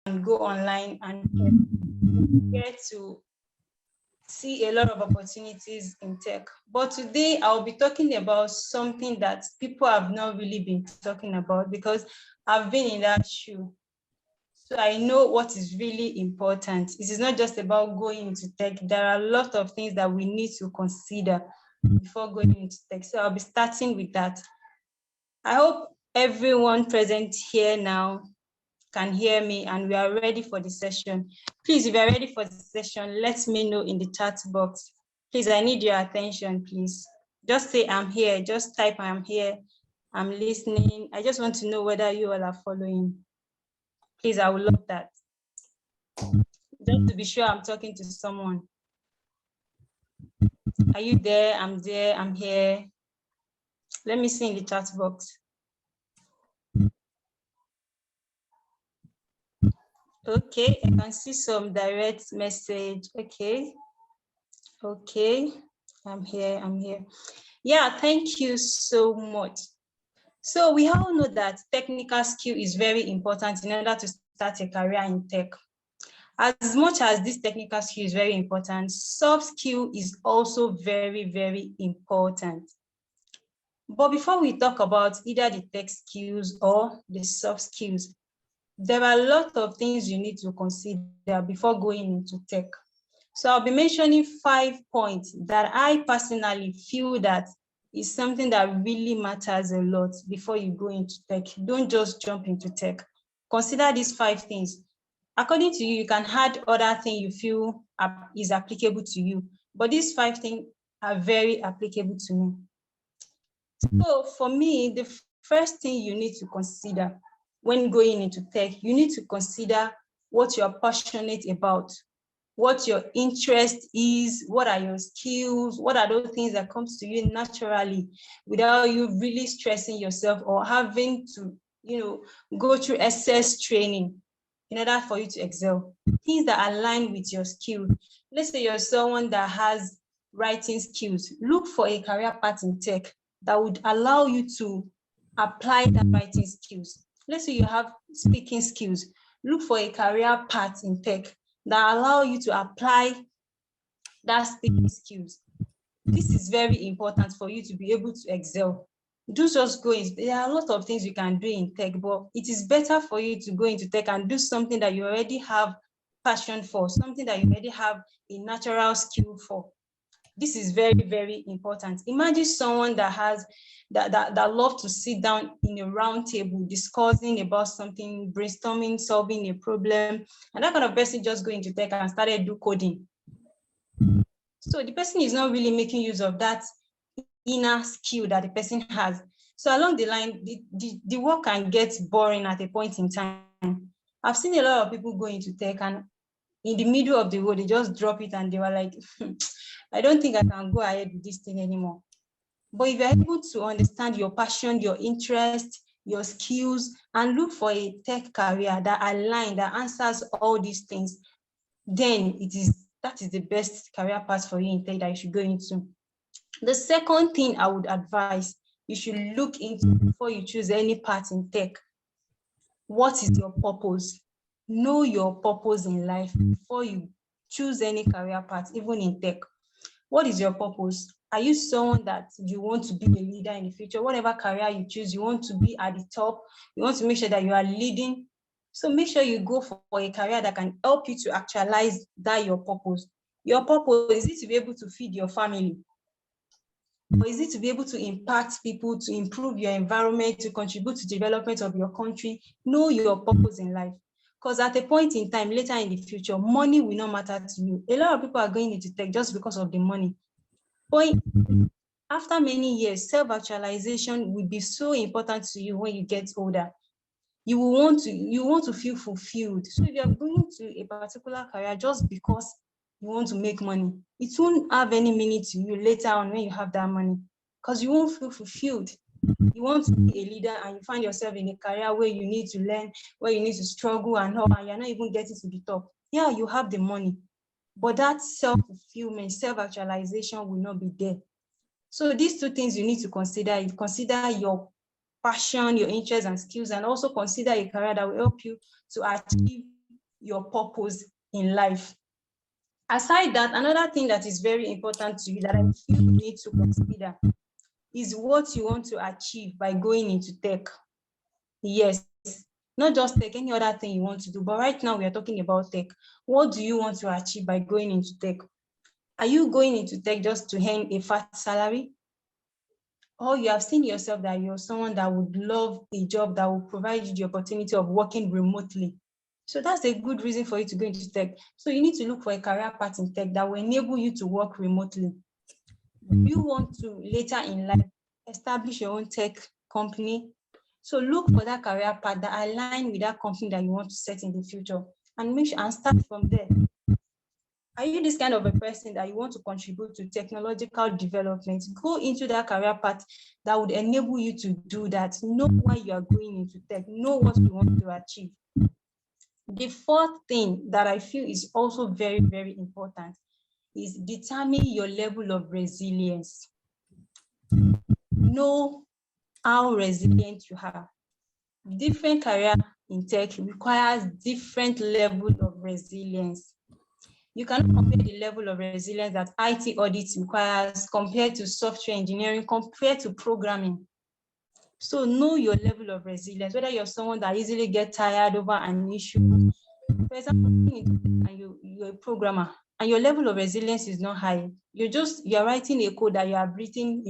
go online and get to see a lot of opportunities in tech. But today I'll be talking about something that people have not really been talking about because I've been in that shoe. So I know what is really important. It is not just about going into tech. There are a lot of things that we need to consider before going into tech. So I'll be starting with that. I hope everyone present here now can hear me and we are ready for the session. Please, if you are ready for the session, let me know in the chat box. Please, I need your attention, please. Just say I'm here. Just type I'm here. I'm listening. I just want to know whether you all are following. Please, I would love that. Just to be sure I'm talking to someone. Are you there? I'm there. I'm here. Let me see in the chat box. Okay, I can see some direct message. Okay. Okay, I'm here. Yeah, thank you so much. So we all know that technical skill is very important in order to start a career in tech. As much as this technical skill is very important, soft skill is also very, very important. But before we talk about either the tech skills or the soft skills, there are a lot of things you need to consider before going into tech. So I'll be mentioning 5 points that I personally feel that is something that really matters a lot before you go into tech. Don't just jump into tech. Consider these 5 things. According to you, you can add other things you feel is applicable to you, but these 5 things are very applicable to me. So for me, the first thing you need to consider when going into tech, you need to consider what you're passionate about, what your interest is, what are your skills, what are those things that comes to you naturally without you really stressing yourself or having to, go through excess training in order for you to excel. Things that align with your skill. Let's say you're someone that has writing skills. Look for a career path in tech that would allow you to apply that writing skills. Let's say you have speaking skills. Look for a career path in tech that allow you to apply that speaking skills. This is very important for you to be able to excel. Don't just go in. There are a lot of things you can do in tech, but it is better for you to go into tech and do something that you already have passion for, something that you already have a natural skill for. This is very, very important. Imagine someone that has that love to sit down in a round table discussing about something, brainstorming, solving a problem, and that kind of person just go into tech and started do coding. So the person is not really making use of that inner skill that the person has. So along the line, the work can get boring at a point in time. I've seen a lot of people go into tech and in the middle of the road, they just drop it and they were like, I don't think I can go ahead with this thing anymore. But if you're able to understand your passion, your interest, your skills, and look for a tech career that aligns, that answers all these things, then that is the best career path for you in tech that you should go into. The second thing I would advise you should look into before you choose any path in tech, what is your purpose? Know your purpose in life before you choose any career path, even in tech. What is your purpose? Are you someone that you want to be a leader in the future? Whatever career you choose, you want to be at the top. You want to make sure that you are leading. So make sure you go for a career that can help you to actualize that your purpose. Your purpose, is it to be able to feed your family? Or is it to be able to impact people, to improve your environment, to contribute to the development of your country? Know your purpose in life. Because at a point in time, later in the future, money will not matter to you. A lot of people are going into tech just because of the money. But after many years, self-actualization will be so important to you when you get older. You want to feel fulfilled. So if you're going to a particular career just because you want to make money, it won't have any meaning to you later on when you have that money, because you won't feel fulfilled. You want to be a leader and you find yourself in a career where you need to learn, where you need to struggle and all, and you're not even getting to the top. Yeah, you have the money, but that self-fulfillment, self-actualization will not be there. So these 2 things you need to consider. You consider your passion, your interests and skills, and also consider a career that will help you to achieve your purpose in life. Aside that, another thing that is very important to you that I feel you need to consider is what you want to achieve by going into tech. Yes, not just tech, any other thing you want to do. But right now we are talking about tech. What do you want to achieve by going into tech? Are you going into tech just to earn a fat salary? Or you have seen yourself that you're someone that would love a job that will provide you the opportunity of working remotely? So that's a good reason for you to go into tech. So you need to look for a career path in tech that will enable you to work remotely. Do you want to later in life establish your own tech company? So look for that career path that align with that company that you want to set in the future, and make sure and start from there. Are you this kind of a person that you want to contribute to technological development? Go into that career path that would enable you to do that. Know why you are going into tech. Know what you want to achieve. The fourth thing that I feel is also very, very important is determine your level of resilience. Know how resilient you are. Different career in tech requires different level of resilience. You cannot compare the level of resilience that IT audit requires compared to software engineering, compared to programming. So know your level of resilience, whether you're someone that easily gets tired over an issue. For example, you're a programmer and your level of resilience is not high. You're writing a code that you have written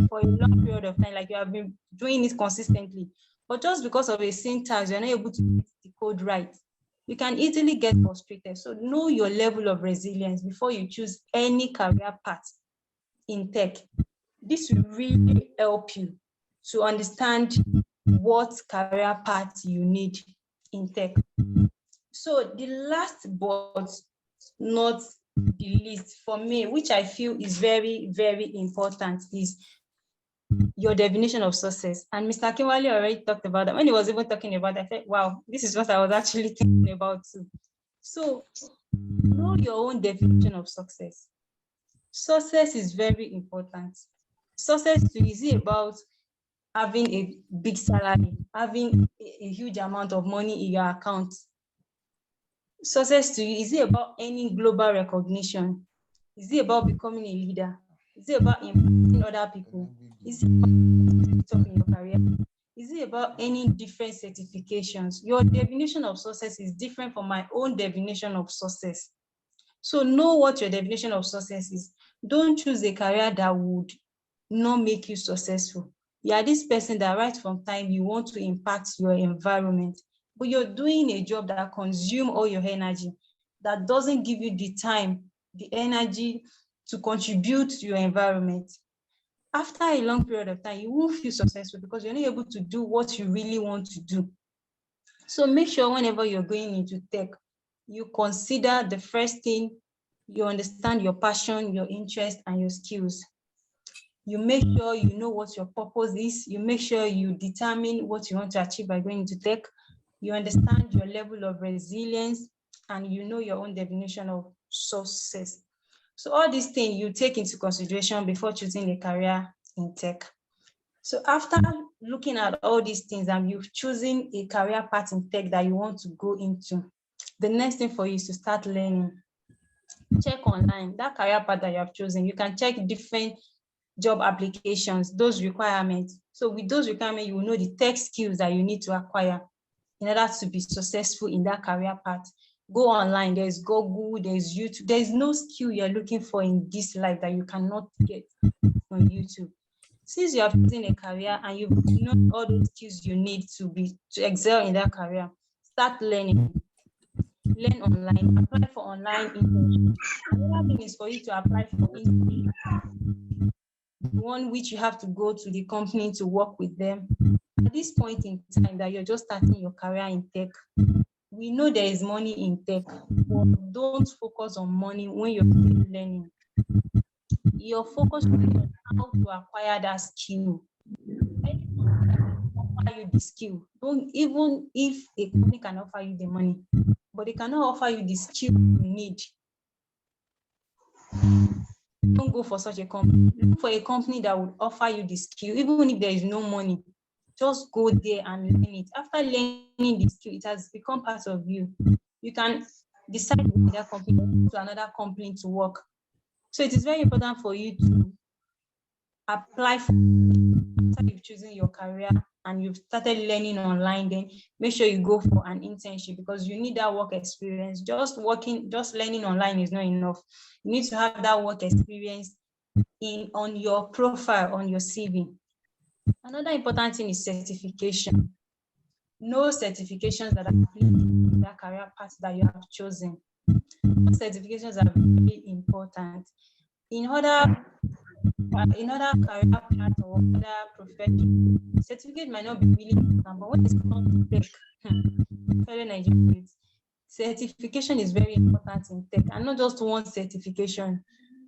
for a long period of time, like you have been doing it consistently. But just because of a syntax, you're not able to get the code right. You can easily get frustrated. So know your level of resilience before you choose any career path in tech. This will really help you to understand what career path you need in tech. So the last but not the least for me, which I feel is very, very important, is your definition of success. And Mr. Kinwale already talked about that. When he was even talking about it, I said, wow, this is what I was actually thinking about too. So know your own definition of success. Success is very important. Success is it about having a big salary, having a huge amount of money in your account? Success to you, is it about any global recognition? Is it about becoming a leader? Is it about impacting other people? Is it about top in your career? Is it about any different certifications? Your definition of success is different from my own definition of success. So know what your definition of success is. Don't choose a career that would not make you successful. You are this person that right from time you want to impact your environment, but you're doing a job that consumes all your energy, that doesn't give you the time, the energy to contribute to your environment. After a long period of time, you won't feel successful because you're not able to do what you really want to do. So make sure whenever you're going into tech, you consider the first thing, you understand your passion, your interest, and your skills. You make sure you know what your purpose is. You make sure you determine what you want to achieve by going into tech. You understand your level of resilience, and you know your own definition of success. So all these things you take into consideration before choosing a career in tech. So after looking at all these things and you've chosen a career path in tech that you want to go into, the next thing for you is to start learning. Check online, that career path that you have chosen. You can check different job applications, those requirements. So with those requirements, you will know the tech skills that you need to acquire in order to be successful in that career path. Go online, there's Google, there's YouTube. There's no skill you're looking for in this life that you cannot get on YouTube. Since you have chosen a career and you've known all those skills you need to excel in that career, start learning. Learn online, apply for online internship. Another thing is for you to apply for internship, one which you have to go to the company to work with them. At this point in time that you're just starting your career in tech, we know there is money in tech, but don't focus on money when you're still learning. Your focus will be on how to acquire that skill. Offer you the skill. Don't, even if a company can offer you the money, but they cannot offer you the skill you need. Don't go for such a company. Look for a company that would offer you the skill, even if there is no money. Just go there and learn it. After learning the skill, it has become part of you. You can decide with that company to another company to work. So it is very important for you to apply for, after you've chosen your career and you've started learning online, then make sure you go for an internship, because you need that work experience. Just learning online is not enough. You need to have that work experience on your profile, on your CV. Another important thing is certification. No certifications that are applicable to that career path that you have chosen. Certifications are very important. In other career paths or other professions, certificate might not be really important, but when it comes to tech, fellow Nigerians, certification is very important in tech, and not just one certification.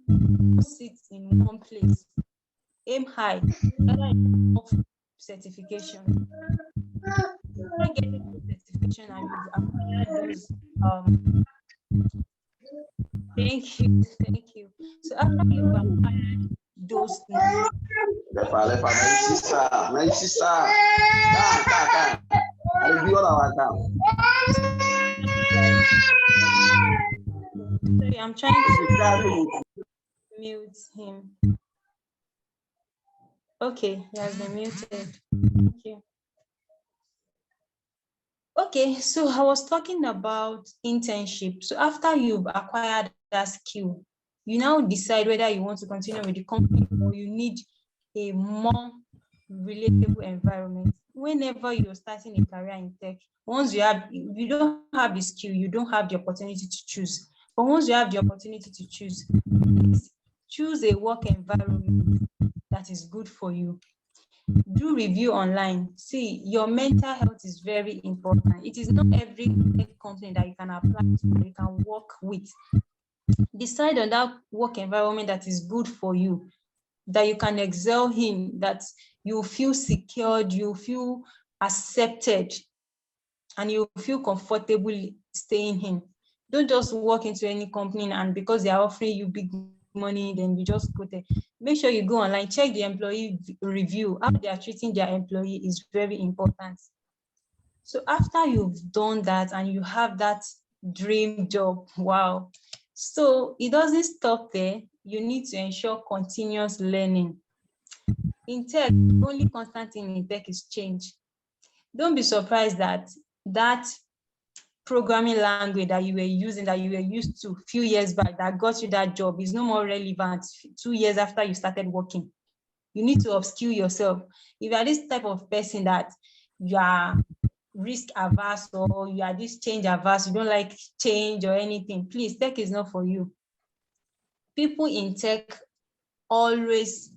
Don't sit in one place. Aim high. Certification. After getting the certification and you've acquired those, thank you. So after you've acquired those knowledge, sorry, I'm trying to mute him. Okay, he has been muted. Thank you. Okay, so I was talking about internship. So after you've acquired that skill, you now decide whether you want to continue with the company or you need a more relatable environment. Whenever you're starting a career in tech, once you don't have the skill, you don't have the opportunity to choose. But once you have the opportunity to choose a work environment that is good for you. Do review online. See, your mental health is very important. It is not every company that you can apply to, that you can work with. Decide on that work environment that is good for you, that you can excel in, that you feel secured, you feel accepted, and you feel comfortable staying in. Don't just walk into any company and because they are offering you big money, then you just go there. Make sure you go online, check the employee review. How they are treating their employee is very important. So after you've done that and you have that dream job, wow. So it doesn't stop there. You need to ensure continuous learning. In tech, the only constant thing in tech is change. Don't be surprised that programming language that you were using, that you were used to a few years back, that got you that job, is no more relevant 2 years after you started working. You need to upskill yourself. If you are this type of person that you are risk averse or you are this change averse, you don't like change or anything, please, tech is not for you. People in tech always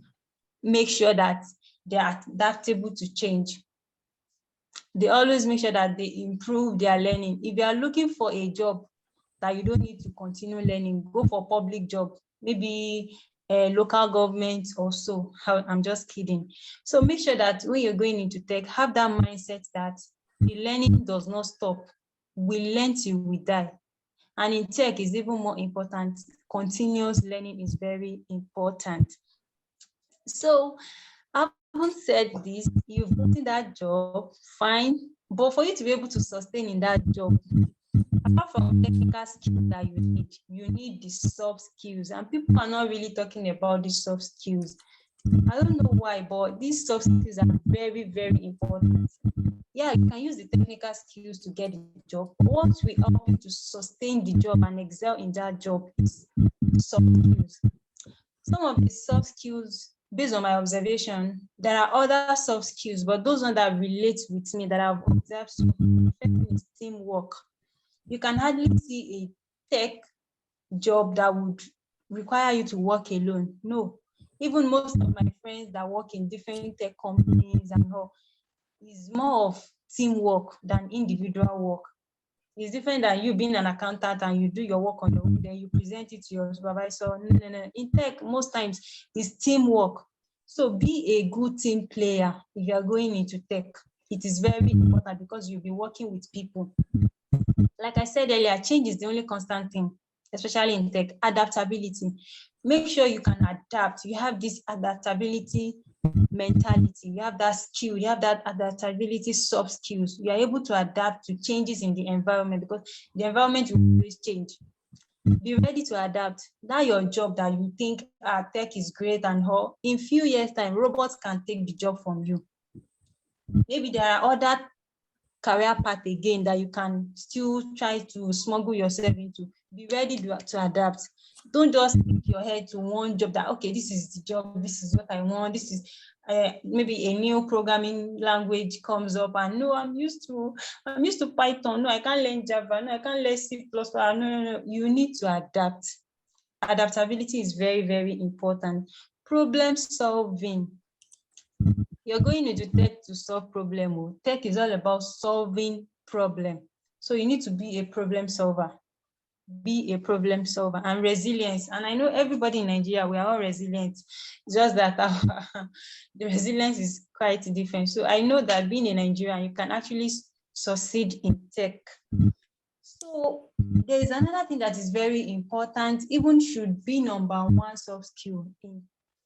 make sure that they are adaptable to change. They always make sure that they improve their learning. If you are looking for a job that you don't need to continue learning, go for public job, maybe a local government or so. I'm just kidding. So make sure that when you're going into tech, have that mindset that the learning does not stop. We learn till we die. And in tech is even more important. Continuous learning is very important. So having said this, you've gotten that job, fine. But for you to be able to sustain in that job, apart from technical skills that you need the soft skills. And people are not really talking about these soft skills. I don't know why, but these soft skills are very, very important. Yeah, you can use the technical skills to get the job. What will help you to sustain the job and excel in that job is soft skills. Some of the soft skills, based on my observation, there are other soft skills, but those ones that relate with me, that I've observed, so is teamwork. You can hardly see a tech job that would require you to work alone. No. Even most of my friends that work in different tech companies and all, is more of teamwork than individual work. It's different than you being an accountant and you do your work on your own, then you present it to your supervisor. No. In tech, most times, it's teamwork. So be a good team player if you are going into tech. It is very important because you'll be working with people. Like I said earlier, change is the only constant thing, especially in tech. Adaptability. Make sure you can adapt. You have this adaptability mentality, you have that skill, you have that adaptability, soft skills. You are able to adapt to changes in the environment because the environment will always change. Be ready to adapt. That your job that you think tech is great and all, in few years time, robots can take the job from you. Maybe there are other career path again that you can still try to smuggle yourself into. Be ready to adapt. Don't just stick your head to one job that, okay, this is the job, this is what I want, this is maybe a new programming language comes up and no, I'm used to Python. No, I can't learn Java. No, I can't learn C++. No. You need to adapt. Adaptability is very, very important. Problem solving. You're going into tech to solve problem. Tech is all about solving problem. So you need to be a problem solver. Be a problem solver and resilience. And I know everybody in Nigeria, we are all resilient. It's just that the resilience is quite different. So I know that being in Nigeria, you can actually succeed in tech. So there is another thing that is very important, even should be number one soft skill in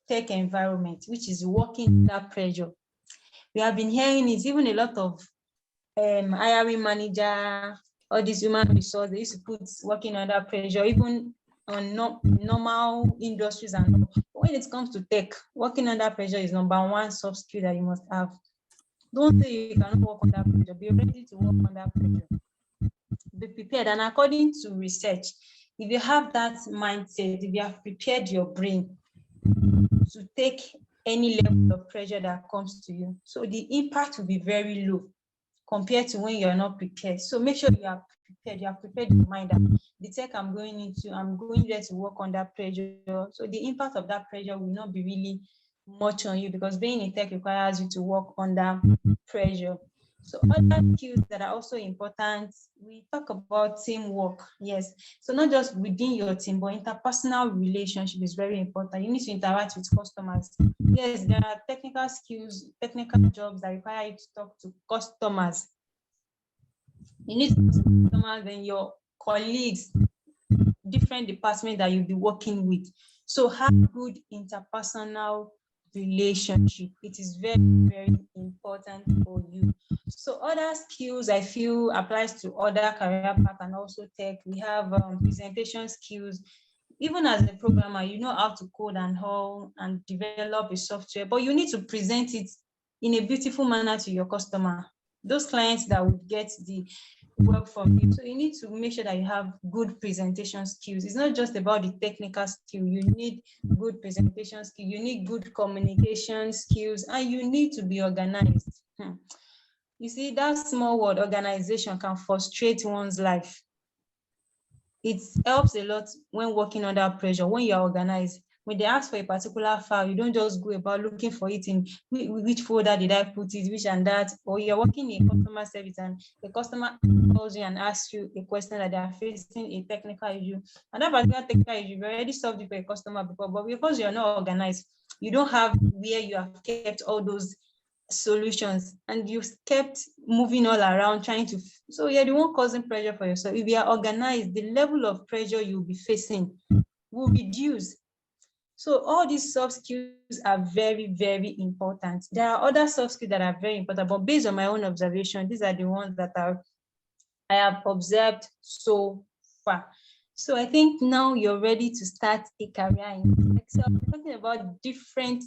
tech environment, which is working under pressure. We have been hearing it, even a lot of hiring manager, all these human resources, they used to put working under pressure, even on normal industries. And when it comes to tech, working under pressure is number one soft skill that you must have. Don't say you cannot work under pressure. Be ready to work under pressure. Be prepared. And according to research, if you have that mindset, if you have prepared your brain to take any level of pressure that comes to you, so the impact will be very low compared to when you're not prepared. So make sure you are prepared. You have prepared your mind that the tech I'm going into, I'm going there to work under pressure. So the impact of that pressure will not be really much on you because being in tech requires you to work under pressure. So other skills that are also important, we talk about teamwork. Yes. So not just within your team, but interpersonal relationship is very important. You need to interact with customers. Yes, there are technical skills, technical jobs that require you to talk to customers. You need to talk to customers and your colleagues, different departments that you'll be working with. So have good interpersonal relationship. It is very, very important for you. So other skills I feel applies to other career paths and also tech. We have presentation skills. Even as a programmer, you know how to code and how and develop a software, but you need to present it in a beautiful manner to your customer, those clients that would get the work from you. So you need to make sure that you have good presentation skills. It's not just about the technical skill. You need good presentation skill. You need good communication skills, and you need to be organized. You see, that small word organization can frustrate one's life. It helps a lot when working under pressure, when you're organized. When they ask for a particular file, you don't just go about looking for it in which folder did I put it, which and that, or you're working in customer service and the customer calls you and asks you a question that they are facing a technical issue. And that particular technical issue, you've already solved it for a customer before, but because you're not organized, you don't have where you have kept all those solutions and you kept moving all around trying to, so you're the one causing pressure for yourself. If you are organized, the level of pressure you'll be facing will reduce. So all these soft skills are very, very important. There are other soft skills that are very important, but based on my own observation, these are the ones that I have observed so far. So I think now you're ready to start a career in tech. So I'm talking about different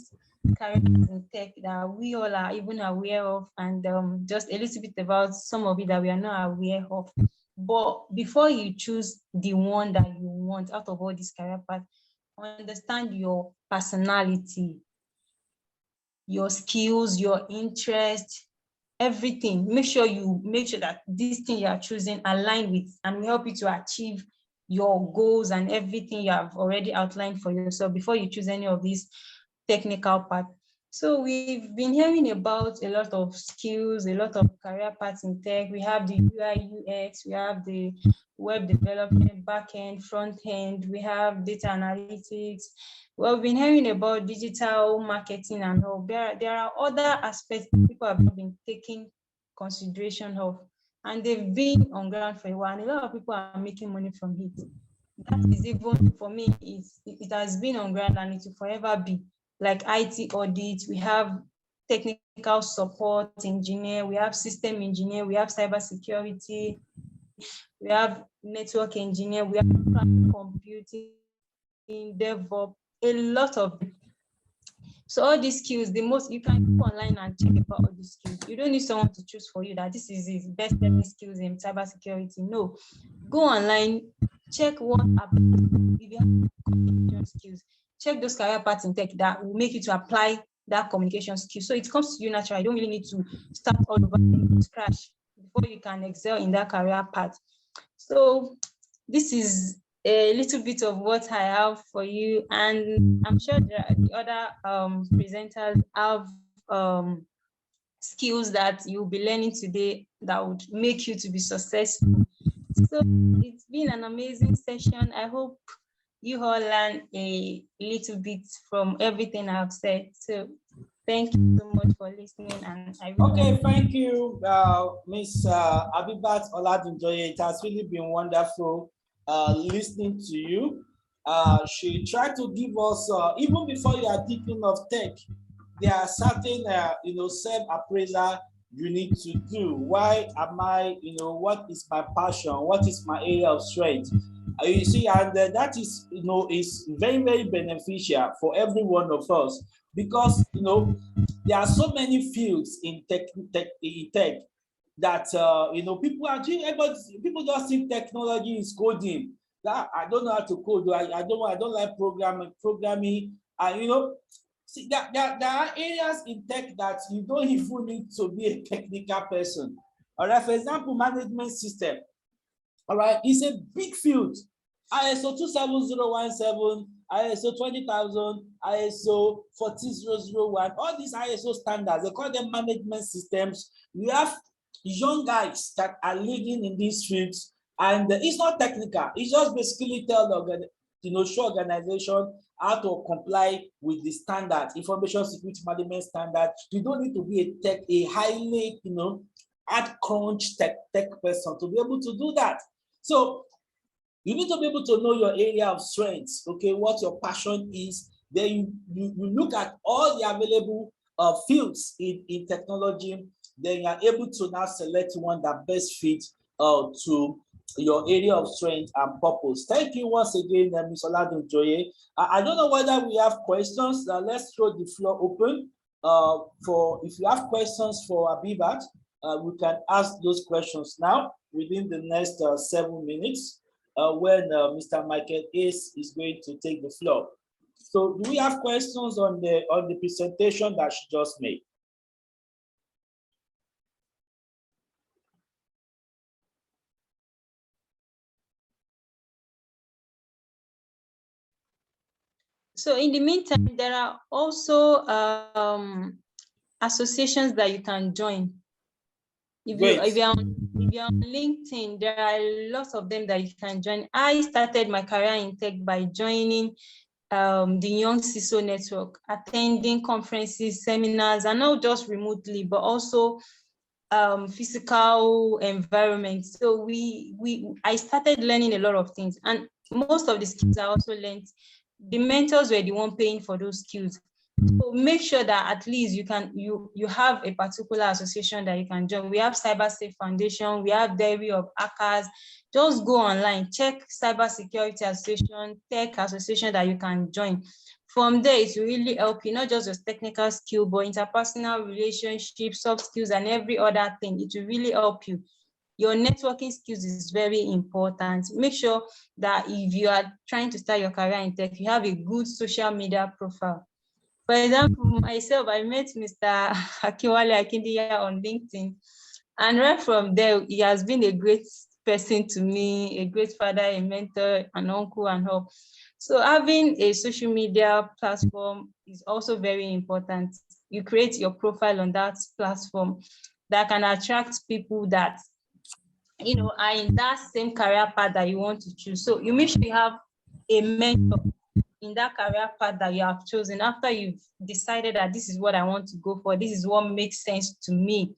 careers in tech that we all are even aware of, and just a little bit about some of it that we are not aware of. But before you choose the one that you want out of all these career paths, understand your personality, your skills, your interest, everything. Make sure that this thing you are choosing align with and will help you to achieve your goals and everything you have already outlined for yourself before you choose any of these technical paths. So we've been hearing about a lot of skills, a lot of career paths in tech. We have the UI, UX, we have the web development, back-end, front-end, we have data analytics. Well, we've been hearing about digital marketing and all. There are other aspects people have been taking consideration of, and they've been on ground for a while, and a lot of people are making money from it. That is, even for me, it has been on ground and it will forever be. like IT audit, we have technical support engineer, we have system engineer, we have cybersecurity, we have network engineer, we have computing, DevOps, a lot of. So all these skills, the most, you can go online and check about all these skills. You don't need someone to choose for you that this is his best selling skills in cybersecurity. No, go online, check what if you have communication skills, check those career paths in tech that will make you to apply that communication skill. So it comes to you naturally. You don't really need to start all over from scratch before you can excel in that career path. So this is a little bit of what I have for you, and I'm sure the other presenters have skills that you'll be learning today that would make you to be successful. So it's been an amazing session. I hope you all learn a little bit from everything I've said. So thank you so much for listening. And okay, thank you, Miss Abibat Oladunjoye. It has really been wonderful listening to you. She tried to give us, even before you are thinking of tech, there are certain, self-appraisal you need to do. Why am I, what is my passion? What is my area of strength? You see, and that is, is very, very beneficial for every one of us because, there are so many fields in tech that people are doing. People just think technology is coding. That I don't know how to code. I don't like programming, and see that there are areas in tech that you don't even need to be a technical person. All right, for example, management system. All right, it's a big field. ISO 27017, ISO 20000, ISO 14001, all these ISO standards, they call them management systems. We have young guys that are leading in these fields, and it's not technical. It's just basically tell the show organization how to comply with the standard, information security management standard. You don't need to be a highly, hard crunch tech person to be able to do that. So you need to be able to know your area of strengths, okay, what your passion is. Then you look at all the available fields in technology. Then you are able to now select one that best fits to your area of strength and purpose. Thank you once again, Ms. Oladunjoye. I don't know whether we have questions. Let's throw the floor open for if you have questions for Abibat. We can ask those questions now within the next 7 minutes when Mr. Michael Ace is going to take the floor. So do we have questions on the presentation that she just made? So in the meantime, there are also associations that you can join. If you're on LinkedIn, there are lots of them that you can join. I started my career in tech by joining the Young CISO network, attending conferences, seminars, and not just remotely, but also physical environment. So I started learning a lot of things, and most of the skills I also learned, the mentors were the one paying for those skills. So make sure that at least you have a particular association that you can join. We have Cyber Safe Foundation, we have Diary of Hackers. Just go online, check Cyber Security Association, Tech Association that you can join. From there, it will really help you, not just your technical skill, but interpersonal relationships, soft skills, and every other thing. It will really help you. Your networking skills is very important. Make sure that if you are trying to start your career in tech, you have a good social media profile. For example, myself, I met Mr. Akiwale Akindiya on LinkedIn. And right from there, he has been a great person to me, a great father, a mentor, an uncle, and all. So having a social media platform is also very important. You create your profile on that platform that can attract people that are in that same career path that you want to choose. So you make sure you have a mentor in that career path that you have chosen after you've decided that this is what I want to go for, this is what makes sense to me.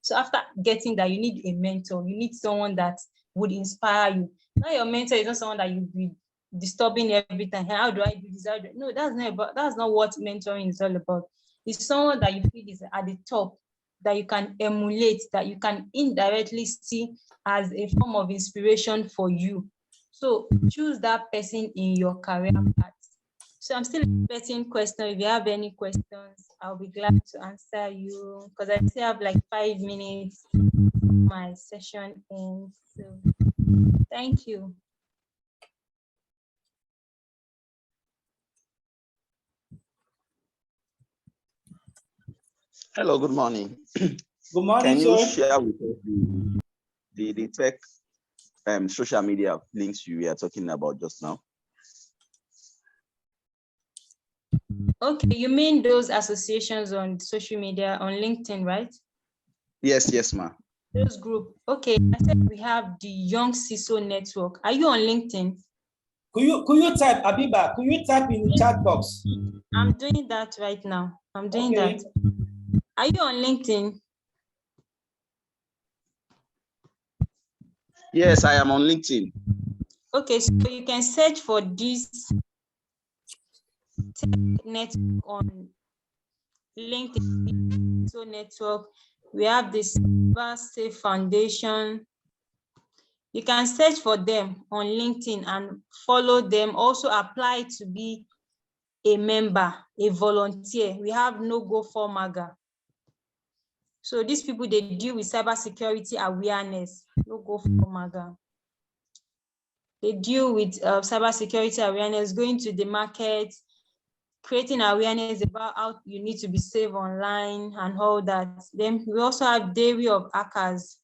So after getting that, you need a mentor. You need someone that would inspire you. Now your mentor is not someone that you'll be disturbing every time. How do I do this? No, that's not what mentoring is all about. It's someone that you feel is at the top, that you can emulate, that you can indirectly see as a form of inspiration for you. So choose that person in your career path. So I'm still expecting questions. If you have any questions, I'll be glad to answer you, because I still have like 5 minutes my session ends. So thank you. Hello, good morning. Good morning, Can you sir. share with us the tech social media links you were talking about just now? Okay, you mean those associations on social media, on LinkedIn, right? Yes, ma. Those group. Okay, I said we have the Young CISO Network. Are you on LinkedIn? Could you type, Abiba? Could you type in the chat box? I'm doing that right now. I'm doing that. Are you on LinkedIn? Yes, I am on LinkedIn. Okay, so you can search for this tech network on LinkedIn. So network, we have this Cyber Safe Foundation. You can search for them on LinkedIn and follow them. Also apply to be a member, a volunteer. We have No Go for MAGA. So these people, they deal with cybersecurity awareness. No Go for MAGA. They deal with cybersecurity awareness, going to the market, creating awareness about how you need to be safe online and all that. Then we also have Dairy of Hackers.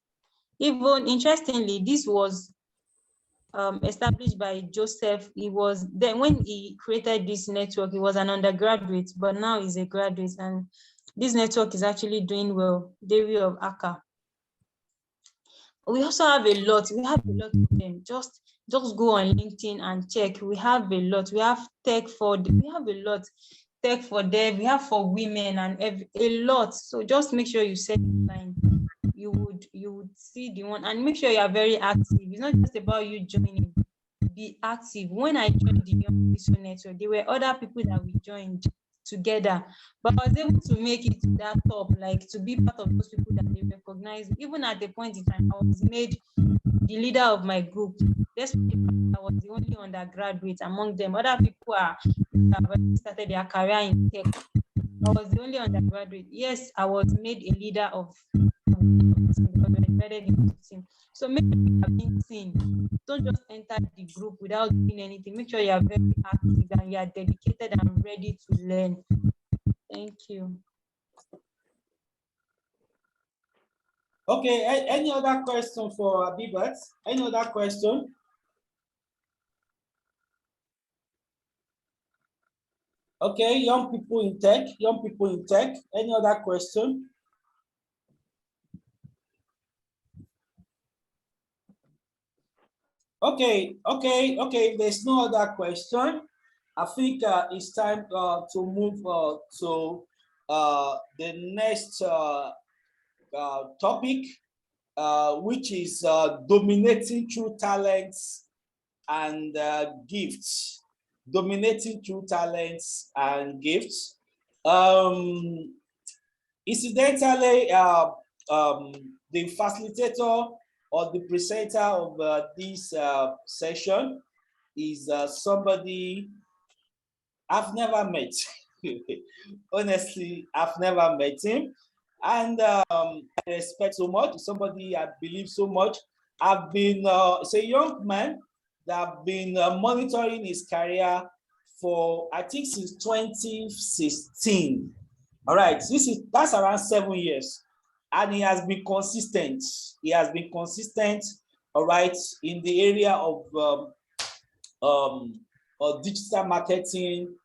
Even interestingly, this was established by Joseph. He was then, when he created this network, he was an undergraduate, but now he's a graduate, and this network is actually doing well. Dairy of Hacker. We also have a lot. We have a lot of them. Just go on LinkedIn and check. We have a lot. We have tech for. We have a lot. Tech for dev. We have for women and a lot. So just make sure you set line. You would see the one, and make sure you are very active. It's not just about you joining. Be active. When I joined the Young People Network, there were other people that we joined together, but I was able to make it to that top, like to be part of those people that they recognize. Even at the point in time, I was made the leader of my group. Despite I was the only undergraduate among them. Other people have already started their career in tech. I was the only undergraduate. Yes, I was made a leader of embedded in the team. So make sure you are being seen. Don't just enter the group without doing anything. Make sure you are very active and you are dedicated and ready to learn. Thank you. Okay, any other question for Abibat? Any other question? Okay, young people in tech, any other question? Okay, if there's no other question, I think it's time to move to the next topic, which is dominating through talents and gifts. Dominating through talents and gifts. Incidentally, the facilitator or the presenter of this session is somebody I've never met. Honestly, I've never met him. And I respect so much, somebody I believe so much. I've been, it's a young man that I've been monitoring his career for, I think, since 2016. All right, that's around 7 years. And he has been consistent. All right, in the area of digital marketing,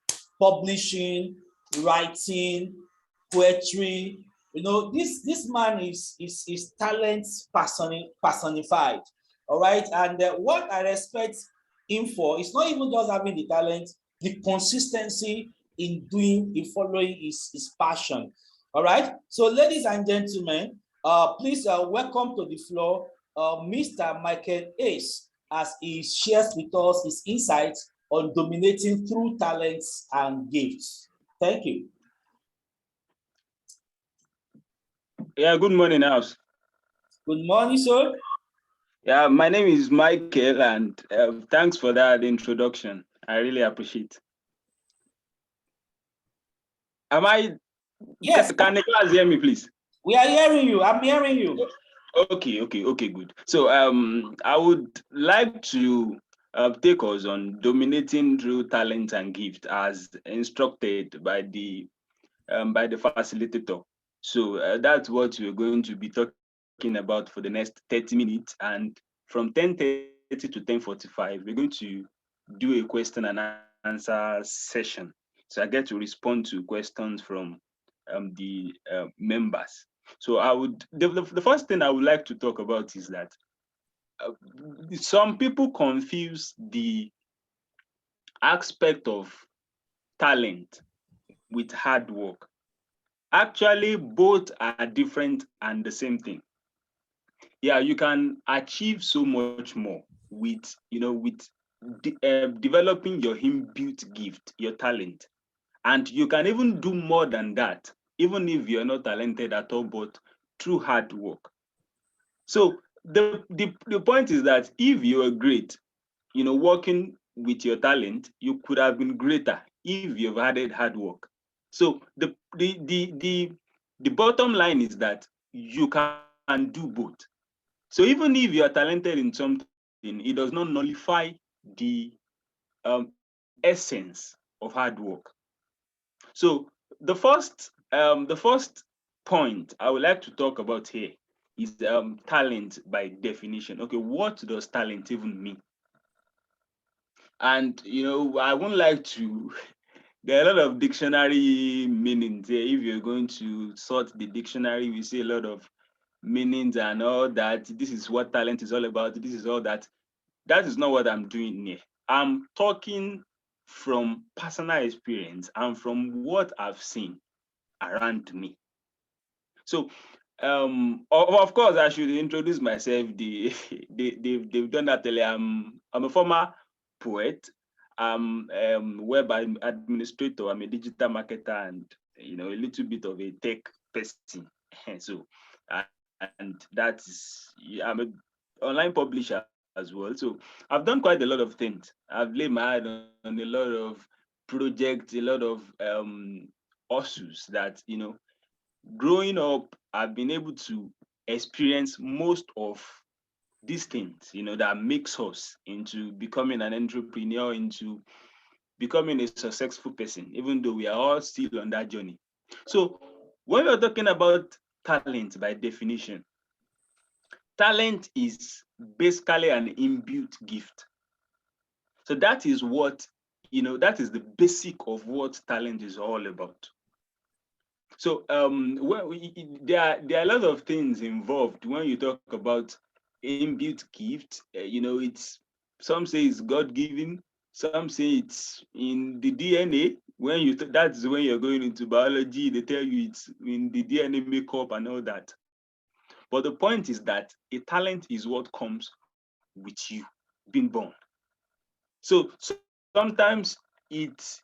publishing, writing, poetry. You know, this man is talent personified. All right, and what I respect him for is not even just having the talent, the consistency in following his passion. All right, so ladies and gentlemen, please welcome to the floor Mr. Michael Ace, as he shares with us his insights on dominating through talents and gifts. Thank you. Yeah, good morning, House. Good morning, sir. Yeah, my name is Michael, and thanks for that introduction. I really appreciate. Am I? Yes, Can the class hear me, please? we are hearing you. I'm hearing you. Okay, good. So, I would like to take us on dominating through talent and gift as instructed by the facilitator. So that's what we're going to be talking about for the next 30 minutes. And from 10:30 to 10:45, we're going to do a question and answer session. So I get to respond to questions from the members. So the first thing I would like to talk about is that uh, some people confuse the aspect of talent with hard work. Actually, both are different and the same thing. Yeah, you can achieve so much more with, with developing your inbuilt gift, your talent. And you can even do more than that, even if you're not talented at all, but through hard work. So the point is that if you are great, working with your talent, you could have been greater if you've added hard work. So the bottom line is that you can do both. So even if you are talented in something, it does not nullify the essence of hard work. So the first point I would like to talk about here is talent by definition. Okay, what does talent even mean? And I won't like to. There are a lot of dictionary meanings here. If you're going to sort the dictionary, we see a lot of meanings and all that. This is what talent is all about. This is all that. That is not what I'm doing here. I'm talking from personal experience and from what I've seen around me. So, of course, I should introduce myself. They've done that earlier. I'm a former poet. I'm web administrator. I'm a digital marketer, and a little bit of a tech person. So, and that is, I'm a online publisher as well. So, I've done quite a lot of things. I've laid my hand on a lot of projects, a lot of issues that growing up, I've been able to experience most of these things, that makes us into becoming an entrepreneur, into becoming a successful person, even though we are all still on that journey. So when we're talking about talent by definition, talent is basically an inbuilt gift. So that is what, that is the basic of what talent is all about. So there are a lot of things involved when you talk about inbuilt gift. It's some say it's God given, some say it's in the DNA. When that's when you're going into biology, they tell you it's in the DNA makeup and all that. But the point is that a talent is what comes with you being born. So sometimes it's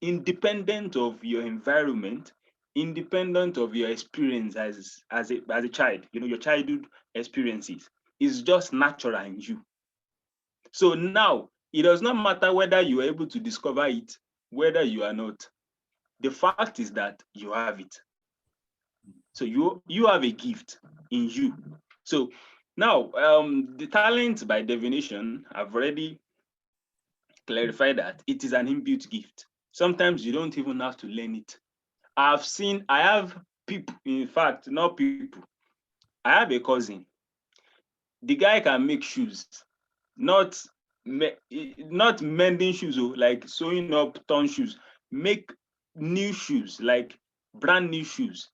independent of your environment, independent of your experience as a child, your childhood experiences. It's just natural in you. So now it does not matter whether you are able to discover it, whether you are not. The fact is that you have it. So you have a gift in you. So now the talent by definition, I've already clarified that it is an inbuilt gift. Sometimes you don't even have to learn it. I have people, in fact, not people. I have a cousin. The guy can make shoes, not not mending shoes, like sewing up torn shoes. Make new shoes, like brand new shoes,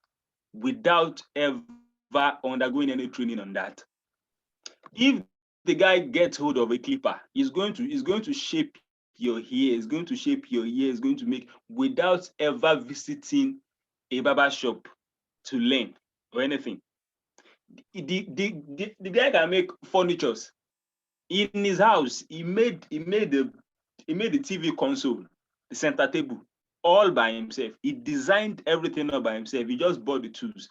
without ever undergoing any training on that. If the guy gets hold of a clipper, he's going to shape your hair, he's going to shape your ear, he's going to make without ever visiting a barber shop to learn or anything. The guy can make furnitures in his house. He made He made the TV console, the center table, all by himself. He designed everything all by himself. He just bought the tools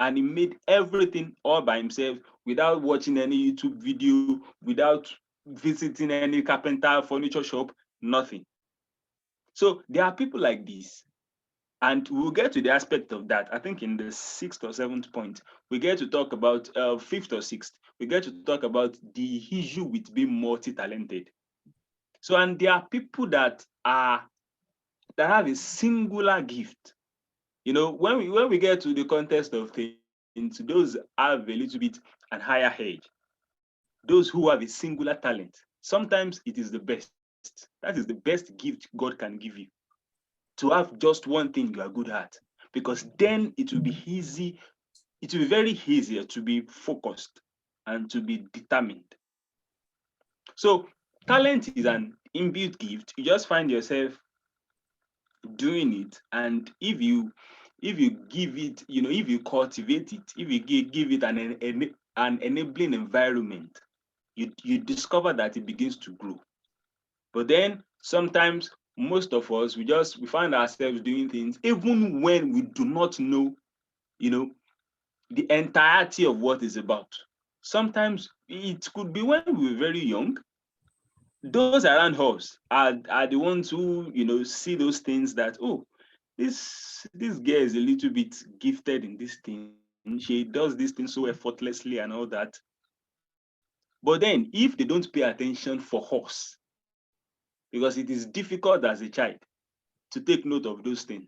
and he made everything all by himself without watching any YouTube video, without visiting any carpenter, furniture shop, nothing. So there are people like this. And we'll get to the aspect of that. I think in the 6th or 7th point, we get to talk about 5th or 6th, we get to talk about the issue with being multi-talented. So, and there are people that have a singular gift. When we get to the context of things, those have a little bit and higher edge. Those who have a singular talent, sometimes it is the best. That is the best gift God can give you. To have just one thing you are good at, because then it will be easy, it will be very easier to be focused and to be determined. So talent is an inbuilt gift. You just find yourself doing it, and if you give it, if you cultivate it, if you give it an enabling environment, you discover that it begins to grow. But then sometimes most of us, we find ourselves doing things even when we do not know, the entirety of what it's about. Sometimes it could be when we were very young. Those around us are the ones who, see those things that, oh, this girl is a little bit gifted in this thing. She does this thing so effortlessly and all that. But then if they don't pay attention for us, because it is difficult as a child to take note of those things.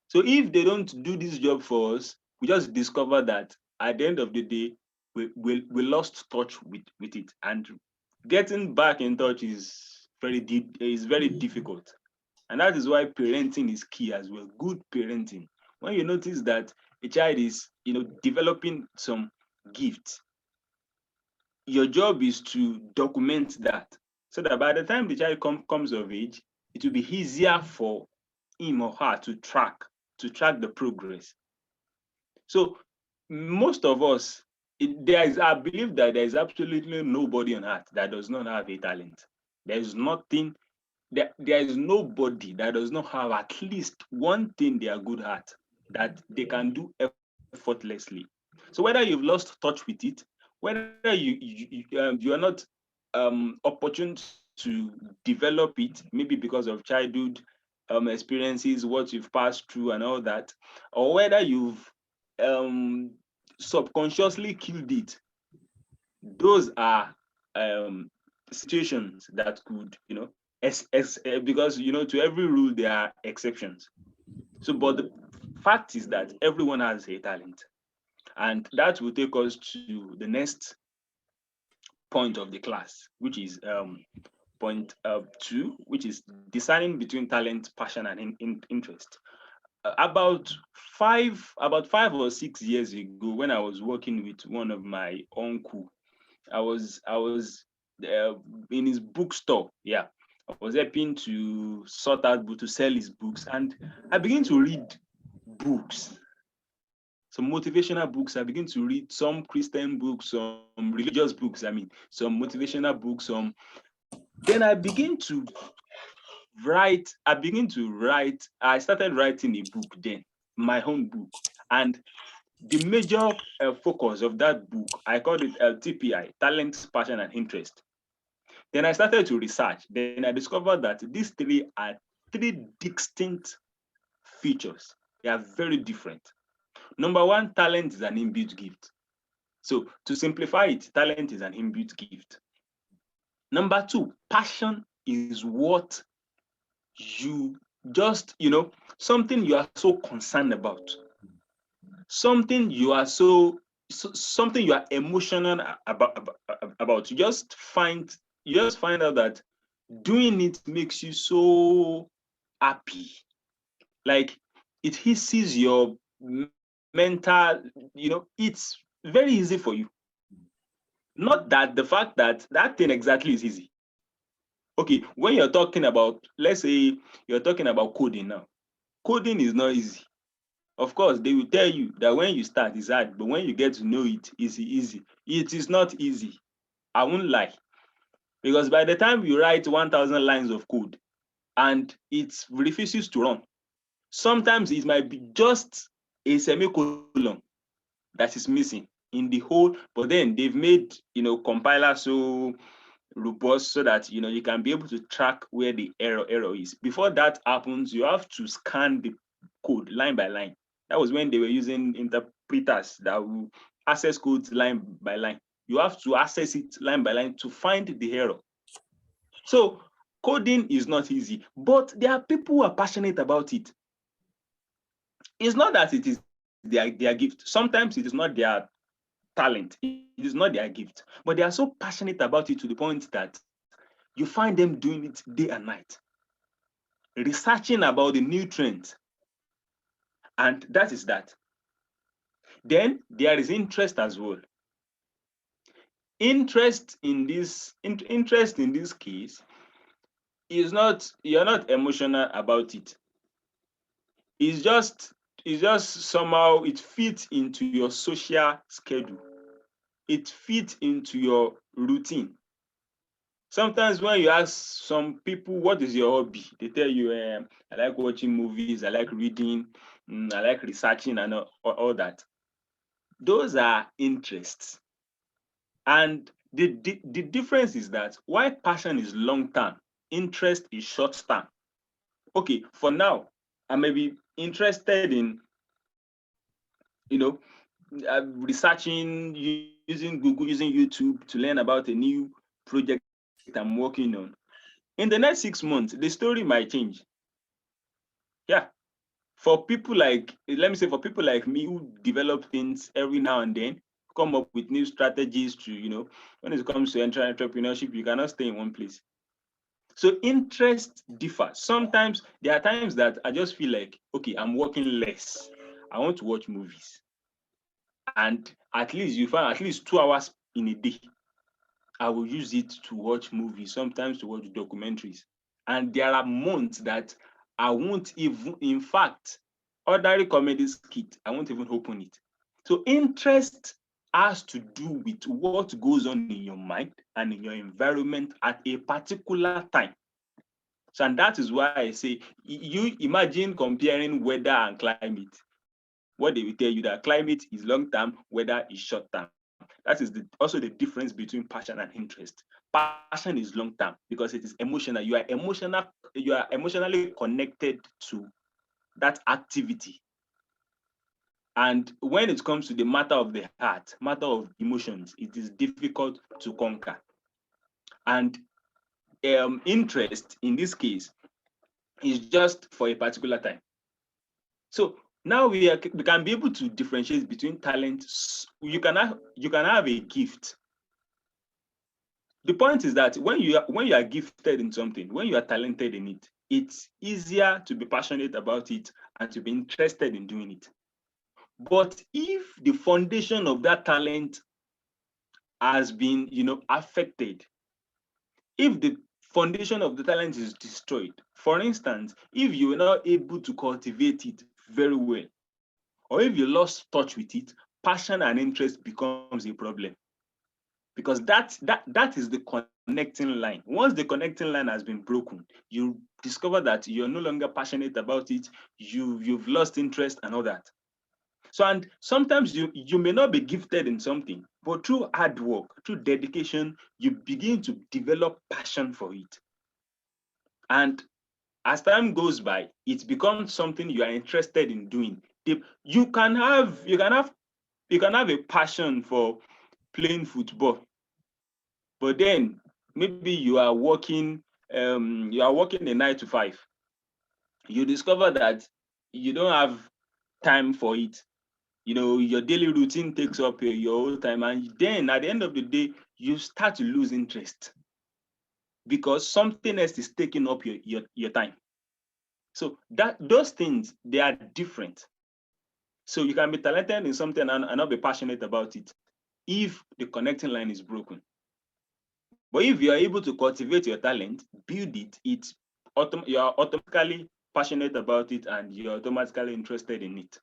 So if they don't do this job for us, we just discover that at the end of the day, we lost touch with it. And getting back in touch is very difficult. And that is why parenting is key as well. Good parenting. When you notice that a child is, developing some gifts, your job is to document that, so that by the time the child comes of age, it will be easier for him or her to track the progress. So most of us, I believe that there is absolutely nobody on earth that does not have a talent. There is nobody that does not have at least one thing they are good at that they can do effortlessly. So whether you've lost touch with it, whether you are not opportune to develop it, maybe because of childhood experiences, what you've passed through and all that, or whether you've subconsciously killed it, those are situations that could, because to every rule there are exceptions. So, but the fact is that everyone has a talent, and that will take us to the next point of the class, which is point 2, which is deciding between talent, passion, and interest. About 5 or 6 years ago, when I was working with one of my uncle, I was in his bookstore. Yeah, I was helping to sort out to sell his books, and I began to read books, some motivational books. I begin to read some Christian books, some religious books. I mean, some motivational books. Then I begin to write. I started writing a book then, my own book, and the major focus of that book, I called it TPI, talent, passion, and interest. Then I started to research. Then I discovered that these three are three distinct features. They are very different. Number one, talent is an inbuilt gift. So to simplify it, talent is an inbuilt gift. Number two, passion is what you just, something you are so concerned about. Something you are something you are emotional about. You just find out that doing it makes you so happy. Like it eases your mental, it's very easy for you. Not that the fact that thing exactly is easy. Okay, when you're talking about, let's say you're talking about coding now. Coding is not easy. Of course, they will tell you that when you start, it's hard, but when you get to know it, it's easy. It is not easy. I won't lie. Because by the time you write 1,000 lines of code and it refuses to run, sometimes it might be just a semicolon that is missing in the whole, but then they've made, compiler so robust so that, you can be able to track where the error is. Before that happens, you have to scan the code line by line. That was when they were using interpreters that will access codes line by line. You have to access it line by line to find the error. So coding is not easy, but there are people who are passionate about it. It's not that it is their gift. Sometimes it is not their talent. It is not their gift, but they are so passionate about it to the point that you find them doing it day and night, researching about the new trends. And that is that. Then there is interest as well. Interest in this case is not, you're not emotional about it. It's just somehow it fits into your social schedule. It fits into your routine. Sometimes when you ask some people, what is your hobby? They tell you, I like watching movies, I like reading, I like researching and all that. Those are interests. And the difference is that while passion is long-term, interest is short-term. Okay, for now, I may be interested in, researching, using Google, using YouTube to learn about a new project I'm working on. In the next 6 months, the story might change. Yeah. For people like, let me say, for people like me who develop things every now and then, come up with new strategies to, when it comes to entrepreneurship, you cannot stay in one place. So interest differs. Sometimes there are times that I just feel like, okay, I'm working less. I want to watch movies. And at least you find at least 2 hours in a day. I will use it to watch movies, sometimes to watch documentaries. And there are months that I won't even, in fact, ordinary comedy skit, I won't even open it. So interest has to do with what goes on in your mind and in your environment at a particular time. So, and that is why I say, you imagine comparing weather and climate. What they will tell you that climate is long term, weather is short term. That is also the difference between passion and interest. Passion is long term because it is emotional. You are emotionally connected to that activity. And when it comes to the matter of the heart, matter of emotions, it is difficult to conquer. And interest in this case is just for a particular time. So now we can be able to differentiate between talents. You can have a gift. The point is that when you are gifted in something, when you are talented in it, it's easier to be passionate about it and to be interested in doing it. But if the foundation of that talent has been, affected, if the foundation of the talent is destroyed, for instance, if you were not able to cultivate it very well, or if you lost touch with it, passion and interest becomes a problem. Because that is the connecting line. Once the connecting line has been broken, you discover that you're no longer passionate about it, you've lost interest and all that. So, and sometimes you may not be gifted in something, but through hard work, through dedication, you begin to develop passion for it. And as time goes by, it becomes something you are interested in doing. You can have a passion for playing football, but then maybe you are working a 9 to 5. You discover that you don't have time for it. Your daily routine takes up your whole time, and then at the end of the day, you start to lose interest because something else is taking up your time. So those things, they are different. So you can be talented in something and not be passionate about it if the connecting line is broken. But if you are able to cultivate your talent, build it, you are automatically passionate about it and you're automatically interested in it.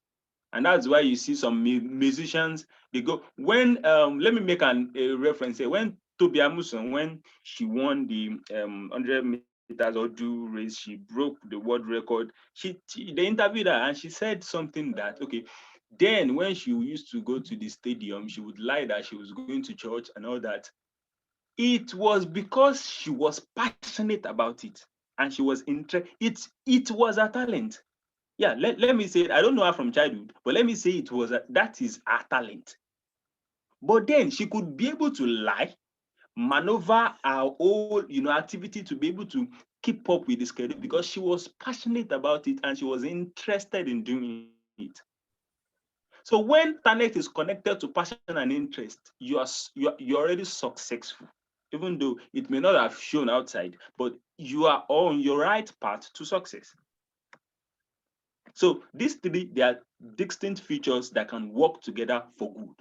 And that's why you see some musicians, they go, when, let me make a reference here. When Toby Amuson, when she won the 100 meters or do race, she broke the world record. They interviewed her and she said something that, okay, then when she used to go to the stadium, she would lie that she was going to church and all that. It was because she was passionate about it and she was interested. It was a talent. Yeah, let me say it. I don't know her from childhood, but let me say that is her talent. But then she could be able to lie, maneuver our whole activity to be able to keep up with the schedule because she was passionate about it and she was interested in doing it. So when talent is connected to passion and interest, you're already successful, even though it may not have shown outside, but you are on your right path to success. So these three, they are distinct features that can work together for good.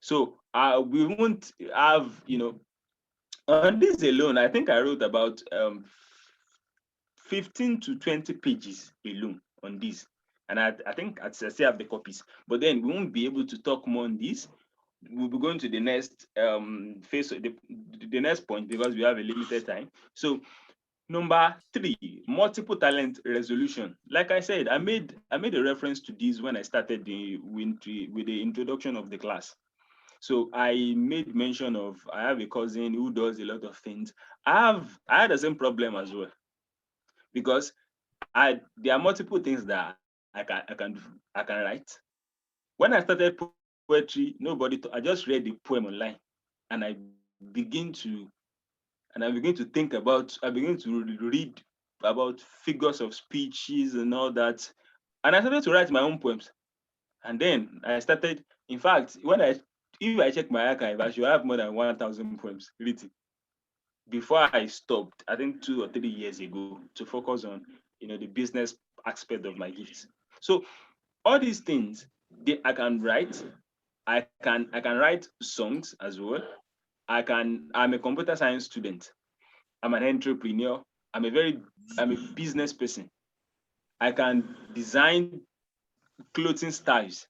So we won't have, on this alone, I think I wrote about 15 to 20 pages alone on this. And I think I still have the copies. But then we won't be able to talk more on this. We'll be going to the next phase, the next point, because we have a limited time. So number 3, multiple talent resolution. Like I said, I made a reference to this when I started with the introduction of the class. So I made mention of I have a cousin who does a lot of things. I had the same problem as well because there are multiple things that I can do. I can write. When I started poetry, I just read the poem online, and I begin to think about. I begin to read about figures of speeches and all that, and I started to write my own poems. And then I started. In fact, if I check my archive, I should have more than 1,000 poems written before I stopped. I think 2 or 3 years ago to focus on the business aspect of my gifts. So all these things, I can write. I can write songs as well. I'm a computer science student. I'm an entrepreneur. I'm a business person. I can design clothing styles.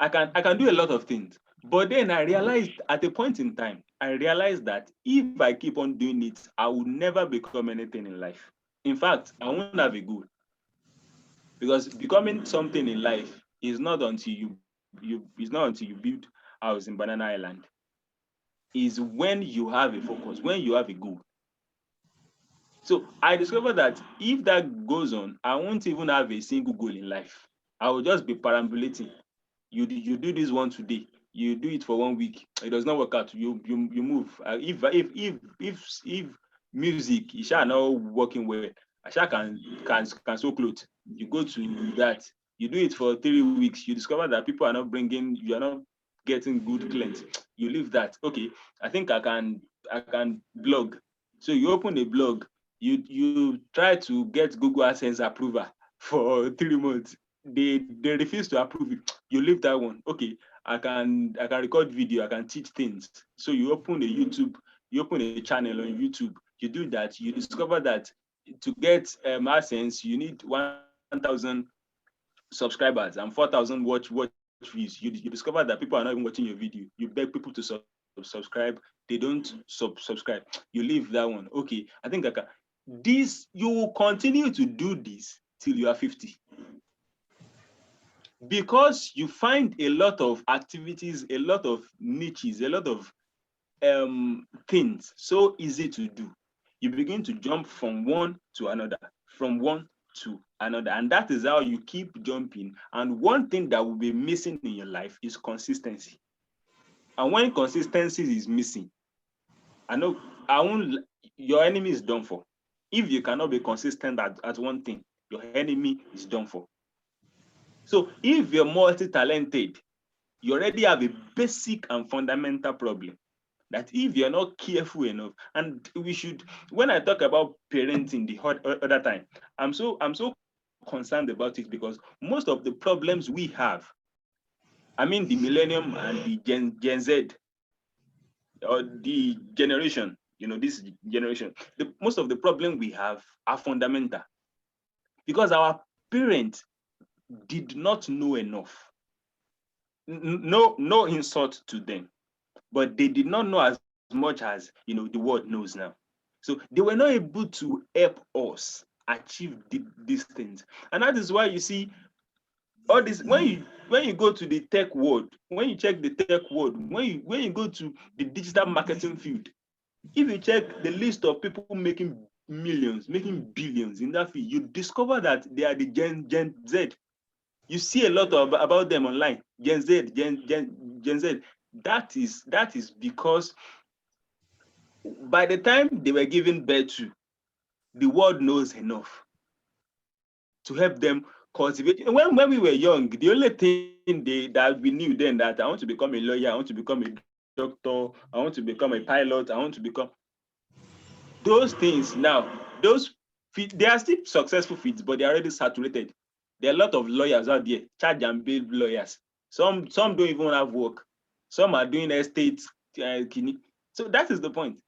I can do a lot of things. But then I realized at a point in time, I realized that if I keep on doing it, I will never become anything in life. In fact, I won't have a goal. Because becoming something in life is not until you build house in Banana Island. Is when you have a focus, when you have a goal. So I discovered that if that goes on, I won't even have a single goal in life. I will just be perambulating. You do this one today, you do it for 1 week, it does not work out. You move. If music is not working well, I can sew clothes. You go to that, you do it for 3 weeks, you discover that people are not bringing, you are not getting good clients. You leave that. Okay, I think I can blog. So you open a blog, you try to get Google AdSense approval for 3 months. They refuse to approve it. You leave that one. Okay, I can record video, I can teach things. So you open a channel on YouTube. You do that, you discover that to get AdSense, you need 1,000 subscribers and 4,000 watch views. You discover that people are not even watching your video. You beg people to subscribe. They don't subscribe. You leave that one. Okay, I think you will continue to do this till you are 50. Because you find a lot of activities, a lot of niches, a lot of things so easy to do. You begin to jump from one to another, and that is how you keep jumping. And one thing that will be missing in your life is consistency. And when consistency is missing, your enemy is done for. If you cannot be consistent at one thing, your enemy is done for. So if you're multi-talented, you already have a basic and fundamental problem that if you're not careful enough, and when I talk about parenting the other time, I'm so concerned about it because most of the problems we have, I mean the millennium and the Gen Z, or the generation, this generation, most of the problem we have are fundamental because our parents did not know enough. No insult to them. but they did not know as much as the world knows now. So they were not able to help us achieve these things. And that is why you see all this when you go to the tech world, when you check the tech world, when you go to the digital marketing field, if you check the list of people making millions, making billions in that field, you discover that they are the Gen Z. You see a lot about them online. Gen Z, Gen Z. That is because by the time they were given birth to, the world knows enough to help them cultivate. When we were young, the only thing that we knew then, that I want to become a lawyer, I want to become a doctor, I want to become a pilot, I want to become those things now. They are still successful feats, but they are already saturated. There are a lot of lawyers out there, charge and bill lawyers. Some don't even have work. Some are doing estate. So that is the point.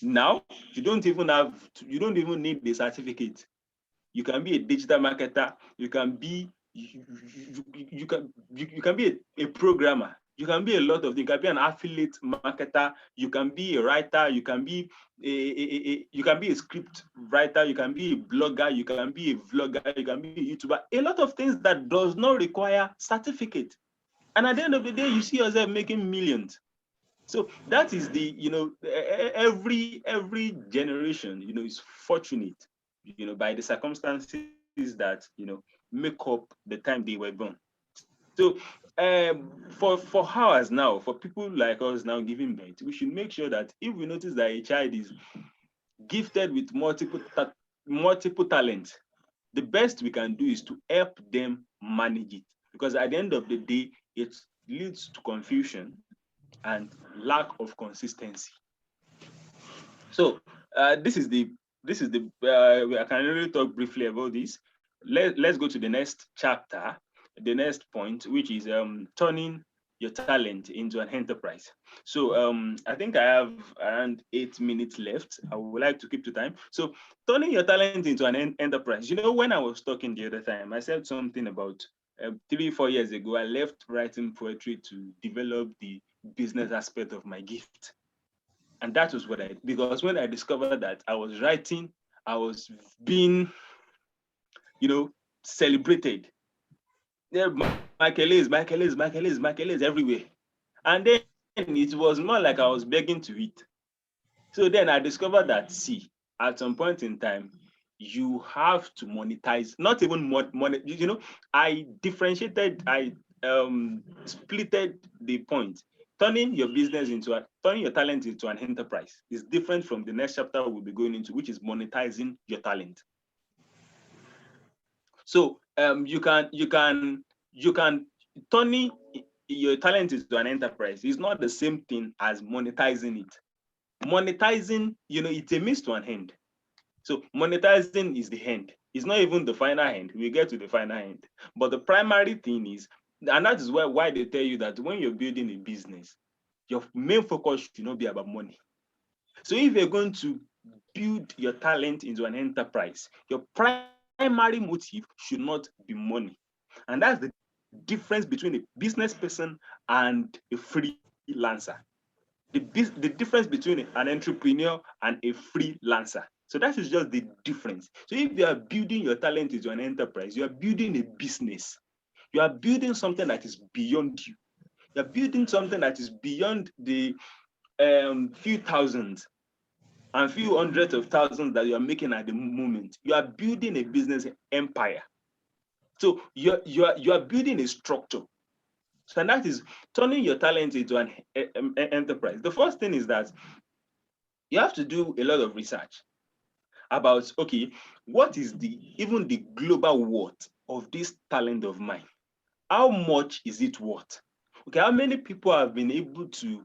Now you don't even need the certificate. You can be a digital marketer. You can be you can be a programmer. You can be a lot of things. You can be an affiliate marketer. You can be a writer. You can be a script writer. You can be a blogger. You can be a vlogger. You can be a YouTuber. A lot of things that does not require certificate. And at the end of the day, you see yourself making millions. So that is every generation, is fortunate, by the circumstances that, make up the time they were born. So for ours now, for people like us now giving birth, we should make sure that if we notice that a child is gifted with multiple talents, the best we can do is to help them manage it. Because at the end of the day, it leads to confusion and lack of consistency. So I can really talk briefly about this. Let's go to the next chapter, the next point, which is turning your talent into an enterprise. So I think I have around 8 minutes left. I would like to keep to time. So turning your talent into an enterprise. When I was talking the other time, I said something about 3-4 years ago, I left writing poetry to develop the business aspect of my gift. And that was because when I discovered that I was writing, I was being, celebrated. There, Michael is everywhere. And then it was more like I was begging to eat. So then I discovered that, see, at some point in time, you have to monetize, not even money. I differentiated, I splitted the point. Turning your talent into an enterprise is different from the next chapter we'll be going into, which is monetizing your talent. So you can turning your talent into an enterprise is not the same thing as monetizing it. Monetizing, it's a means to an end. So monetizing is the end. It's not even the final end. We get to the final end. But the primary thing is, and that is why they tell you that when you're building a business, your main focus should not be about money. So if you're going to build your talent into an enterprise, your primary motive should not be money. And that's the difference between a business person and a freelancer. The difference between an entrepreneur and a freelancer. So that is just the difference. So if you are building your talent into an enterprise, you are building a business. You are building something that is beyond you. You are building something that is beyond the few thousands and few hundreds of thousands that you are making at the moment. You are building a business empire. So you are building a structure. So and that is turning your talent into an enterprise. The first thing is that you have to do a lot of research about, okay, what is even the global worth of this talent of mine? How much is it worth? Okay, how many people have been able to,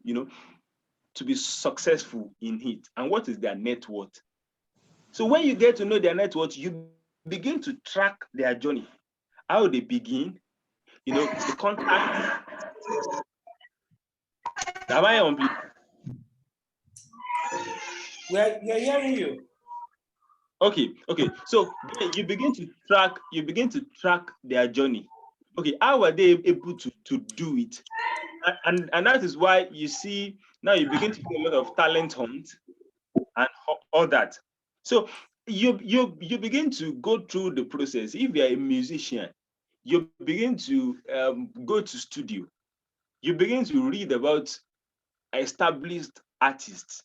to be successful in it, and what is their net worth? So when you get to know their net worth, you begin to track their journey, how they begin, the contact. Am I on? We're hearing you. Okay. So you begin to track their journey. Okay, how are they able to do it? And that is why you see Now you begin to do a lot of talent hunt and all that. So you begin to go through the process. If you're a musician, you begin to go to studio. You begin to read about established artists.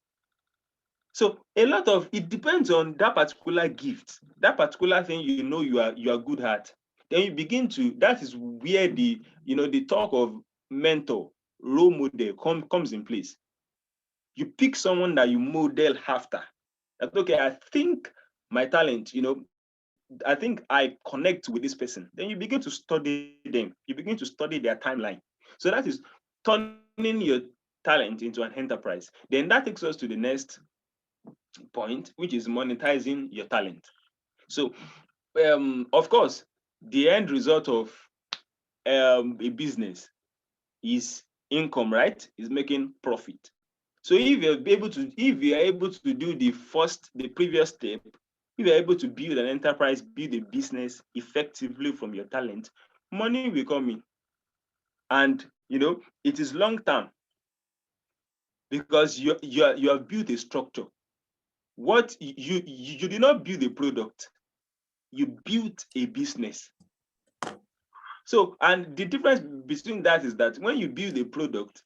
So a lot of it depends on that particular gift, that particular thing you are good at. Then you begin to, that is where the talk of mentor, role model comes in place. You pick someone that you model after. That, okay, I think my talent, I think I connect with this person. Then you begin to study them. You begin to study their timeline. So that is turning your talent into an enterprise. Then that takes us to the next point, which is monetizing your talent. So, of course, the end result of a business is income, right? Is making profit. So if you're able to do the previous step, if you're able to build an enterprise, build a business effectively from your talent, money will come in. And it is long term because you have built a structure. What you did not build a product, you built a business. So, and the difference between that is that when you build a product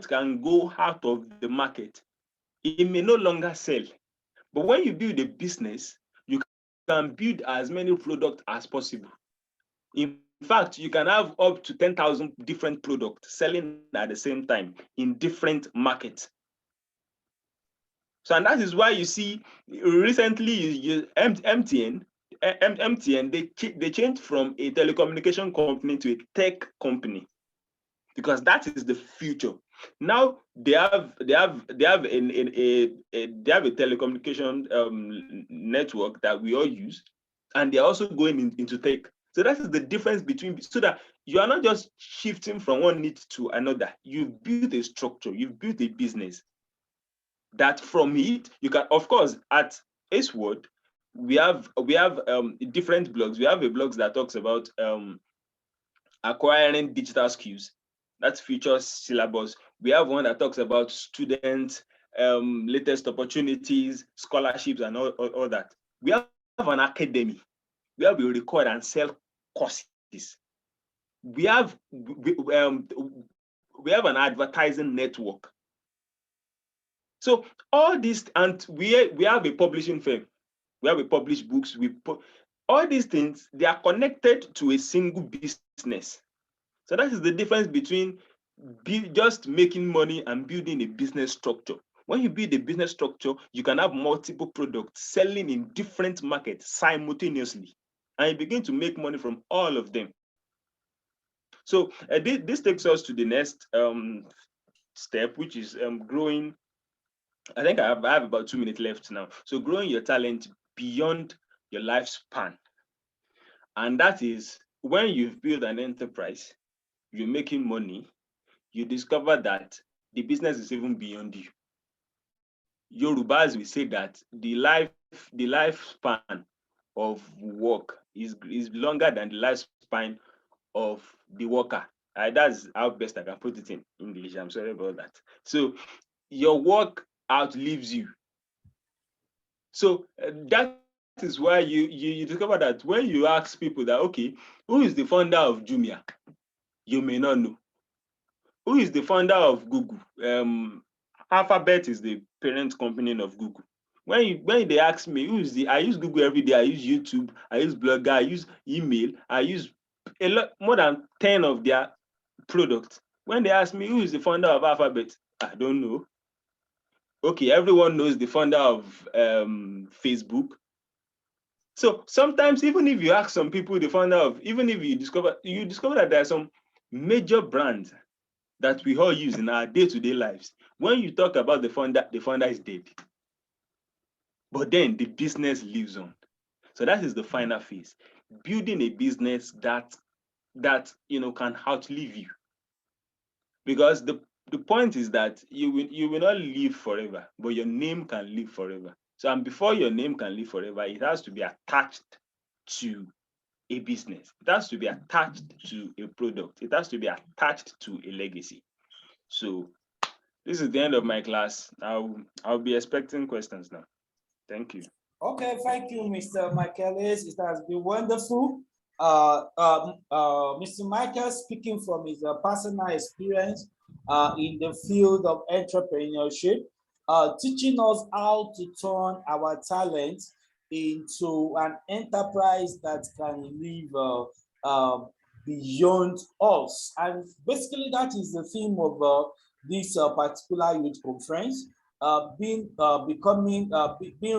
can go out of the market. It may no longer sell. But when you build a business, you can build as many products as possible. In fact, you can have up to 10,000 different products selling at the same time in different markets. So, and that is why you see recently MTN, they changed from a telecommunication company to a tech company, because that is the future. Now they have a telecommunication network that we all use, and they're also going into tech. So that is the difference between, so that you are not just shifting from one need to another. You've built a structure, you've built a business that from it you can, of course, at Aceword, we have different blogs. We have a blog that talks about acquiring digital skills. That's future syllabus. We have one that talks about students, latest opportunities, scholarships, and all that. We have an academy where we record and sell courses. We have we have an advertising network. So all this, and we have a publishing firm. We have a published books. All these things, they are connected to a single business. So that is the difference between just making money and building a business structure. When you build a business structure, you can have multiple products selling in different markets simultaneously, and you begin to make money from all of them. So this takes us to the next step, which is growing. I think I have about 2 minutes left now. So growing your talent beyond your lifespan. And that is when you've built an enterprise, you're making money, you discover that the business is even beyond you. Yorubas will say that the lifespan of work is longer than the lifespan of the worker. That's how best I can put it in English. I'm sorry about that. So your work outlives you. So that is why you discover that when you ask people that, okay, who is the founder of Jumia? You may not know. Who is the founder of Google? Alphabet is the parent company of Google. When they ask me I use Google every day. I use YouTube. I use Blogger. I use email. I use a lot more than 10 of their products. When they ask me who is the founder of Alphabet, I don't know. Okay, everyone knows the founder of Facebook. So sometimes, even if you ask some people the founder of, even if you discover that there are some major brands that we all use in our day-to-day lives. When you talk about the founder is dead. But then the business lives on. So that is the final phase. Building a business that can outlive you. Because the point is that you will not live forever, but your name can live forever. So, and before your name can live forever, it has to be attached to a business. It has to be attached to a product. It has to be attached to a legacy. So This is the end of my class. I'll be expecting questions now. Thank you. Okay, thank you, Mr. Michaelis. It has been wonderful. Mr. Michael speaking from his personal experience in the field of entrepreneurship, teaching us how to turn our talents into an enterprise that can live beyond us. And basically, that is the theme of this particular youth conference, being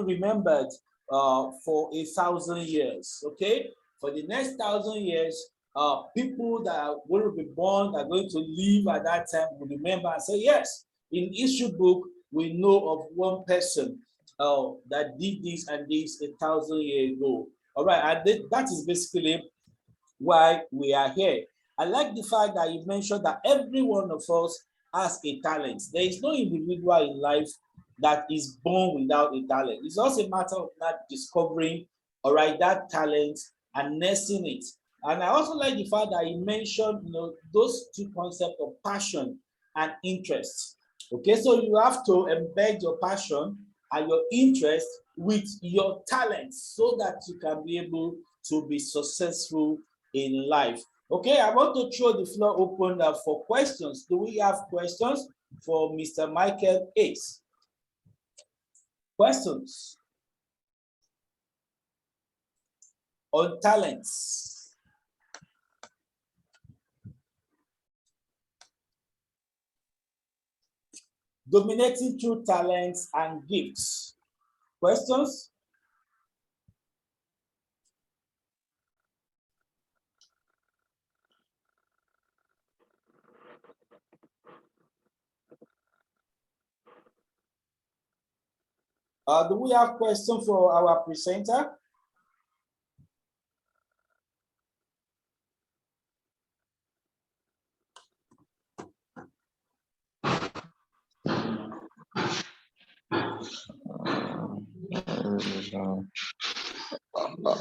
remembered for 1,000 years. Okay, for the next 1,000 years, people that are going to be born, that are going to live at that time, will remember and say, yes, in history book we know of one person that did this and this 1,000 years ago. All right, and that is basically why we are here. I like the fact that you mentioned that every one of us has a talent. There is no individual in life that is born without a talent. It's also a matter of not discovering, all right, that talent and nursing it. And I also like the fact that you mentioned, those two concepts of passion and interest. Okay, so you have to embed your passion and your interest with your talents so that you can be able to be successful in life. Okay, I want to throw the floor open for questions. Do we have questions for Mr. Michael Ace? Questions on talents? Dominating through talents and gifts. Questions? Do we have questions for our presenter?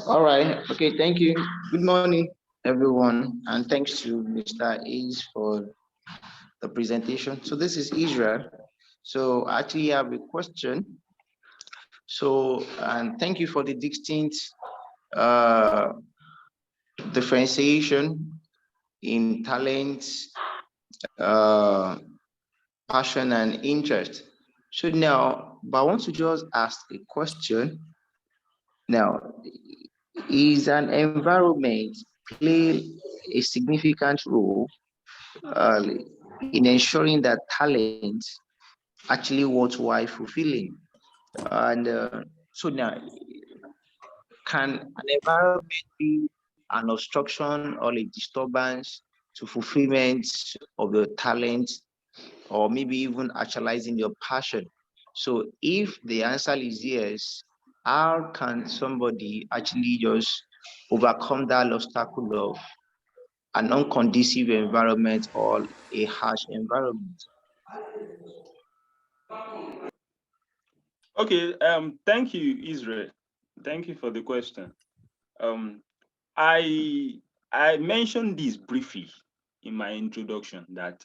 All right. Okay. Thank you. Good morning, everyone, and thanks to Mr. Ace for the presentation. So this is Israel. So I actually have a question. So, and thank you for the distinct uh, differentiation in talents, uh, passion, and interest. So now, but I want to just ask a question. Now, is an environment play a significant role uh, in ensuring that talent actually worthwhile fulfilling? And so now, can an environment be an obstruction or a disturbance to fulfillment of your talent, or maybe even actualizing your passion? So if the answer is yes, how can somebody actually just overcome that obstacle of an unconducive environment or a harsh environment? Okay. Thank you, Israel. Thank you for the question. Um, I I mentioned this briefly in my introduction that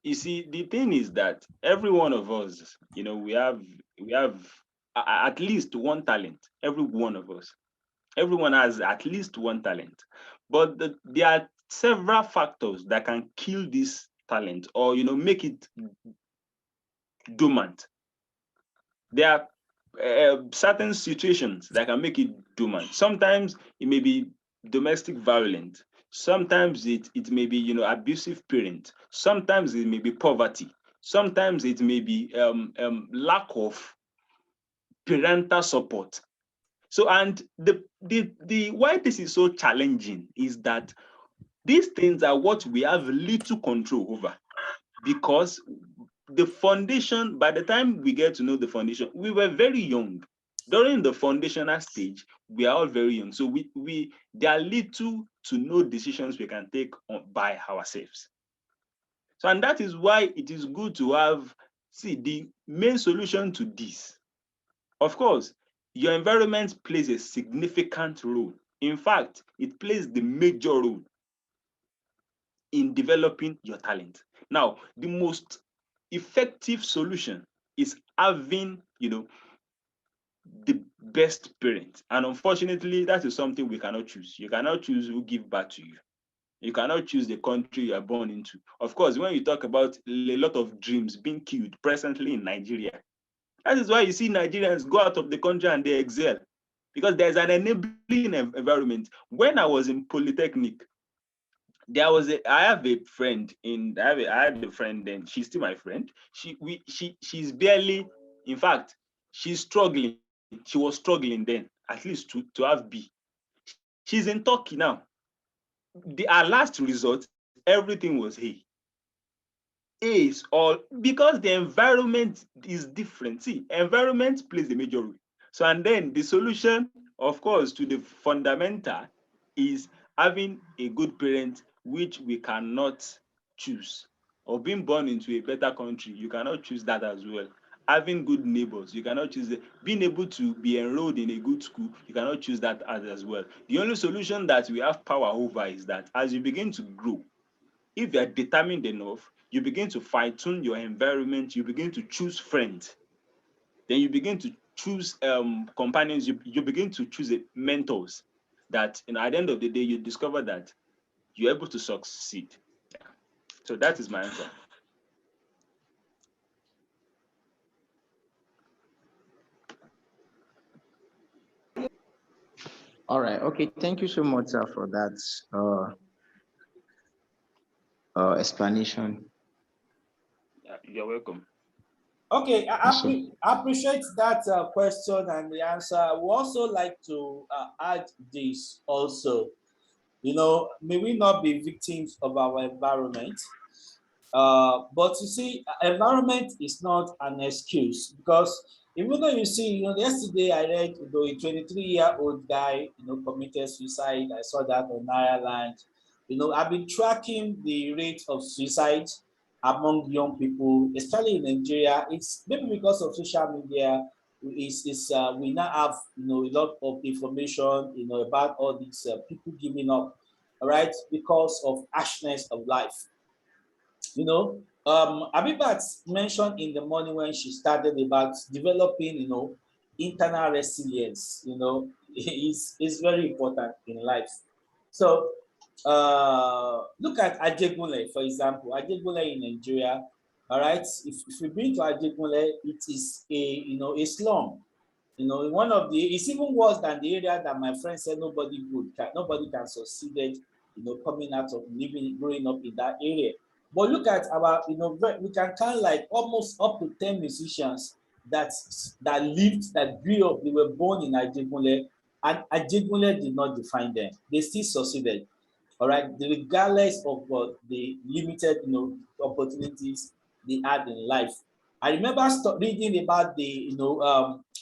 you see the thing is that every one of us, we have at least one talent. Every one of us, everyone has at least one talent, but there are several factors that can kill this talent or make it dormant. There are certain situations that can make it dormant. Sometimes it may be domestic violence. Sometimes it may be abusive parent. Sometimes it may be poverty. Sometimes it may be lack of parental support. So and the why this is so challenging is that these things are what we have little control over, because the foundation, by the time we get to know the foundation, we were very young. During the foundational stage, we are all very young. So we there are little to no decisions we can take by ourselves. So, and that is why it is good to have, see, the main solution to this. Of course, your environment plays a significant role. In fact, it plays the major role in developing your talent. Now, the most effective solution is having, the best parent. And unfortunately, that is something we cannot choose. You cannot choose who give birth to you. You cannot choose the country you are born into. Of course, when you talk about a lot of dreams being killed presently in Nigeria, that is why you see Nigerians go out of the country and they excel, because there's an enabling environment. When I was in Polytechnic, I have a friend I had a friend then. She's still my friend. She's barely, in fact, she's struggling. She was struggling then, at least to have B. She's in Turkey now. Our last result, everything was A. Is all because the environment is different. See, environment plays a major role. So, and then the solution, of course, to the fundamental is having a good parent, which we cannot choose. Or being born into a better country, you cannot choose that as well. Having good neighbors, you cannot choose it. Being able to be enrolled in a good school, you cannot choose that as well. The only solution that we have power over is that as you begin to grow, if you are determined enough, you begin to fine-tune your environment, you begin to choose friends, then you begin to choose companions, you begin to choose mentors that, at the end of the day, you discover that you're able to succeed. Yeah. So that is my answer. All right. Okay. Thank you so much, sir, for that explanation. Yeah, you're welcome. Okay, Awesome. I appreciate that question and the answer. I would also like to add this also. May we not be victims of our environment. But you see, environment is not an excuse, because even though you see, yesterday I read, a 23-year-old guy, committed suicide. I saw that on Ireland. I've been tracking the rate of suicide among young people, especially in Nigeria. It's maybe because of social media. We now have a lot of information about all these people giving up, all right, because of harshness of life. Abibat mentioned in the morning when she started about developing, internal resilience, is very important in life. So, look at Ajegunle, for example. Ajegunle in Nigeria, all right. If you've been to Ajegunle, it is a slum. One of it's even worse than the area that my friend said nobody can succeed, coming out of growing up in that area. But look at we can count like almost up to 10 musicians that grew up. They were born in Ajegunle, and Ajegunle did not define them. They still succeeded. All right, regardless of the limited, opportunities they had in life. I remember reading about the,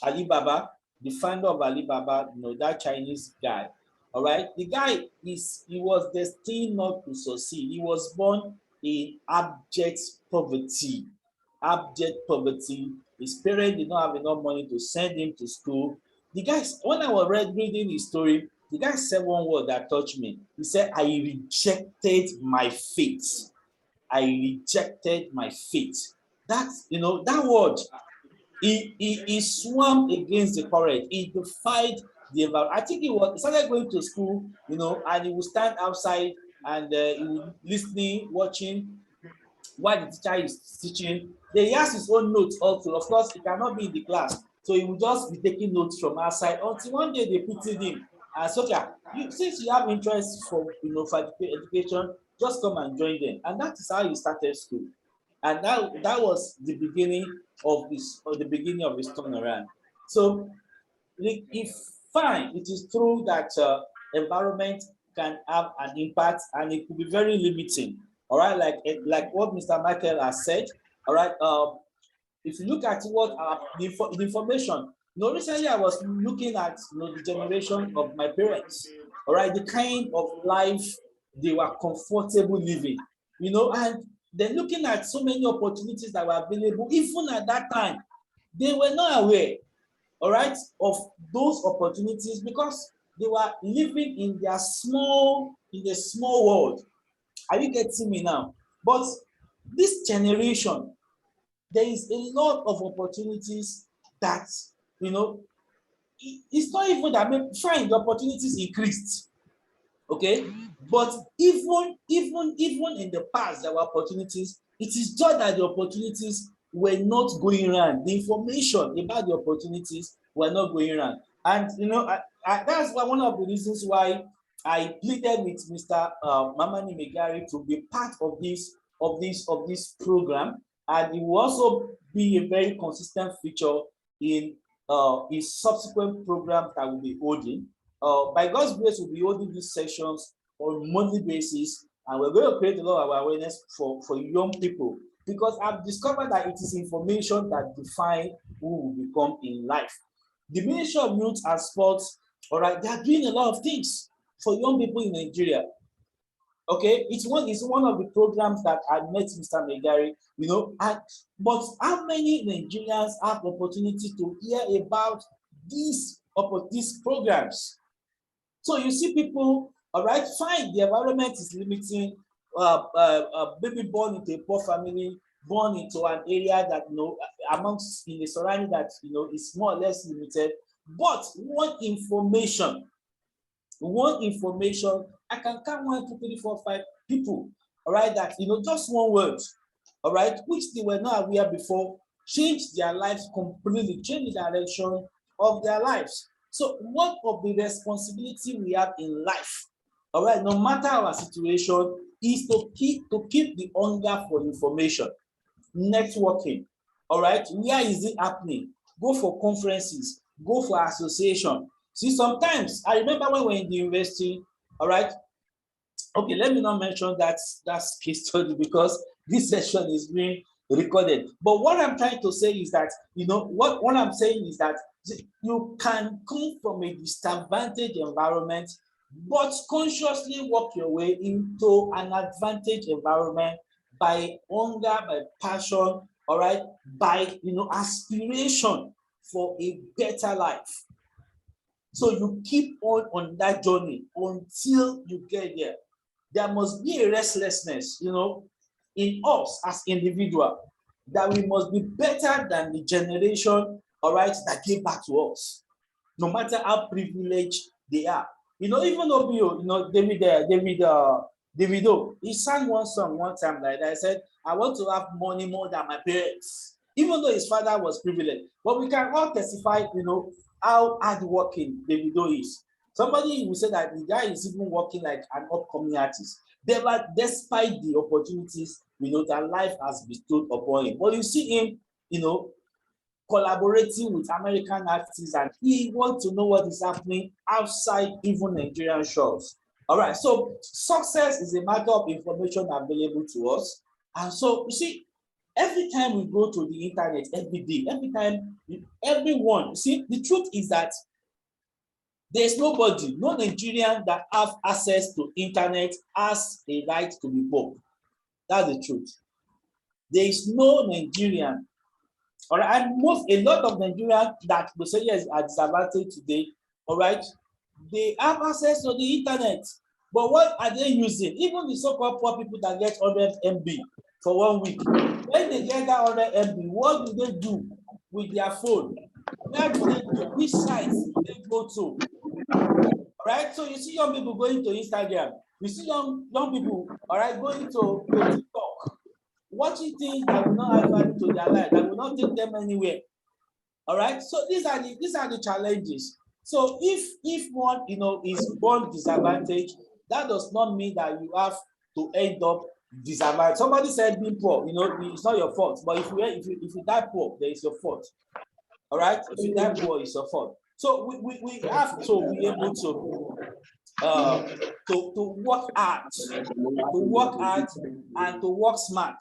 Alibaba, the founder of Alibaba, that Chinese guy. All right, the guy he was destined not to succeed. He was born in abject poverty. Abject poverty. His parents did not have enough money to send him to school. The guy, when I was reading his story, the guy said one word that touched me. He said, I rejected my fate. I rejected my fate. That word, he swam against the current. He defied the environment. I think he started going to school, and he would stand outside and he would listening, watching while the teacher is teaching. Then he has his own notes also. Of course, he cannot be in the class, so he will just be taking notes from outside until one day they pitied him and said, okay, since you have interest for education, just come and join them. And that is how he started school. And that was the beginning of his turnaround. So if fine, it is true that environment can have an impact and it could be very limiting. All right, like what Mr. Michael has said. All right, if you look at what the information, recently I was looking at the generation of my parents. All right, the kind of life they were comfortable living, and they're looking at so many opportunities that were available. Even at that time, they were not aware, all right, of those opportunities because they were living in a small world. Are you getting me now? But this generation, there is a lot of opportunities that, it's not even that, fine, the opportunities increased. Okay, but even in the past there were opportunities. It is just that the opportunities were not going around. The information about the opportunities were not going around. And that's why one of the reasons why I pleaded with Mr. Mamani Megari to be part of this program, and it will also be a very consistent feature in his subsequent programs that will be holding. By God's grace, we'll be holding these sessions on a monthly basis, and we're going to create a lot of awareness for young people, because I've discovered that it is information that defines who will become in life. The Ministry of Youth and Sports, all right, they are doing a lot of things for young people in Nigeria. Okay, it's one of the programs that I met Mr. Megari, but how many Nigerians have opportunity to hear about these programs? So you see people, all right, fine, the environment is limiting, baby born into a poor family, born into an area that, amongst in the surrounding that, is more or less limited. But one information, I can count 1, 2, 3, 4, 5 people, all right, that, just one word, all right, which they were not aware before, changed their lives completely, changed the direction of their lives. So one of the responsibility we have in life, all right, no matter our situation, is to keep the hunger for information, networking, all right. Where is it happening? Go for conferences, go for association. See, sometimes I remember when we were in the university, all right. Okay, let me not mention that case study, because this session is being recorded. But what I'm trying to say is that, what I'm saying is that you can come from a disadvantaged environment, but consciously work your way into an advantaged environment by hunger, by passion, all right, by aspiration for a better life. So you keep on that journey until you get there. There must be a restlessness, in us as individuals, that we must be better than the generation, all right, that gave back to us, no matter how privileged they are. Even though Davido, he sang one song one time like that. I said, I want to have money more than my parents, even though his father was privileged. But we can all testify, how hardworking Davido is. Somebody will say that the guy is even working like an upcoming artist, despite the opportunities, that life has bestowed upon him. But you see him, collaborating with American artists, and he wants to know what is happening outside even Nigerian shores. All right, so success is a matter of information available to us. And so, you see, every time we go to the internet, every day, every time, everyone, see, the truth is that there's nobody, no Nigerian that have access to internet has a right to be poor. That's the truth. There is no Nigerian, all right, and a lot of Nigerians that we say yes are disadvantaged today, all right, they have access to the internet, but what are they using? Even the so-called poor people that get 100 MB for 1 week, when they get that 100 MB, what do they do with their phone? Where do they do? Which sites do they go to? All right, so you see young people going to Instagram, you see young people, all right, going to TikTok, watching things that will not add value to their life, that will not take them anywhere. All right, so these are the challenges. So if one is born disadvantaged, that does not mean that you have to end up disadvantaged. Somebody said being poor, it's not your fault, but if you die poor, there is your fault. All right, if you die poor, it's your fault. So we have to be able to work hard, and to work smart,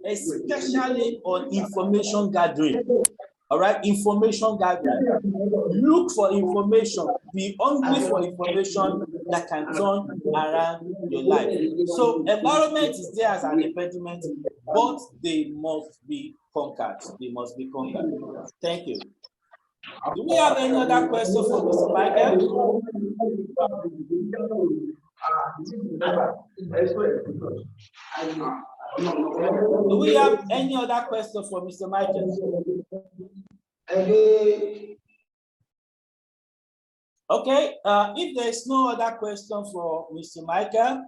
especially on information gathering. All right, information gathering. Look for information. Be hungry for information that can turn around your life. So environment is there as an impediment, but they must be conquered. They must be conquered. Thank you. Do we have any other question for Mr. Michael? Do we have any other question for Mr. Michael? Okay, if there's no other question for Mr. Michael,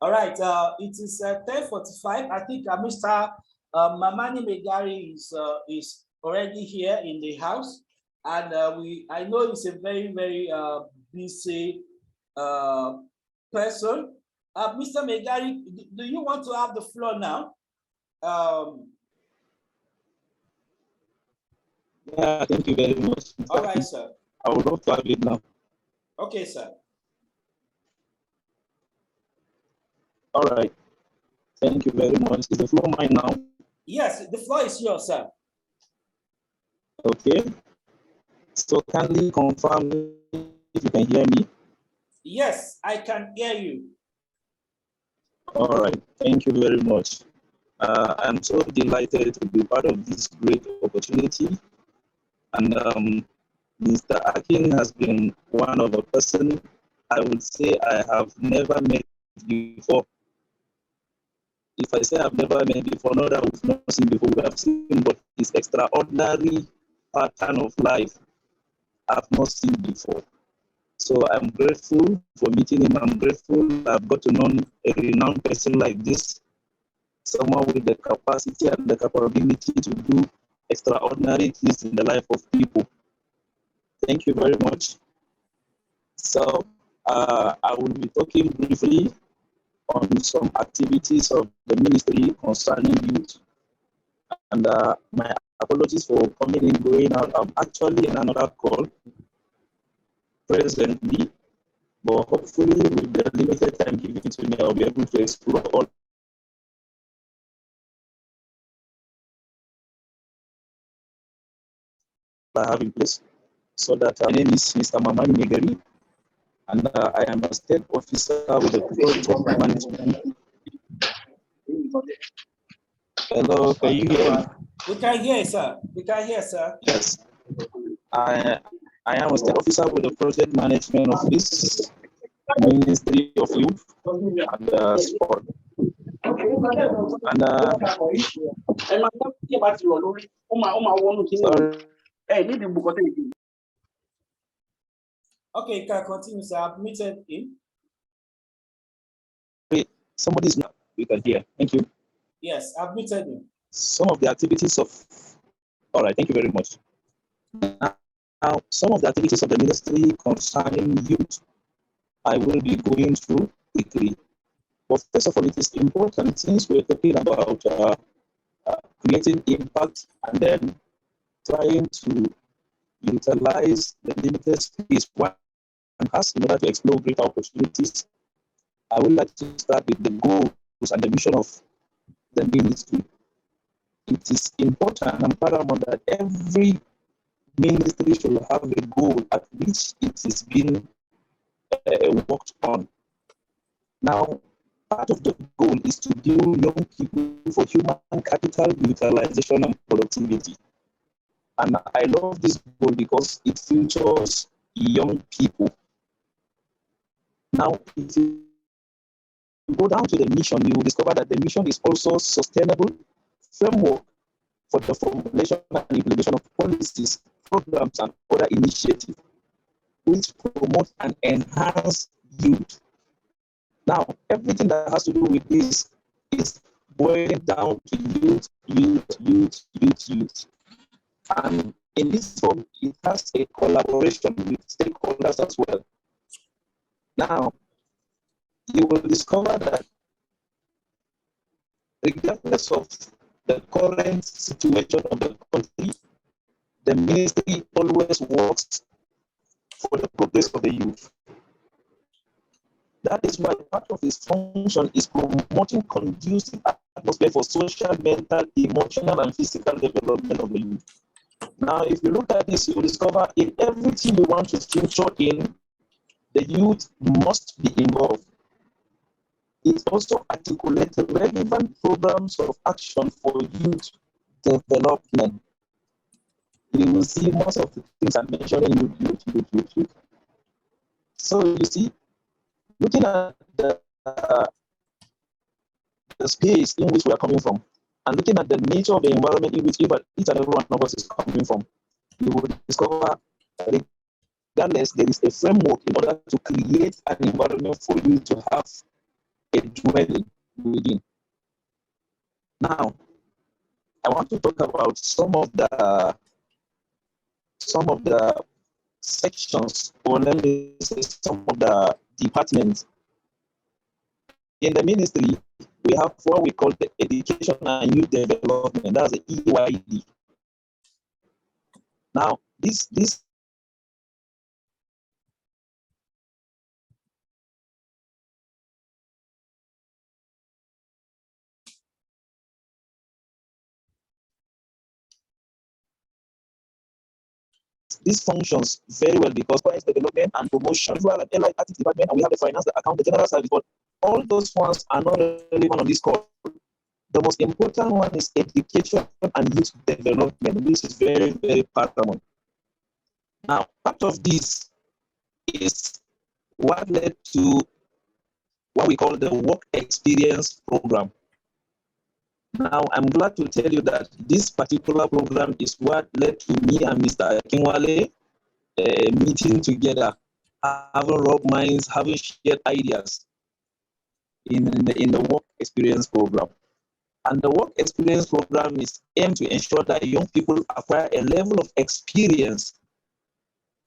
all right, it is 10:45. I think Mr. Mamani Megari is already here in the house, and I know he's a very, very busy person. Mr. Megari, do you want to have the floor now? Yeah, thank you very much. All right, sir. I would love to have it now. Okay, sir. All right. Thank you very much. Is the floor mine now? Yes, the floor is yours, sir. Okay. So kindly confirm if you can hear me. Yes, I can hear you. All right. Thank you very much. I'm so delighted to be part of this great opportunity. And Mr. Akin has been one of the person I would say I have never met before. If I say I've never met before, not that we've not seen before, we have seen, but his extraordinary pattern of life I've not seen before. So I'm grateful for meeting him. I'm grateful I've got to know a renowned person like this, someone with the capacity and the capability to do extraordinary things in the life of people. Thank you very much. So I will be talking briefly on some activities of the ministry concerning youth. And my apologies for coming in, going out. I'm actually in another call presently, but hopefully with the limited time given to me, I'll be able to explore all I have in place. So that my name is Mr. Mamani Megari, and I am a state officer with the project management. Hello, can you hear me? We can hear, sir. We can hear, sir. Yes. I am a state officer with the project management office, Ministry of Youth and Sport. And sorry. Okay, you can continue, sir. I've muted him. Somebody's not, we can hear. Thank you. Yes, I've muted him. Some of the activities of, all right, thank you very much. Now, some of the activities of the ministry concerning youth, I will be going through quickly. But first of all, it is important since we're talking about creating impact and then trying to utilize the limited space one has in order to explore greater opportunities. I would like to start with the goals and the mission of the ministry. It is important and paramount that every ministry should have a goal at which it is being worked on. Now, part of the goal is to build young people for human capital utilization and productivity. And I love this goal because it features young people. Now, if you go down to the mission, you will discover that the mission is also sustainable framework for the formulation and implementation of policies, programs, and other initiatives which promote and enhance youth. Now, everything that has to do with this is boiling down to youth. And in this form, it has a collaboration with stakeholders as well. Now, you will discover that regardless of the current situation of the country, the ministry always works for the progress of the youth. That is why part of its function is promoting conducive atmosphere for social, mental, emotional, and physical development of the youth. Now, if you look at this, you will discover in everything you want to feature in, the youth must be involved. It also articulates relevant programs of action for youth development. You will see most of the things I'm mentioning youth. So you see, looking at the the space in which we are coming from, and looking at the nature of the environment in which each and every one of us is coming from, you will discover regardless, there is a framework in order to create an environment for you to have a dwelling within. Now, I want to talk about some of the sections, or let me say some of the departments in the ministry. We have what we call the Education and Youth Development. That's the EYD. Now, this functions very well because price development and promotion, well, like allied artists department, and we have the finance, the account, the general service. But all those ones are not relevant on this call. The most important one is education and youth development, which is very, very paramount. Now, part of this is what led to what we call the work experience program. Now, I'm glad to tell you that this particular program is what led to me and Mr. Akinwale meeting together, having rubbed minds, having shared ideas in the work experience program. And the work experience program is aimed to ensure that young people acquire a level of experience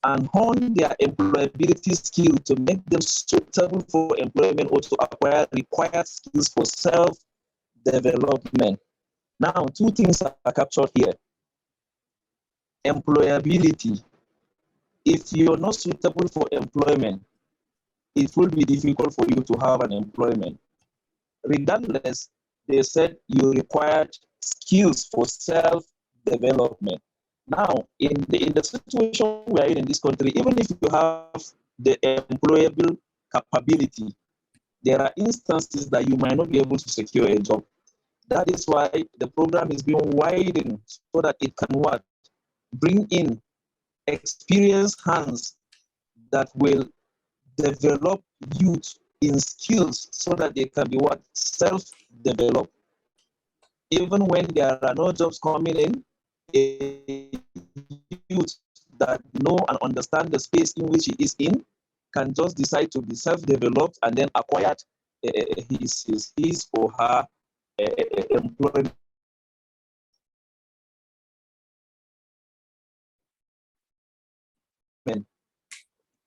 and hone their employability skill to make them suitable for employment or to acquire required skills for self-development. Now, two things are captured here. Employability. If you're not suitable for employment, it will be difficult for you to have an employment. Regardless, they said you required skills for self-development. Now, in the situation we are in this country, even if you have the employable capability, there are instances that you might not be able to secure a job. That is why the program is being widened so that it can what? Bring in experienced hands that will develop youth in skills so that they can be what? Self-develop. Even when there are no jobs coming in, a youth that know and understand the space in which he is in can just decide to be self-developed and then acquire his or her employment.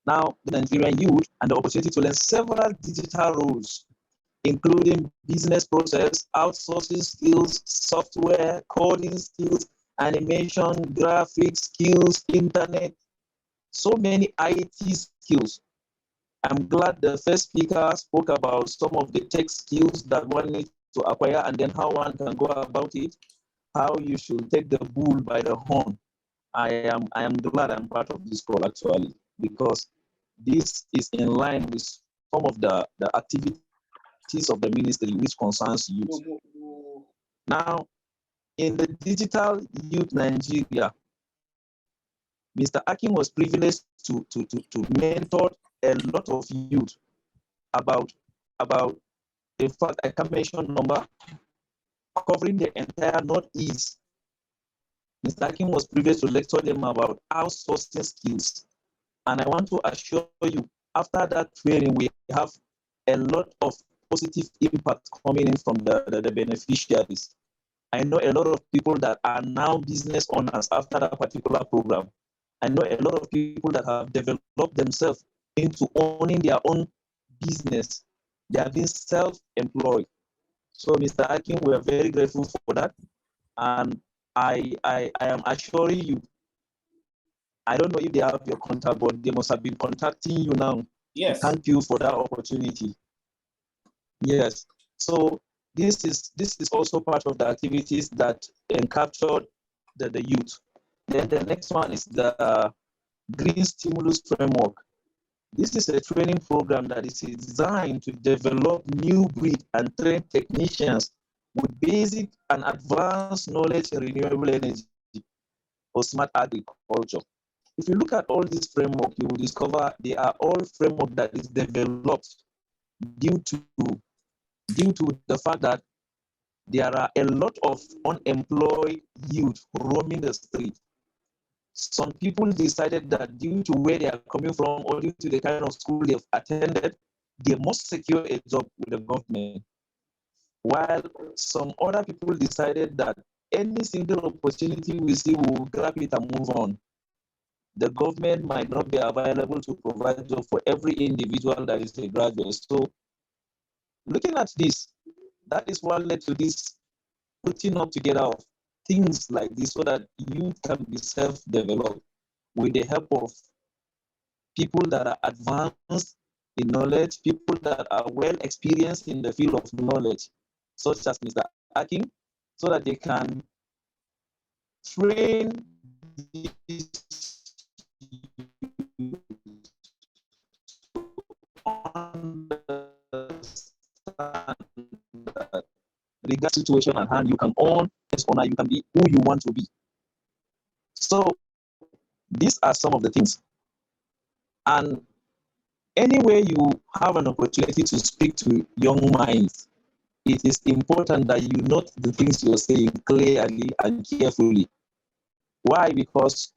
Now, the Nigerian youth and the opportunity to learn several digital roles, including business process, outsourcing skills, software, coding skills, animation, graphics skills, internet, so many IT skills. I'm glad the first speaker spoke about some of the tech skills that one needs to acquire and then how one can go about it, how you should take the bull by the horn. I am glad I'm part of this call actually, because this is in line with some of the activities of the ministry which concerns youth. Now, in the digital youth Nigeria, Mr. Akin was privileged to mentor a lot of youth about, in fact, I can mention number, covering the entire Northeast. Mr. Akin was privileged to lecture them about outsourcing skills. And I want to assure you, after that training, we have a lot of positive impact coming in from the beneficiaries. I know a lot of people that are now business owners after that particular program. I know a lot of people that have developed themselves into owning their own business. They have been self-employed. So, Mr. Akin, we are very grateful for that. And I am assuring you, I don't know if they have your contact, but they must have been contacting you now. Yes. Thank you for that opportunity. Yes. So this is also part of the activities that captured the youth. Then the next one is the Green Stimulus Framework. This is a training program that is designed to develop new breed and train technicians with basic and advanced knowledge in renewable energy or smart agriculture. If you look at all these framework, you will discover they are all framework that is developed due to the fact that there are a lot of unemployed youth roaming the street. Some people decided that due to where they are coming from or due to the kind of school they've attended, they must secure a job with the government. While some other people decided that any single opportunity we see, we will grab it and move on. The government might not be available to provide job for every individual that is a graduate. So looking at this, that is what led to this putting up together of things like this so that youth can be self-developed with the help of people that are advanced in knowledge, people that are well experienced in the field of knowledge, such as Mr. Akin, so that they can train these that regard situation at hand, you can own this honor, you can be who you want to be. So these are some of the things. And anywhere you have an opportunity to speak to young minds, it is important that you note the things you're saying clearly and carefully. Why? Because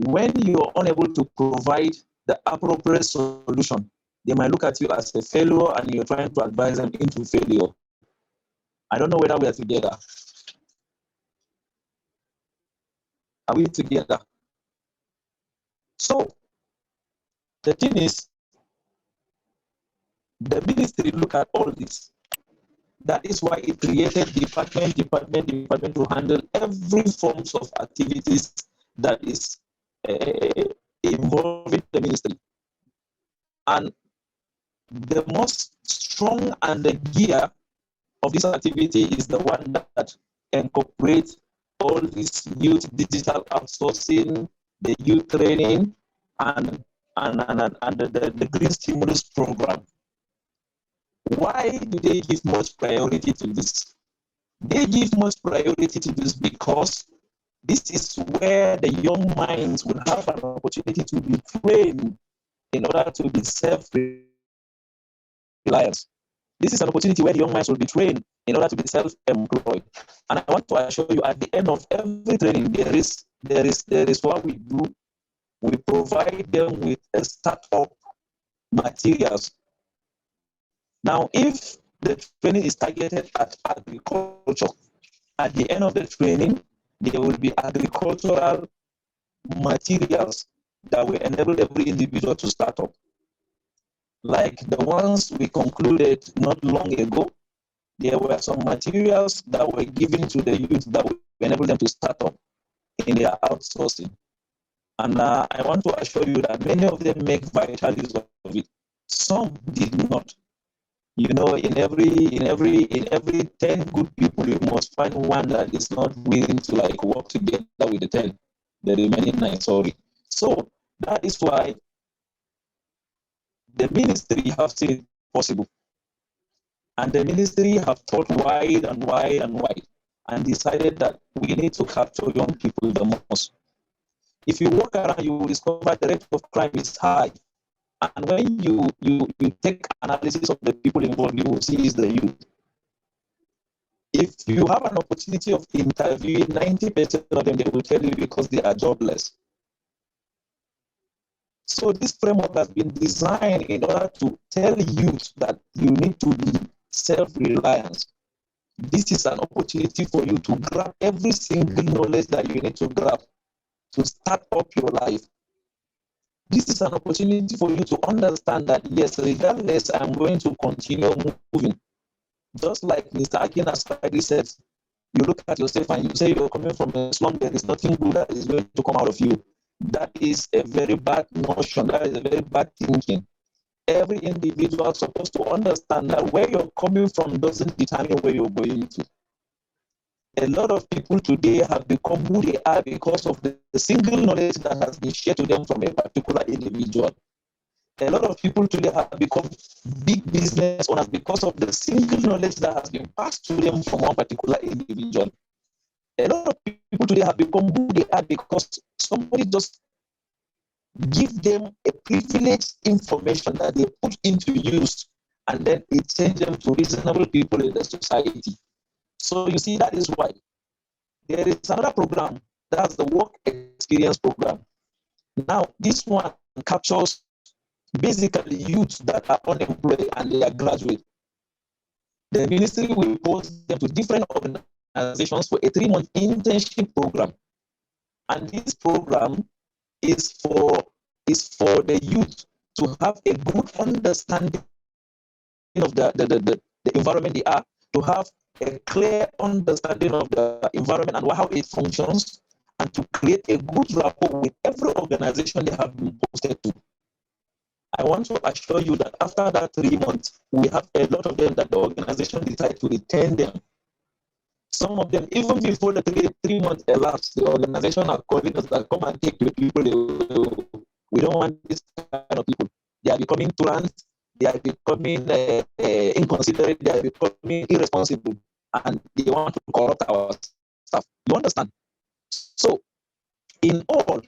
when you're unable to provide the appropriate solution, they might look at you as a failure and you're trying to advise them into failure. I don't know whether we are together. Are we together? So the thing is, the ministry look at all this. That is why it created department to handle every forms of activities that is involving the ministry. And the most strong and the gear of this activity is the one that incorporates all this youth digital outsourcing, the youth training, and the green stimulus program. Why do they give much priority to this? They give much priority to this because this is where the young minds will have an opportunity to be trained in order to be self-reliant. This is an opportunity where the young minds will be trained in order to be self-employed. And I want to assure you, at the end of every training, there is what we do. We provide them with a startup materials. Now, if the training is targeted at agriculture, at the end of the training, there will be agricultural materials that will enable every individual to start up. Like the ones we concluded not long ago, there were some materials that were given to the youth that will enable them to start up in their outsourcing. And I want to assure you that many of them make vital use of it. Some did not. You know, in every 10 good people, you must find one that is not willing to like work together with the 10, the remaining 9, sorry. So that is why the ministry have seen it possible. And the ministry have thought wide and decided that we need to capture young people the most. If you walk around, you will discover the rate of crime is high. And when you take analysis of the people involved, you will see is the youth. If you have an opportunity of interviewing 90% of them, they will tell you because they are jobless. So this framework has been designed in order to tell youth that you need to be self-reliant. This is an opportunity for you to grab every single knowledge that you need to grab to start up your life. This is an opportunity for you to understand that, yes, regardless, I'm going to continue moving. Just like Mr. Akin has rightly said, you look at yourself and you say you're coming from a slum, there is nothing good that is going to come out of you. That is a very bad notion. That is a very bad thinking. Every individual is supposed to understand that where you're coming from doesn't determine where you're going to. A lot of people today have become who they are because of the single knowledge that has been shared to them from a particular individual. A lot of people today have become big business owners because of the single knowledge that has been passed to them from one particular individual. A lot of people today have become who they are because somebody just give them a privileged information that they put into use, and then it changes them to reasonable people in the society. So you see, that is why there is another program, that's the work experience program. Now, this one captures basically youths that are unemployed and they are graduate. The ministry will post them to different organizations for a 3-month internship program. And this program is for the youth to have a good understanding of the environment they are, to have a clear understanding of the environment and how it functions, and to create a good rapport with every organization they have been posted to. I want to assure you that after that 3 months, we have a lot of them that the organization decide to retain them. Some of them, even before the three months elapsed, the organization are calling us that come and take the people away. We don't want this kind of people. They are becoming tyrants. They are becoming inconsiderate. They are becoming irresponsible, and they want to corrupt our staff. You understand? So, in all,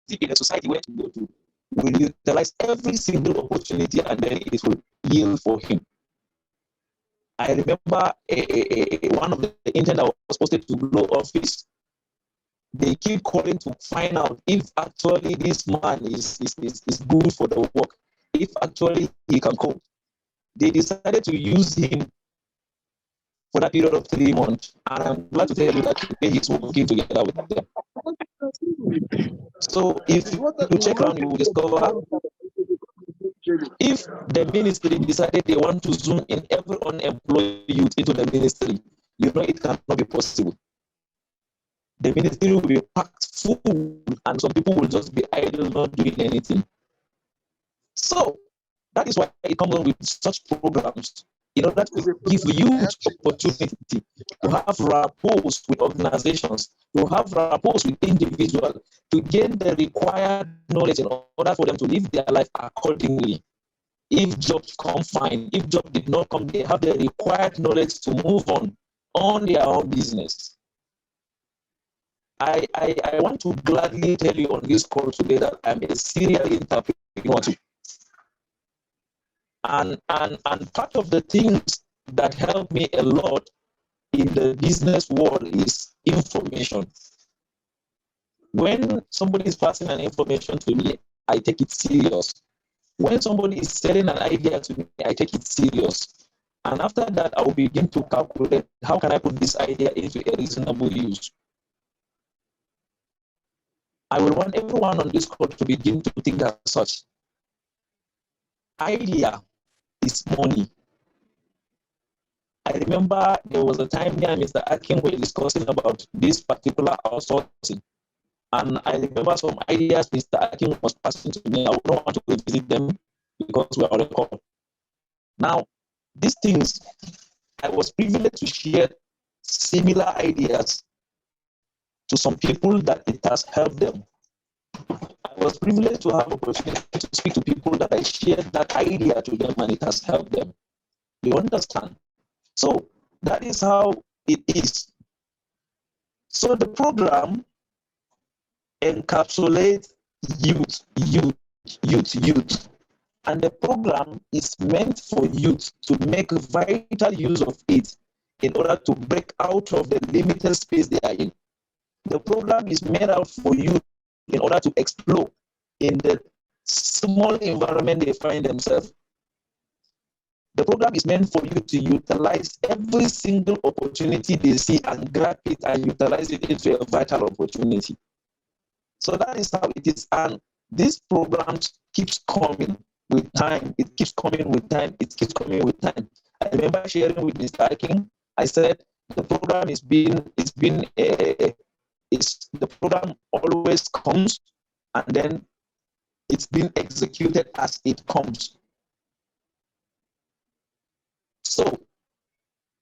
in a society where to go to will utilize every single opportunity, and then it will yield for him. I remember one of the interns that was posted to Glow office. They keep calling to find out if actually this man is good for the work, if actually he can cope. They decided to use him for that period of 3 months, and I'm glad to tell you that today he's working together with them. So if you check around, you will discover if the ministry decided they want to zoom in every unemployed youth into the ministry, you know it cannot be possible. The ministry will be packed full, and some people will just be idle, not doing anything. So that is why it comes on with such programs in order to give youth opportunity to have rapports with organizations, to have rapports with individuals, to gain the required knowledge in order for them to live their life accordingly. If jobs come, fine. If job did not come, they have the required knowledge to move on their own business. I want to gladly tell you on this call today that I'm a serial entrepreneur too. And part of the things that help me a lot in the business world is information. When somebody is passing an information to me, I take it serious. When somebody is selling an idea to me, I take it serious. And after that, I will begin to calculate how can I put this idea into a reasonable use. I will want everyone on this call to begin to think as such. Idea is money. I remember there was a time me and Mr. Akin were discussing about this particular outsourcing. And I remember some ideas Mr. Akin was passing to me. I would not want to visit them because we are on a call. Now, these things, I was privileged to share similar ideas to some people that it has helped them. I was privileged to have opportunity to speak to people that I shared that idea to them and it has helped them. You understand? So that is how it is. So the program encapsulates youth. And the program is meant for youth to make vital use of it in order to break out of the limited space they are in. The program is made out for youth in order to explore in the small environment they find themselves. The program is meant for you to utilize every single opportunity they see and grab it and utilize it into a vital opportunity. So that is how it is. And this program keeps coming with time. It keeps coming with time. It keeps coming with time. I remember sharing with Mr. King, I said the program the program always comes and then it's been executed as it comes. So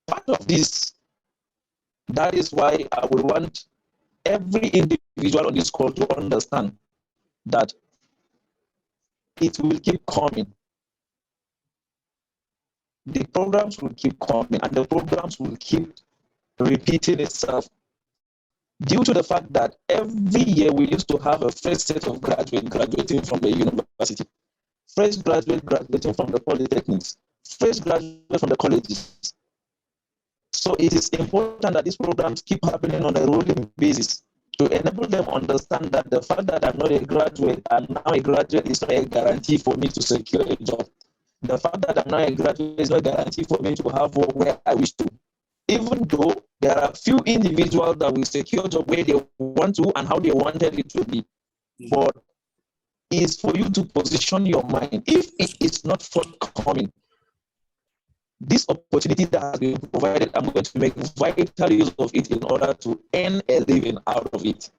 part of this, that is why I would want every individual on this call to understand that it will keep coming. The programs will keep coming and the programs will keep repeating itself. due to the fact that every year we used to have a fresh set of graduates graduating from the university, fresh graduates graduating from the polytechnics, fresh graduates from the colleges. So it is important that these programs keep happening on a rolling basis to enable them understand that the fact that I'm not a graduate and now a graduate is not a guarantee for me to secure a job. The fact that I'm not a graduate is not a guarantee for me to have work where I wish to. Even though there are few individuals that will secure job where they want to and how they wanted it to be. But it's for you to position your mind. If it is not forthcoming, this opportunity that has been provided, I'm going to make vital use of it in order to earn a living out of it.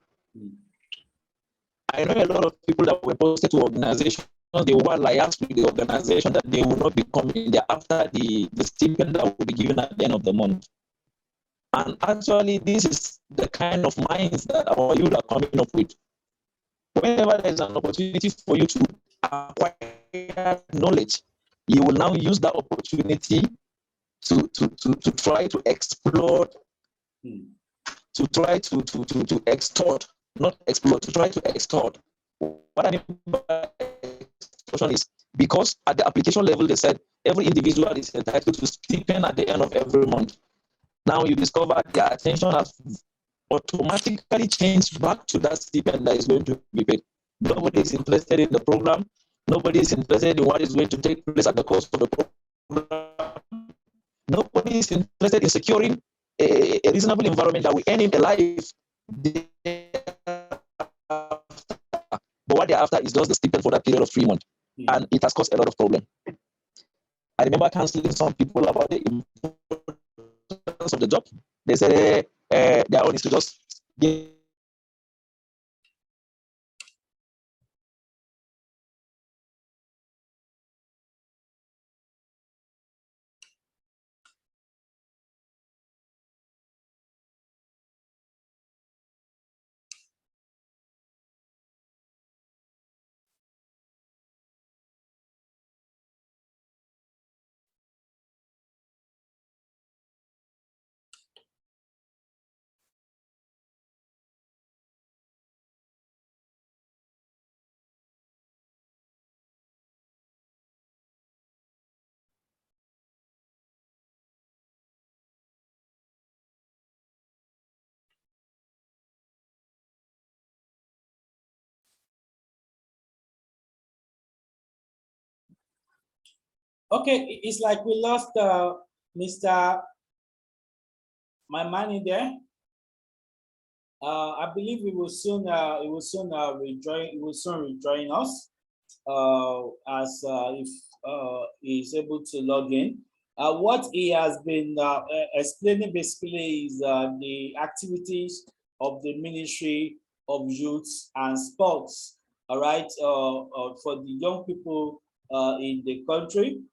I know a lot of people that were posted to organizations, they were liaised with the organization that they will not be coming there after the stipend that will be given at the end of the month. And actually, this is the kind of minds that our youth are coming up with. Whenever there's an opportunity for you to acquire knowledge, you will now use that opportunity to try to explore, to try to extort, not explore, to try to extort. What I mean by extortion is because at the application level, they said every individual is entitled to stipend at the end of every month. Now you discover their attention has automatically changed back to that stipend that is going to be paid. Nobody is interested in the program. Nobody is interested in what is going to take place at the cost of the program. Nobody is interested in securing a reasonable environment that will earn him a life. But what they're after is just the stipend for that period of 3 months. And it has caused a lot of problem. I remember counseling some people about the importance of the job. They said their own is to just get Okay, it's like we lost Mr. My money there. I believe he will soon rejoin. He will soon rejoin us as if he is able to log in. What he has been explaining basically is the activities of the Ministry of Youth and Sports. All right, for the young people in the country.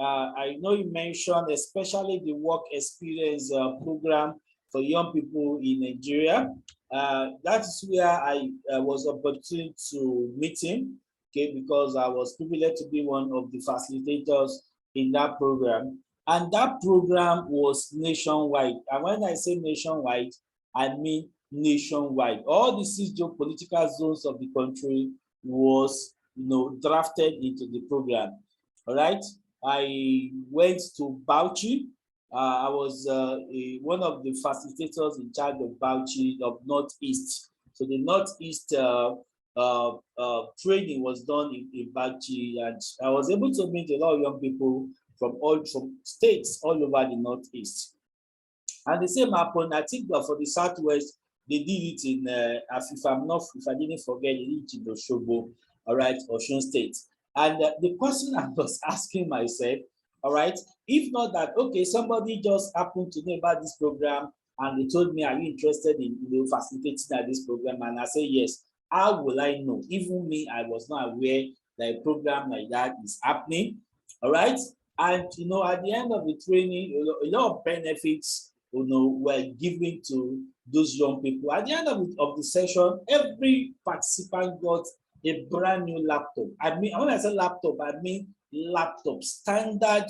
I know you mentioned especially the work experience program for young people in Nigeria. That is where I was opportunity to meet him, okay, because I was privileged to be one of the facilitators in that program. And that program was nationwide. And when I say nationwide, I mean nationwide. All the 6 geopolitical zones of the country was, drafted into the program. All right. I went to Bauchi. I was one of the facilitators in charge of Bauchi of Northeast. So the Northeast training was done in Bauchi, and I was able to meet a lot of young people from states all over the Northeast. And the same happened, I think, for the Southwest, they did it in, if I didn't forget, they did it in Oshobo, all right, Osun State. And the question I was asking myself, all right, if not that, okay, somebody just happened to know about this program and they told me, are you interested in facilitating this program? And I say, yes. How will I know? Even me, I was not aware that a program like that is happening, all right? And, at the end of the training, a lot of benefits, were given to those young people. At the end of the session, every participant got a brand new laptop. I mean, when I say laptop, I mean laptop, standard,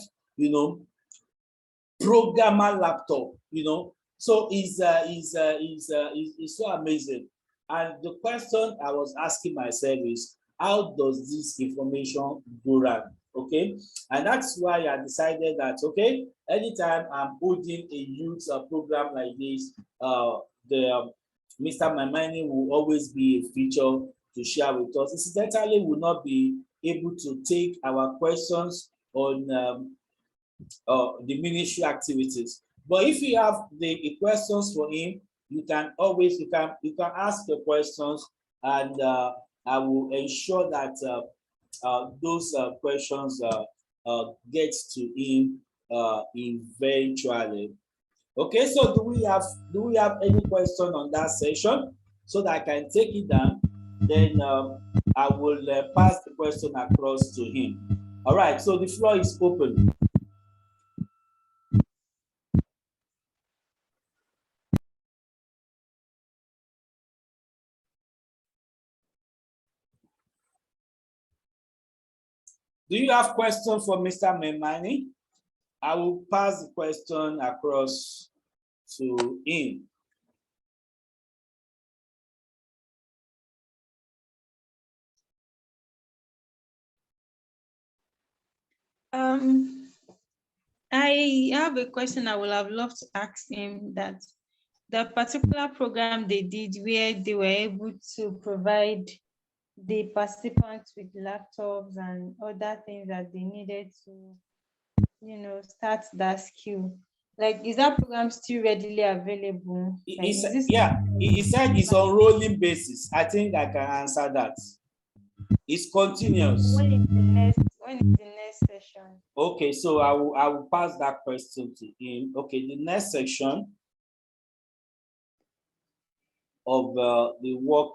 programmer laptop, So it's so amazing. And the question I was asking myself is, how does this information go around? Okay, and that's why I decided that okay, anytime I'm holding a youth program like this, the Mr. Maimani will always be a feature to share with us. Incidentally, will not be able to take our questions on the ministry activities. But if you have the questions for him, you can ask the questions, and I will ensure that those questions get to him eventually. Okay, so do we have any question on that session so that I can take it down? Then I will pass the question across to him. All right, so the floor is open. Do you have questions for Mr. Memani? I will pass the question across to him. I have a question I would have loved to ask him, that the particular program they did where they were able to provide the participants with laptops and other things that they needed to, start that skill. Like, is that program still readily available? Like, is this He said it's on rolling basis. I think I can answer that. It's continuous. when is the next session? Okay, so I will pass that question to him. Okay, the next section of the work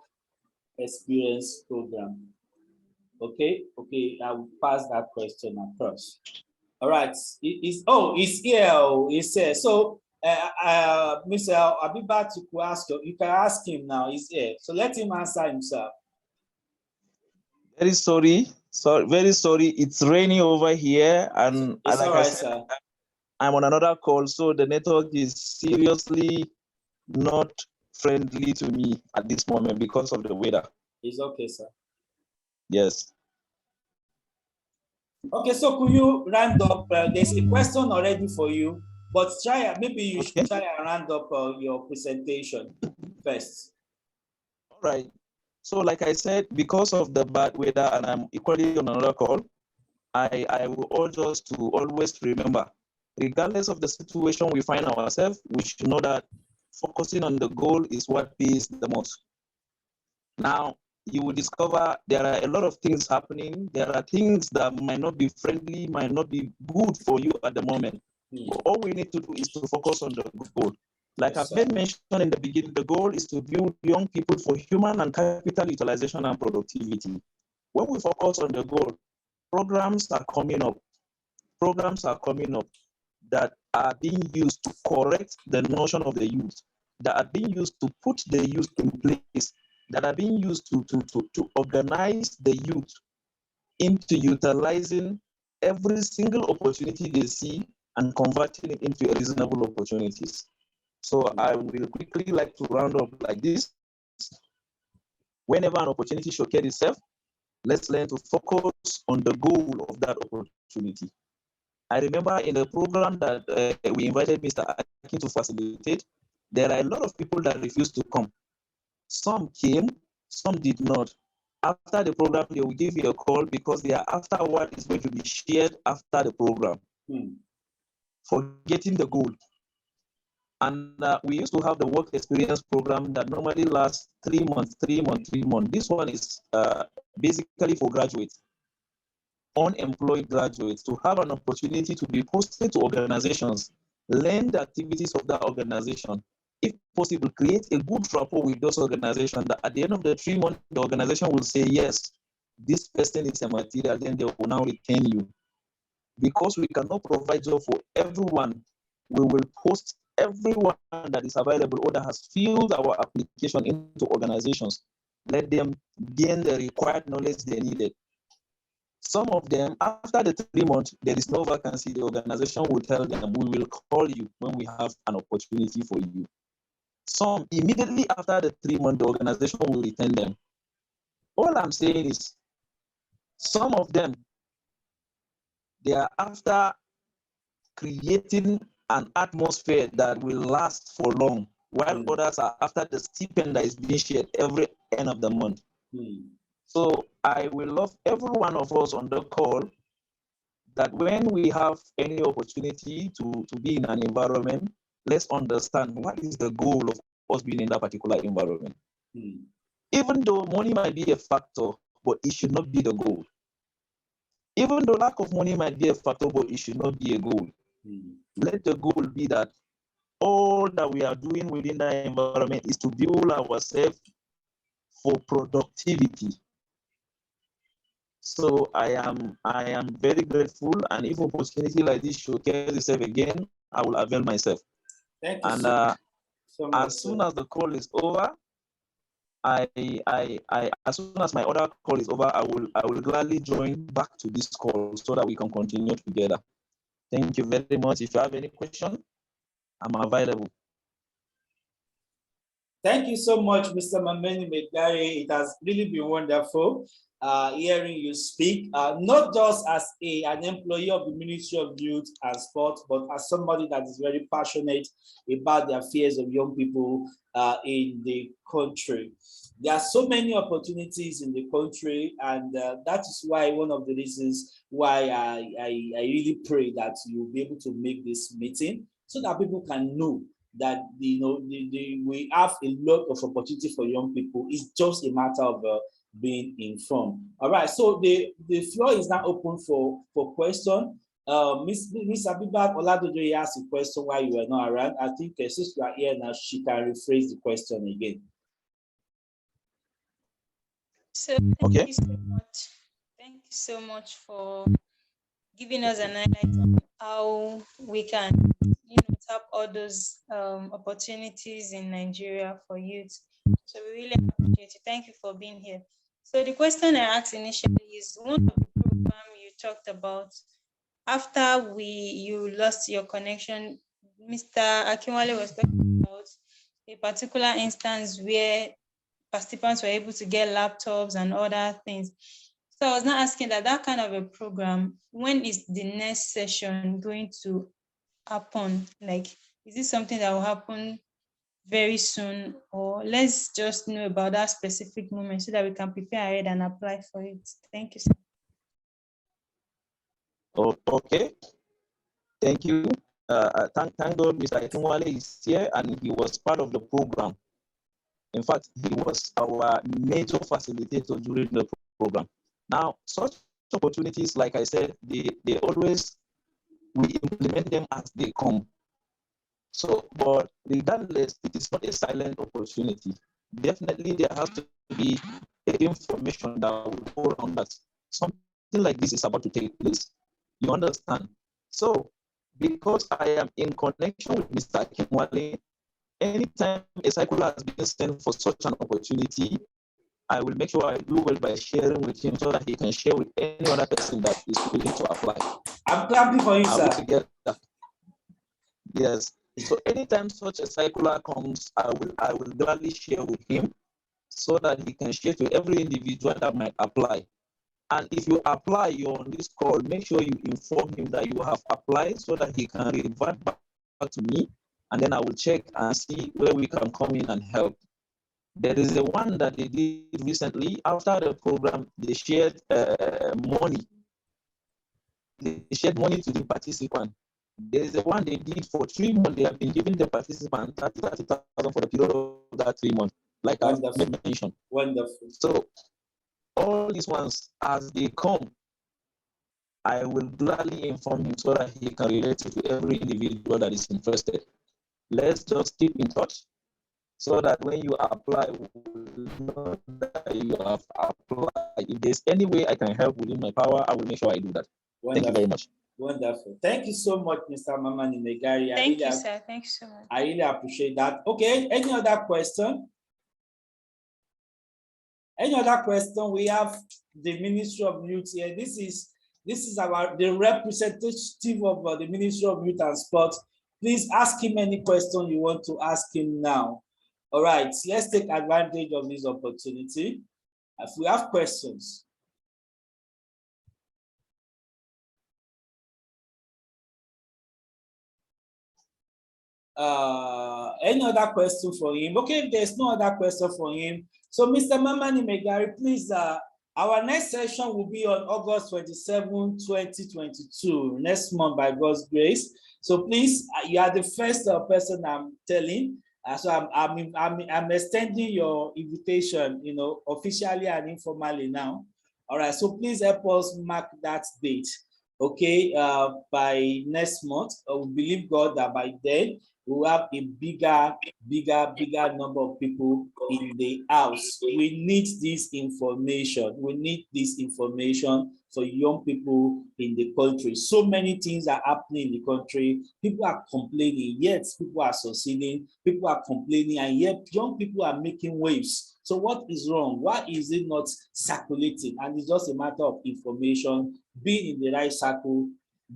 experience program. Okay, I will pass that question across. All right, it's here. It's here. So Mr. Abibat, you can ask him now. He's here. So let him answer himself. Very sorry. Very sorry. It's raining over here, and It's like all I right, said, sir. I'm on another call, so the network is seriously not friendly to me at this moment because of the weather. It's okay, sir. Yes. Okay, so could you round up? There's a question already for you, but maybe you should try and round up your presentation first. All right. So like I said, because of the bad weather and I'm equally on another call, I will urge us to always remember, regardless of the situation we find ourselves, we should know that focusing on the goal is what pays the most. Now, you will discover there are a lot of things happening. There are things that might not be friendly, might not be good for you at the moment. But all we need to do is to focus on the goal. Like I've made mention in the beginning, the goal is to build young people for human and capital utilization and productivity. When we focus on the goal, programs are coming up that are being used to correct the notion of the youth, that are being used to put the youth in place, that are being used to organize the youth into utilizing every single opportunity they see and converting it into reasonable opportunities. So I will quickly like to round up like this. Whenever an opportunity showcases itself, let's learn to focus on the goal of that opportunity. I remember in the program that we invited Mr. Akin to facilitate, there are a lot of people that refused to come. Some came, some did not. After the program, they will give you a call because they are after what is going to be shared after the program, forgetting the goal. And we used to have the work experience program that normally lasts 3 months, 3 months, 3 months. This one is basically for graduates, unemployed graduates, to have an opportunity to be posted to organizations, learn the activities of that organization. If possible, create a good rapport with those organizations that at the end of the 3 months, the organization will say, yes, this person is a material, then they will now retain you. Because we cannot provide job for everyone, we will post everyone that is available or that has filled our application into organizations. Let them gain the required knowledge they needed. Some of them, after the 3 months, there is no vacancy. The organization will tell them, we will call you when we have an opportunity for you. Some, immediately after the 3 months, the organization will return them. All I'm saying is, some of them, they are after creating an atmosphere that will last for long, while others are after the stipend that is being shared every end of the month. So I will love every one of us on the call that when we have any opportunity to be in an environment, let's understand what is the goal of us being in that particular environment. Even though money might be a factor, but it should not be the goal. Even though lack of money might be a factor, but it should not be a goal. Let the goal be that all that we are doing within that environment is to build ourselves for productivity. So I am very grateful, and if opportunity like this showcase itself again, I will avail myself. Thank you And so much, as soon as the call is over, as soon as my other call is over, I will gladly join back to this call so that we can continue together. Thank you very much. If you have any question, I'm available. Thank you so much, Mr. Mameni Megari. It has really been wonderful hearing you speak, not just as an employee of the Ministry of Youth and Sport, but as somebody that is very passionate about the affairs of young people in the country. There are so many opportunities in the country, and that is why one of the reasons why I really pray that you'll be able to make this meeting so that people can know that we have a lot of opportunity for young people. It's just a matter of being informed. All right, so the floor is now open for question. Miss Abibat Oladojo asked a question while you were not around. I think since you are here now, she can rephrase the question again. So thank you so much. Thank you so much for giving us an highlight on how we can, tap all those opportunities in Nigeria for youth. So we really appreciate it. Thank you for being here. So the question I asked initially is, one of the program you talked about after you lost your connection, Mr. Akinwale was talking about a particular instance where participants were able to get laptops and other things. So I was not asking that kind of a program, when is the next session going to happen? Like, is this something that will happen very soon, or let's just know about that specific moment so that we can prepare ahead and apply for it? Thank you, sir. Oh, okay. Thank you. Thank God Mr. Akinwale is here and he was part of the program. In fact, he was our major facilitator during the program. Now, such opportunities, like I said, we implement them as they come. So, but regardless, it is not a silent opportunity. Definitely, there has to be information that will go on that something like this is about to take place. You understand? So, because I am in connection with Mr. Akinwale, anytime a circular has been sent for such an opportunity, I will make sure I do well by sharing with him so that he can share with any other person that is willing to apply. I'm clapping for you, sir. Together. Yes. So anytime such a circular comes, I will gladly share with him so that he can share to every individual that might apply. And if you apply, you're on this call, make sure you inform him that you have applied so that he can revert back to me, and then I will check and see where we can come in and help. There is a one that they did recently. After the program, they shared money. They shared money to the participant. There is a one they did for 3 months. They have been giving the participant 30,000 for the period of that 3 months, like I mentioned. Wonderful. So all these ones, as they come, I will gladly inform him so that he can relate to every individual that is interested. Let's just keep in touch so that when you apply, we know that you have applied. If there's any way I can help within my power, I will make sure I do that. Wonderful. Thank you very much. Wonderful. Thank you so much, Mr. Mamani Megari. Thank you, sir. Thank you so much. I really appreciate that. Okay, any other question? Any other question? We have the Ministry of Youth here. This is about the representative of the Ministry of Youth and Sport. Please ask him any question you want to ask him now. All right, let's take advantage of this opportunity. If we have questions. Any other question for him? Okay, if there's no other question for him, so Mr. Mamani Megari, please, our next session will be on August 27, 2022, next month by God's grace. So please, you are the first person I'm telling. So I'm extending your invitation, officially and informally now. All right, so please help us mark that date. Okay, by next month, we believe God that by then we will have a bigger number of people in the house. We need this information. We need this information for young people in the country. So many things are happening in the country. People are complaining, yet people are succeeding. People are complaining, and yet young people are making waves. So what is wrong? Why is it not circulating? And it's just a matter of information, being in the right circle,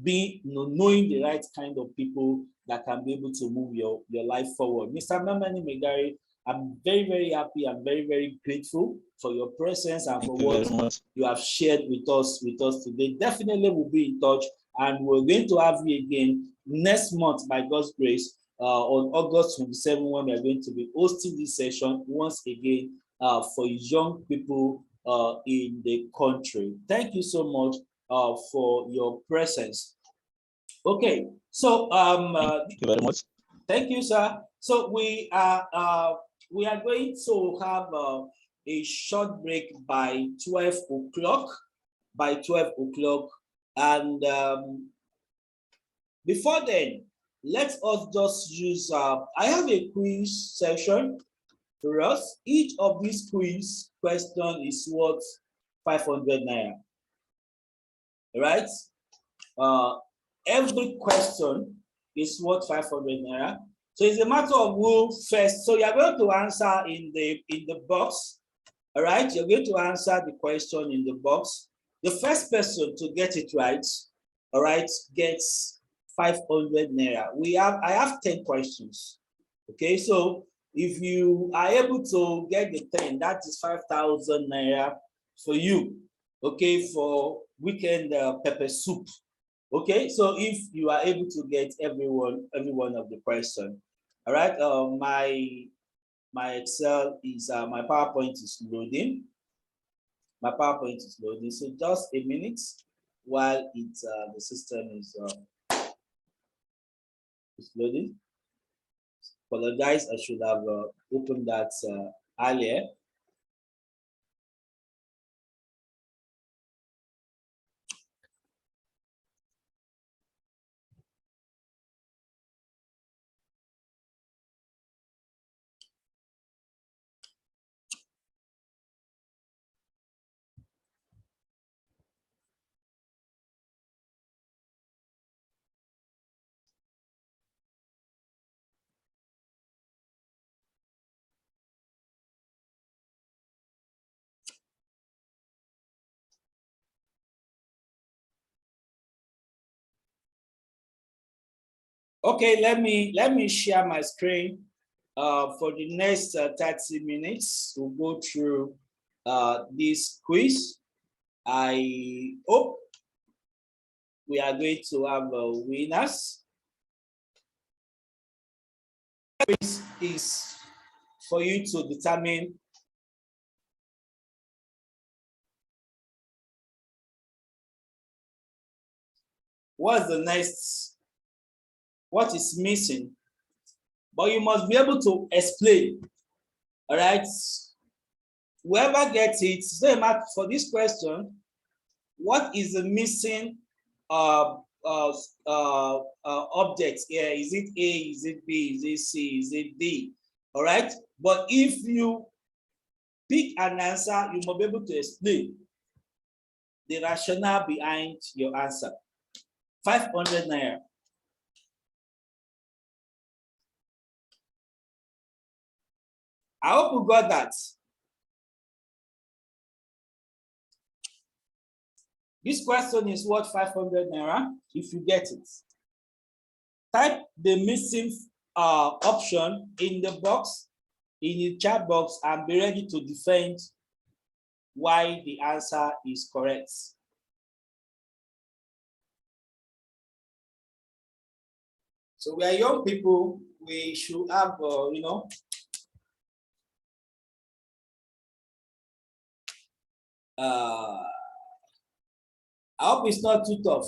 knowing the right kind of people that can be able to move your life forward. Mr. Mamani Megari, I'm very happy. I'm very grateful for your presence and for what you have shared with us today. Definitely we'll be in touch, and we're going to have you again next month by God's grace, on August 27, when we're going to be hosting this session once again for young people in the country. Thank you so much for your presence. Okay, so thank you very much. Thank you, sir. So we are going to have a short break by 12 o'clock. By 12 o'clock, and before then, let us just use. I have a quiz session for us. Each of these quiz question is worth 500 naira. Right? Every question is worth 500 naira. So it's a matter of who first. So you're going to answer in the box. All right, you're going to answer the question in the box. The first person to get it right, all right, gets 500 naira. I have 10 questions. Okay, so if you are able to get the 10, that is 5,000 naira for you. Okay, for weekend pepper soup. Okay, so if you are able to get every one of the question, all right. My Excel is my PowerPoint is loading. My PowerPoint is loading. So just a minute while the system is loading. Apologize, I should have opened that earlier. Okay, let me share my screen. For the next 30 minutes, we'll go through this quiz. I hope we are going to have winners. Quiz is for you to determine what is missing, but you must be able to explain. All right, whoever gets it, so for this question, what is the missing object here? Is it A, is it B, is it C, is it D? All right, but if you pick an answer, you must be able to explain the rationale behind your answer. 500 naira. I hope you got that. This question is worth 500 naira if you get it. Type the missing option in the box, in the chat box, and be ready to defend why the answer is correct. So we are young people, we should have, I hope it's not too tough.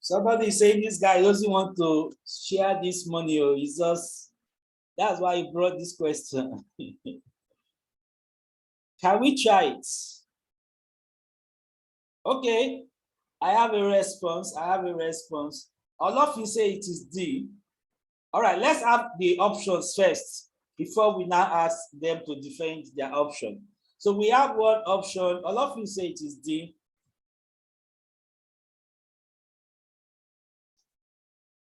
Somebody is saying this guy doesn't want to share this money, or he's just, that's why he brought this question. Can we try it? Okay, I have a response. All of you say it is D. All right, let's have the options first before we now ask them to defend their option. So we have one option. All of you say it is D.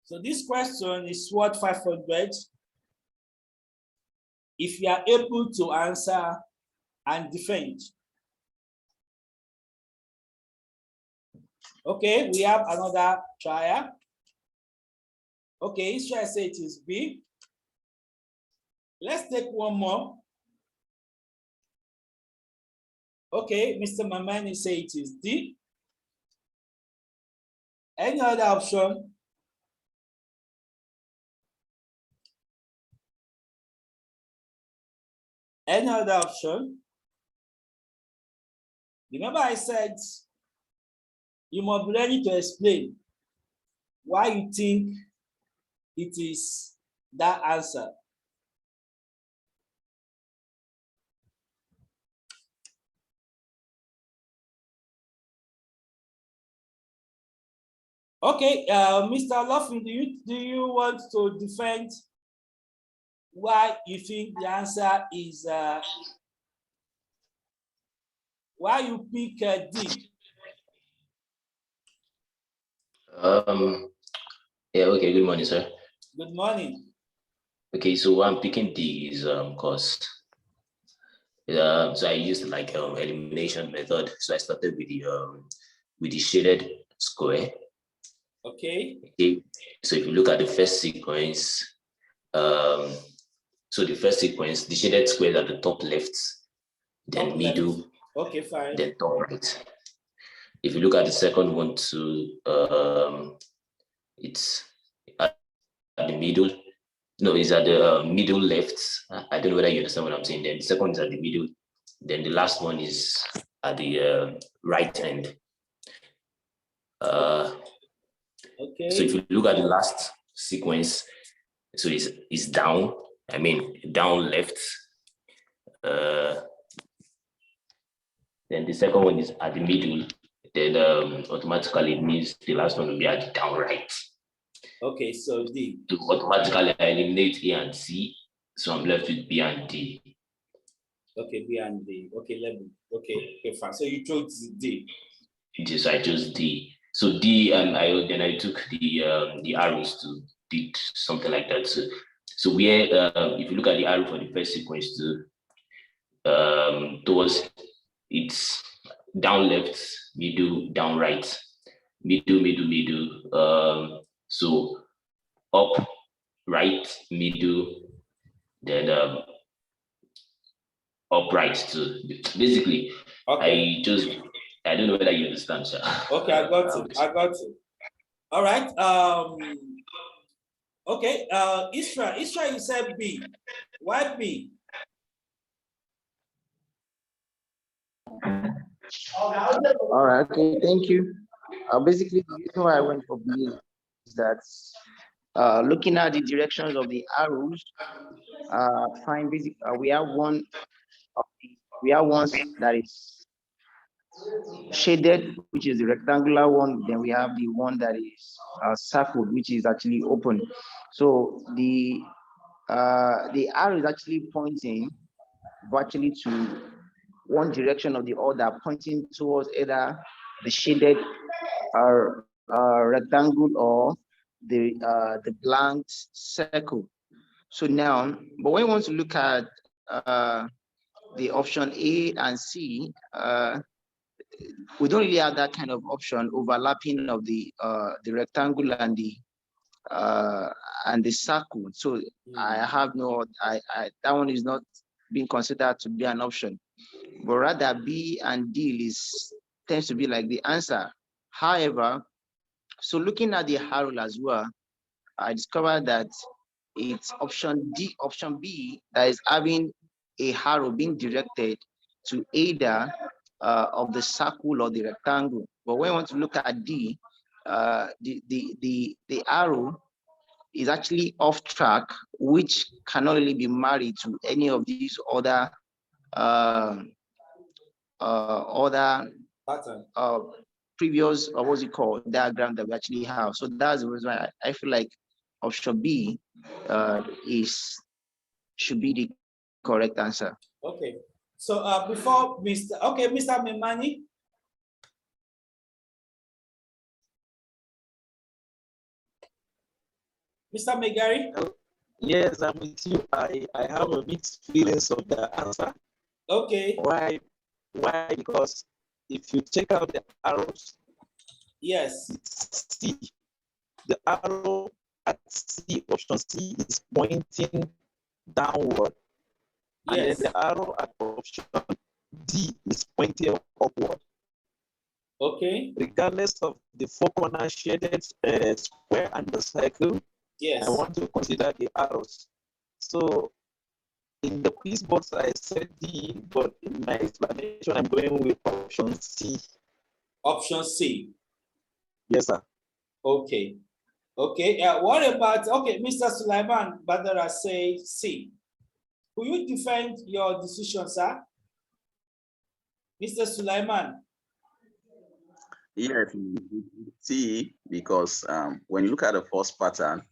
So this question is worth 500 if you are able to answer and defend. Okay, we have another trial. Okay, Israel say it is B. Let's take one more. Okay, Mr. Mamani say it is D. Any other option? Any other option? Remember I said you must be ready to explain why you think it is that answer. Okay, Mr. Luffy, do you want to defend why you think the answer is why you pick D? Yeah, okay, good morning, sir. Good morning. Okay, so why I'm picking D is because so I used like elimination method. So I started with the shaded square. Okay. Okay. So if you look at the first sequence, so the first sequence, the shaded square at the top left, then Top middle, left. Okay, fine. then top right. If you look at the second one too, it's at the middle. No, it's at the middle left. I don't know whether you understand what I'm saying. Then the second one is at the middle. Then the last one is at the right hand. Okay. So if you look at the last sequence, so it's down. I mean, down left. Then the second one is at the middle. Then automatically it means the last one will be at the down right. Okay, so D. To automatically eliminate A and C, so I'm left with B and D. Okay, B and D. Okay, let me. Okay, fine. So you chose D. Yes, I chose D. So D, and I took the arrows to did something like that. So where if you look at the arrow for the first sequence to towards it's down left, middle, down right, middle. So up, right, middle, then upright too. Basically, okay. I don't know whether you understand, sir. Okay, I got it. All right. Okay. Isra, you said B. Why B? All right, okay, thank you. Basically, the reason why I went for B is that looking at the directions of the arrows, find basic. We have one that is shaded, which is the rectangular one. Then we have the one that is circled, which is actually open. So the arrow is actually pointing virtually to one direction or the other, pointing towards either the shaded rectangle or the blank circle. So now, but when you want to look at the option A and C, we don't really have that kind of option overlapping of the rectangle and the circle. So I have no, that one is not being considered to be an option, but rather B and D tends to be like the answer. However, so looking at the arrow as well, I discovered that it's option B that is having a arrow being directed to either of the circle or the rectangle. But when we want to look at D, the arrow is actually off track, which cannot really be married to any of these other previous, or what's it called, diagram that we actually have. So that's the reason why I feel like option B should be the correct answer. Okay. So before Mr. Memani. Mr. Megari? Yes, I'm with you. I have a mixed feelings of the answer. Okay. Why? Because if you check out the arrows, yes, C, the arrow at C, option C, is pointing downward. Yes. And then the arrow at option D is pointing upward. Okay. Regardless of the four corner shaded square and the circle, yes, I want to consider the arrows. So in the quiz box, I said D, but in my explanation, I'm going with option C. Option C. Yes, sir. Okay. Okay. What about, Mr. Sulaiman Badara say C. Will you defend your decision, sir? Mr. Sulaiman. Yes, C, because when you look at the first pattern,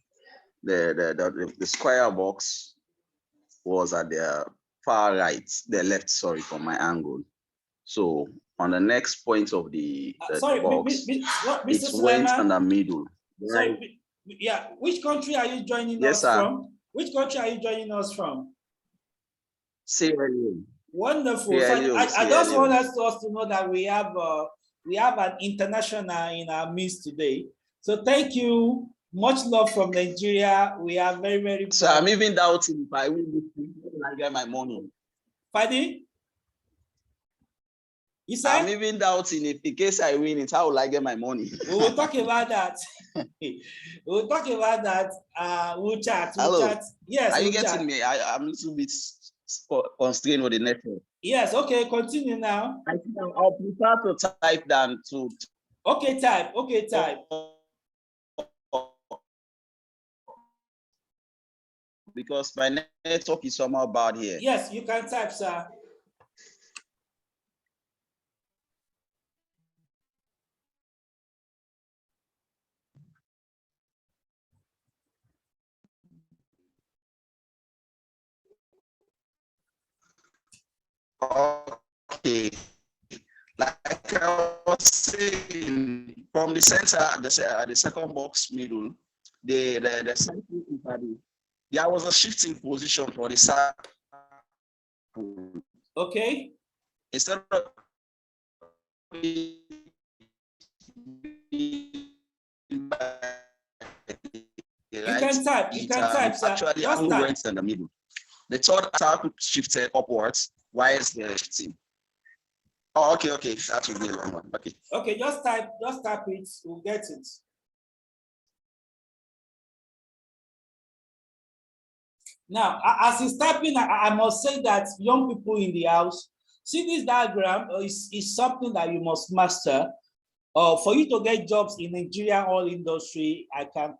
the square box was at the far right, the left, sorry, from my angle. So on the next point of the box, it went in the middle. Sorry, yeah, which country are you joining us from? Which country are you joining us from? Sierra Leone. Wonderful. So I just want us to know that we have an international in our midst today. So thank you. Much love from Nigeria. We are very, very proud. So I'm even doubting if I will get my money. Pardon? I'm even doubting if in case I win it, how will I get my money? We will talk about that. We'll talk about that. We'll chat. Chat. Yes. Are you getting me? I'm a little bit constrained with the network. Yes. Okay. Continue now. I think I'll prefer to type than to. Okay. Type. Okay. Type. Because my network is somehow bad here. Yes, you can type, sir. Okay. Like I was saying, from the center, the second box middle, the there was a shifting position for the circle. Okay. Instead of you can type, sir. Actually, I went in the middle. The third circle shifted upwards. Why is the shifting? Oh, okay. That will be a long one. Okay. Okay, just type it. We'll get it. Now, as he's typing, I must say that young people in the house, see this diagram is something that you must master. For you to get jobs in Nigeria oil industry, I can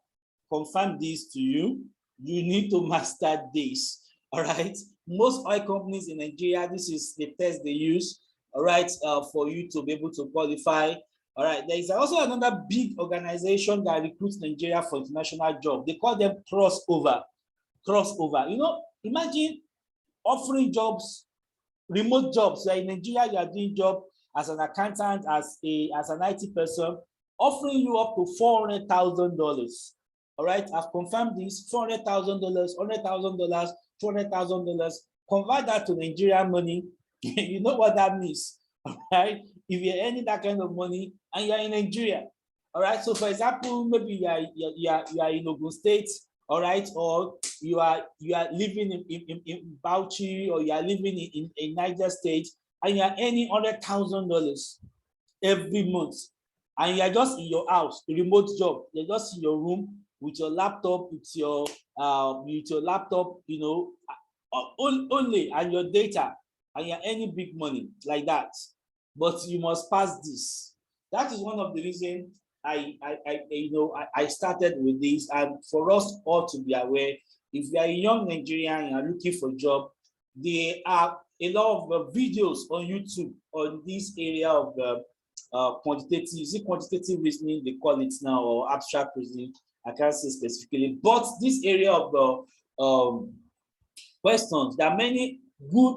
confirm this to you. You need to master this. All right. Most oil companies in Nigeria, this is the test they use. All right, for you to be able to qualify. All right. There is also another big organization that recruits Nigeria for international job. They call them crossover. You know, imagine offering jobs, remote jobs. So in Nigeria, you are doing job as an accountant, as an IT person, offering you up to $400,000. All right, I've confirmed this: $400,000, $100,000, $200,000. convert that to Nigerian money, you know what that means, all right? If you're earning that kind of money and you're in Nigeria, all right? So for example, maybe you are in Ogun State, all right, or you are living in Bauchi, or you are living in Niger State, and you are earning $100,000 every month, and you are just in your house, a remote job, you're just in your room with your laptop, with your laptop, you know, only, and your data, and you're earning big money like that, but you must pass this. That is one of the reasons I started with this, and for us all to be aware, if you are a young Nigerian and are looking for a job, there are a lot of videos on YouTube on this area of quantitative, is it quantitative reasoning they call it now, or abstract reasoning? I can't say specifically, but this area of the questions, there are many good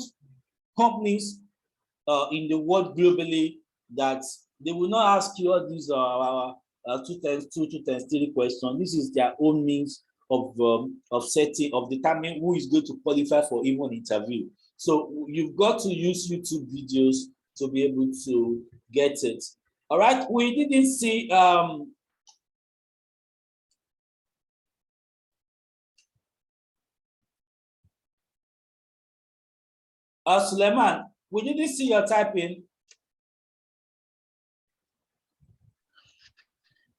companies in the world globally that they will not ask you all these 2 times 2, 2 times 3 questions. This is their own means of setting, of determining who is going to qualify for even an interview. So you've got to use YouTube videos to be able to get it. All right, we didn't see Suleiman, we didn't see your typing.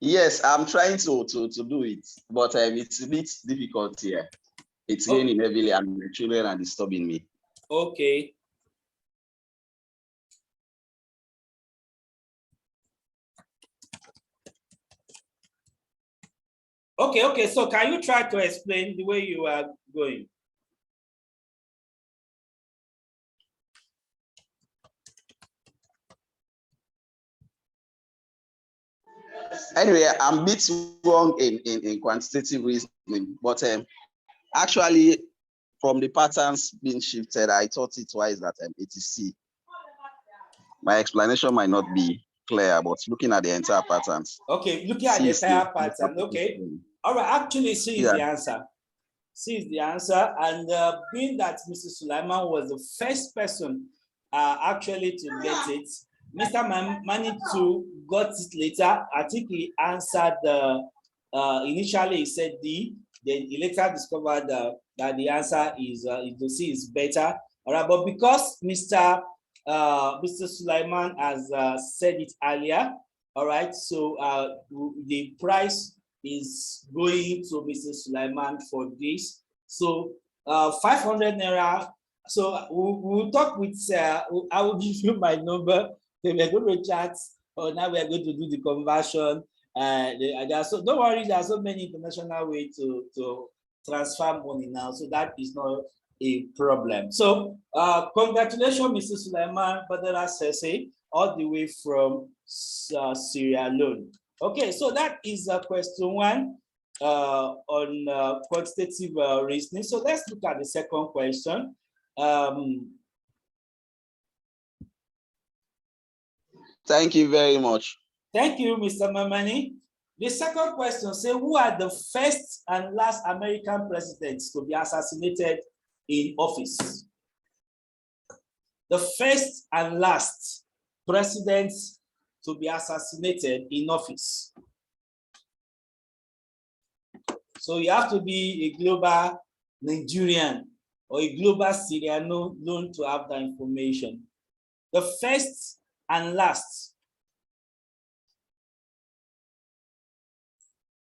Yes, I'm trying to do it, but it's a bit difficult here. It's raining heavily and the children are disturbing me. Okay. Okay, so can you try to explain the way you are going? Anyway, I'm a bit wrong in quantitative reasoning, but actually, from the patterns being shifted, I thought it was that it is C. My explanation might not be clear, but looking at the entire patterns. Okay, looking at the entire pattern. Okay. All right, actually, C is the answer. C is the answer. And being that Mr. Sulaiman was the first person actually to get it, Mr. Manitou got it later. I think he answered initially he said D, then he later discovered that the answer is to C is better. All right, but because Mr. Sulaiman has said it earlier, all right, so the price is going to Mr. Sulaiman for this. So 500 naira. So we'll talk with, I will give you my number. Then we're going to chat, or now we're going to do the conversion. So don't worry, there are so many international ways to transfer money now. So that is not a problem. So congratulations, Mr. Sulaiman Badara Sese, all the way from Sierra Leone. Okay, so that is question 1 on quantitative reasoning. So let's look at the second question. Thank you very much. Thank you, Mr. Mamani. The second question says, who are the first and last American presidents to be assassinated in office? The first and last presidents to be assassinated in office. So you have to be a global Nigerian or a global Syriano known to have that information. The first and last.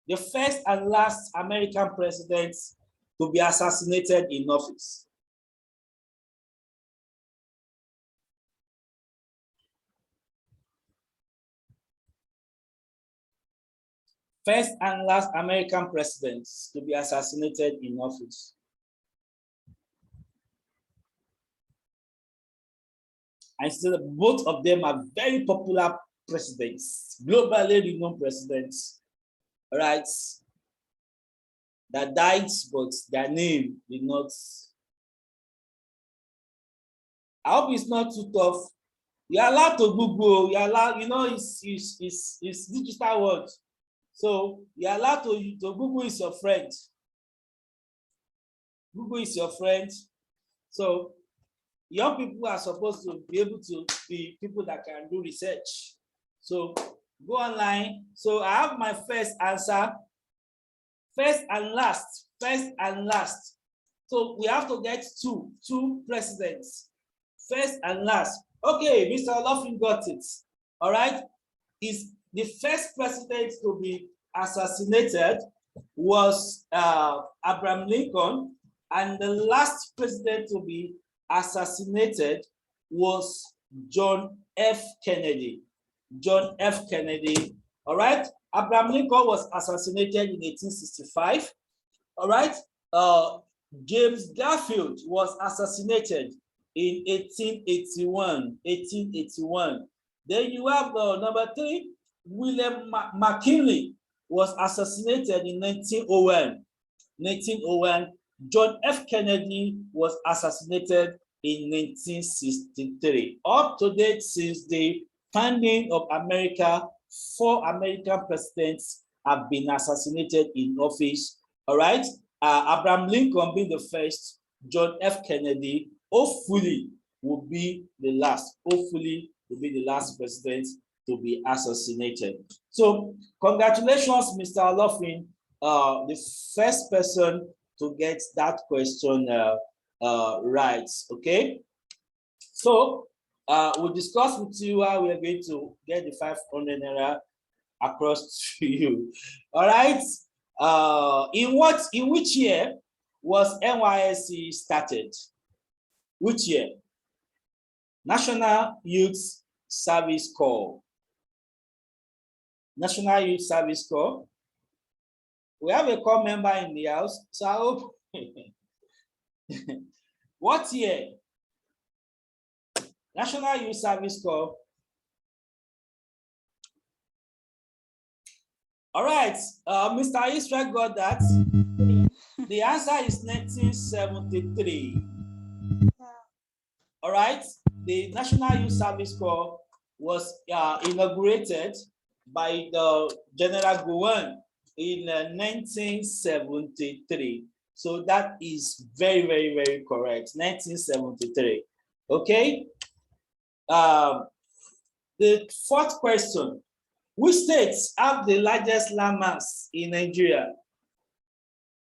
The first and last American presidents to be assassinated in office. First and last American presidents to be assassinated in office. And so both of them are very popular presidents, globally renowned presidents, right? That died, but their name did not. I hope it's not too tough. You're allowed to Google, you're allowed, you know, it's digital world. So you're allowed to Google is your friend. Google is your friend. So young people are supposed to be able to be people that can do research. So go online. So I have my first answer, first and last, first and last. So we have to get two presidents, first and last. Okay, Mr. Olofin got it. All right. Is the first president to be assassinated was Abraham Lincoln, and the last president to be assassinated was John F. Kennedy. John F. Kennedy. All right. Abraham Lincoln was assassinated in 1865. All right. James Garfield was assassinated in 1881. 1881. Then you have number 3, William McKinley was assassinated in 1901. 1901. John F. Kennedy was assassinated in 1963. Up to date, since the founding of America, 4 American presidents have been assassinated in office. All right. Abraham Lincoln being the first, John F. Kennedy hopefully will be the last. Hopefully will be the last president to be assassinated. So congratulations, Mr. Olofin, the first person to get that question right. Okay. So we'll discuss with you how we are going to get the 500 naira across to you. All right. In which year was NYSC started? Which year? National Youth Service Corps. National Youth Service Corps. We have a core member in the house, so I hope. What year? National Youth Service Corps. All right, Mr. Israel got that. The answer is 1973. All right, the National Youth Service Corps was inaugurated by the General Gowon in 1973. So that is very, very, very correct. 1973. Okay. The fourth question. Which states have the largest landmass in Nigeria?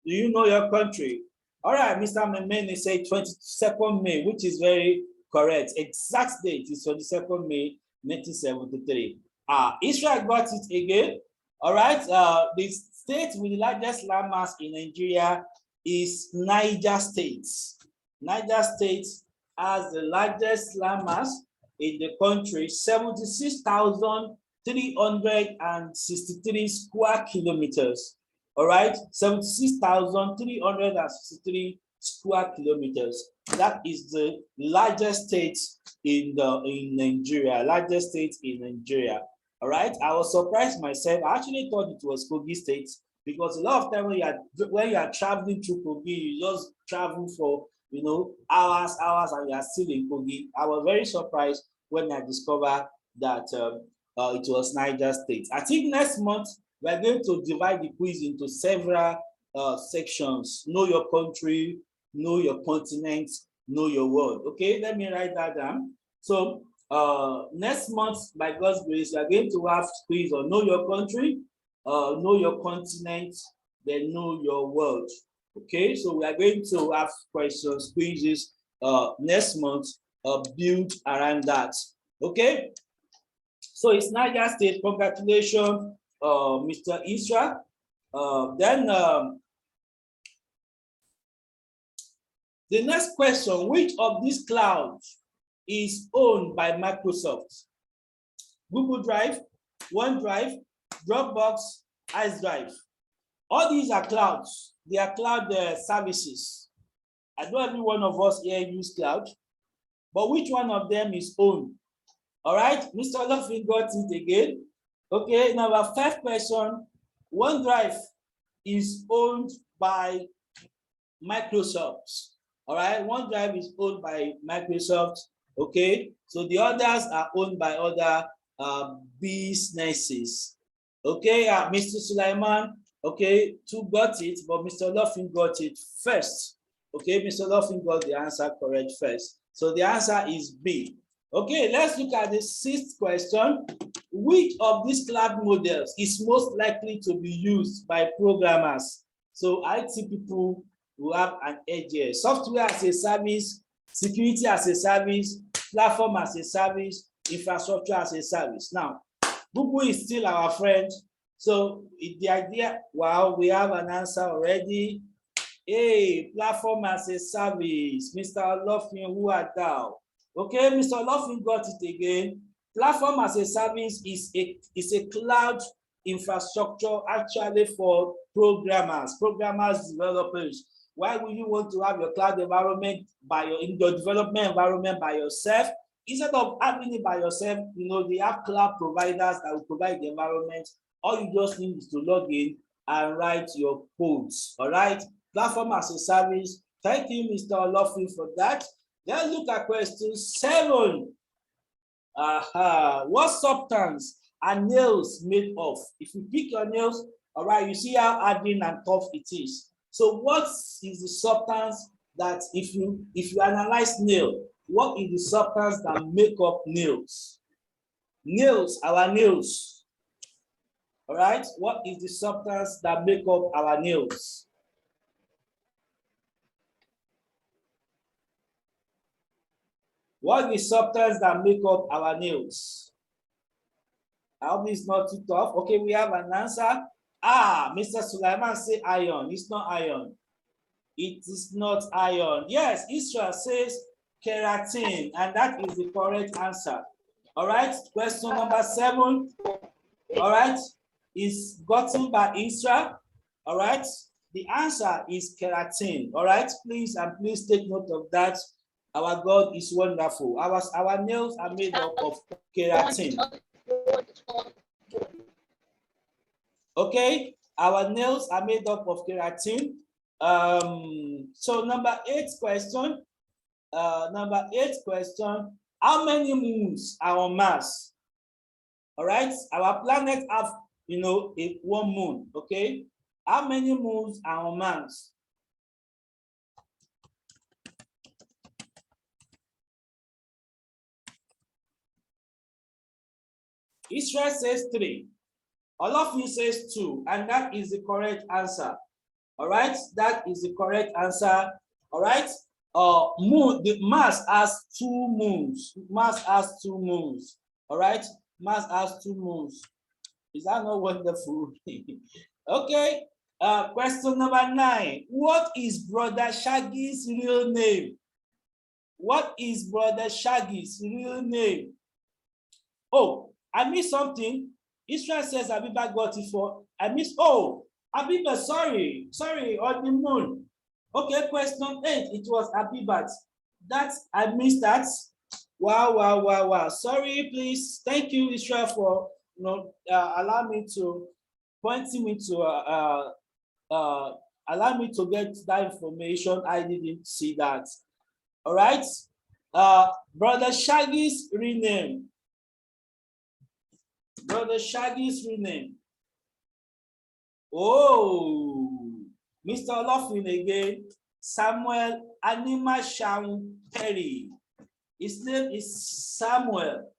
Do you know your country? All right, Mr. Memeni said 22nd May, which is very correct. Exact date is 22nd May, 1973. Israel got it again. All right, the state with the largest landmass in Nigeria is Niger State. Niger State has the largest landmass in the country, 76,363 square kilometers. All right, 76,363 square kilometers. That is the largest state in Nigeria. Largest state in Nigeria. All right, I was surprised myself. I actually thought it was Kogi State, because a lot of time when you are traveling through Kogi, you just travel for hours, and you are still in Kogi. I was very surprised when I discovered that it was Niger State. I think next month we're going to divide the quiz into several sections. Know your country, know your continent, know your world. Okay, let me write that down. So next month, by God's grace, we are going to have quiz on know your country, know your continent, then know your world. Okay, so we are going to have questions, quizzes next month build around that. Okay, so it's Niger State. Congratulations, Mr. Isra. Then the next question: which of these clouds is owned by Microsoft? Google Drive, OneDrive, Dropbox, Ice Drive. All these are clouds. They are cloud services. I know every one of us here use cloud, but which one of them is owned? All right, Mr. Olofin got it again. Okay, number 5 question. OneDrive is owned by Microsoft. All right, OneDrive is owned by Microsoft. Okay, so the others are owned by other businesses. Okay, Mr. Sulaiman, okay, 2 got it, but Mr. Olofin got it first. Okay, Mr. Olofin got the answer correct first. So the answer is B. Okay, let's look at the sixth question. Which of these cloud models is most likely to be used by programmers? So IT people will have an edge here. Software as a service, security as a service, platform as a service, infrastructure as a service. Now, Google is still our friend. So the idea, wow, we have an answer already. Hey, platform as a service. Mr. Olofin, who art thou? Okay, Mr. Olofin got it again. Platform as a service is a cloud infrastructure actually for programmers, developers. Why would you want to have your cloud environment in your development environment by yourself? Instead of having it by yourself, they have cloud providers that will provide the environment. All you just need is to log in and write your codes. All right, platform as a service. Thank you, Mr. Olofin, for that. Then look at question 7. What substance are nails made of? If you pick your nails, all right, you see how hardened and tough it is. So what is the substance that if you analyze nail, what is the substance that make up nails? Nails, our nails. All right, what is the substance that make up our nails? What is the substance that make up our nails? I hope it's not too tough. Okay, we have an answer. Mr. Sulaiman say iron. It's not iron. It is not iron. Yes, Israel says keratin, and that is the correct answer. All right, question number 7. All right, is gotten by Israel. All right, the answer is keratin. All right, please take note of that. Our God is wonderful. Our nails are made up of keratin. Okay, our nails are made up of keratin. So number 8 question. How many moons are on Mars? All right, our planet have one moon. Okay, how many moons are on Mars? Israel says 3. Olofin says 2, and that is the correct answer. All right, that is the correct answer. All right, Mars has 2 moons. Mars has 2 moons. All right, Mars has 2 moons. Is that not wonderful? Okay, question number 9. What is Brother Shaggy's real name? What is Brother Shaggy's real name? Oh, I missed something. Israel says Abiba got it for. I missed. Oh, Abiba, sorry, on the moon. Okay, question 8. It was Abibat. I missed that. Wow. Sorry, please. Thank you, Israel, for allow me to allow me to get that information. I didn't see that. All right. Brother Shaggy's rename. Brother Shaggy's rename. Oh, Mr. Olofin again. Samuel Anima Shaun Perry. His name is Samuel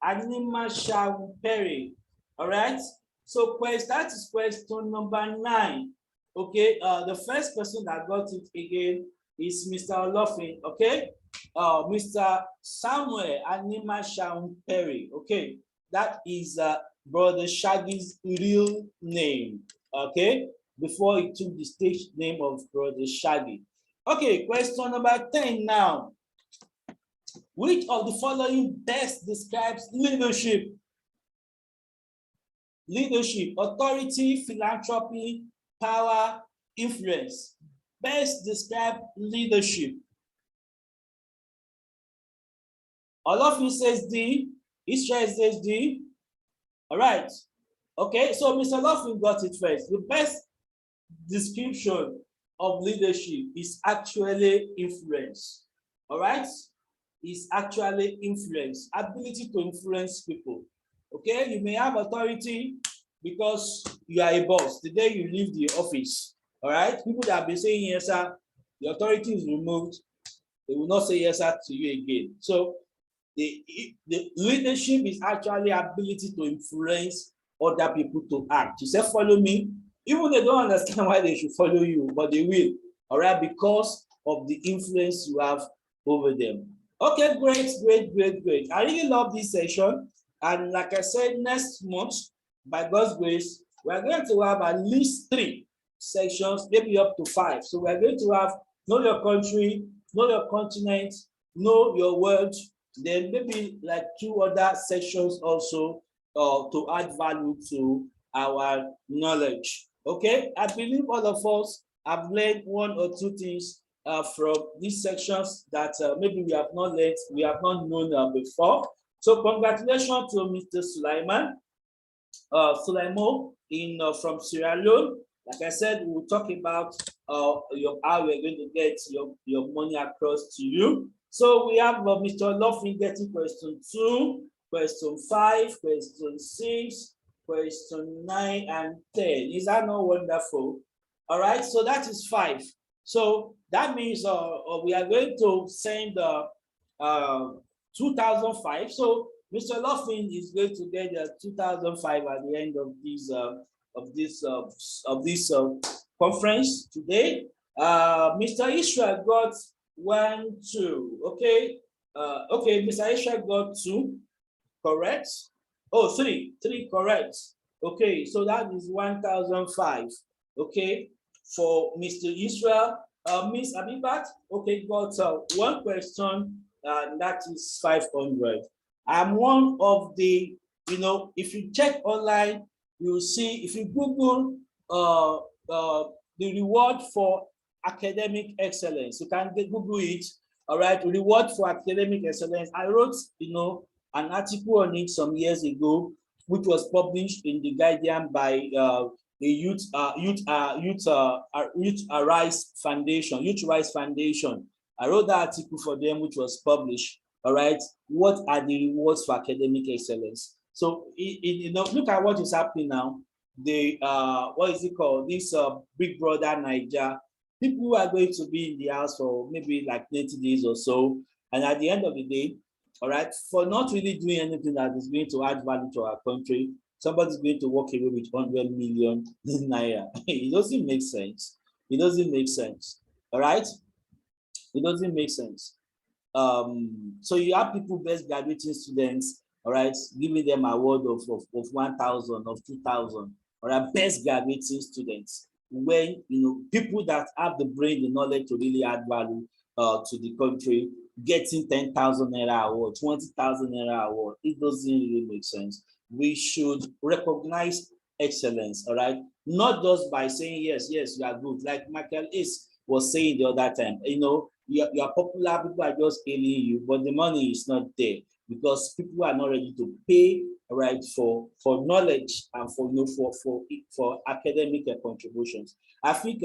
Anima Shaun Perry. All right. So that is question number 9. Okay. The first person that got it again is Mr. Olofin. Okay. Mr. Samuel Anima Shaun Perry. Okay. That is Brother Shaggy's real name. Okay. Before he took the stage name of Brother Shaggy. Okay. Question number 10 now. Which of the following best describes leadership? Leadership, authority, philanthropy, power, influence. Best describe leadership. All of you says D. Israel says D. All right. Okay, so Mr. Olofin got it first. The best description of leadership is actually influence. All right? Is actually influence, ability to influence people. Okay, you may have authority because you are a boss. The day you leave the office, all right, people that have been saying yes, sir, the authority is removed. they will not say yes sir to you again. So the leadership is actually ability to influence other people to act. You say follow me, even they don't understand why they should follow you, but they will, all right, because of the influence you have over them. Okay, great, great, great, great. I really love this session. And like I said, next month, by God's grace, we're going to have at least 3 sections, maybe up to 5. So we're going to have know your country, know your continent, know your world, then maybe like 2 other sections also to add value to our knowledge. Okay, I believe all of us have learned 1 or 2 things from these sections that maybe we have not learned, we have not known before. So congratulations to Mr. Sulaiman, Sulaimo from Sierra Leone. Like I said, we'll talk about how we're going to get your money across to you. So we have Mr. Lofin getting question 2, question 5, question 6, question 9, and 10. Is that not wonderful? All right, so that is 5. So that means we are going to send 2005. So Mr. Lofin is going to get 2005 at the end of this conference today. Mr. Israel got 1, 2. Okay, okay. Mr. Israel got 2, correct? Oh, 3 correct. Okay, so that is 1005. Okay, for Mr. Israel. Miss Abibat, okay, got 1 question, and that is 500. I'm one of the, if you check online, you'll see, if you Google the reward for academic excellence, you can Google it, all right, reward for academic excellence. I wrote, an article on it some years ago, which was published in The Guardian by the Youth Rise Foundation. I wrote that article for them, which was published. All right, what are the rewards for academic excellence? So, look at what is happening now. The what is it called? This Big Brother Niger. People are going to be in the house for maybe like 90 days or so, and at the end of the day, all right, for not really doing anything that is going to add value to our country, somebody's going to walk away with 100 million naira. It doesn't make sense. It doesn't make sense. All right, it doesn't make sense. So you have people, best graduating students, all right, giving them award of 1,000, of 2,000, all right, best graduating students. When people that have the brain, the knowledge to really add value to the country, getting 10,000 naira award, 20,000 naira award, it doesn't really make sense. We should recognize excellence, all right, not just by saying yes, you are good, like Michael Ace was saying the other time. You are popular, people are just hailing you, but the money is not there because people are not ready to pay, right, for knowledge and for academic contributions. I think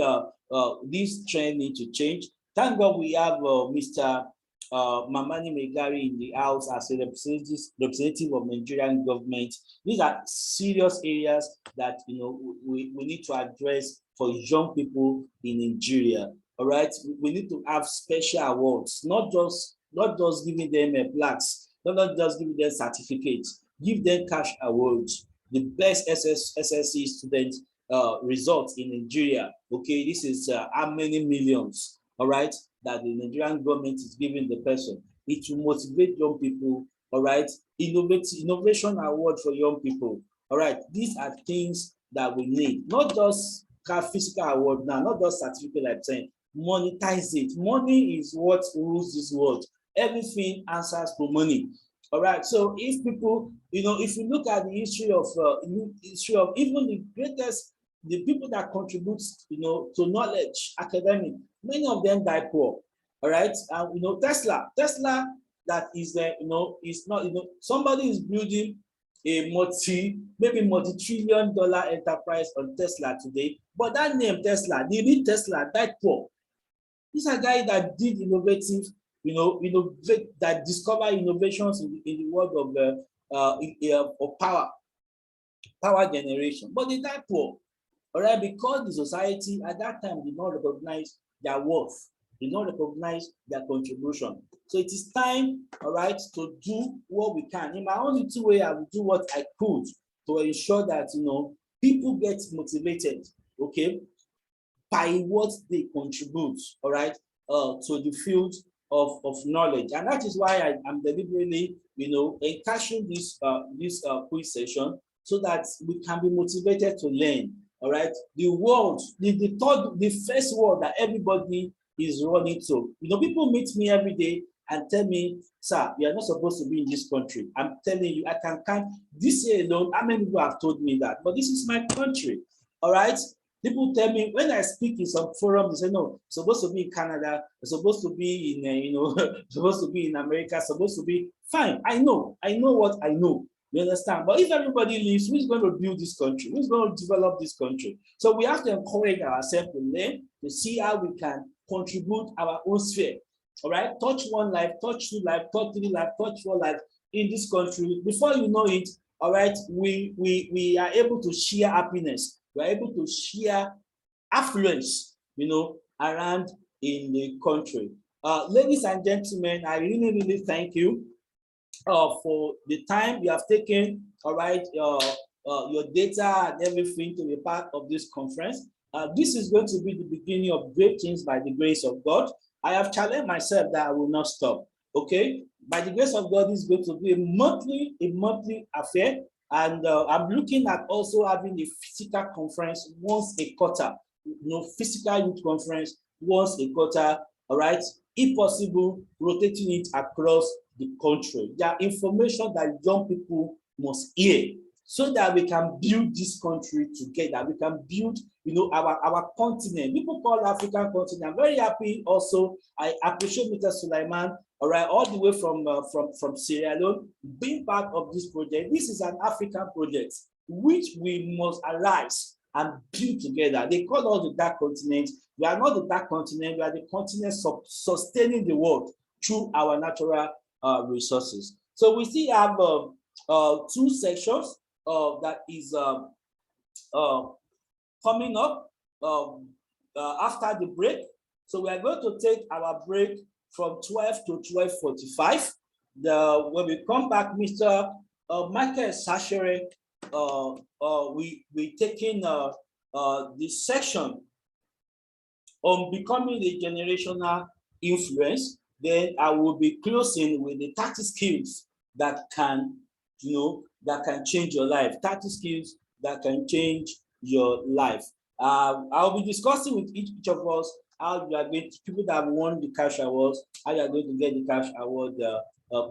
this trend needs to change. Thank God we have Mr. Mamani Megari in the house as a representative of Nigerian government. These are serious areas that we need to address for young people in Nigeria. All right, we need to have special awards, not just giving them plaques, not just giving them certificates, give them cash awards. The best SSC student results in Nigeria. Okay, this is how many millions, all right, that the Nigerian government is giving the person. It will motivate young people, all right. Innovation award for young people, all right. These are things that we need, not just have physical award now, not just certificate like saying. Monetize it. Money is what rules this world. Everything answers to money. All right. So if people, if you look at the history of even the greatest, the people that contribute, to knowledge, academic, many of them die poor. All right. And Tesla, that is there, is not, somebody is building a multi-trillion dollar enterprise on Tesla today, but that name Tesla, the real Tesla died poor. These are guys that did innovative, that discover innovations in the world of power generation, but they died poor, all right, because the society at that time did not recognize their worth. They don't recognize their contribution. So it is time, all right, to do what we can. In my own little way, I will do what I could to ensure that, people get motivated, okay, by what they contribute, all right, to the field of knowledge. And that is why I am deliberately, encouraging this quiz session so that we can be motivated to learn, all right. The first word that everybody is running to. People meet me every day and tell me, sir, you are not supposed to be in this country. I'm telling you, I can count this year alone, how many people have told me that? But this is my country, all right? People tell me when I speak in some forum, they say, no, I'm supposed to be in Canada, I'm supposed to be in, supposed to be in America, supposed to be, fine, I know what I know. You understand? But if everybody leaves, who's going to build this country? Who's going to develop this country? So we have to encourage ourselves to learn, to see how we can contribute our own sphere. All right, touch one life, touch two life, touch three life, touch four life in this country. Before you know it, all right, we are able to share happiness. We are able to share affluence, around in the country. Ladies and gentlemen, I really thank you for the time you have taken, all right, your data and everything to be part of this conference. This is going to be the beginning of great things by the grace of God. I have challenged myself that I will not stop. Okay, by the grace of God, this is going to be a monthly affair, and I'm looking at also having a physical conference once a quarter. Physical youth conference once a quarter. All right, if possible, rotating it across the country. There are information that young people must hear so that we can build this country together. We can build, our continent. People call African continent. I'm very happy also. I appreciate Mr. Sulaiman, all right, all the way from Sierra Leone, being part of this project. This is an African project which we must arise and build together. They call us the dark continent. We are not the dark continent. We are the continent sustaining the world through our natural resources. So we still have two sections that is coming up after the break. So we are going to take our break from 12 to 12:45. When we come back, Mr. Michael Sachere, we taking the section on becoming a generational influence. Then I will be closing with the 30 skills that can, that can change your life. 30 skills that can change your life. I'll be discussing with each of us how you are going to, people that have won the cash awards, how you are going to get the cash award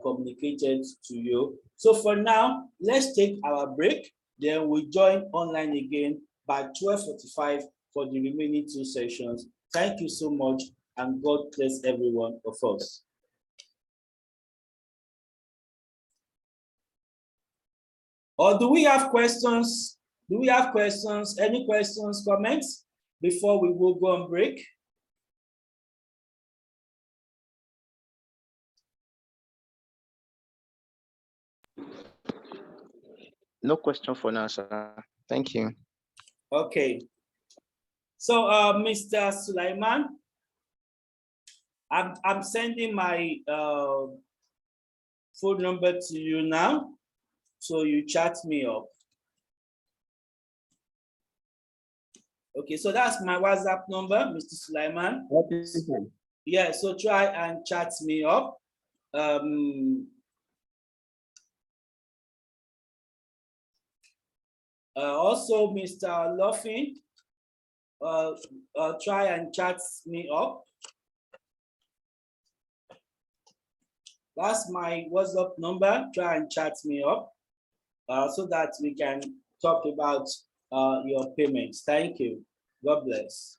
communicated to you. So for now, let's take our break. Then we'll join online again by 12:45 for the remaining two sessions. Thank you so much, and God bless every one of us. Or do we have questions? Do we have questions? Any questions, comments before we will go on break? No question for now, sir. Thank you. Okay. So, Mr. Sulaiman, I'm sending my phone number to you now, so you chat me up. Okay, so that's my WhatsApp number, Mr. Sulaiman. Okay. Yeah, so try and chat me up. Also, Mr. Luffin, try and chat me up. That's my WhatsApp number. Try and chat me up so that we can talk about your payments. Thank you. God bless.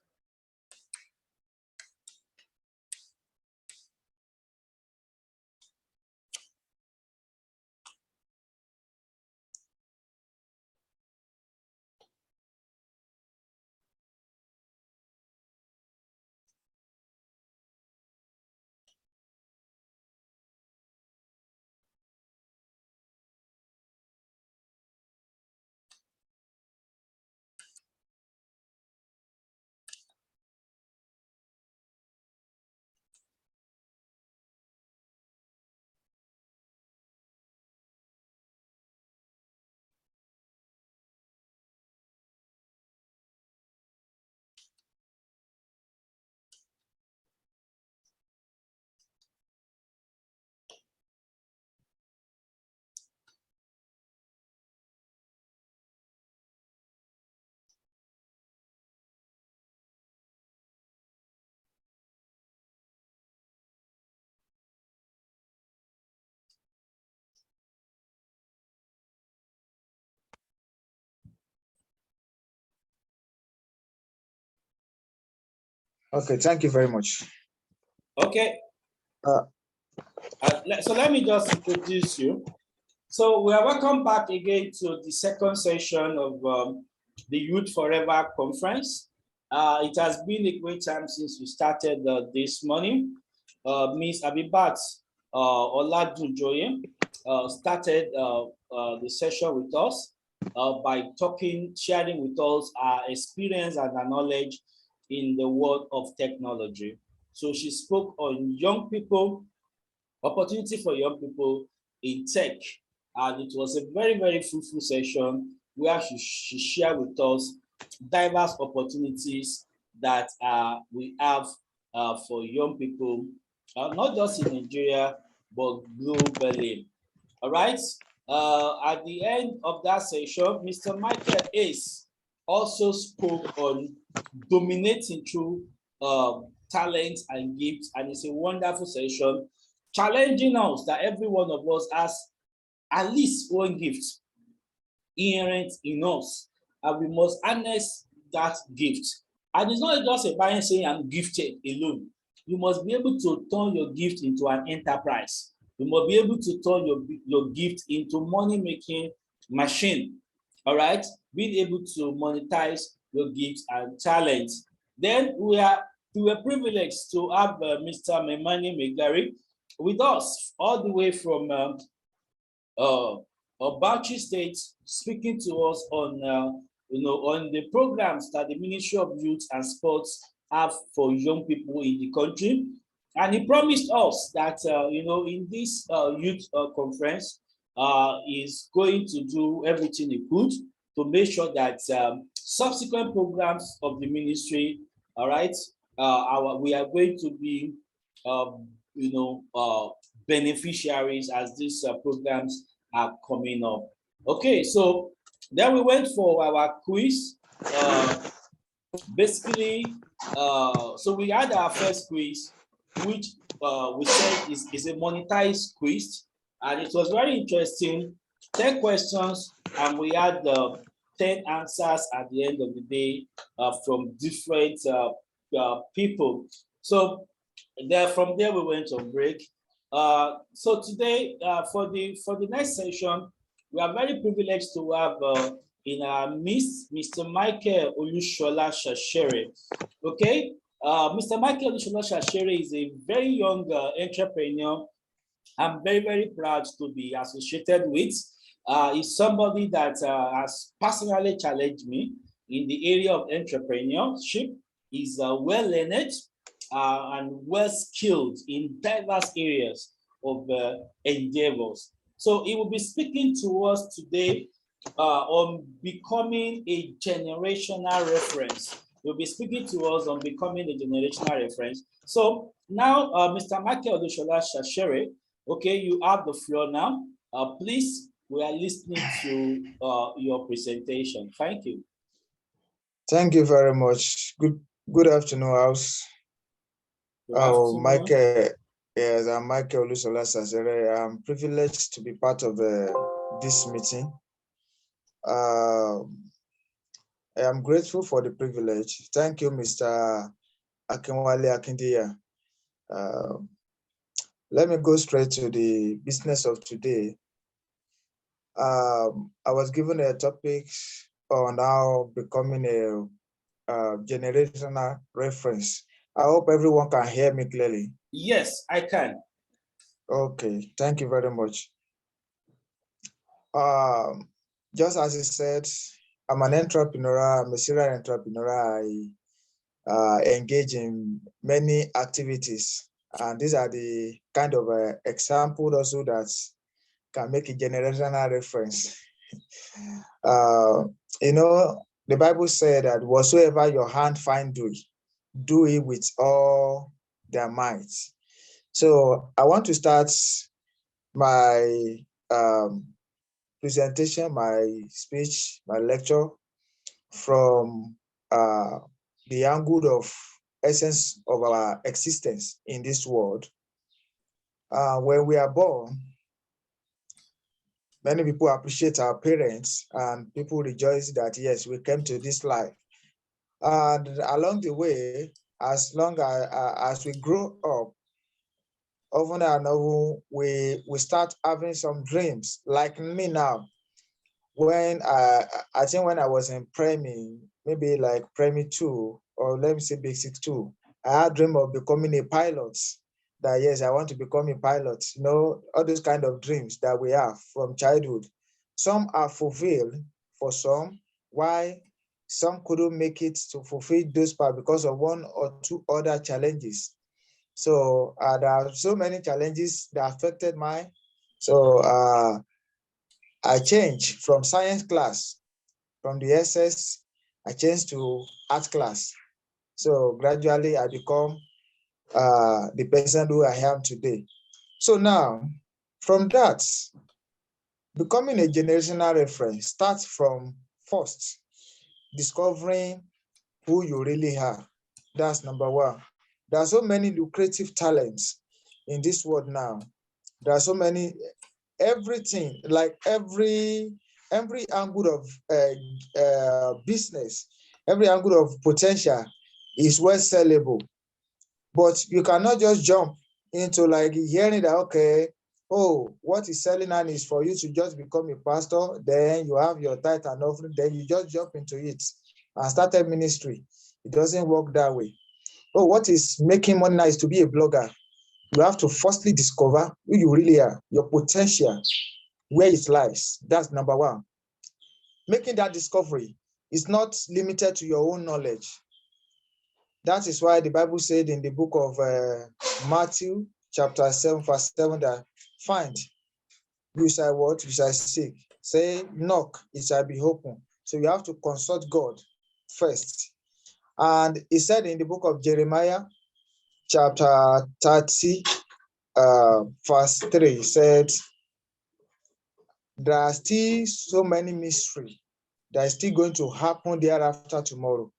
Okay, thank you very much. Okay. Uh, So let me just introduce you. So we are welcome back again to the second session of the Youth Forever Conference. It has been a great time since we started this morning. Ms. Abibat Oladunjoye started the session with us by sharing with us our experience and our knowledge in the world of technology. So she spoke on young people, opportunity for young people in tech. And it was a very, very fruitful session where she shared with us diverse opportunities that we have for young people, not just in Nigeria, but globally. All right. At the end of that session, Mr. Michael Ace also spoke on dominating through talent and gifts, and it's a wonderful session, challenging us that every one of us has at least one gift inherent in us, and we must harness that gift. And it's not just about saying I'm gifted alone. You must be able to turn your gift into an enterprise. You must be able to turn your gift into money-making machine. All right, being able to monetize your gifts and talents. Then we were privileged to have Mr. Memani Megari with us all the way from Bauchi State, speaking to us on on the programs that the Ministry of Youth and Sports have for young people in the country. And he promised us that in this youth conference, is going to do everything he could to make sure that subsequent programs of the ministry, all right, we are going to be, beneficiaries as these programs are coming up. Okay, so then we went for our quiz. Basically, so we had our first quiz, which we said is a monetized quiz, and it was very interesting. 10 questions, and we had 10 answers at the end of the day from different people. So from there we went on break. So today, for the next session, we are very privileged to have in our midst Mr. Michael Olushola Shashere. Okay, Mr. Michael Olushola Shashere is a very young entrepreneur. I'm very, very proud to be associated with. He's somebody that has personally challenged me in the area of entrepreneurship. He's well learned and well skilled in diverse areas of endeavors. So he will be speaking to us today on becoming a generational reference. He'll be speaking to us on becoming a generational reference. So now, Mr. Michael Olushola Shashere, okay, you have the floor now. Please, we are listening to your presentation. Thank you. Thank you very much. Good afternoon, House. Michael, yes, I'm Michael Olushola Shashere. I'm privileged to be part of this meeting. I am grateful for the privilege. Thank you, Mr. Akinwale Akindiya. Let me go straight to the business of today. I was given a topic on how becoming a generational reference. I hope everyone can hear me clearly. Yes, I can. Okay, thank you very much. Just as he said, I'm an entrepreneur, I'm a serial entrepreneur. I engage in many activities, and these are the kind of example also that can make a generational reference. The Bible said that whatsoever your hand find do it with all their might. So I want to start my presentation, my speech, my lecture from the angle of essence of our existence in this world. When we are born, many people appreciate our parents and people rejoice that, yes, we came to this life. And along the way, as long as we grow up, often and often we start having some dreams. Like me now, when I think when I was in primary, maybe like primary 2, or let me say basic 2, I had dream of becoming a pilot. That yes, I want to become a pilot. You know, all those kind of dreams that we have from childhood. Some are fulfilled for some, why some couldn't make it to fulfill those parts because of one or two other challenges. So there are so many challenges that affected mine. So I changed from science class, from the SS, I changed to art class. So gradually I become the person who I am today. So now, from that, becoming a generational reference starts from first discovering who you really are. That's number one. There are so many lucrative talents in this world now. There are so many, everything, like every angle of business, every angle of potential is well sellable. But you cannot just jump into like hearing that, okay, oh, what is selling on is for you to just become a pastor, then you have your tithe and offering, then you just jump into it and start a ministry. It doesn't work that way. Oh, what is making money now is to be a blogger. You have to firstly discover who you really are, your potential, where it lies. That's number one. Making that discovery is not limited to your own knowledge. That is why the Bible said in the book of Matthew, chapter 7, verse 7, that find, you shall what? You shall seek. Say, knock, it shall be open. So you have to consult God first. And he said in the book of Jeremiah, chapter 30, verse 3, he said, there are still so many mysteries that is still going to happen thereafter tomorrow.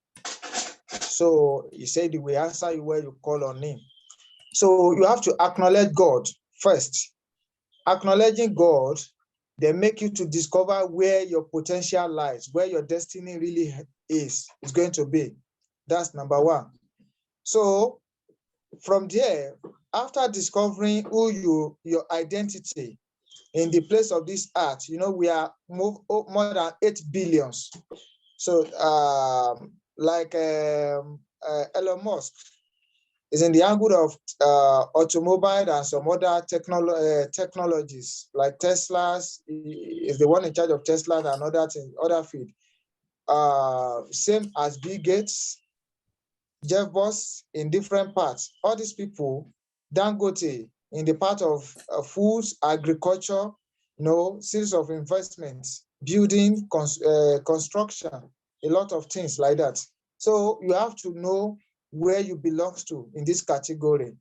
So he said he will answer you where you call on him. So you have to acknowledge God first. Acknowledging God, then make you to discover where your potential lies, where your destiny really is going to be. That's number one. So from there, after discovering who your identity in the place of this earth, you know, we are more than 8 billions. So Elon Musk is in the angle of automobile and some other technologies, like Tesla's is the one in charge of Tesla and other field. Same as Bill Gates, Jeff Bezos in different parts. All these people, Dangote in the part of foods, agriculture, you know, series of investments, building, construction, a lot of things like that. So you have to know where you belong to in this category.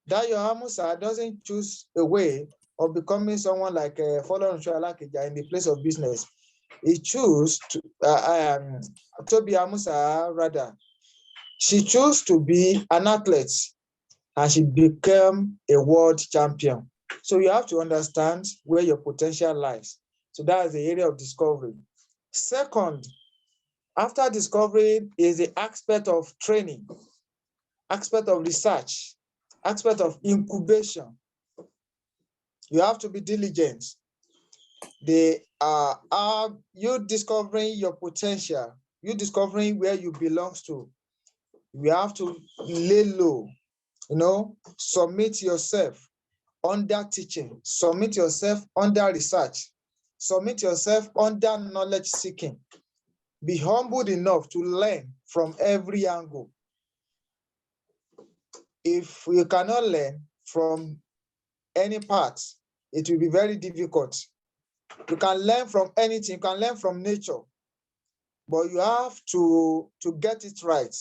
Dayo Amusa doesn't choose a way of becoming someone like Follow Nshalakija in the place of business. He chose to, Toby Amusa rather, she chose to be an athlete and she became a world champion. So you have to understand where your potential lies. So that is the area of discovery. Second, after discovery is the aspect of training, aspect of research, aspect of incubation. You have to be diligent. You discovering your potential, you discovering where you belong to. You have to lay low, you know, submit yourself under teaching, submit yourself under research, submit yourself under knowledge seeking. Be humbled enough to learn from every angle. If you cannot learn from any part, it will be very difficult. You can learn from anything, you can learn from nature, but you have to get it right.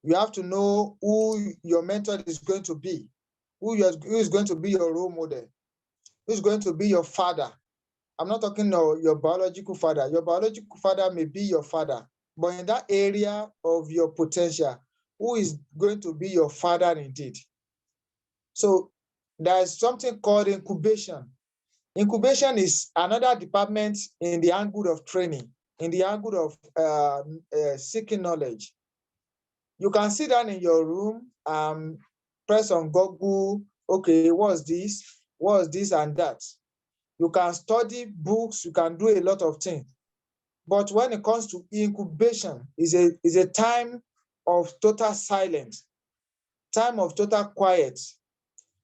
You have to know who your mentor is going to be, who is going to be your role model, who is going to be your father. I'm not talking about your biological father. Your biological father may be your father, but in that area of your potential, who is going to be your father indeed? So there's something called incubation. Incubation is another department in the angle of training, in the angle of seeking knowledge. You can sit down in your room, press on Google, okay, what's this? What's this and that? You can study books, you can do a lot of things. But when it comes to incubation, is a time of total silence, time of total quiet,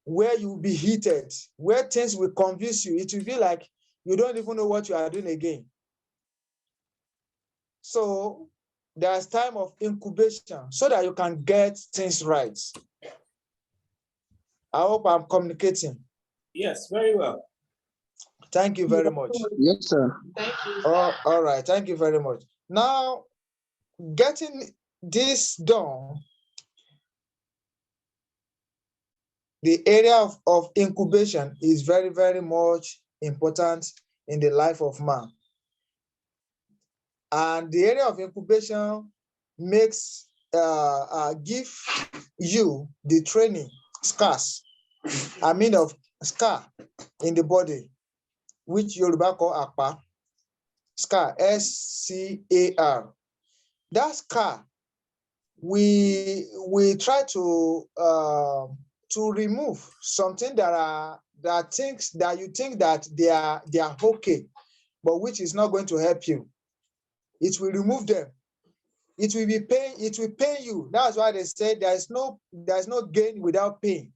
where you'll be heated, where things will confuse you. It will be like you don't even know what you are doing again. So there's time of incubation so that you can get things right. I hope I'm communicating. Yes, very well. Thank you very much. Yes, sir. All right, thank you very much. Now, getting this done, the area of incubation is very, very much important in the life of man. And the area of incubation makes give you the training scars, I mean of scar in the body, which Yoruba call apa, scar, S-C-A-R. That scar, we try to remove something that things that you think that they are okay, but which is not going to help you. It will remove them. It will be pain. It will pain you. That's why they say there's no gain without pain.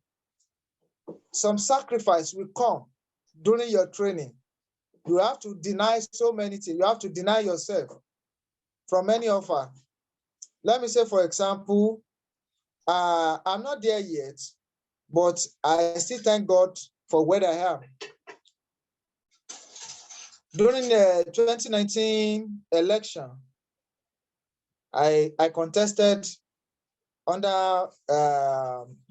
Some sacrifice will come during your training. You have to deny so many things. You have to deny yourself from any offer. Let me say, for example, I'm not there yet, but I still thank God for where I am. During the 2019 election, I contested under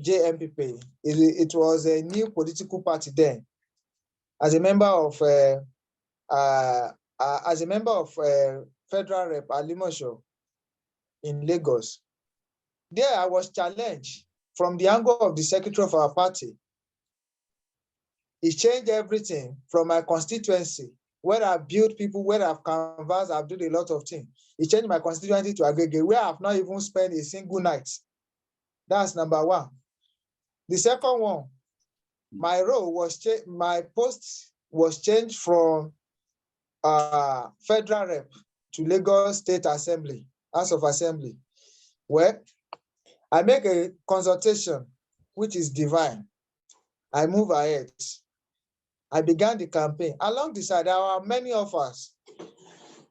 JMPP. It was a new political party then. As a member of Federal Rep Alimosho in Lagos. There I was challenged from the angle of the secretary of our party. He changed everything from my constituency, where I built people, where I've canvassed, I've done a lot of things. He changed my constituency to Agege, where I've not even spent a single night. That's number one. The second one, my role was changed, my post was changed from Federal Rep to Lagos State Assembly, House of Assembly, where I make a consultation, which is divine. I move ahead. I began the campaign. Along the side, there were many of us.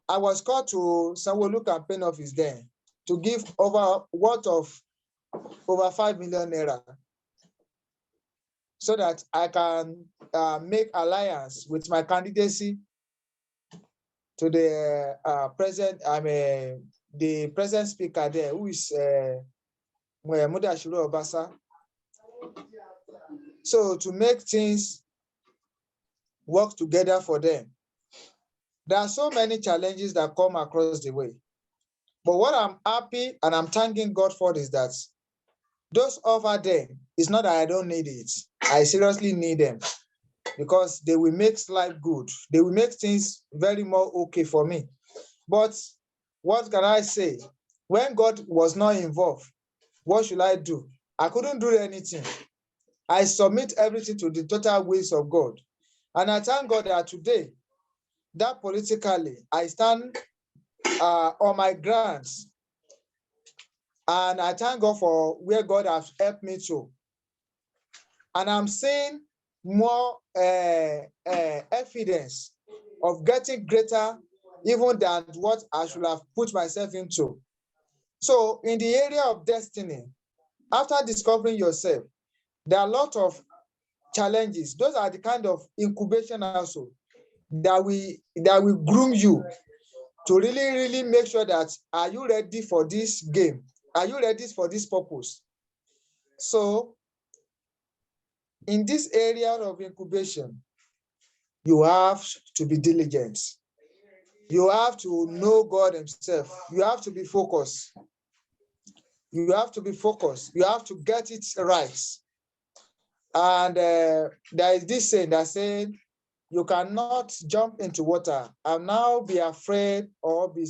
I was called to Sanwo-Olu campaign office then to give over 5 million naira so that I can make alliance with my candidacy to the the present speaker there, who is Mudashiru Obasa. So to make things work together for them. There are so many challenges that come across the way. But what I'm happy and I'm thanking God for is that those over there, it's not that I don't need it. I seriously need them because they will make life good. They will make things very more okay for me. But what can I say? When God was not involved, what should I do? I couldn't do anything. I submit everything to the total ways of God. And I thank God that today, that politically, I stand on my grounds. And I thank God for where God has helped me to. And I'm seeing more evidence of getting greater even than what I should have put myself into. So in the area of destiny, after discovering yourself, there are a lot of challenges. Those are the kind of incubation also that will groom you to really make sure that, are you ready for this game? Are you ready for this purpose? So in this area of incubation, you have to be diligent. You have to know God himself. You have to be focused. You have to be focused. You have to get it right. And there is this saying that said, you cannot jump into water and now be afraid or be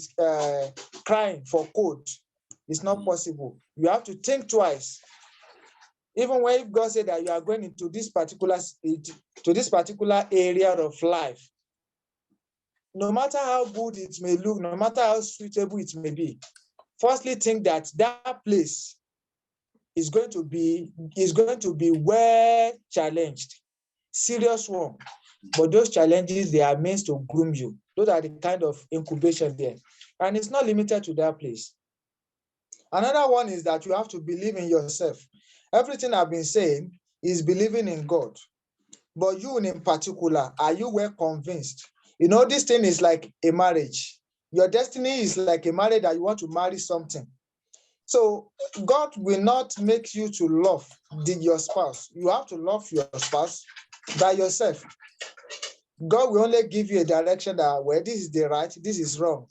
crying for cold. It's not possible. You have to think twice. Even when God said that you are going into this particular area of life, no matter how good it may look, no matter how suitable it may be, firstly think that that place is going to be well challenged, serious one. But those challenges, they are meant to groom you. Those are the kind of incubation there. And it's not limited to that place. Another one is that you have to believe in yourself. Everything I've been saying is believing in God. But you in particular, are you well convinced? You know, this thing is like a marriage. Your destiny is like a marriage that you want to marry something. So God will not make you to love your spouse. You have to love your spouse by yourself. God will only give you a direction that, well, this is the right, this is wrong.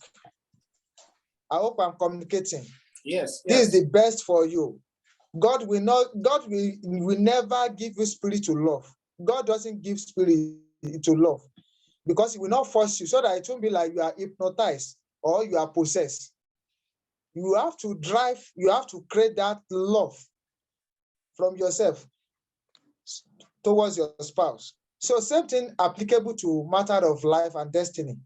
I hope I'm communicating. Yes. This is the best for you. God will never give you spirit to love. God doesn't give spirit to love because he will not force you so that it won't be like you are hypnotized or you are possessed. You have to create that love from yourself towards your spouse. So same thing applicable to matter of life and destiny.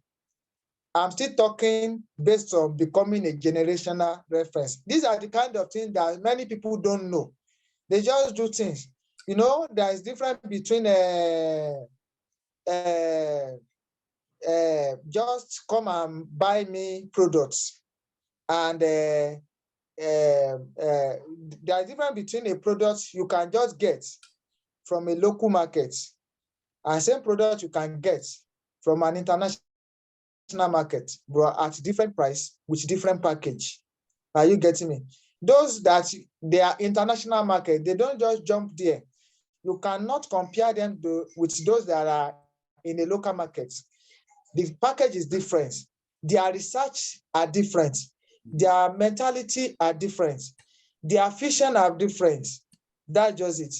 I'm still talking based on becoming a generational reference. These are the kind of things that many people don't know. They just do things. You know, there is difference between just come and buy me products and there is difference between a product you can just get from a local market and same product you can get from an international market, but at different price with different package. Are you getting me? Those that they are international market, they don't just jump there. You cannot compare them with those that are in a local market. The package is different. Their research are different. Their mentality are different. Their vision are different. That's just it.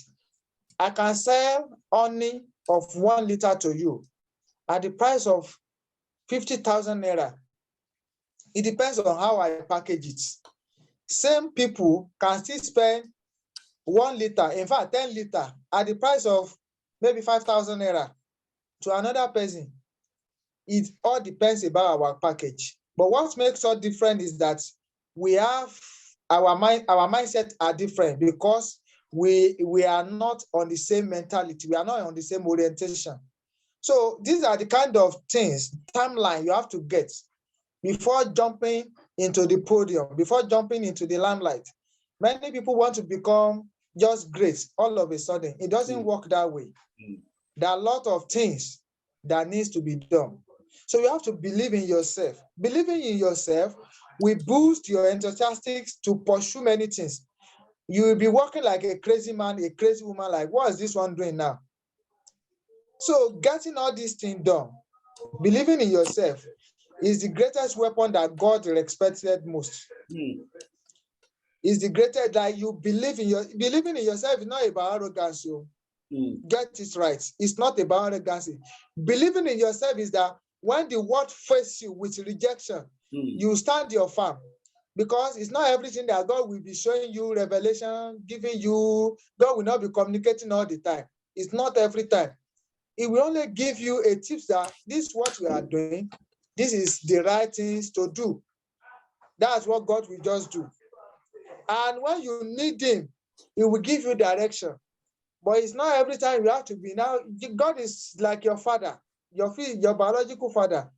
I can sell honey of 1 liter to you at the price of 50,000 naira. It depends on how I package it. Same people can still spend 1 liter, in fact, 10 liter at the price of maybe 5,000 naira to another person. It all depends about our package. But what makes us different is that we have our mindset are different because we are not on the same mentality. We are not on the same orientation. So these are the kind of things, timeline you have to get before jumping into the podium, before jumping into the limelight. Many people want to become just great all of a sudden. It doesn't work that way. There are a lot of things that needs to be done. So you have to believe in yourself. Believing in yourself will boost your enthusiasm to pursue many things. You will be working like a crazy man, a crazy woman, like, what is this one doing now? So getting all these things done, believing in yourself is the greatest weapon that God respected most. Is the greatest that you believing in yourself is not about arrogance. Get it right. It's not about arrogance. Believing in yourself is that when the world faces you with rejection, you stand your firm. Because it's not everything that God will be showing you revelation, giving you. God will not be communicating all the time. It's not every time. It will only give you a tips that this is what we are doing. This is the right things to do. That's what God will just do. And when you need him, he will give you direction. But it's not every time you have to be. Now, God is like your father, your biological father.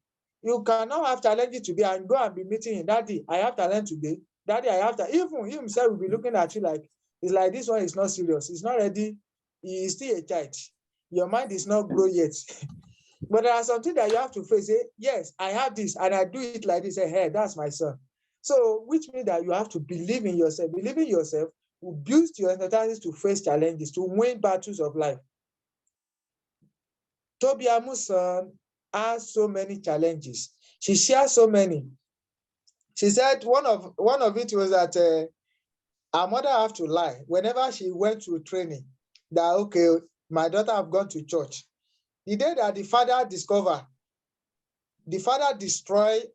You cannot have challenges today and go and be meeting him. Daddy, I have talent today. Daddy, I have to. Even he himself will be looking at you like, it's like this one is not serious. He's not ready. He is still a child. Your mind is not grown yet. But there are something that you have to face. Say, yes, I have this and I do it like this. Say, hey, that's my son. So, which means that you have to believe in yourself. Believe in yourself will boost your enthusiasm to face challenges, to win battles of life. Toby Amuson has so many challenges. She shares so many. She said one of it was that her mother have to lie whenever she went to training. That okay, my daughter have gone to church. The day that the father destroy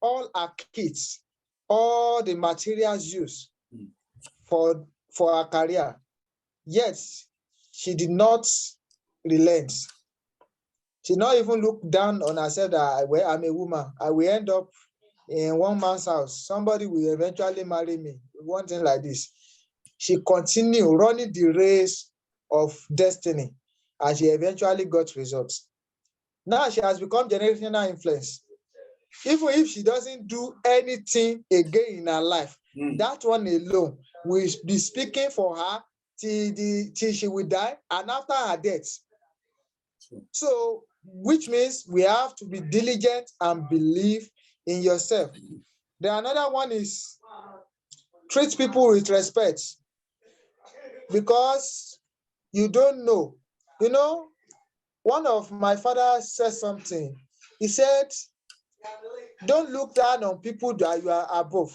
all her kits, all the materials used for her career. Yet she did not relent. She not even look down on herself that, well, I'm a woman. I will end up in one man's house. Somebody will eventually marry me. One thing like this. She continued running the race of destiny, and she eventually got results. Now she has become generational influence. Even if she doesn't do anything again in her life, that one alone will be speaking for her till she will die and after her death. So, which means we have to be diligent and believe in yourself. The another one is treat people with respect, because you don't know. You know, one of my father said something. He said, don't look down on people that you are above.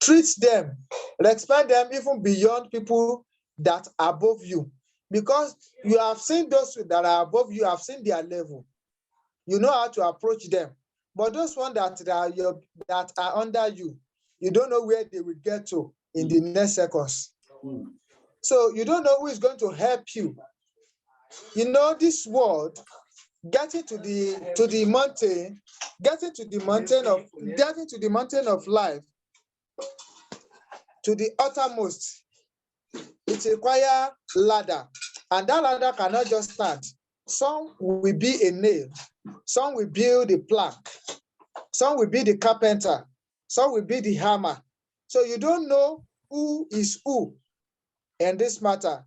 Treat them, respect them even beyond people that are above you. Because you have seen those that are above you, have seen their level. You know how to approach them. But those ones that are under you, you don't know where they will get to in the next seconds. So you don't know who is going to help you. You know, this world, getting to the mountain of life, to the uttermost, it requires ladder, and that ladder cannot just stand. Some will be a nail, some will build a plank, some will be the carpenter, some will be the hammer. So you don't know who is who in this matter.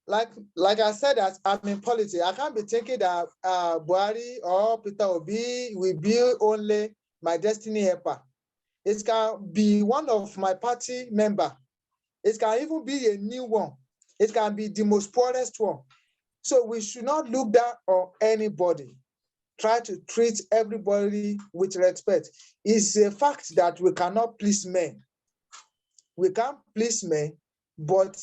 Like I said, that I'm in politics. I can't be thinking that Buhari or Peter Obi will be only my destiny helper. It can be one of my party member. It can even be a new one. It can be the most poorest one. So we should not look down on anybody. Try to treat everybody with respect. It's a fact that we cannot please men. We can't please men, but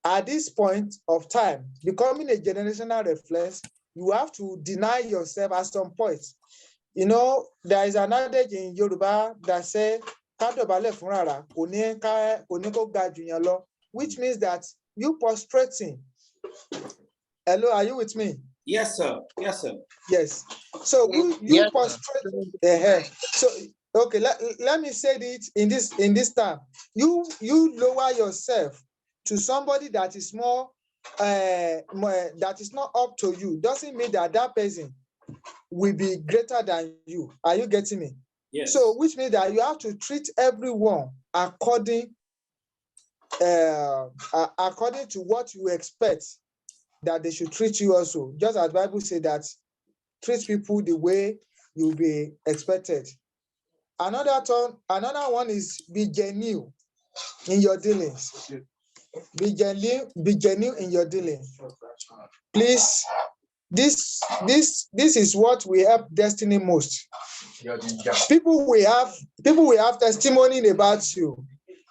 at this point of time, becoming a generational reference, you have to deny yourself at some point. You know, there is an adage in Yoruba that says, which means that you prostrating. Hello, are you with me? Yes, sir. Yes, sir. Yes. So you prostrate. So okay, let me say it in this time. You lower yourself to somebody that is more that is not up to you. Doesn't mean that person will be greater than you. Are you getting me? Yes. So which means that you have to treat everyone according to what you expect that they should treat you also. Just as the Bible says that treat people the way you'll be expected. Another one is be genuine in your dealings. Be genuine in your dealings. Please, this is what we help destiny most. People will have testimony about you.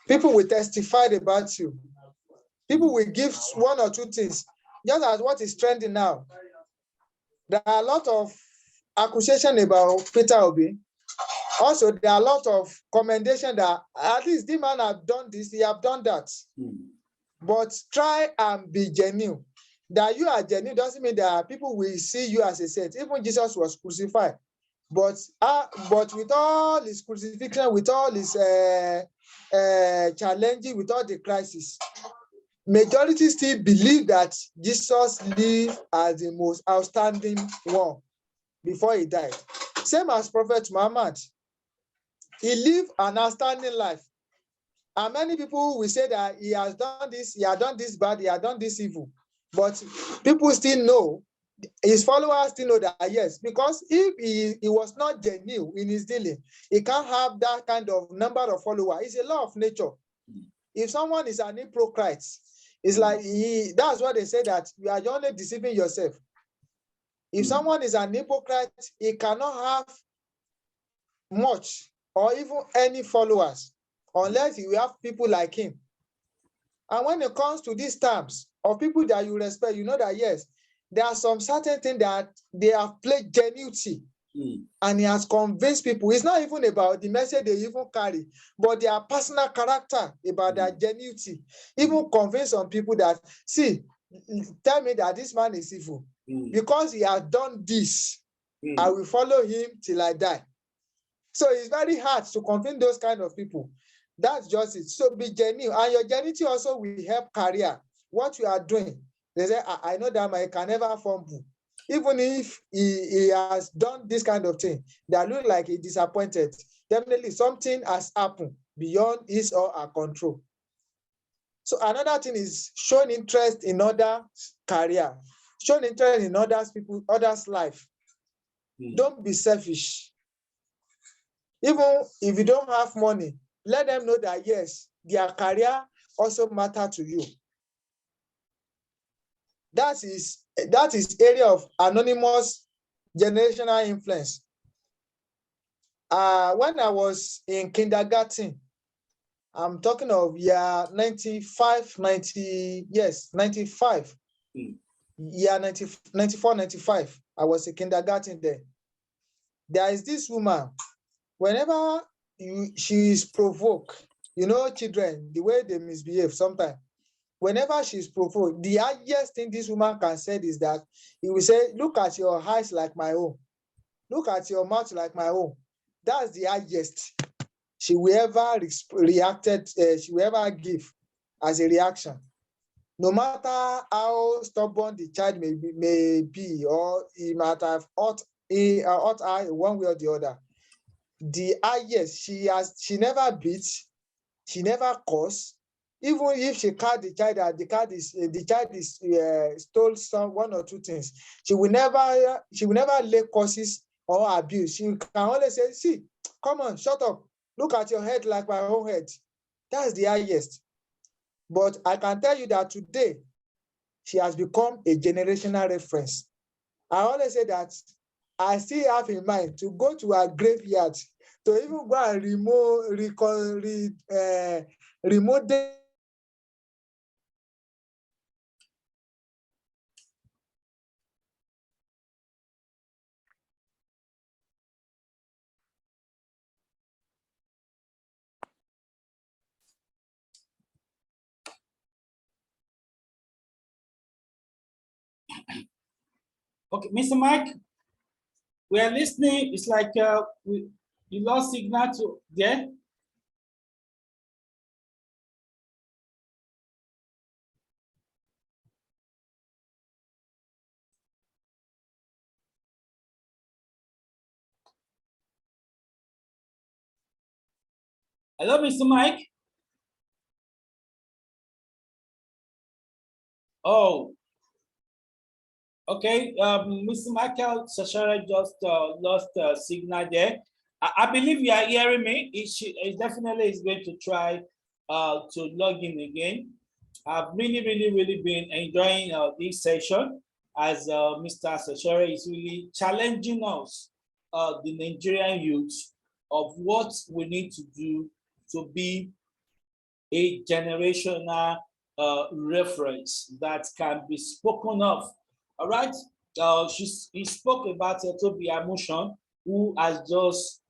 People will testify about you. People will give one or two things. Just as what is trending now. There are a lot of accusation about Peter Obi. Also, there are a lot of commendation that at least this man have done this, he have done that. But try and be genuine. That you are genuine doesn't mean that people will see you as a saint. Even Jesus was crucified. But with all his crucifixion, with all his challenges, with all the crisis, majority still believe that Jesus lived as the most outstanding one before he died. Same as Prophet Muhammad. He lived an outstanding life. And many people will say that he has done this, he has done this bad, he has done this evil. But people still know, his followers still know that yes, because if he was not genuine in his dealing, he can't have that kind of number of followers. It's a law of nature. If someone is an hypocrite, it's like that's what they say, that you are only deceiving yourself. If someone is an hypocrite, he cannot have much or even any followers unless you have people like him. And when it comes to these terms of people that you respect, you know that yes, there are some certain things that they have played genuinity And he has convinced people. It's not even about the message they even carry, but their personal character, about their genuinity. Even convince some people that, see, tell me that this man is evil. Because he has done this, I will follow him till I die. So it's very hard to convince those kind of people. That's just it. So be genuine. And your genuinity also will help career. What you are doing. They say, I know that man can never fumble. Even if he has done this kind of thing, that look like he disappointed. Definitely something has happened beyond his or her control. So another thing is showing interest in other career, showing interest in others' life. Don't be selfish. Even if you don't have money, let them know that yes, their career also matter to you. That is area of anonymous generational influence. When I was in kindergarten, I'm talking of year 95, 90, yes, 95. Year 90, 94, 95. I was in kindergarten there. There is this woman, whenever she is provoked, you know, children, the way they misbehave sometimes. Whenever she's provoked, the highest thing this woman can say is that he will say, look at your eyes like my own. Look at your mouth like my own. That's the highest she will ever reacted, she will ever give as a reaction. No matter how stubborn the child may be, or he might have hurt her one way or the other. The highest, she never beats, she never curse. Even if she caught the child that the child is stole one or two things, she will never lay curses or abuse. She can only say, see, come on, shut up. Look at your head like my own head. That's the highest. But I can tell you that today, she has become a generational reference. I always say that I still have in mind to go to a graveyard to even go and remove Okay, Mr. Mike, we are listening. It's like you lost signal to there. Hello, Mr. Mike. Oh, okay. Mr. Michael Sashara just lost signal there. I believe you are hearing me. He definitely is going to try to log in again. I've really been enjoying this session as Mr. Sashara is really challenging us, the Nigerian youth, of what we need to do to be a generational reference that can be spoken of. All right. He spoke about Toby Amushon, who has just,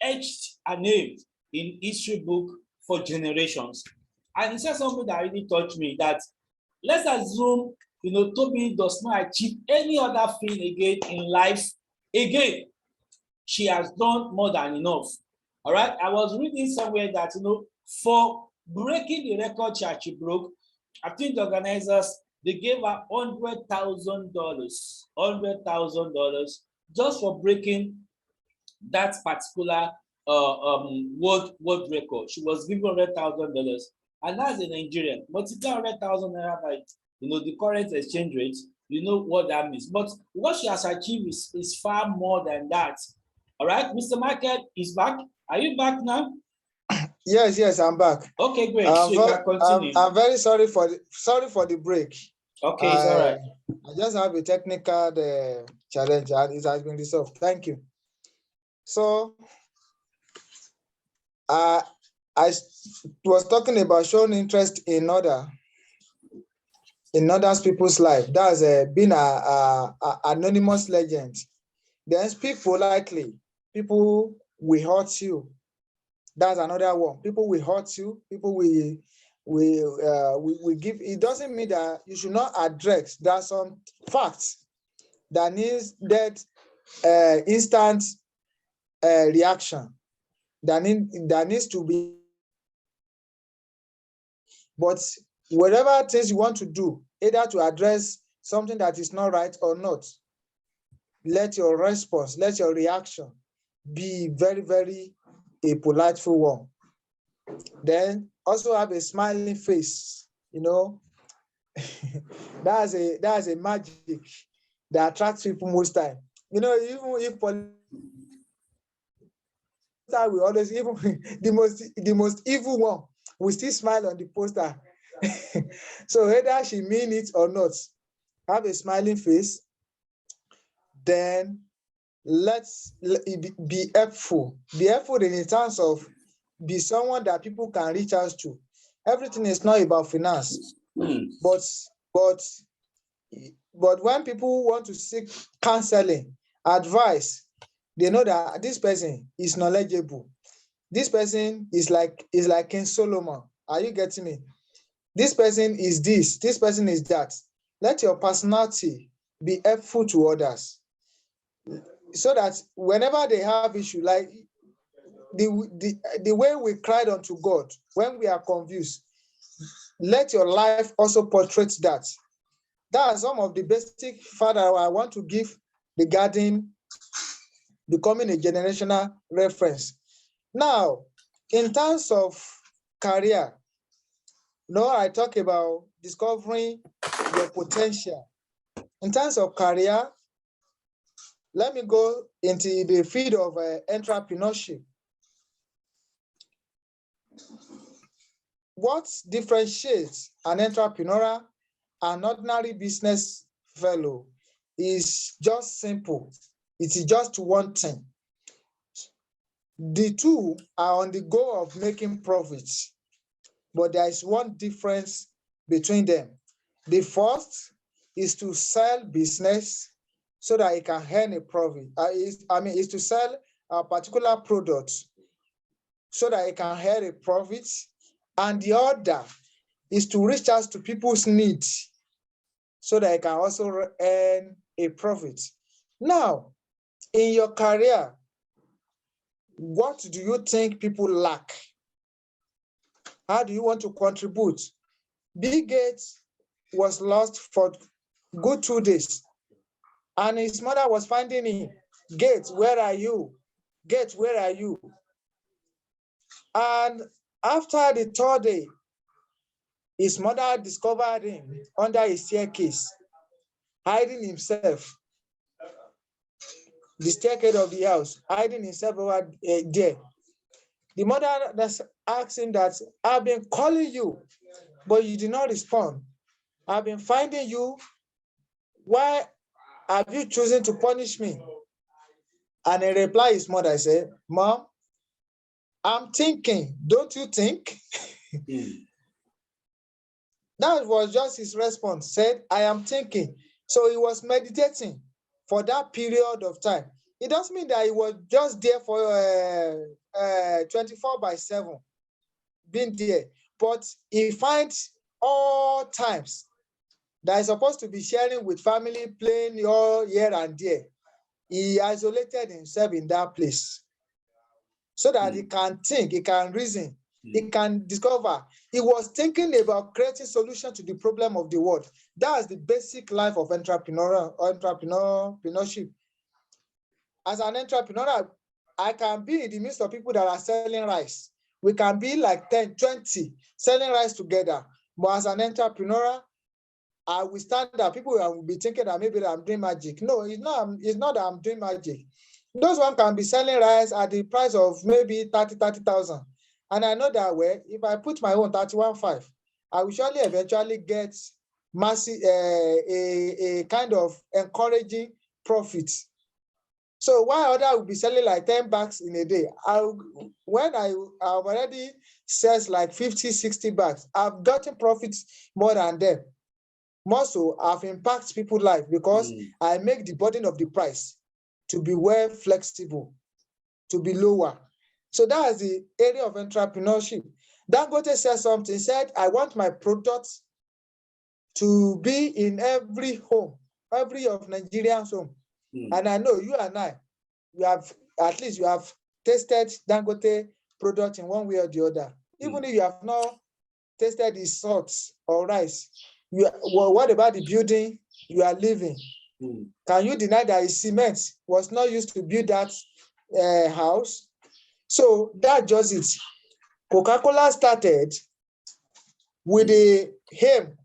etched a name in history book for generations. And he said something that really touched me, that let's assume, Toby does not achieve any other thing again in life again. She has done more than enough. All right. I was reading somewhere that, for breaking the record she broke, I think the organizers, they gave her $100,000 just for breaking that particular world record. She was given $100,000, and that's a Nigerian. But it's not $100,000 by the current exchange rate. You know what that means. But what she has achieved is far more than that. All right, Mr. Michael is back. Are you back now? Yes, I'm back. Okay, great. So you can continue. I'm very sorry for the break. Okay, it's all right. I just have a technical challenge, and it has been resolved. Thank you. So, I was talking about showing interest in others people's life. That's being a anonymous legend. Then speak politely. People will hurt you. That's another one. People will hurt you. People will give. It doesn't mean that you should not address. There are some facts that needs that instant reaction that needs to be. But whatever things you want to do, either to address something that is not right or not, let your response, let your reaction be very, very a politeful one. Then also have a smiling face, you know. that's a magic that attracts people most time. You know, even if we always, even the most evil one, we still smile on the poster. So either she mean it or not, have a smiling face. Then let's be helpful. Be helpful in terms of be someone that people can reach out to. Everything is not about finance, but when people want to seek counseling, advice, they know that this person is knowledgeable. This person is like King Solomon. Are you getting me? This person is this person is that. Let your personality be helpful to others, so that whenever they have issue, like the way we cried unto God when we are confused, let your life also portray that. That are some of the basic father I want to give regarding becoming a generational reference. Now, in terms of career, I talk about discovering your potential. In terms of career, let me go into the field of entrepreneurship. What differentiates an entrepreneur and ordinary business fellow is just simple. It is just one thing. The two are on the goal of making profits, but there is one difference between them. The first is to sell business so that it can earn a profit. Is to sell a particular product so that it can earn a profit. And the other is to reach out to people's needs so that it can also earn a profit. Now, in your career, what do you think people lack? How do you want to contribute? Bill Gates was lost for good 2 days, and his mother was finding him. Gates, where are you? Gates, where are you? And after the 3rd day, his mother discovered him under a staircase, hiding himself. The staircase of the house, hiding himself over there. The mother asked him that, I've been calling you, but you did not respond. I've been finding you. Why have you chosen to punish me? And in reply, his mother said, Mom, I'm thinking, don't you think? That was just his response, said, I am thinking. So he was meditating for that period of time. It doesn't mean that he was just there for 24/7, being there, but he finds all times that he's supposed to be sharing with family, playing all here and there. He isolated himself in that place so that he can think, he can reason, he can discover. He was thinking about creating solutions to the problem of the world. That's the basic life of entrepreneurship. As an entrepreneur, I can be in the midst of people that are selling rice. We can be like 10, 20 selling rice together. But as an entrepreneur, I will stand up. People will be thinking that maybe I'm doing magic. No, it's not that I'm doing magic. Those one can be selling rice at the price of maybe 30,000. And I know that way, if I put my own 31.5, I will surely eventually get massive, a kind of encouraging profit. So while others will be selling like 10 bags in a day, when I've already sells like 50, 60 bags, I've gotten profits more than them. More so, I've impacted people's life because I make the burden of the price. to be well flexible, to be lower. So that is the area of entrepreneurship. Dangote said something, said, I want my products to be in every home, every of Nigerian's home. And I know you and I, you have, at least you have tasted Dangote product in one way or the other. Even if you have not tasted the salt or rice, well, what about the building you are living? Can you deny that cement was not used to build that house? So that just it. Coca-Cola started with the aim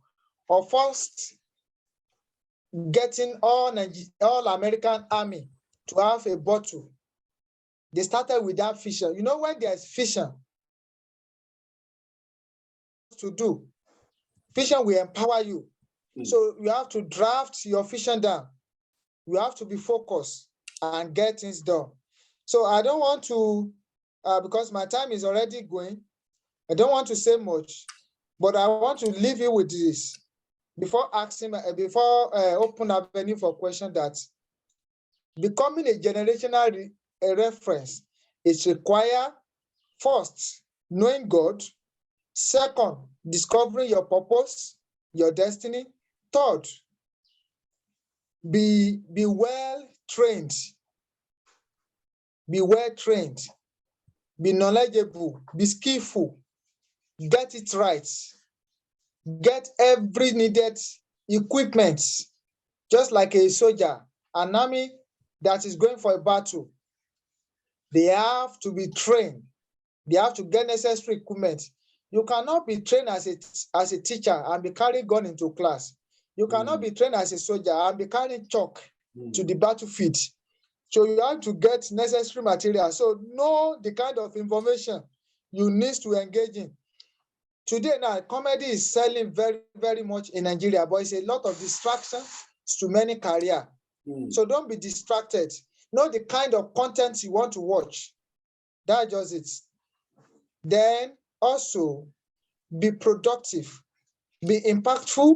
of first getting all American army to have a bottle. They started with that fission. You know, when there's fission to do, fission will empower you. So you have to draft your fission down. You have to be focused and get things done. So I don't want to, because my time is already going, I don't want to say much, but I want to leave you with this before open avenue for question, that becoming a generational reference is require, first, knowing God; second, discovering your purpose, your destiny; third, be well trained, be knowledgeable, be skillful, get it right, get every needed equipment, just like a soldier, an army that is going for a battle. They have to be trained. They have to get necessary equipment. You cannot be trained as a teacher and be carrying gun into class. You cannot be trained as a soldier and be carrying chalk to the battlefield. So you have to get necessary material. So know the kind of information you need to engage in. Today now, comedy is selling very, very much in Nigeria, but it's a lot of distraction to many careers. So don't be distracted. Know the kind of content you want to watch. That's just it. Then also be productive, be impactful.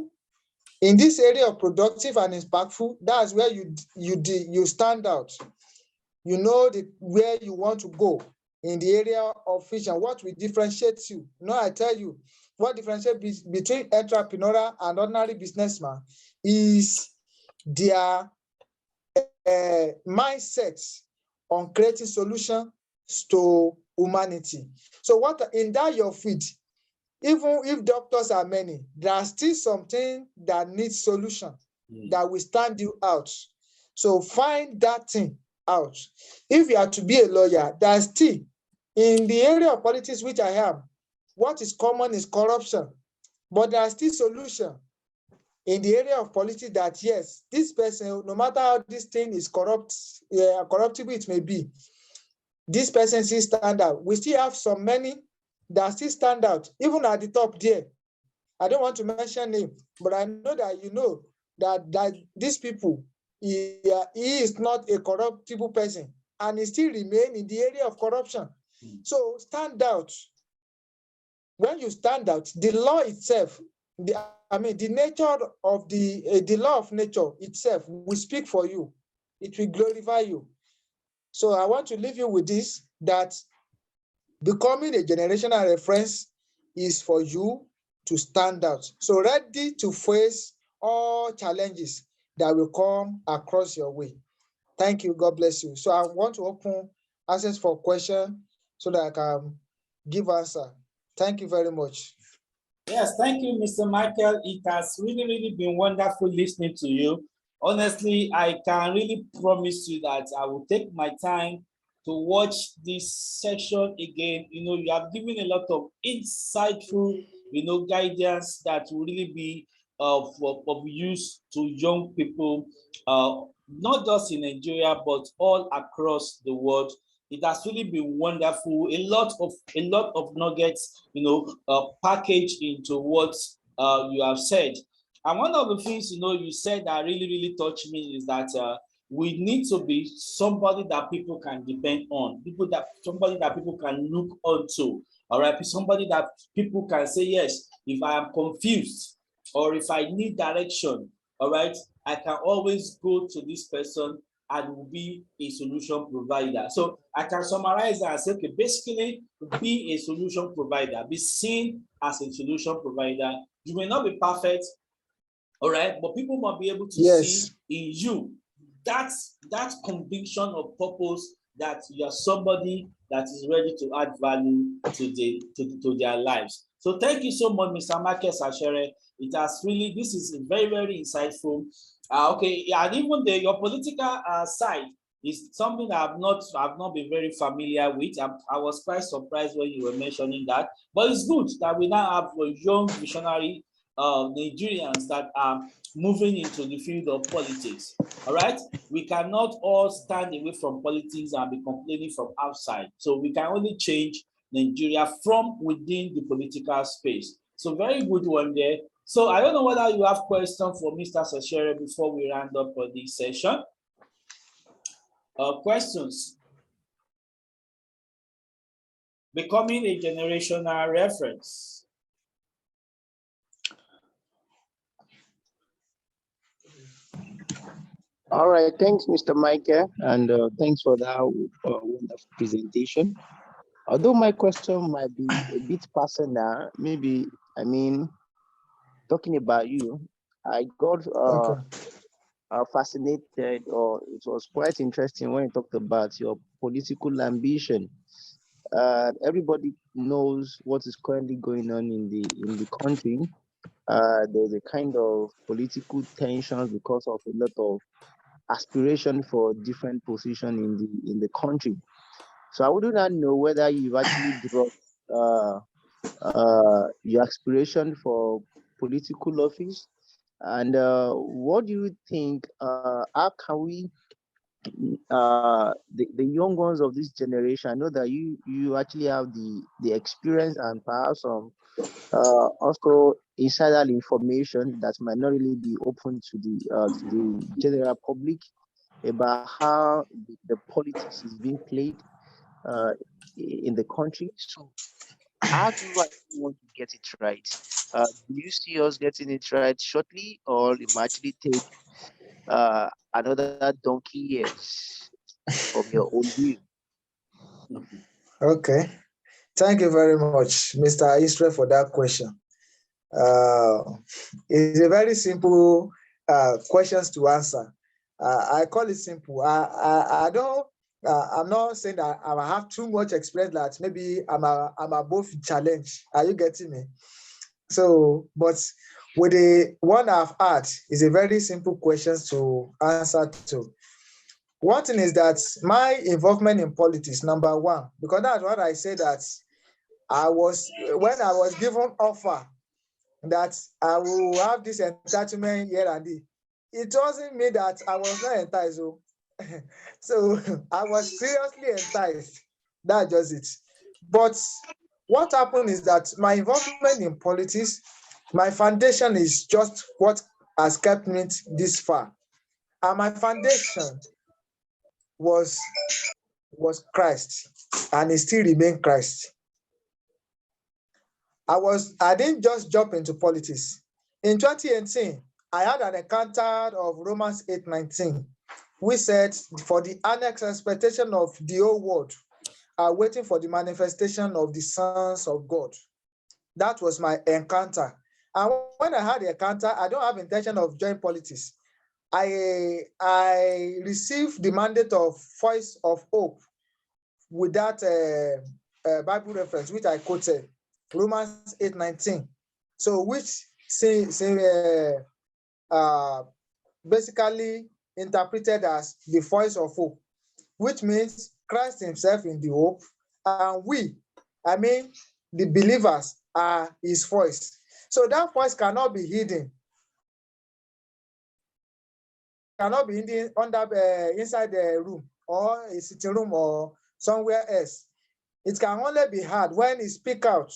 In this area of productive and impactful, that's where you stand out. You know where you want to go in the area of vision. What will differentiate you? No, I tell you, what differentiates between entrepreneur and ordinary businessman is their mindset on creating solutions to humanity. So what in that your field, even if doctors are many, there are still something that needs solution that will stand you out. So find that thing out. If you are to be a lawyer, there's still, in the area of politics which I am, what is common is corruption, but there are still solution in the area of politics that, yes, this person, no matter how this thing is corruptible it may be, this person still stand out. We still have so many that still stand out, even at the top there. I don't want to mention name, but I know that you know that these people, he is not a corruptible person, and he still remain in the area of corruption. So stand out. When you stand out, the law itself, the nature of the law of nature itself will speak for you. It will glorify you. So I want to leave you with this, that becoming a generational reference is for you to stand out. So ready to face all challenges that will come across your way. Thank you. God bless you. So I want to open access for question so that I can give answer. Thank you very much. Yes, thank you, Mr. Michael. It has really, really been wonderful listening to you. Honestly, I can really promise you that I will take my time to watch this session again. You know, you have given a lot of insightful, guidance that will really be of use to young people, not just in Nigeria, but all across the world. It has really been wonderful. A lot of nuggets, packaged into what you have said. And one of the things you said that really, really touched me is that we need to be somebody that people can depend on, somebody that people can look onto. All right, somebody that people can say, yes, if I am confused or if I need direction, all right, I can always go to this person and will be a solution provider. So I can summarize that and say, okay, basically be a solution provider, be seen as a solution provider. You may not be perfect, all right, but people must be able to see in you that conviction of purpose, that you are somebody that is ready to add value to their lives. So thank you so much, Mr. Marcus Ashere. It has really, this is very, very insightful. Okay, and even your political side is something that I've not been very familiar with. I was quite surprised when you were mentioning that. But it's good that we now have a young visionary Nigerians that are moving into the field of politics. All right, we cannot all stand away from politics and be complaining from outside. So we can only change Nigeria from within the political space. So very good one there. So I don't know whether you have questions for Mr. Seshere before we round up for this session. Questions? Becoming a generational reference. All right, thanks, Mr. Michael, and thanks for that wonderful presentation. Although my question might be a bit personal, maybe, I mean, talking about you, I got fascinated, or it was quite interesting when you talked about your political ambition. Everybody knows what is currently going on in the country. There's a kind of political tension because of a lot of aspiration for different position in the country. So I would not know whether you've actually dropped your aspiration for political office, and what do you think? How can we, the young ones of this generation? I know that you actually have the experience and perhaps some also insider information that might not really be open to the general public about how the politics is being played in the country. So how do you actually want to get it right? Do you see us getting it right shortly, or it might actually take another donkey years from your own view? Okay. Thank you very much, Mr. Isre, for that question. It's a very simple questions to answer. I call it simple. I don't. I'm not saying that I have too much experience that maybe I'm above challenge. Are you getting me? So, but with the one I've had is a very simple questions to answer to. One thing is that my involvement in politics, number one, because that's what I say that when I was given offer that I will have this entitlement here and there, it doesn't mean that I was not enticed. So I was seriously enticed. That's just it. But what happened is that my involvement in politics, my foundation is just what has kept me this far. And my foundation was Christ, and it still remains Christ. I didn't just jump into politics. In 2018, I had an encounter of Romans 8:19, which said, for the earnest expectation of the whole world are waiting for the manifestation of the sons of God. That was my encounter. And when I had the encounter, I don't have intention of joining politics. I received the mandate of Voice of Hope with that Bible reference, which I quoted, Romans 8:19. So which basically interpreted as the voice of hope, which means Christ himself in the hope, and the believers are his voice. So that voice cannot be hidden. Cannot be hidden inside the room or a sitting room or somewhere else. It can only be heard when it speak out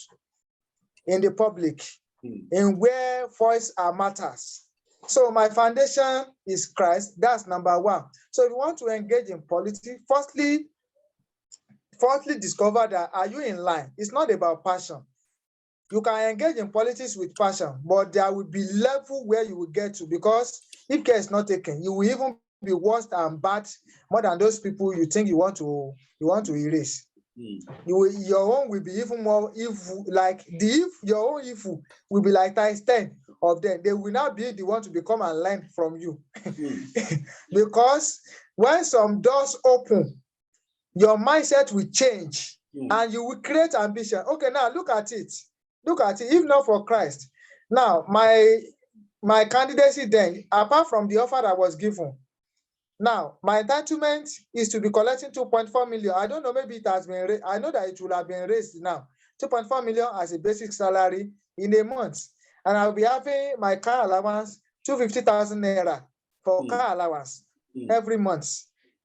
in the public, in where voice matters. So my foundation is Christ. That's number one. So if you want to engage in politics, firstly discover that are you in line? It's not about passion. You can engage in politics with passion, but there will be level where you will get to, because if care is not taken, you will even be worse and bad more than those people you think you want to erase. Your own will be even more evil, like your own evil will be like times 10 of them. They will not be the one to become and learn from you. Because when some doors open, your mindset will change and you will create ambition. Okay, now look at it. If not for Christ. Now, my candidacy then, apart from the offer that was given, now my entitlement is to be collecting 2.4 million. I don't know, maybe it has been raised. I know that it will have been raised now. 2.4 million as a basic salary in a month. And I'll be having my car allowance, 250,000 naira for car allowance every month.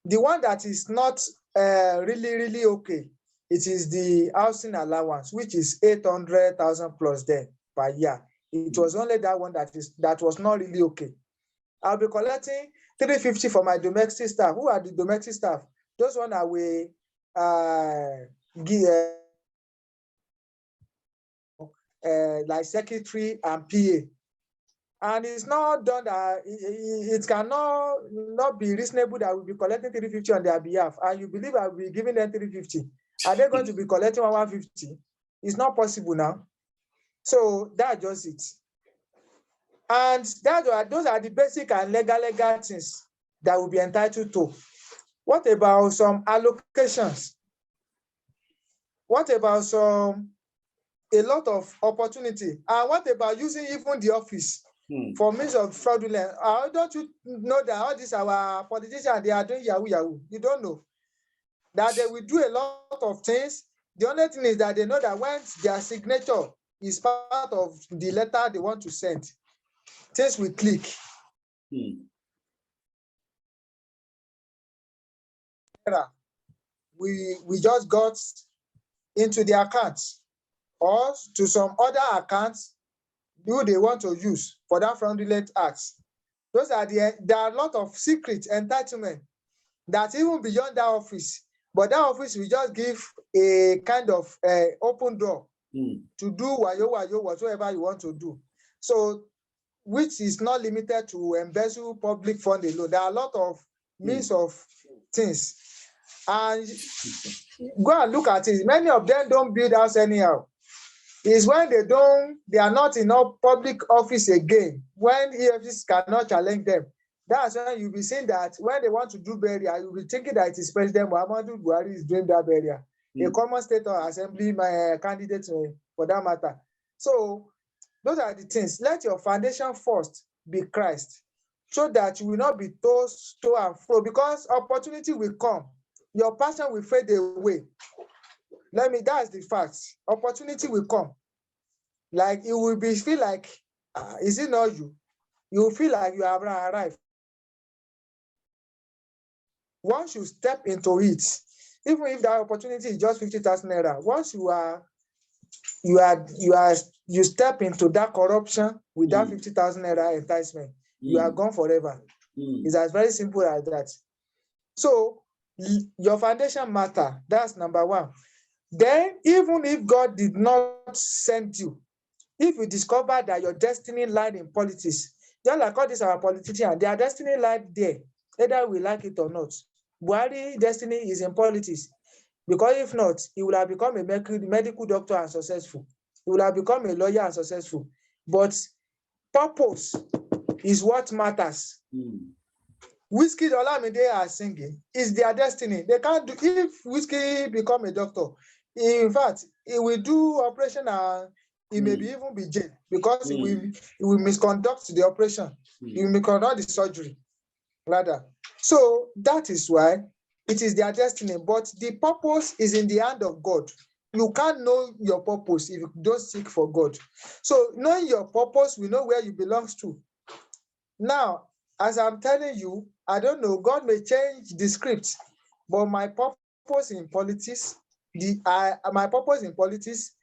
The one that is not really okay, it is the housing allowance, which is 800,000 plus there per year. It was only that one that was not really okay. I'll be collecting 350 for my domestic staff. Who are the domestic staff? Those one I will give like secretary and PA. And it's not done that it cannot not be reasonable that we'll be collecting 350 on their behalf. And you believe I'll be giving them 350. Are they going to be collecting 150? It's not possible now. So that's just it. And those are the basic and legal things that will be entitled to. What about some allocations? What about a lot of opportunity? And what about using even the office for means of fraudulent? Don't you know that all these our politicians, they are doing yahoo? You don't know that they will do a lot of things. The only thing is that they know that when their signature is part of the letter they want to send, things will click. We just got into the accounts or to some other accounts who they want to use for that fraudulent acts. There are a lot of secret entitlement that even beyond that office, but that office will just give a kind of open door to do whatever you want to do. So, which is not limited to embezzle public fund alone. There are a lot of means of things. And go and look at it. Many of them don't build house anyhow. It's when they are not in a public office again, when EFCs cannot challenge them. That's when you'll be seeing that when they want to do burial, you'll be thinking that it is President Muhammadu Buhari is doing that burial. A common state or assembly candidate for that matter. So those are the things. Let your foundation first be Christ, so that you will not be tossed to and fro, because opportunity will come. Your passion will fade away. That's the fact. Opportunity will come. Like it will feel like, is it not you? You will feel like you have arrived. Once you step into it, even if that opportunity is just 50,000 naira, once you step into that corruption with that 50,000 naira enticement, you are gone forever. It's as very simple as that. So your foundation matter. That's number one. Then, even if God did not send you, if you discover that your destiny lied in politics, just like all these our politicians, their destiny lied there, either we like it or not. Buhari's destiny is in politics, because if not, he would have become a medical doctor and successful. He would have become a lawyer and successful. But purpose is what matters. Whiskey Olamide are singing is their destiny. They can't do. If Whiskey become a doctor, in fact, he will do operation and he may be even be jailed, because he will misconduct the operation. He will misconduct the surgery, rather. So that is why it is their destiny. But the purpose is in the hand of God. You can't know your purpose if you don't seek for God. So knowing your purpose, we know where you belong to. Now, as I'm telling you, I don't know, God may change the script, but my purpose in politics,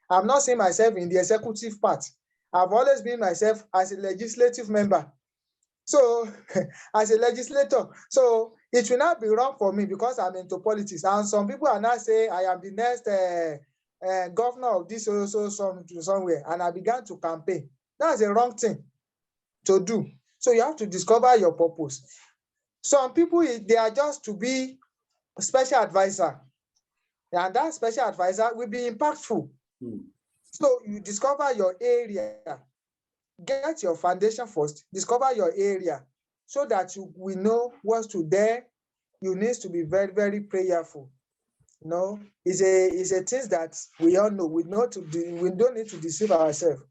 I'm not seeing myself in the executive part. I've always been myself as a legislative member. So, as a legislator, so it will not be wrong for me because I'm into politics. And some people are now saying I am the next governor of this somewhere, and I began to campaign. That's a wrong thing to do. So you have to discover your purpose. Some people, they are just to be a special advisor. And that special advisor will be impactful. So you discover your area. Get your foundation first. Discover your area so that you will know what's to there. You need to be very, very prayerful. It's a thing that we all know. We don't need to deceive ourselves.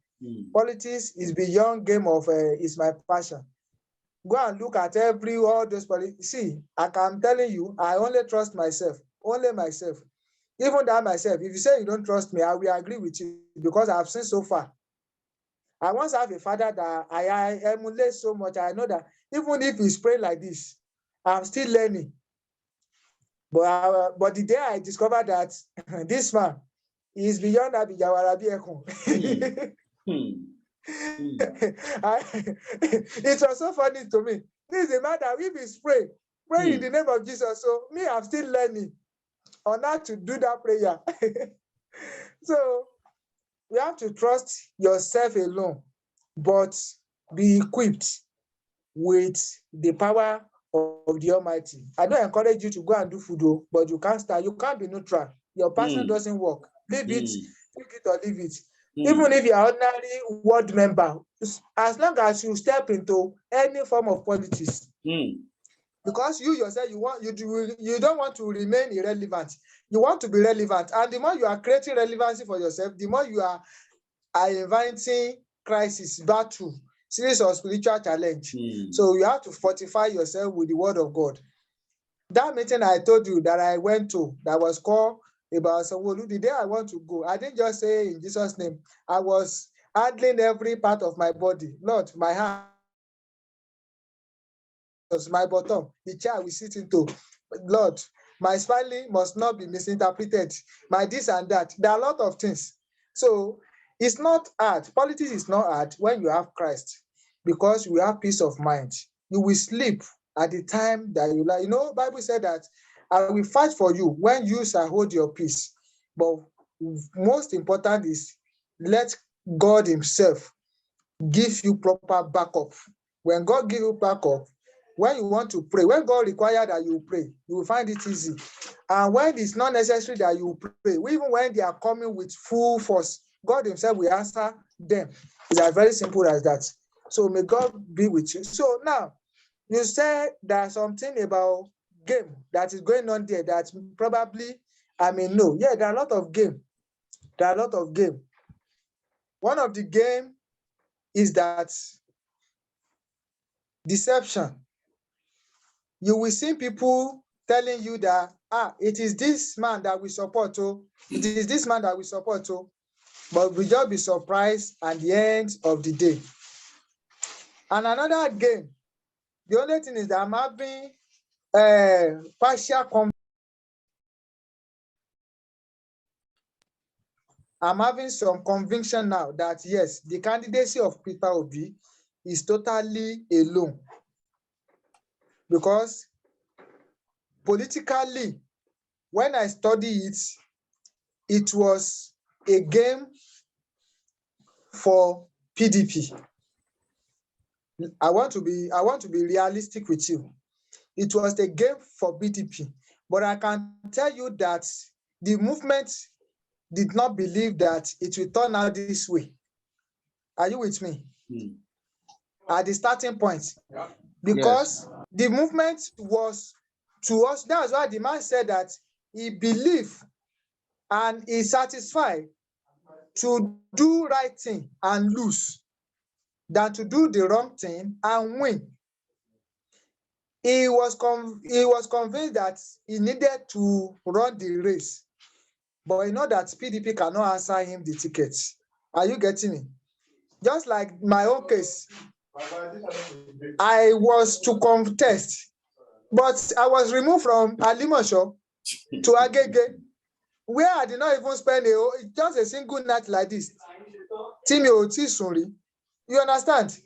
Politics is beyond game of is my passion. Go and look at all those politics. See, I'm telling you, I only trust myself, only myself. Even that myself, if you say you don't trust me, I will agree with you because I've seen so far. I once have a father that I emulate so much. I know that even if he's praying like this, I'm still learning. But the day I discovered that this man is beyond Abijawarabi it was so funny to me. This is a man that if he's praying in the name of Jesus. So me, I'm still learning on how to do that prayer. So you have to trust yourself alone, but be equipped with the power of the Almighty. I don't encourage you to go and do food, but you can't start. You can't be neutral. Your passion doesn't work. Leave it, take it or leave it. Even if you're an ordinary ward member, as long as you step into any form of politics, because you yourself, you don't want to remain irrelevant. You want to be relevant. And the more you are creating relevancy for yourself, the more you are inviting crisis, battle, series of spiritual challenge. So you have to fortify yourself with the word of God. That meeting I told you that I went to, that was called about Sanwo-Olu, the day I want to go, I didn't just say in Jesus' name. I was handling every part of my body. Lord, my hand, my bottom, the chair we sit into. Lord, my smiling must not be misinterpreted. My this and that. There are a lot of things. So it's not hard. Politics is not hard when you have Christ, because you have peace of mind. You will sleep at the time that you like. Bible said that I will fight for you when you shall hold your peace. But most important is let God himself give you proper backup. When God gives you backup, when you want to pray, when God requires that you pray, you will find it easy. And when it's not necessary that you pray, even when they are coming with full force, God himself will answer them. It's as very simple as that. So may God be with you. So now, you said there's something about game that is going on there that probably, no. Yeah, there are a lot of game. There are a lot of game. One of the game is that deception. You will see people telling you that, it is this man that we support, it is this man that we support, but we just be surprised at the end of the day. And another game, the only thing is that I'm having partial I'm having some conviction now that yes, the candidacy of Peter Obi is totally alone. Because politically, when I study it, it was a game for PDP. I want to be realistic with you. It was a game for PDP, but I can tell you that the movement did not believe that it will turn out this way. Are you with me? At the starting point, because the movement was to us. That's why the man said that he believed and is satisfied to do right thing and lose than to do the wrong thing and win. He was convinced that he needed to run the race, but you know that PDP cannot answer him the tickets. Are you getting me? Just like my own case, I was to contest, but I was removed from Alimosho to Agege, where I did not even spend just a single night like this. You understand?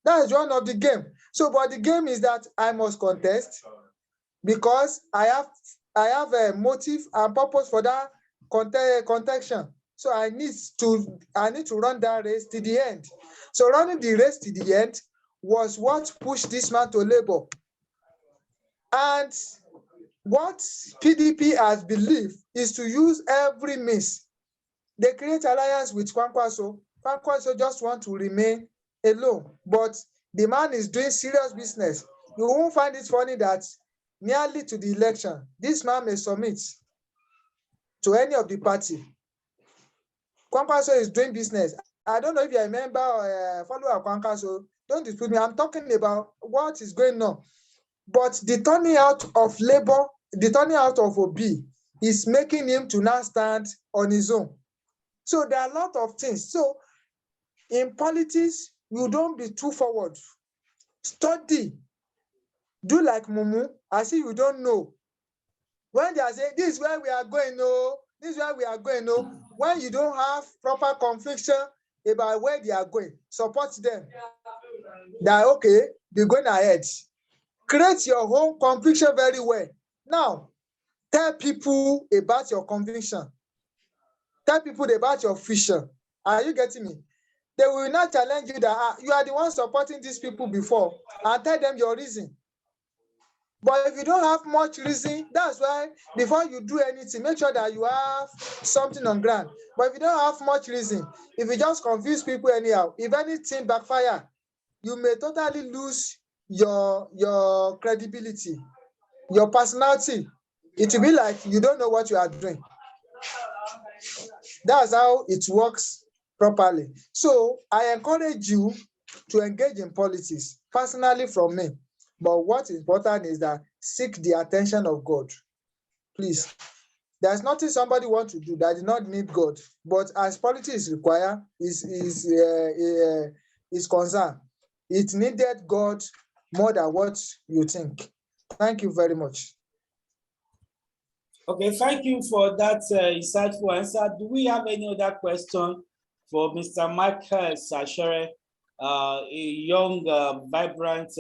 That is one of the game. So, but the game is that I must contest because I have a motive and purpose for that contention. So I need to run that race to the end. So running the race to the end was what pushed this man to labor. And what PDP has believed is to use every means. They create alliance with Kwankwaso. Kwankwaso just want to remain alone, but the man is doing serious business. You won't find it funny that nearly to the election, this man may submit to any of the party. Kwankwaso is doing business. I don't know if you remember or follow Kwankwaso. Don't dispute me. I'm talking about what is going on. But the turning out of Labour, the turning out of Obi is making him to now stand on his own. So there are a lot of things. So in politics, you don't be too forward. Study. Do like Mumu. I see you don't know. When they are saying, this is where we are going, no, this is where we are going, no. When you don't have proper conviction about where they are going, support them. That okay, be going ahead. Create your own conviction very well. Now, tell people about your conviction. Tell people about your vision. Are you getting me? They will not challenge you that you are the one supporting these people before, and tell them your reason. But if you don't have much reason, that's why before you do anything, make sure that you have something on ground. But if you don't have much reason, if you just confuse people anyhow, if anything backfire, you may totally lose your credibility, your personality. It will be like you don't know what you are doing. That's how it works properly. So I encourage you to engage in politics, personally from me. But what's important is that seek the attention of God. Please. There's nothing somebody wants to do that does not need God. But as politics require, is concerned, it needed God more than what you think. Thank you very much. Okay, thank you for that insightful answer. Do we have any other question for Mr. Michael Sashere, a young, vibrant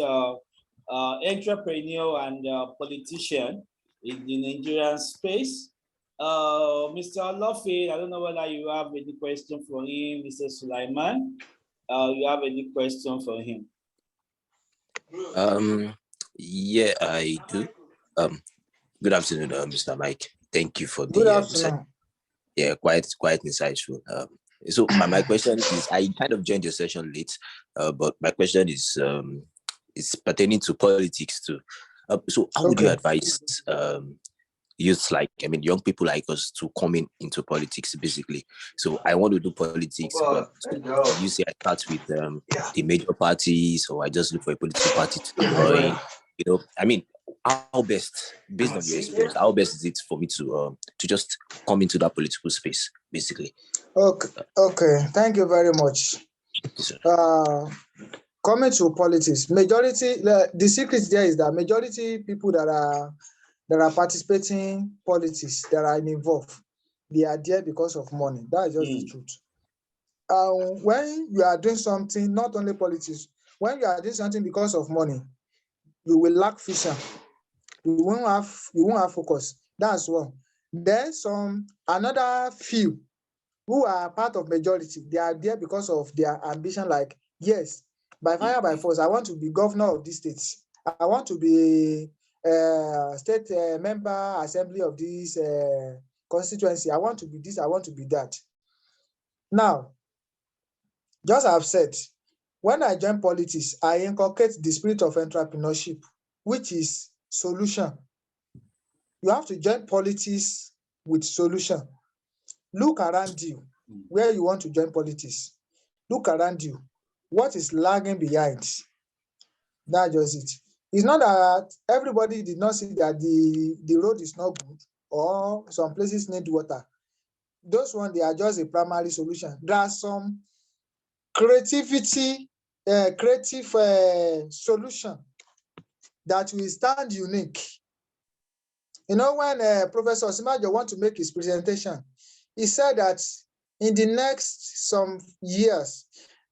entrepreneur and politician in the Nigerian space? Mr. Olofe, I don't know whether you have any question for him. Mr. Sulaiman, you have any question for him? Yeah, I do. Good afternoon, Mr. Mike. Thank you for the Good afternoon. yeah, quite insightful. So my question is, I kind of joined your session late, but my question is pertaining to politics too. So how would you advise youth, like, I mean, young people like us, to come into politics, basically? So I want to do politics, but you say I start with the major parties, or I just look for a political party to join? You know, I mean, how best, based on your experience, how best is it for me to just come into that political space, basically? Okay. Thank you very much. Coming to politics, majority, the secret there is that majority people that are participating in politics, that are involved, they are there because of money. That is just the truth. When you are doing something, not only politics, when you are doing something because of money, you will lack vision. You won't have focus. That's one. Then another few who are part of majority, they are there because of their ambition. Like, yes, by fire by force, I want to be governor of this state. I want to be state member assembly of this constituency. I want to be this, I want to be that. Now, just as I've said, when I join politics, I inculcate the spirit of entrepreneurship, which is solution. You have to join politics with solution. Look around you where you want to join politics. Look around you. What is lagging behind? That's just it. It's not that everybody did not see that the road is not good, or some places need water. Those ones, they are just a primary solution. There are some creative solution that will stand unique. You know, when Professor Simajo want to make his presentation, he said that in the next some years,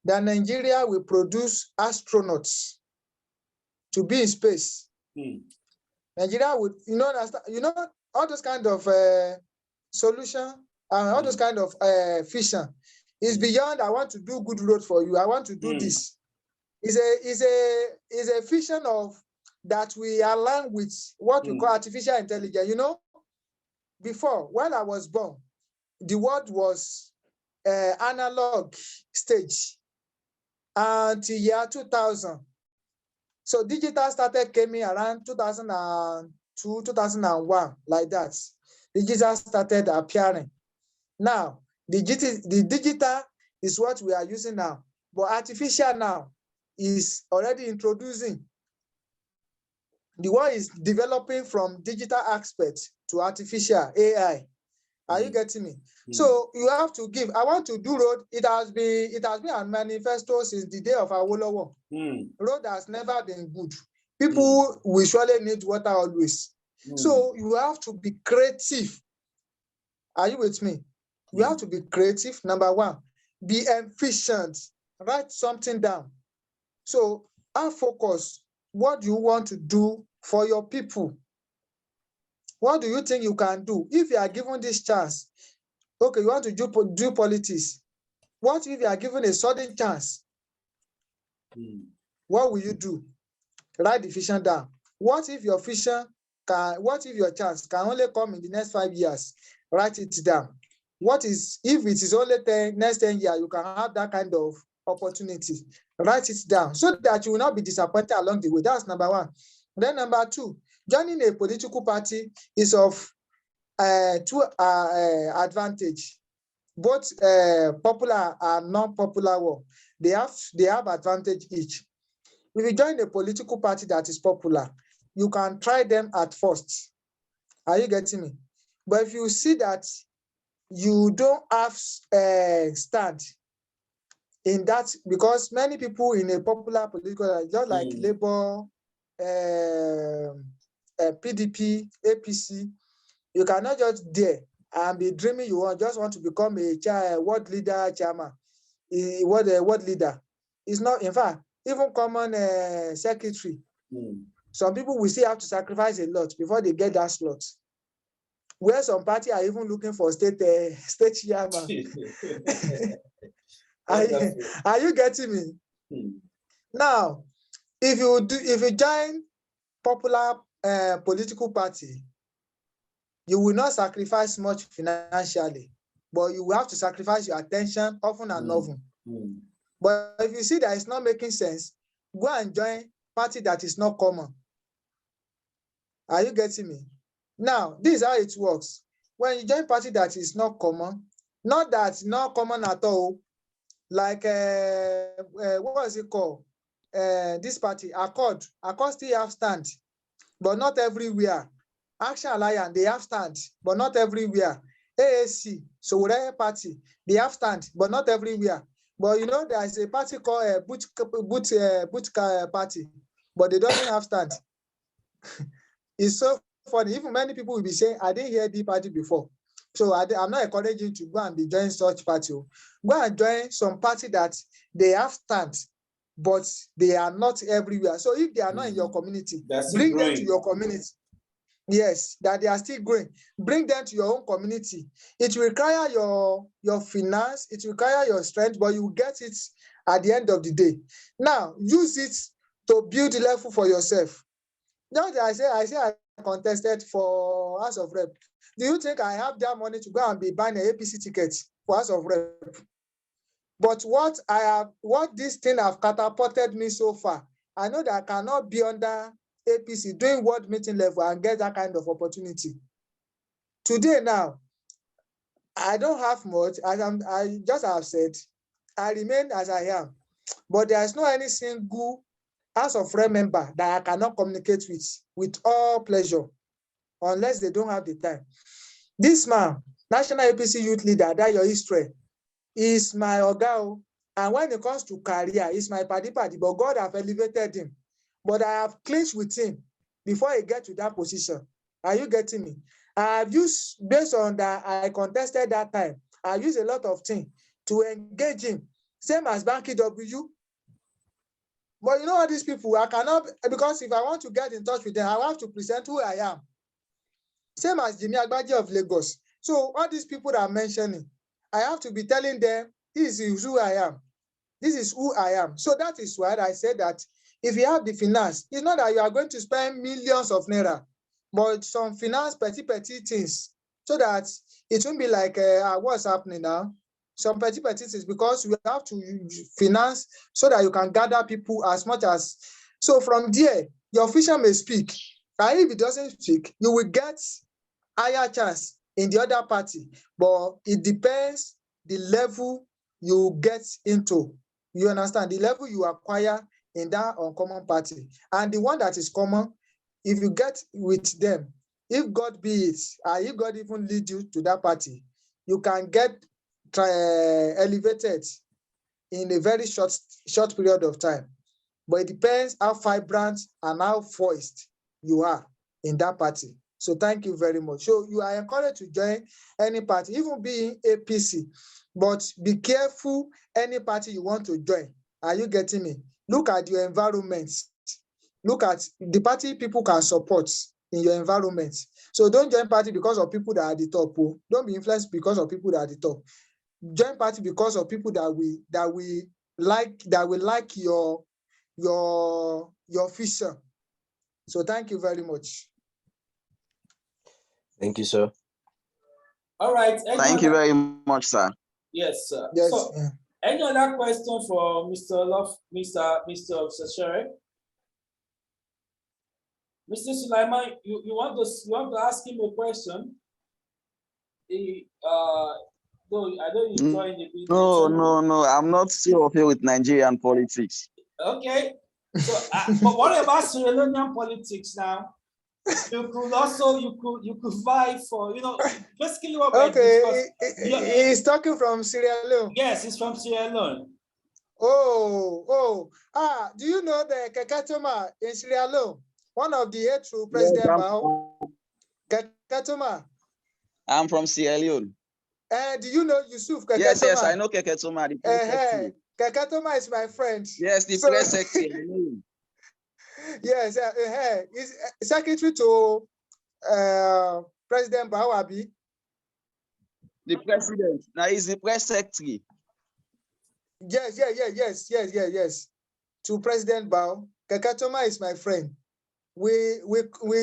that Nigeria will produce astronauts to be in space. Nigeria would, all those kind of solution and all those kind of vision is beyond. I want to do good road for you. I want to do this. Is a vision of that we align with what we call artificial intelligence. You know, before, when I was born, the world was analog stage until year 2000. So digital started coming around 2002, 2001, like that. Digital started appearing. Now, the digital is what we are using now, but artificial now is already introducing. The world is developing from digital aspect to artificial AI. Are you getting me? So you have to give. I want to do road. It has been a manifesto since the day of Awolowo. Road has never been good. People will surely need water always. So you have to be creative. Are you with me? You have to be creative. Number one, be efficient. Write something down. So our focus. What do you want to do for your people? What do you think you can do if you are given this chance? Okay, you want to do politics. What if you are given a sudden chance? What will you do? Write the vision down. What if your chance can only come in the next 5 years? Write it down. What is if it is only next 10 years, you can have that kind of opportunity. Write it down so that you will not be disappointed along the way. That's number one. Then number two, joining a political party is of two advantage. Both popular and non-popular one. They have advantage each. If you join a political party that is popular, you can try them at first. Are you getting me? But if you see that you don't have stand in that, because many people in a popular political, just like Labour, PDP, APC, you cannot just there and be dreaming you just want to become a world leader, chairman, world leader. It's not, in fact, even common secretary. Some people will still have to sacrifice a lot before they get that slot. Where some party are even looking for state chairman. Are you getting me? Now, if you join popular political party, you will not sacrifice much financially, but you will have to sacrifice your attention often and often. But if you see that it's not making sense, go and join party that is not common. Are you getting me? Now, this is how it works. When you join party that is not common, not common at all, like what was it called? This party, Accord still have stand, but not everywhere. Action Alliance, they have stand, but not everywhere. AAC, so whatever party, they have stand, but not everywhere. But you know, there is a party called Boot Party, but they don't have stand. It's so funny. Even many people will be saying, I didn't hear the party before. So I'm not encouraging you to go and be joining such party. Go and join some party that they have stand, but they are not everywhere. So if they are not in your community, bring them to your community. Yes, that they are still growing. Bring them to your own community. It will require your finance, it will require your strength, but you will get it at the end of the day. Now, use it to build a level for yourself. Just I say I contested for House of Rep. Do you think I have that money to go and be buying an APC ticket for House of Rep? But what this thing have catapulted me so far, I know that I cannot be under APC doing world meeting level and get that kind of opportunity. Today now, I don't have much. I just have said, I remain as I am. But there is no any single House of Rep member that I cannot communicate with all pleasure, unless they don't have the time. This man, National APC Youth Leader, that your history, is my oga. And when it comes to career, he's my party, but God have elevated him. But I have clinched with him before he get to that position. Are you getting me? I have used, based on that, I contested that time. I used a lot of things to engage him. Same as Banky W. But you know what, these people, I cannot, because if I want to get in touch with them, I have to present who I am. Same as Jimmy Agbaji of Lagos. So all these people that I'm mentioning, I have to be telling them, this is who I am. This is who I am. So that is why I said that if you have the finance, it's not that you are going to spend millions of naira, but some finance petty things, so that it won't be like what's happening now. Some petty things, because we have to finance so that you can gather people as much as. So from there, your official may speak, and if it doesn't speak, you will get higher chance in the other party. But it depends the level you get into. You understand? The level you acquire in that uncommon party. And the one that is common, if you get with them, if God be it, if God even lead you to that party, you can get elevated in a very short period of time. But it depends how vibrant and how voiced you are in that party. So thank you very much. So you are encouraged to join any party, even being APC, but be careful any party you want to join. Are you getting me? Look at your environment. Look at the party people can support in your environment. So don't join party because of people that are at the top. Don't be influenced because of people that are at the top. Join party because of people that we like your vision. So thank you very much. Thank you, sir. All right. Thank you very much, sir. Yes, sir. Yes. So, any other question for Mr. Love, Mr. Shere? Mr. Sulaiman, you want to ask him a question? No, I know you joined the meeting. No. I'm not so okay with Nigerian politics. Okay. So, but what about Sierra Leonean politics now? You could vie for, basically what we're discussing. He's talking from Sierra Leone. Yes, he's from Sierra Leone. Do you know the Kekatoma in Sierra Leone? One of the eight true President Bao. Kekatoma. I'm from Sierra Leone. Do you know Yusuf Kekatoma? Yes, I know Kekatoma. Kekatoma is my friend. Yes, the press secretary. Yes, he's secretary to President Bawabi. The president. Now he's the press secretary. Yes. To President Bao. Kekatoma is my friend. We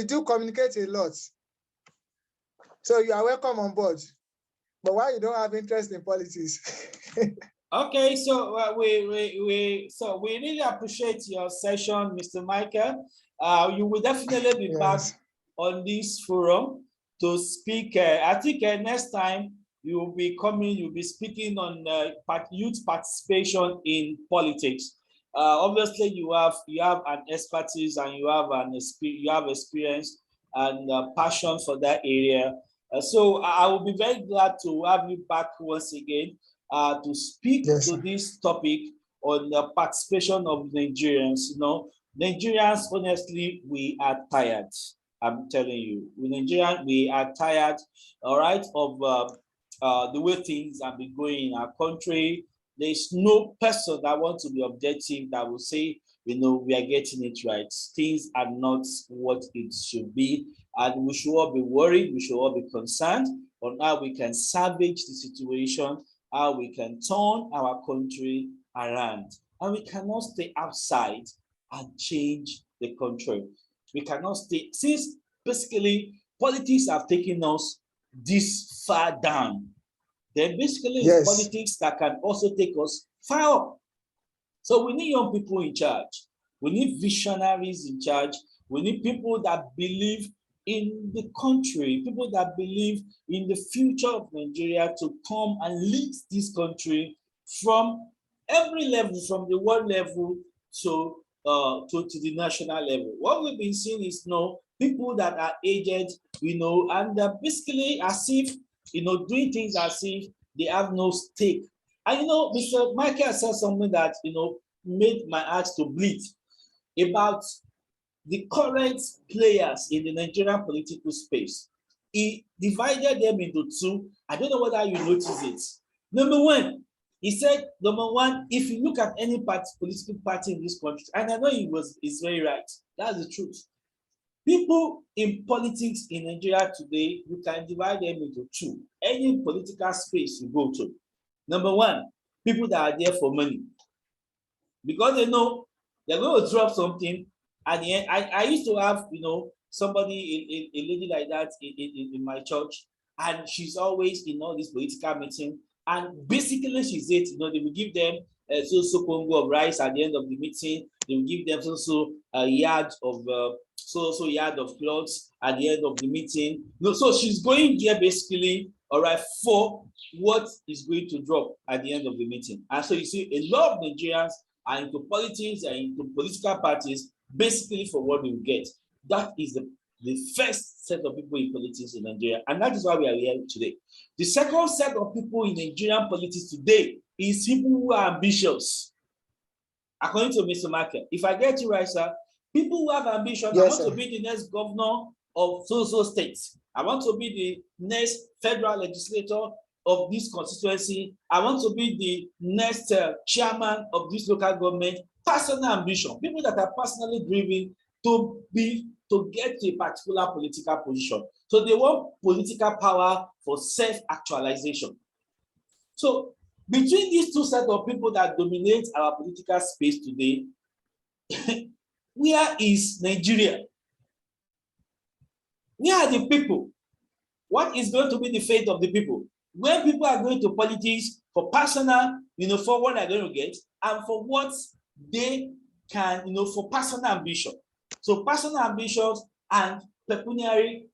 do communicate a lot. So you are welcome on board. But why you don't have interest in politics? Okay, so we really appreciate your session, Mr. Michael. You will definitely be back on this forum to speak. I think next time you will be coming. You'll be speaking on youth participation in politics. Obviously, you have an expertise and you have experience and passion for that area. So I will be very glad to have you back once again to speak to this topic on the participation of Nigerians. Nigerians, honestly, we are tired. I'm telling you, Nigerians, we are tired, all right, of the way things have been going in our country. There's no person that wants to be objective that will say, we are getting it right. Things are not what it should be. And we should all be worried. We should all be concerned on how we can salvage the situation, how we can turn our country around. And we cannot stay outside and change the country. We cannot stay, since basically politics have taken us this far down. Then basically it's politics that can also take us far up. So we need young people in charge. We need visionaries in charge. We need people that believe in the country, people that believe in the future of Nigeria to come and lead this country from every level, from the world level to the national level. What we've been seeing is people that are aged, and basically as if, doing things as if they have no stake. And Mr. Michael said something that made my heart to bleed about the current players in the Nigerian political space. He divided them into two. I don't know whether you notice it. Number one, he said, if you look at any political party in this country, and I know he's very right, that's the truth. People in politics in Nigeria today, you can divide them into two. Any political space you go to. Number one, people that are there for money. Because they know They're going to drop something at the end. I used to have, somebody, a lady like that in my church, and she's always in all this political meeting. And basically, she said, they will give them so congo of rice at the end of the meeting. They will give them so a yard of so yard of clothes at the end of the meeting. So she's going there basically, all right, for what is going to drop at the end of the meeting. And so you see, a lot of Nigerians are into politics and into political parties basically for what they will get. That is the first set of people in politics in Nigeria, and that is why we are here today. The second set of people in Nigerian politics today is people who are ambitious. According to Mr. Market, if I get you right, sir, people who have ambition, yes, I want to be the next governor of so states. I want to be the next federal legislator of this constituency. I want to be the next chairman of this local government. Personal ambition, people that are personally driven to get to a particular political position. So they want political power for self-actualization. So between these two sets of people that dominate our political space today, where is Nigeria? Where are the people? What is going to be the fate of the people? When people are going to politics for personal, for what they're going to get, and for what they can, for personal ambition. So personal ambitions and pecuniary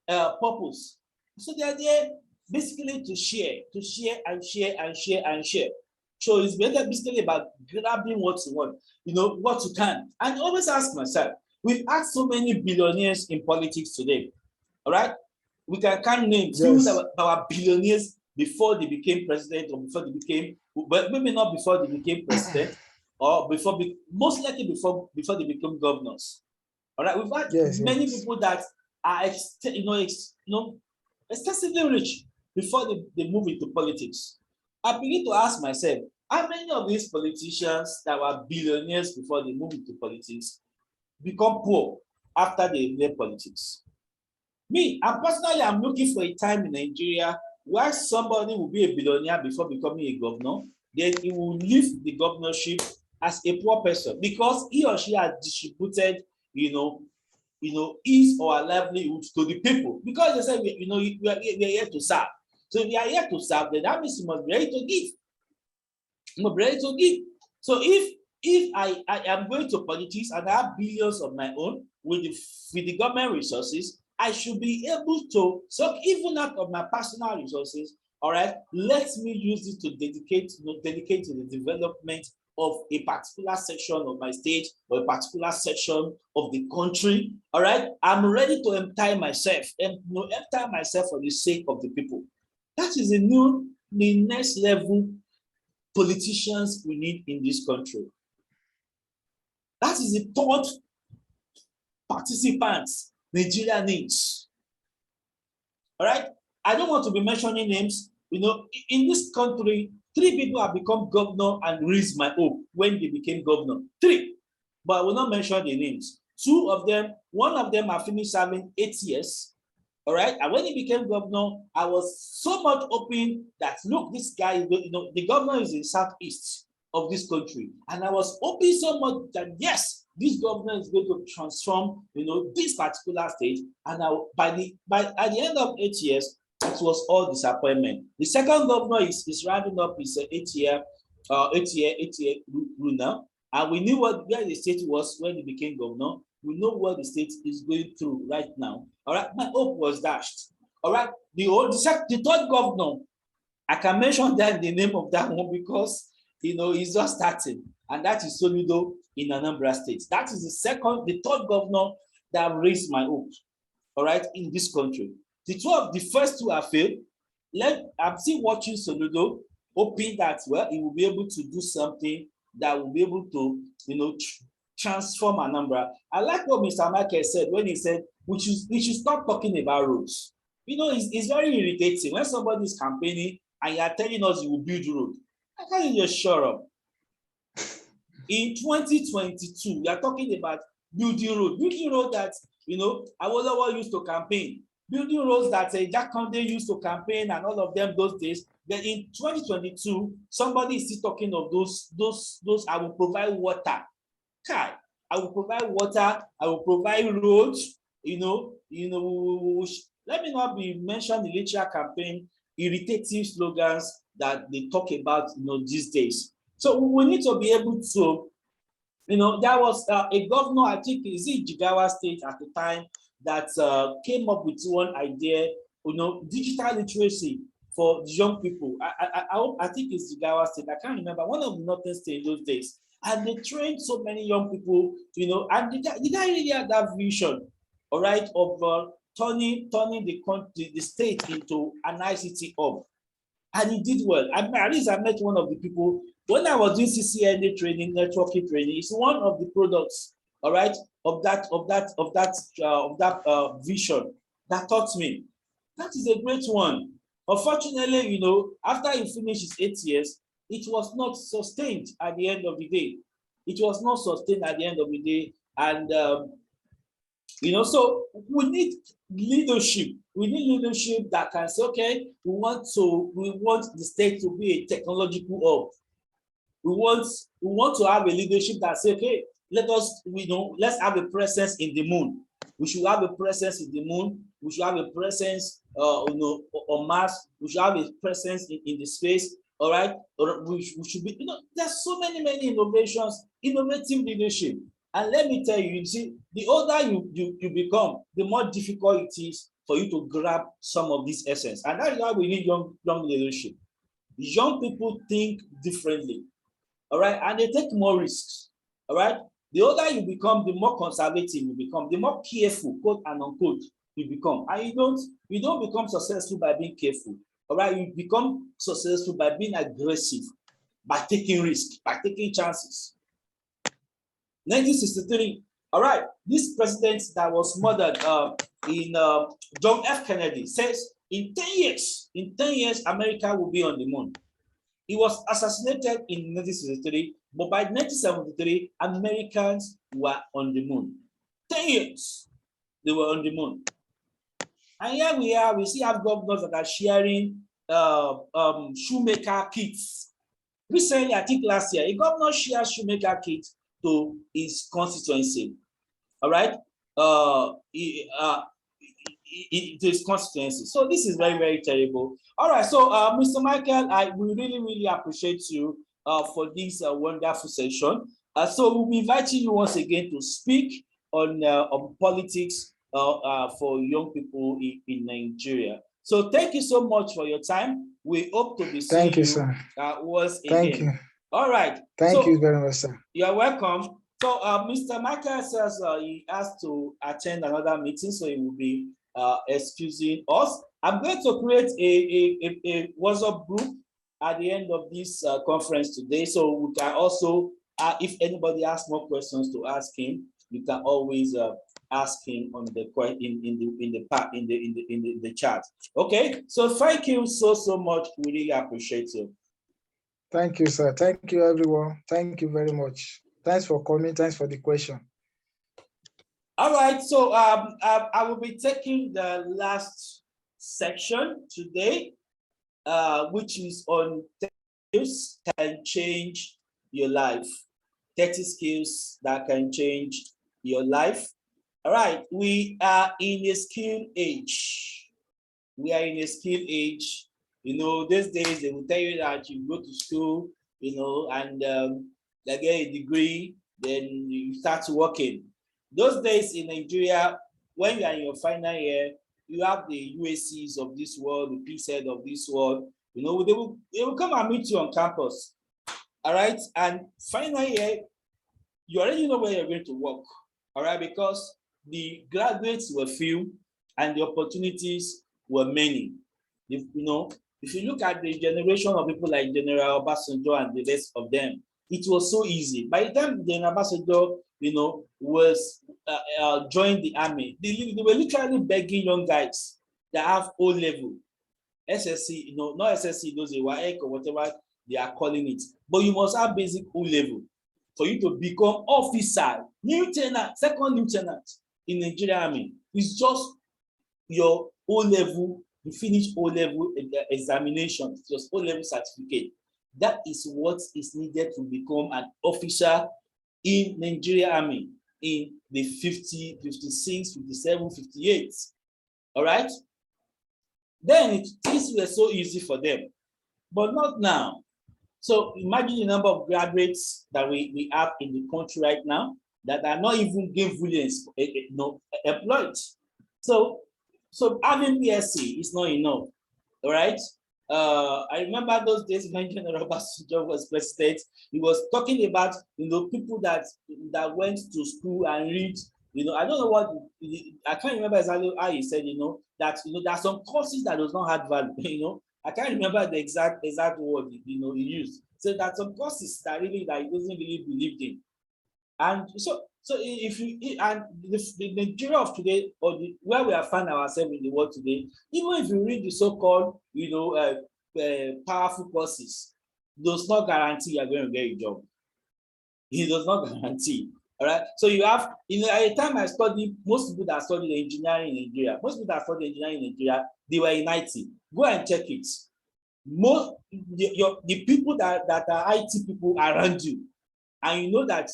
purpose. So they're there basically to share and share and share and share. So it's basically about grabbing what you want, what you can. And I always ask myself, we've had so many billionaires in politics today, all right? We can count names, yes, people that were billionaires before they became president, or before they became, but maybe not before they became president, or most likely before they became governors. All right, we've had many people that are excessively rich before they move into politics. I begin to ask myself, how many of these politicians that were billionaires before they moved into politics become poor after they left politics? Me, and personally, I'm looking for a time in Nigeria where somebody will be a billionaire before becoming a governor, then he will leave the governorship as a poor person because he or she has distributed, his or her livelihood to the people. Because they say, we are here to serve. So if we are here to serve, then that means you must be ready to give. You must be ready to give. So if I am going to politics and I have billions of my own with the government resources, I should be able to suck even out of my personal resources. All right, let me use it to dedicate to the development of a particular section of my state or a particular section of the country. All right, I'm ready to empty myself for the sake of the people. That is the next level politicians we need in this country. That is the third participants Nigeria needs. All right, I don't want to be mentioning names. In this country, 3 people have become governor and raised my hope when they became governor. 3, but I will not mention the names. 2 of them, one of them have finished serving 8 years. All right, and when he became governor, I was so much hoping that look, this guy, the governor is in southeast of this country, and I was hoping so much that yes, this governor is going to transform, this particular state. And at the end of 8 years, it was all disappointment. The second governor is rounding up his 8-year rule now, and we knew where the state was when he became governor. We know what the state is going through right now. All right, my hope was dashed. All right, the third governor, I can mention that the name of that one because he's just starting, and that is Soludo in Anambra State. That is the third governor that raised my hope. All right, in this country, the first 2 have failed. I'm still watching Soludo, hoping that he will be able to do something that will be able to transform Anambra. I like what Mr. Michael said when he said we should stop talking about roads. It's very irritating when somebody is campaigning and you are telling us you will build road. How can you just shut up? In 2022, we are talking about building road that Awolowo used to campaign, building roads that Jack Conde used to campaign, and all of them those days. Then in 2022, somebody is still talking of those I will provide water Kai, I will provide water, I will provide roads, let me not be mentioned the literal campaign, irritative slogans that they talk about, these days. So we need to be able to, there was a governor, I think, is it Jigawa State at the time, that came up with one idea, digital literacy for young people. I think it's Jigawa State. I can't remember. One of the northern states those days. And they trained so many young people, and the guy really had that vision, all right, of turning the state into an ICT hub. And he did well. At least I met one of the people when I was doing CCNA training, networking training. It's one of the products, all right, of that vision that taught me. That is a great one. Unfortunately, after he finished his 8 years, it was not sustained at the end of the day. It was not sustained at the end of the day, and so we need leadership. We need leadership that can say, okay, we want the state to be a technological hub. We want to have a leadership that say, okay, let's have a presence in the moon. We should have a presence in the moon. We should have a presence on Mars. We should have a presence in the space. All right. Or we should be, there's so many innovations, innovative leadership. And let me tell you, you see, the older you become, the more difficult it is for you to grab some of these essence. And that is why we need young leadership. Young people think differently, all right, and they take more risks, all right. The older you become, the more conservative you become, the more careful, quote and unquote, you become. And you don't become successful by being careful, all right. You become successful by being aggressive, by taking risks, by taking chances. 1963, all right, this president that was murdered in John F. Kennedy says in 10 years, America will be on the moon. He was assassinated in 1963, but by 1973, Americans were on the moon. 10 years, they were on the moon. And here we are, we still have governors that are sharing shoemaker kits. Recently, I think last year, a governor shared shoemaker kits to his constituency, all right, to his constituency. So this is very, very terrible. All right, so Mr. Michael, we really appreciate you for this wonderful session. So we'll be inviting you once again to speak on politics for young people in Nigeria. So thank you so much for your time. We hope to be seeing you once again. Thank you. All right. Thank you very much, sir. You're welcome. So Mr. Michael says he has to attend another meeting, so he will be excusing us. I'm going to create a WhatsApp group at the end of this conference today, so we can also, if anybody has more questions to ask him, you can always ask him on the in the chat. Okay. So thank you so much. We really appreciate you. Thank you, sir. Thank you, everyone. Thank you very much. Thanks for coming. Thanks for the question. All right. So I will be taking the last section today, which is on 30 skills can change your life. 30 skills that can change your life. All right. We are in a skill age. We are in a skill age. These days they will tell you that you go to school, and they get a degree, then you start working. Those days in Nigeria, when you are in your final year, you have the UACs of this world, the PSED of this world. They will come and meet you on campus. All right, and final year, you already know where you're going to work. All right, because the graduates were few and the opportunities were many. If you look at the generation of people like General Obasanjo and the rest of them, it was so easy. By the time General Obasanjo, was joined the army, they were literally begging young guys that have O level, SSC, not SSC, those WAEC or whatever they are calling it, but you must have basic O level for you to become officer, lieutenant, second lieutenant in Nigeria Army. It's just your O level. You finish O-level examination, just O-level certificate. That is what is needed to become an officer in Nigeria Army in the 50, 56, 57, 58. All right? Then things were so easy for them, but not now. So imagine the number of graduates that we have in the country right now that are not even gainfully employed. So having PSC is not enough. All right. I remember those days when General Obasanjo was president. He was talking about people that went to school and read. I don't know what I can't remember exactly how he said. That there are some courses that does not have value. I can't remember the exact word he used. So that some courses that he doesn't really believe in. And so if you and the Nigeria of today, or where we have found ourselves in the world today, even if you read the so-called powerful courses, does not guarantee you are going to get a job. It does not guarantee. All right. So you have, at the time I studied, most people that studied engineering in Nigeria, they were in IT. Go and check it. The people that are IT people around you, and that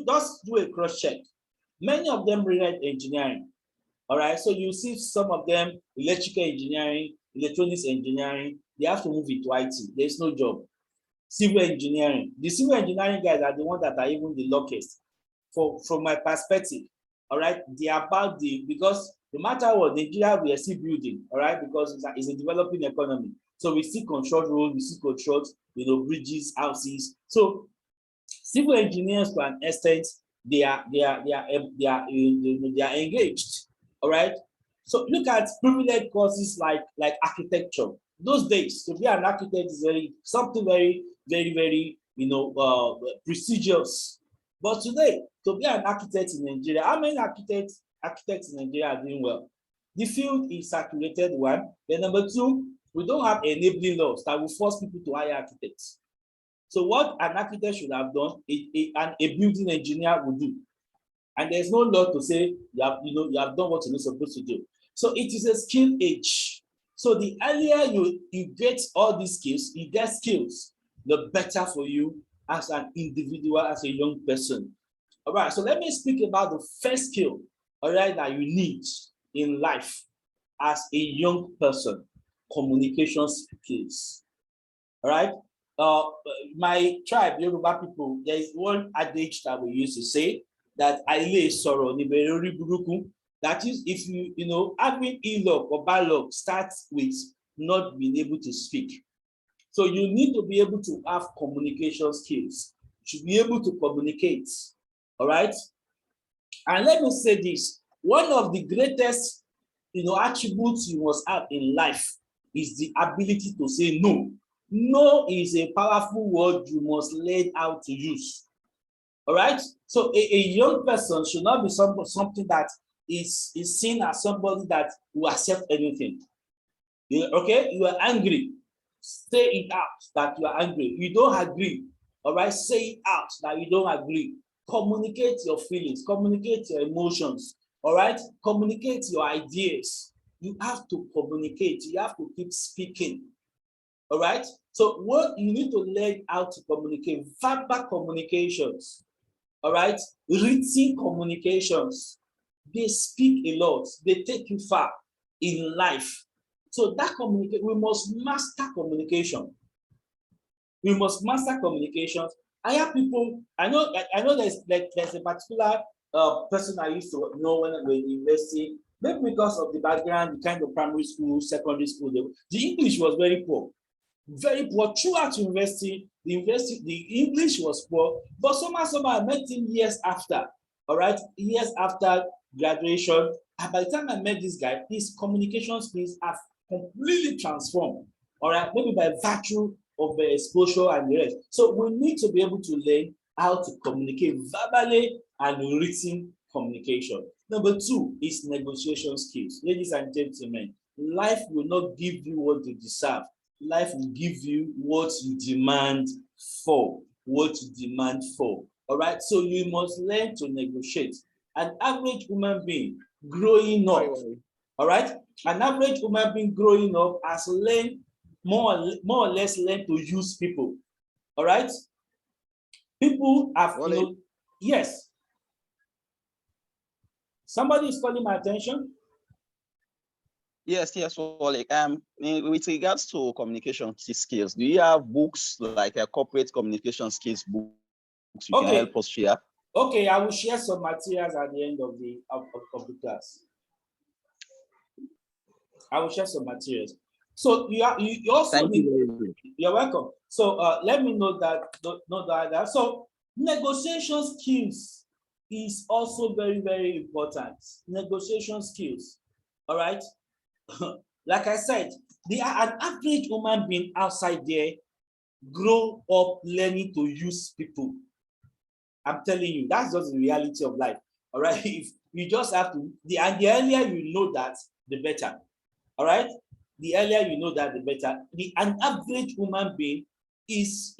just do a cross check. Many of them read engineering. All right. So you see some of them electrical engineering, electronics engineering, they have to move into IT. There's no job. Civil engineering. The civil engineering guys are the ones that are even the luckiest. From my perspective, all right, they are about because no matter what, Nigeria, we are still building, all right, because it's a developing economy. So we still construct roads, we still construct, bridges, houses. So civil engineers, to an extent, they are engaged, all right. So look at privileged courses like architecture. Those days, to be an architect is something very, very, very prestigious. But today, to be an architect in Nigeria, how many architects in Nigeria are doing well? The field is saturated, one. Then number two, we don't have enabling laws that will force people to hire architects. So what an architect should have done, a building engineer would do. And there's no law to say you have done what you're supposed to do. So it is a skill age. So the earlier you get all these skills, you get skills, the better for you as an individual, as a young person. All right, so let me speak about the first skill, all right, that you need in life as a young person: communication skills. All right. My tribe, Yoruba people, there is one adage that we used to say that aile sọ̀rọ̀ ni bẹ̀rẹ̀ orí burúkú. That is, if having ill luck or bad luck starts with not being able to speak. So you need to be able to have communication skills. You should be able to communicate. All right. And let me say this: one of the greatest, attributes you must have in life is the ability to say no. No is a powerful word you must learn how to use. All right. So a young person should not be something that is seen as somebody that will accept anything. Okay, you are angry. Say it out that you are angry. You don't agree. All right, say it out that you don't agree. Communicate your feelings, communicate your emotions. All right, communicate your ideas. You have to communicate. You have to keep speaking. All right. So what you need to learn how to communicate: verbal communications. All right. Written communications. They speak a lot. They take you far in life. So that we must master communication. We must master communications. I have people. I know there's a particular person I used to know when I was in university. Maybe because of the background, the kind of primary school, secondary school, the English was very poor. Very poor throughout university. The English was poor, but somehow I met him years after. All right, years after graduation, and by the time I met this guy, his communication skills have completely transformed. All right, maybe by virtue of the exposure and the rest. So we need to be able to learn how to communicate verbally and written communication. Number two is negotiation skills. Ladies and gentlemen, life will not give you what you deserve. Life will give you what you demand for. What you demand for. All right. So you must learn to negotiate. An average human being growing up, all right, an average human being growing up has learned more or less learned to use people. All right. People have, yes. Somebody is calling my attention. Yes, Wale. With regards to communication skills, do you have books like a corporate communication skills books you can help us share? Okay, I will share some materials at the end of the class. I will share some materials. So you also Thank need. You're welcome. So let me know that. So negotiation skills is also very, very important. Negotiation skills. All right. Like I said, an average human being outside there grow up learning to use people. I'm telling you, that's just the reality of life. All right. If you just have to, and the earlier you know that, the better. All right. The earlier you know that, the better. An average human being is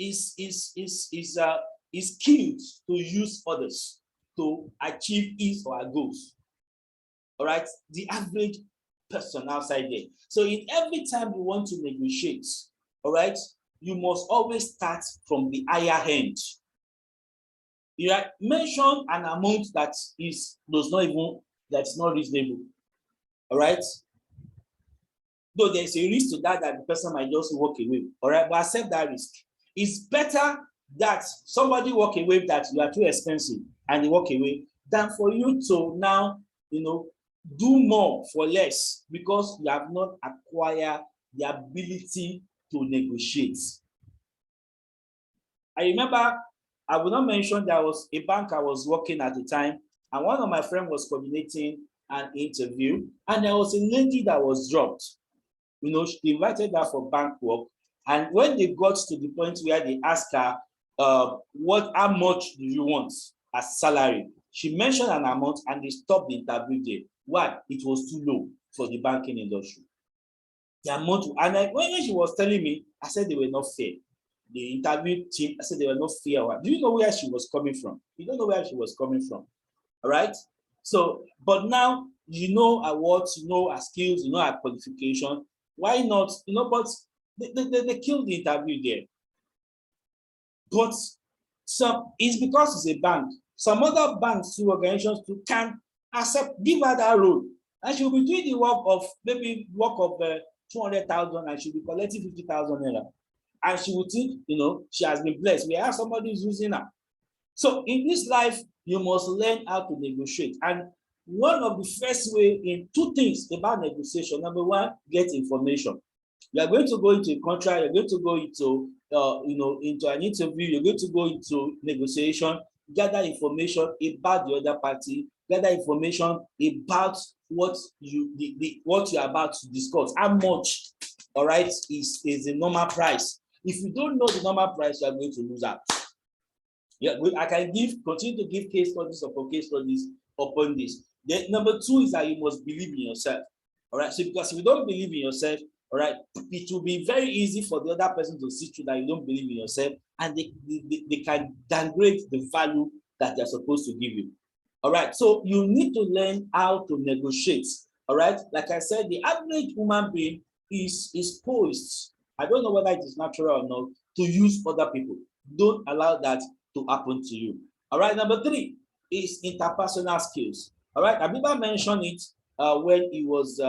skilled to use others to achieve his or her goals. All right. The average person outside there. So in every time you want to negotiate, all right, you must always start from the higher end. You mention an amount that's not reasonable. All right. Though there's a risk to that the person might just walk away. All right, but accept that risk. It's better that somebody walk away that you are too expensive and they walk away than for you to now, do more for less because you have not acquired the ability to negotiate. I remember, I will not mention, there was a bank I was working at the time, and one of my friends was coordinating an interview, and there was a lady that was dropped. She invited her for bank work, and when they got to the point where they asked her, how much do you want as salary? She mentioned an amount, and they stopped the interview there. Why? It was too low for the banking industry. The amount, and when she was telling me, I said they were not fair. The interview team, I said they were not fair. Do you know where she was coming from? You don't know where she was coming from. All right. So, but now you know her words, you know her skills, you know her qualification. Why not? But they killed the interview there. But it's because it's a bank. Some other banks, through organizations, can accept, give her that role, and she'll be doing the work of 200,000, and she'll be collecting 50,000 naira, and she will think, she has been blessed. We have somebody who's using her. So in this life, you must learn how to negotiate. And one of the first way in two things about negotiation. Number one, get information. You are going to go into a contract, you're going to go into into an interview, you're going to go into negotiation, gather information about the other party, gather information about what you're about to discuss. How much, all right, is the normal price. If you don't know the normal price, you are going to lose out. Yeah, I can continue to give case studies upon case studies upon this. Then number two is that you must believe in yourself. All right. So because if you don't believe in yourself, all right, it will be very easy for the other person to see through that you don't believe in yourself, and they can downgrade the value that they're supposed to give you. All right. So you need to learn how to negotiate. All right. Like I said, the average human being is poised. I don't know whether it is natural or not to use other people. Don't allow that to happen to you. All right. Number three is interpersonal skills. All right. Abiba mentioned it when he was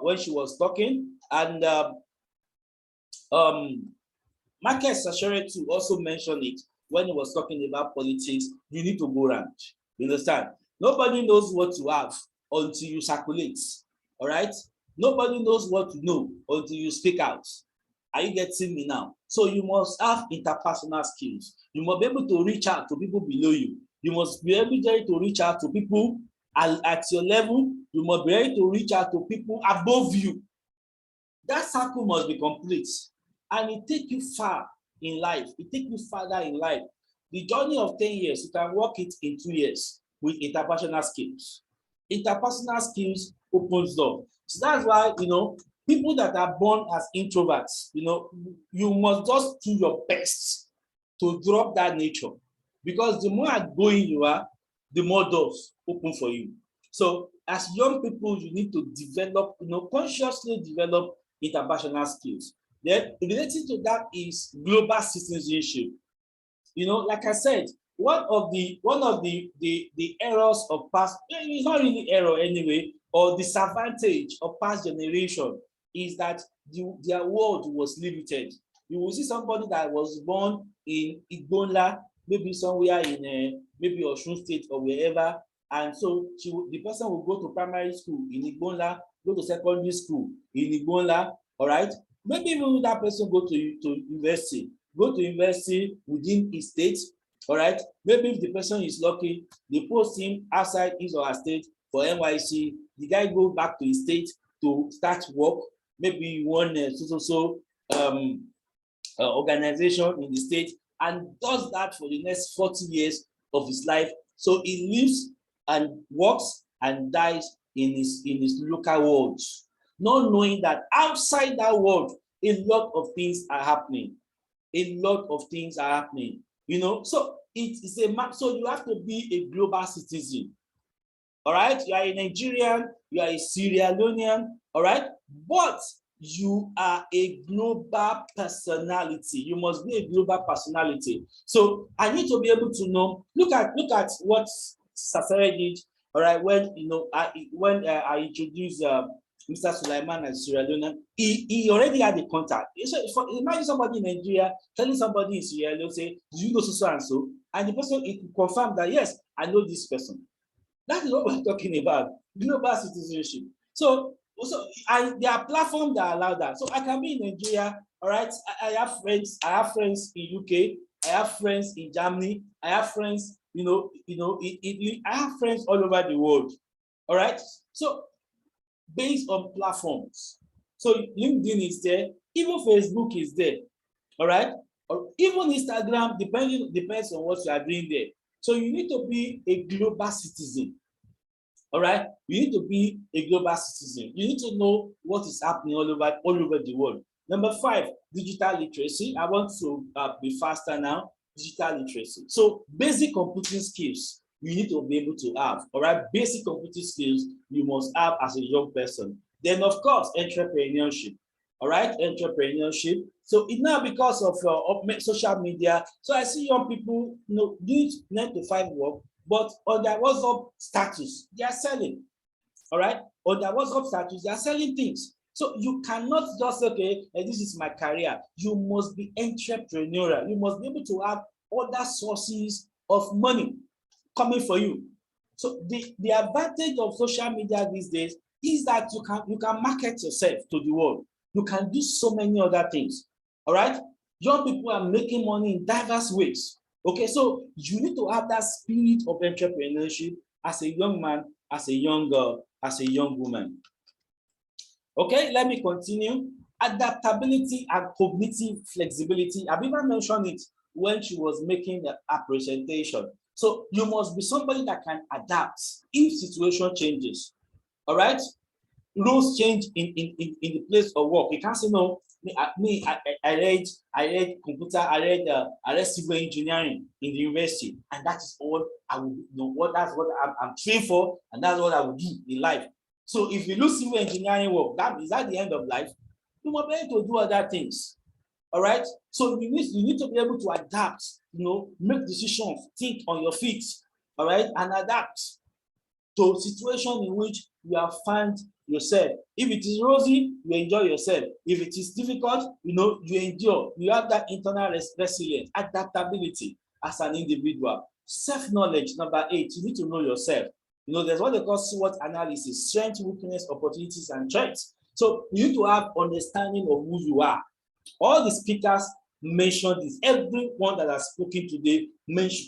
when she was talking, and Marcus Sachere too also mentioned it when he was talking about politics. You need to go around. You understand? Nobody knows what you have until you circulate. All right. Nobody knows what you know until you speak out. Are you getting me now? So you must have interpersonal skills. You must be able to reach out to people below you. You must be able to reach out to people at your level. You must be able to reach out to people above you. That circle must be complete, and it takes you far in life. It takes you farther in life. The journey of 10 years, you can work it in 2 years with interpersonal skills. Interpersonal skills opens doors. So that's why, people that are born as introverts, you must just do your best to drop that nature, because the more outgoing you are, the more doors open for you. So as young people, you need to develop, consciously develop interpersonal skills. Then related to that is global citizenship. Like I said, one of the errors of past, it's not really error anyway, or disadvantage of past generation is that their world was limited. You will see somebody that was born in Igbonla, maybe somewhere in maybe Osun State or wherever, and so the person will go to primary school in Igbonla, go to secondary school in Igbonla, all right? Maybe even that person go to university within his state, all right? Maybe if the person is lucky, they post him outside his or her state for NYC, the guy go back to his state to start work, maybe one organization in the state, and does that for the next 40 years of his life. So he lives and works and dies in his local world, not knowing that outside that world, a lot of things are happening. So it's so you have to be a global citizen. All right, you are a Nigerian, you are a Sierra Leonean, all right, but you are a global personality. You must be a global personality. So I need to be able to know. Look at what Sasere did. All right, when I introduced Mr. Sulaiman as Sierra Leonean, he already had a contact. So imagine somebody in Nigeria telling somebody in Sierra Leone, say, "Do you know so and so?" And the person confirm that yes, I know this person. That is what we're talking about, global citizenship. So there are platforms that allow that. So I can be in Nigeria, all right. I have friends in UK, I have friends in Germany, I have friends, I have friends all over the world. All right. So based on platforms. So LinkedIn is there, even Facebook is there, all right, or even Instagram, depends on what you are doing there. So you need to be a global citizen. All right, you need to be a global citizen. You need to know what is happening all over the world. Number 5, digital literacy. I want to be faster now. Digital literacy. So basic computing skills you need to be able to have. All right, basic computing skills you must have as a young person. Then of course, entrepreneurship. All right, entrepreneurship. So it's now because of social media. So I see young people, doing 9 to 5 work, but on their WhatsApp status, they are selling. All right, on their WhatsApp status, they are selling things. So you cannot just say, okay, this is my career. You must be entrepreneurial. You must be able to have other sources of money coming for you. So the advantage of social media these days is that you can market yourself to the world. You can do so many other things. All right, young people are making money in diverse ways. Okay, so you need to have that spirit of entrepreneurship as a young man, as a young girl, as a young woman. Okay, let me continue. Adaptability and cognitive flexibility. Abiba mentioned it when she was making a presentation. So you must be somebody that can adapt if situation changes. All right, rules change in the place of work. You can't say no. I read computer, I read civil engineering in the university, and that is all I will know. That's what I'm trained for, and that's what I will do in life. So if you lose civil engineering work, is that the end of life? You must be able to do other things. All right. So you need to be able to adapt. Make decisions, think on your feet. All right, and adapt to a situation in which you have found yourself. If it is rosy, you enjoy yourself. If it is difficult, you endure. You have that internal resilience, adaptability as an individual. Self-knowledge, number 8, you need to know yourself. There's what they call SWOT analysis: strengths, weakness, opportunities, and threats. So you need to have understanding of who you are. All the speakers mentioned this. Everyone that has spoken today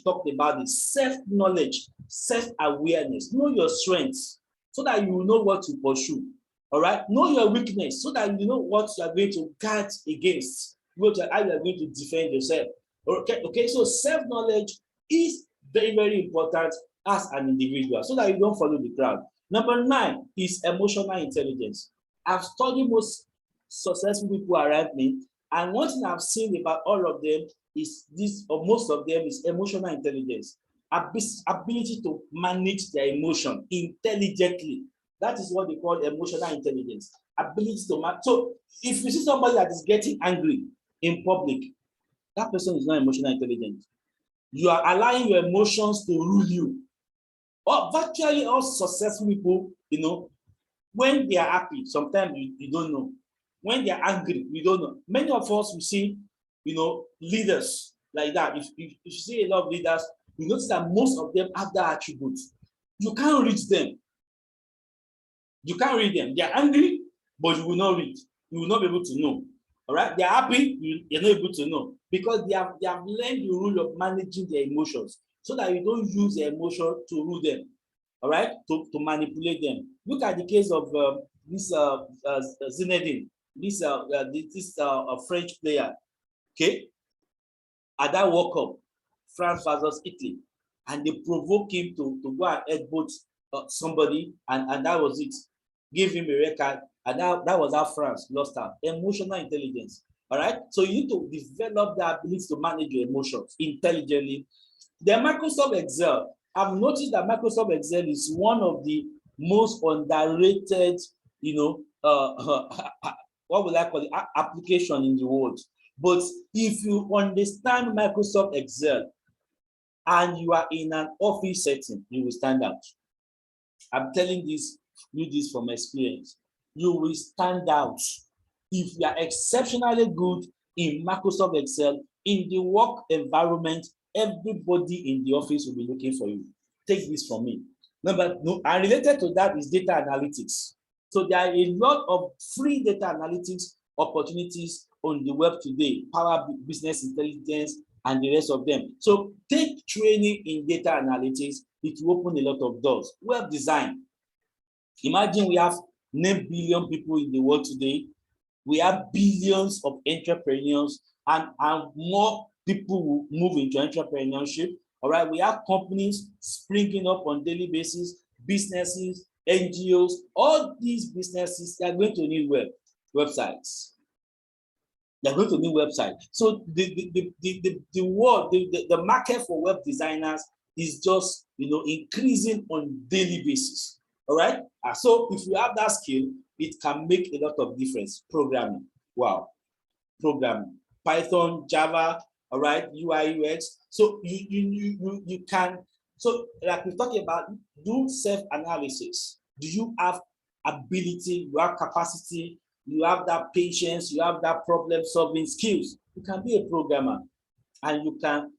talked about this: self-knowledge, self-awareness. Know your strengths so that you will know what to pursue. All right, know your weakness so that you know what you are going to guard against, how you are going to defend yourself. Okay, so self-knowledge is very, very important as an individual so that you don't follow the crowd. Number 9 is emotional intelligence. I've studied most successful people around me, and one thing I've seen about all of them is this, or most of them, is emotional intelligence. Ability to manage their emotion intelligently. That is what they call emotional intelligence. Ability to manage. So if you see somebody that is getting angry in public, that person is not emotional intelligent. You are allowing your emotions to rule you. Virtually all successful people, when they are happy, sometimes you don't know. When they are angry, you don't know. Many of us, we see, leaders like that. If you see a lot of leaders, you notice that most of them have that attribute. You can't read them. You can't read them. They are angry, but you will not read. You will not be able to know. All right? They are happy, you're not able to know. Because they have learned the rule of managing their emotions so that you don't use their emotion to rule them. All right? To manipulate them. Look at the case of this Zinedine, this French player. Okay? At that World Cup, France versus Italy, and they provoke him to go and headbutt somebody, and that was it. Give him a red card, and that was how France lost out. Emotional intelligence. All right. So you need to develop the ability to manage your emotions intelligently. Then Microsoft Excel. I've noticed that Microsoft Excel is one of the most underrated, what would I call it, application in the world. But if you understand Microsoft Excel and you are in an office setting, you will stand out. I'm telling you this from experience. You will stand out. If you are exceptionally good in Microsoft Excel, in the work environment, everybody in the office will be looking for you. Take this from me. And related to that is data analytics. So there are a lot of free data analytics opportunities on the web today, Power Business Intelligence and the rest of them. So take training in data analytics, it will open a lot of doors. Web design. Imagine we have 9 billion people in the world today. We have billions of entrepreneurs, and more people will move into entrepreneurship. All right, we have companies springing up on daily basis, businesses, NGOs, all these businesses, they are going to need websites. They're going to need websites. So the world, the market for web designers is just increasing on daily basis. All right. So if you have that skill, it can make a lot of difference. Programming. Wow. Programming. Python, Java, all right, UI, UX. So you can, so like we're talking about, do self-analysis. Do you have ability, you have capacity, you have that patience, you have that problem-solving skills? You can be a programmer, and you can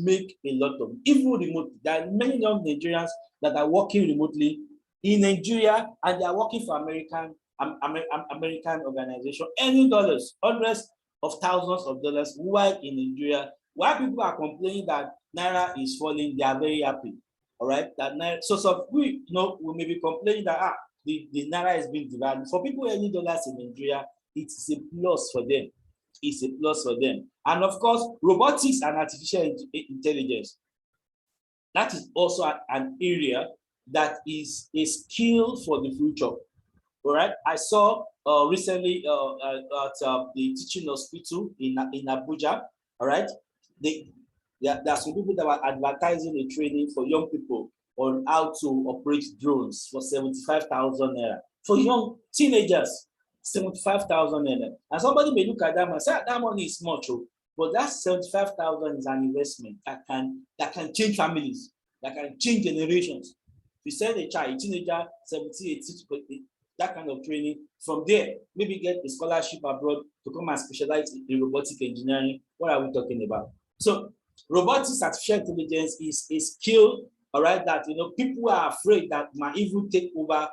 make a lot of, even remote. There are many young Nigerians that are working remotely in Nigeria, and they are working for American organization, earning dollars, hundreds of thousands of dollars, while in Nigeria, while people are complaining that Naira is falling, they are very happy. All right, that Naira, so we may be complaining that the Naira is being devalued. For people earning dollars in Nigeria, it's a plus for them. It's a plus for them. And of course, robotics and artificial intelligence. That is also an area that is a skill for the future. All right. I saw recently at the teaching hospital in Abuja. All right. There are some people that were advertising a training for young people on how to operate drones for 75,000 naira for young teenagers. 75,000 naira. And somebody may look at that and say, that money is much, but that 75,000 is an investment that can change families, that can change generations. If you send a child, a teenager, 70, 80, that kind of training, from there, maybe get a scholarship abroad to come and specialize in robotic engineering. What are we talking about? So robotics, artificial intelligence is a skill, all right, that people are afraid that might even take over,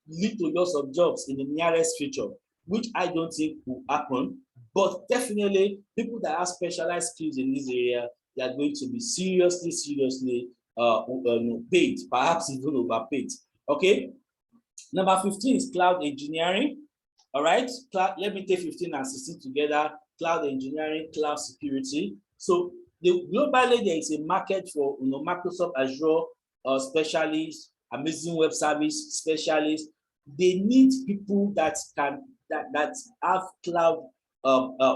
lead to loss of jobs in the nearest future, which I don't think will happen. But definitely, people that have specialized skills in this area, they are going to be seriously paid, perhaps even overpaid. Okay. Number 15 is cloud engineering. All right. Let me take 15 and 16 together. Cloud engineering, cloud security. So globally, there is a market for Microsoft Azure specialists, Amazing Web Service specialists. They need people that have cloud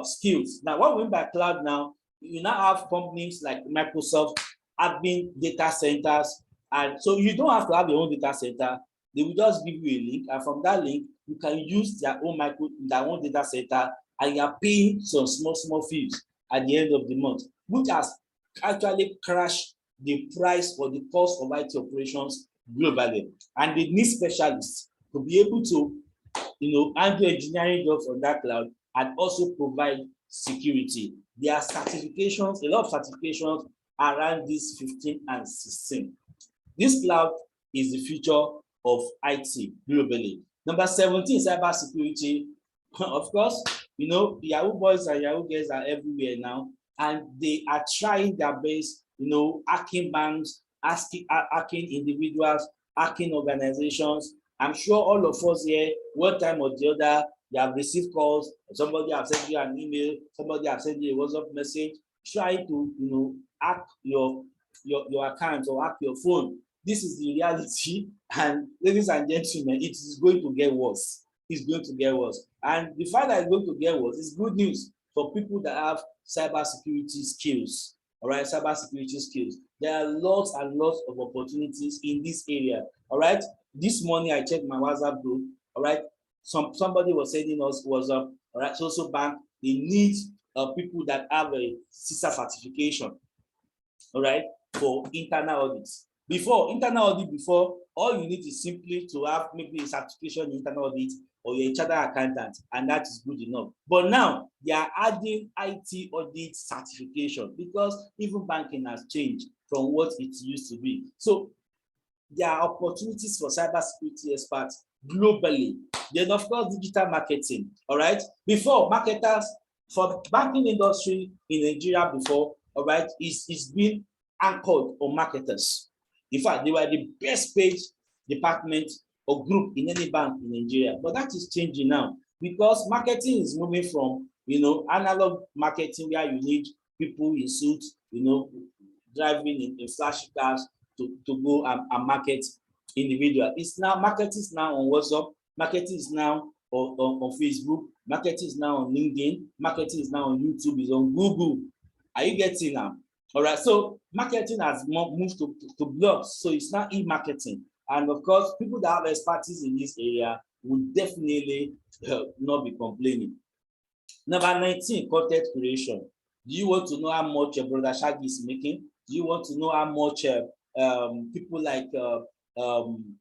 skills. Now, what we mean by cloud now, you now have companies like Microsoft having data centers, and so you don't have to have your own data center. They will just give you a link, and from that link, you can use their own data center, and you are paying some small fees at the end of the month, which has actually crash the price or the cost of IT operations globally. And they need specialists to be able to, handle engineering jobs on that cloud and also provide security. There are certifications, a lot of certifications around this 15 and 16. This cloud is the future of IT globally. Number 17, cyber security. Of course, Yahoo boys and Yahoo girls are everywhere now, and they are trying their best, hacking banks, hacking individuals, hacking organizations. I'm sure all of us here, one time or the other, you have received calls, somebody have sent you an email, somebody have sent you a WhatsApp message, trying to, hack your account or hack your phone. This is the reality, and ladies and gentlemen, it is going to get worse. It's going to get worse. And the fact that it's going to get worse is good news for people that have cybersecurity skills. All right, cybersecurity skills. There are lots and lots of opportunities in this area. All right. This morning I checked my WhatsApp group. All right. Somebody was sending us WhatsApp. All right. Social bank, they need people that have a CISA certification. All right, for internal audits. Before all you need is simply to have maybe a certification in internal audit, or you're a chartered accountant, and that is good enough. But now they are adding IT audit certification, because even banking has changed from what it used to be. So there are opportunities for cybersecurity experts globally. Then, of course, digital marketing. All right, before, marketers for banking industry in Nigeria before, all right, is being anchored on marketers. In fact, they were the best paid department or group in any bank in Nigeria. But that is changing now, because marketing is moving from, analog marketing, where you need people in suits, driving in flashy cars to go and market individual. It's now, marketing is now on WhatsApp, marketing is now on Facebook, marketing is now on LinkedIn, marketing is now on YouTube, is on Google. Are you getting now? All right, so marketing has moved to blogs, so it's not e-marketing. And of course, people that have expertise in this area would definitely not be complaining. Number 19, content creation. Do you want to know how much your brother Shaggy is making? Do you want to know how much people like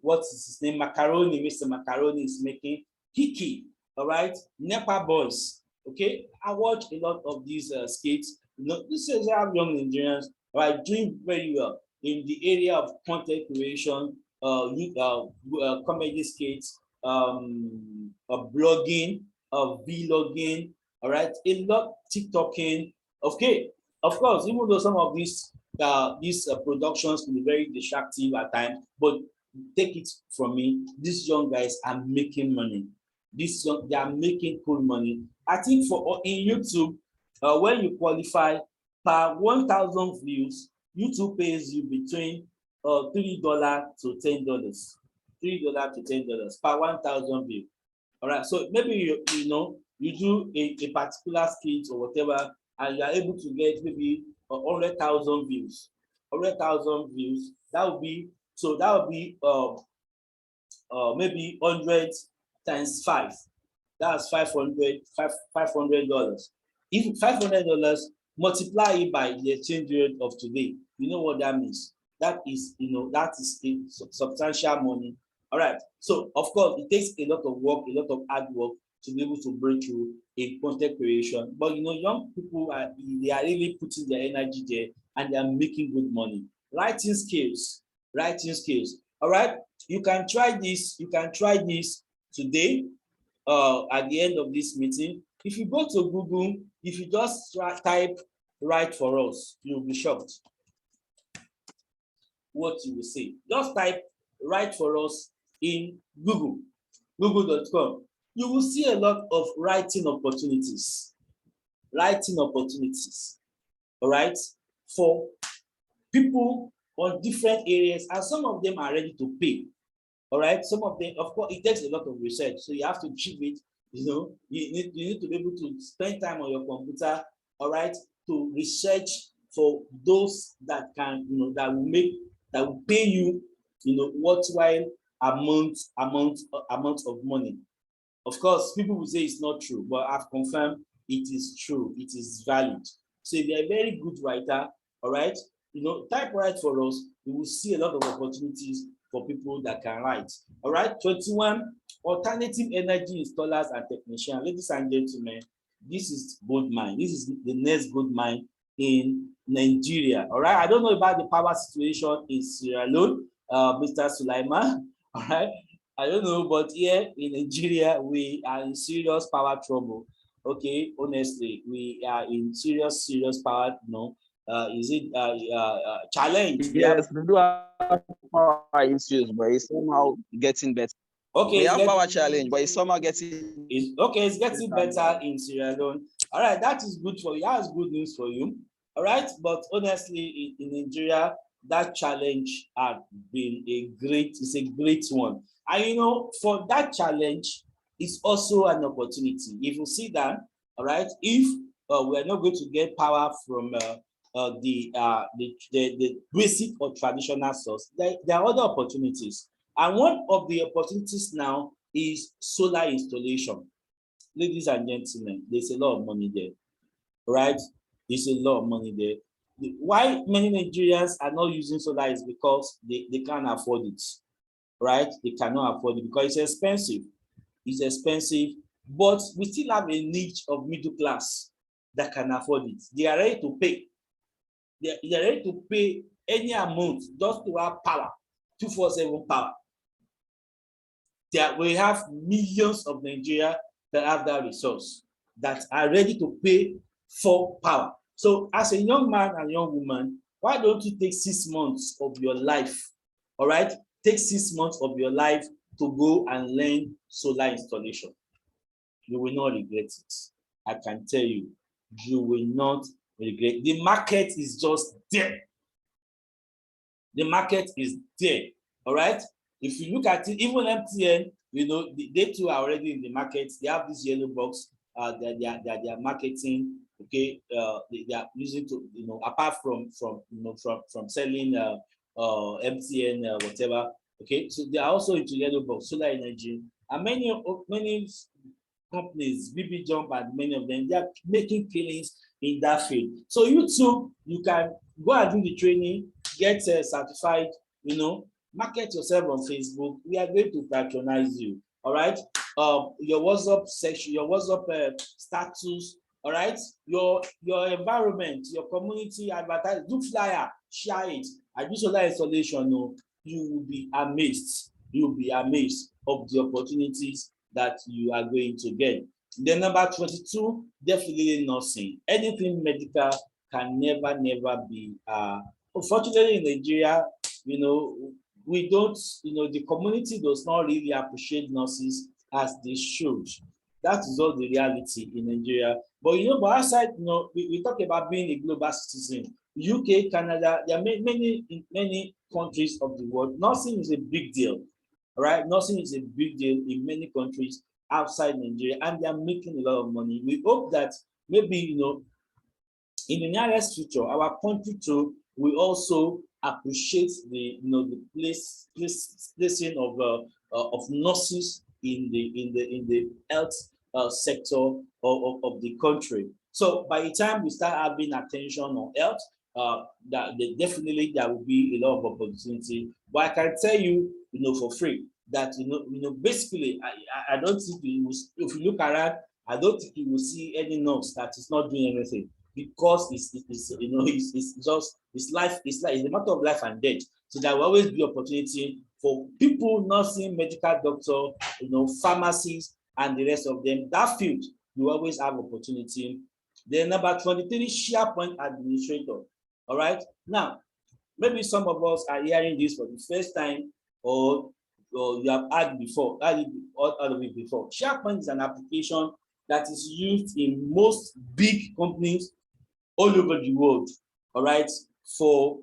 what is his name, Macaroni, Mr. Macaroni is making? Kiki, all right, Nepa Boys. Okay, I watch a lot of these skits. This is how young Nigerians are doing very well in the area of content creation, comedy skits, blogging, vlogging. All right, a lot TikToking. Okay, of course, even though some of these productions can be very distracting at times, but take it from me, these young guys are making money. They are making cool money. I think for in YouTube, when you qualify per 1,000 views, YouTube pays you between $3 to $10. $3 to $10 per 1,000 views. All right, so maybe you do a particular skit or whatever, and you are able to get maybe 100,000 views. 100,000 views. That would be maybe 100 times 5. That's $500. If $500 multiply it by the exchange rate of today, you know what that means. That is a substantial money. All right. So of course, it takes a lot of work, a lot of hard work to be able to break through in content creation. But young people they are really putting their energy there, and they are making good money. Writing skills. All right. You can try this. Today. At the end of this meeting, if you go to Google, if you just type "write for us," you'll be shocked what you will see. Just type "write for us" in google.com. You will see a lot of writing opportunities. All right, for people on different areas, and some of them are ready to pay. All right, some of them, of course, it takes a lot of research, so you have to achieve it. You need to be able to spend time on your computer, all right, to research for those that can, that will pay you, worthwhile amount of money. Of course, people will say it's not true, but I've confirmed it is true. It is valid. So if you're a very good writer, All right. Type write for us. We will see a lot of opportunities for people that can write. All right. 21, alternative energy installers and technicians. Ladies and gentlemen, this is gold mine. This is the next gold mine in Nigeria. All right. I don't know about the power situation in Sierra Leone, Mr. Sulaiman. All right. I don't know, but here in Nigeria, we are in serious power trouble. Okay, honestly, we are in serious power, is it challenge? Yes, we do have power issues, but it's somehow getting better. Okay, we have power challenge, but it's somehow getting. It's getting better in Sierra Leone. All right, that is good for you. That's good news for you. All right, but honestly, in Nigeria, that challenge has been it's a great one. And for that challenge, it's also an opportunity. If you see that, all right, if we are not going to get power from the basic or traditional source, there are other opportunities. And one of the opportunities now is solar installation. Ladies and gentlemen, there's a lot of money there, right? There's a lot of money there. Why many Nigerians are not using solar is because they can't afford it, right? They cannot afford it because it's expensive. It's expensive, but we still have a niche of middle class that can afford it. They are ready to pay. They are ready to pay any amount just to have power, 247 power. We have millions of Nigeria that have that resource that are ready to pay for power. So as a young man and young woman, why don't you take 6 months of your life, all right? Take 6 months of your life to go and learn solar installation. You will not regret it. I can tell you, you will not regret. The market is just there. The market is there, all right? If you look at it, even MTN, they too are already in the market. They have this yellow box that they are marketing. Okay, they are using to, apart from selling MTN whatever. Okay, so they are also into yellow box, solar energy, and many companies, BB Jump and many of them, they are making killings in that field. So you too, you can go and do the training, get certified, market yourself on Facebook. We are going to patronize you. All right. Your WhatsApp section, your WhatsApp status. All right. Your environment, your community, advertise, do flyer, share it. I do solar installation. No, you will be amazed. You will be amazed of the opportunities that you are going to get. Then number 22, definitely nursing. Anything medical can never be. Unfortunately, in Nigeria, we don't, the community does not really appreciate nurses as they should. That is all the reality in Nigeria. But but outside, we talk about being a global citizen. UK, Canada, there are many countries of the world. Nursing is a big deal. All right, nursing is a big deal in many countries outside Nigeria, and they are making a lot of money. We hope that maybe in the nearest future, our country too will also appreciate the placing of nurses in the health sector of the country. So by the time we start having attention on health, definitely there will be a lot of opportunity. But I can tell you, for free that basically I don't think if you look around, I don't think you will see any nurse that is not doing anything, because it's life. It's a matter of life and death. So there will always be opportunity for people, nursing, medical doctor, pharmacists, and the rest of them. That field, you always have opportunity. Then number 23, SharePoint administrator. All right. Now, maybe some of us are hearing this for the first time, or you have heard of it before. SharePoint is an application that is used in most big companies all over the world, all right, for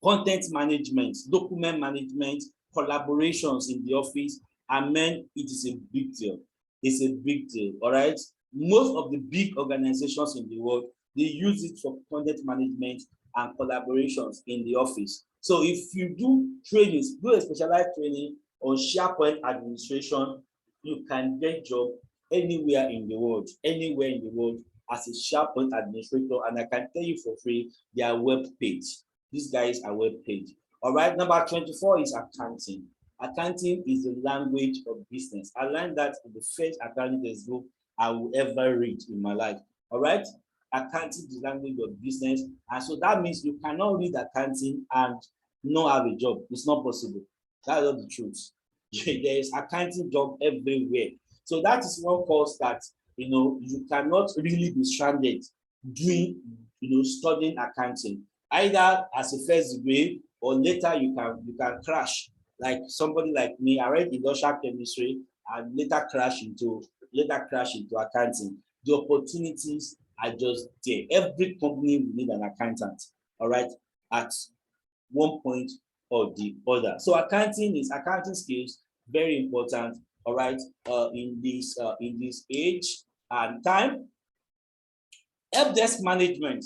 content management, document management, collaborations in the office, and it is a big deal. It's a big deal, all right? Most of the big organizations in the world, they use it for content management and collaborations in the office. So if you do trainings, do a specialized training on SharePoint administration, you can get job anywhere in the world, as a SharePoint administrator, and I can tell you for free, they are well paid. These guys are well paid. All right, number 24 is accounting. Accounting is the language of business. I learned that in the first accounting textbook I will ever read in my life. All right, accounting is the language of business, and so that means you cannot read accounting and not have a job. It's not possible. That's not the truth. There is accounting job everywhere. So that is one course that you cannot really be stranded doing studying accounting, either as a first degree or later you can crash. Like somebody like me, I read industrial chemistry and later crash into accounting. The opportunities are just there. Every company will need an accountant, all right, at one point or the other. So accounting skills, very important, all right, in this age and time. Help desk management.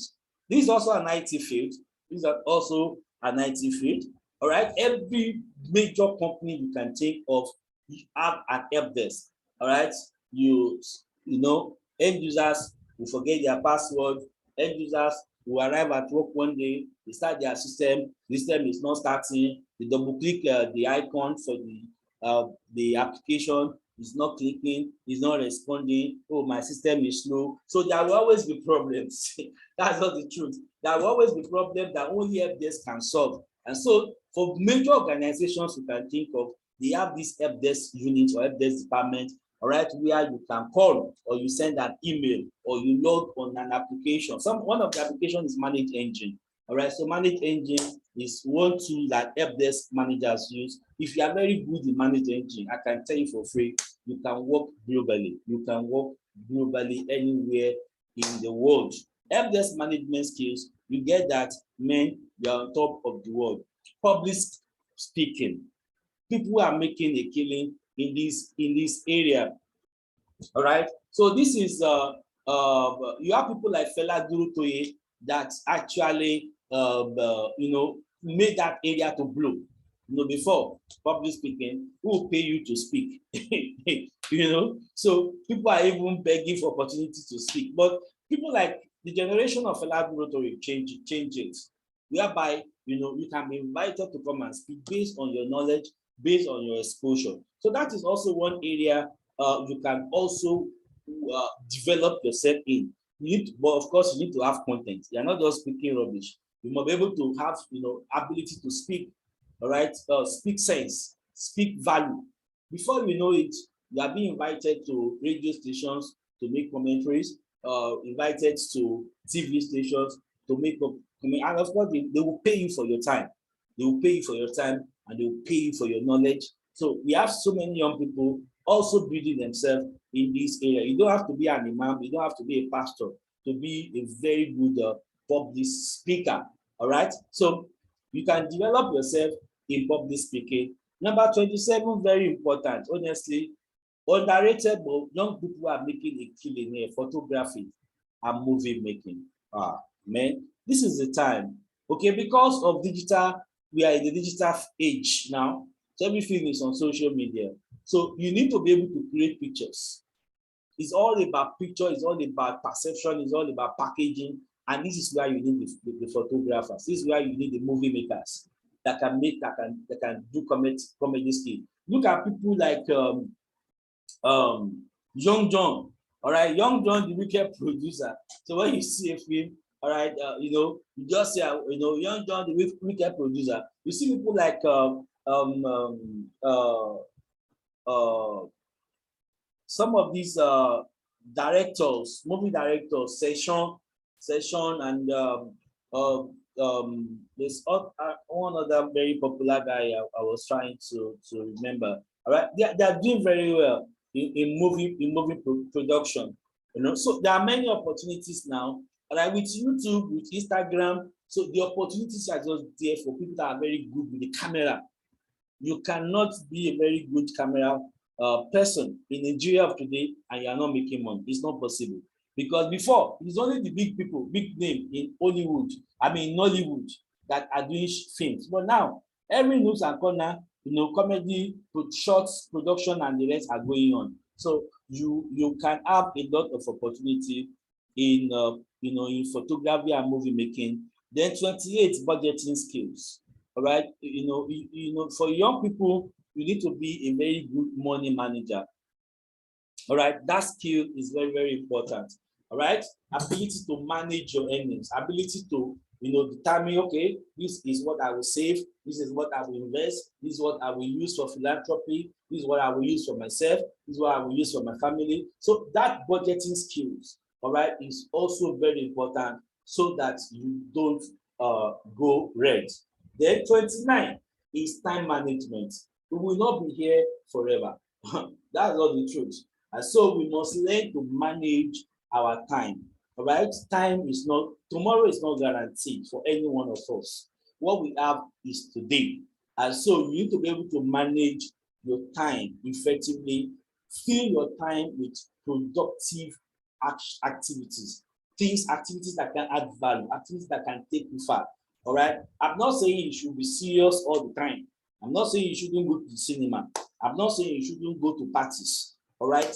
This is also an IT field. These are also an IT field. All right. Every major company you can think of, you have an help desk. All right. End users will forget their password. End users will arrive at work one day, they start their system. The system is not starting. They double click the icon for the application, is not clicking, is not responding. Oh, my system is slow. So there will always be problems. That's not the truth. There will always be problems that only help desk can solve. And so for major organizations you can think of, they have this help desk unit or help desk department, all right, where you can call or you send an email or you log on an application. One of the applications is Manage Engine. All right, so Manage Engine is one tool that help desk managers use. If you are very good in Manage Engine, I can tell you for free, you can work globally. You can work globally anywhere in the world. Help desk management skills, you get that, man, you are on top of the world. Public speaking. People are making a killing in this area. All right. So this is you have people like Fela Durotoye that actually made that area to blow. Before public speaking, who will pay you to speak? So people are even begging for opportunity to speak. But people like the generation of Fela Durotoye change it, whereby you can be invited to come and speak based on your knowledge, based on your exposure. So that is also one area you can also develop yourself in. But of course, you need to have content. You're not just speaking rubbish. You must be able to have ability to speak. All right, speak sense, speak value. Before you know it, you are being invited to radio stations to make commentaries, invited to TV stations to make up. And of course, they will pay you for your time. They will pay you for your time and they will pay you for your knowledge. So we have so many young people also building themselves in this area. You don't have to be an imam, you don't have to be a pastor to be a very good public speaker. All right. So you can develop yourself in public speaking. Number 27, very important, honestly, underrated, but young people are making a killing here, photography and movie making. Man, this is the time. Okay, because of digital, we are in the digital age now. So everything is on social media. So you need to be able to create pictures. It's all about picture, it's all about perception, it's all about packaging. And this is where you need the photographers. This is where you need the movie makers that can do comedy skill. Look at people like Young John. All right, Young John, the wicked producer. So when you see a film, all right, you just say, Young John, the wicked producer. You see people like some of these directors, movie directors, Session, and there's one other very popular guy I was trying to remember. All right, they are doing very well in movie production. So there are many opportunities now. All right, with YouTube, with Instagram, so the opportunities are just there for people that are very good with the camera. You cannot be a very good camera person in Nigeria of today and you are not making money. It's not possible. Because before, it's only the big people, big name in Nollywood, that are doing films. But now, every news and corner, comedy, shorts, production, and the rest are going on. So you can have a lot of opportunity in in photography and movie making. Then 28, budgeting skills. All right, for young people, you need to be a very good money manager. All right, that skill is very, very important. All right, ability to manage your earnings, ability to determine, okay, this is what I will save, this is what I will invest, this is what I will use for philanthropy, this is what I will use for myself, this is what I will use for my family. So that budgeting skills, all right, is also very important so that you don't go red. Then 29 is time management. We will not be here forever. That's not the truth. And so we must learn to manage our time. All right. Time is not, tomorrow is not guaranteed for any one of us. What we have is today. And so you need to be able to manage your time effectively, fill your time with productive activities, activities that can add value, activities that can take you far. All right. I'm not saying you should be serious all the time. I'm not saying you shouldn't go to the cinema. I'm not saying you shouldn't go to parties. All right,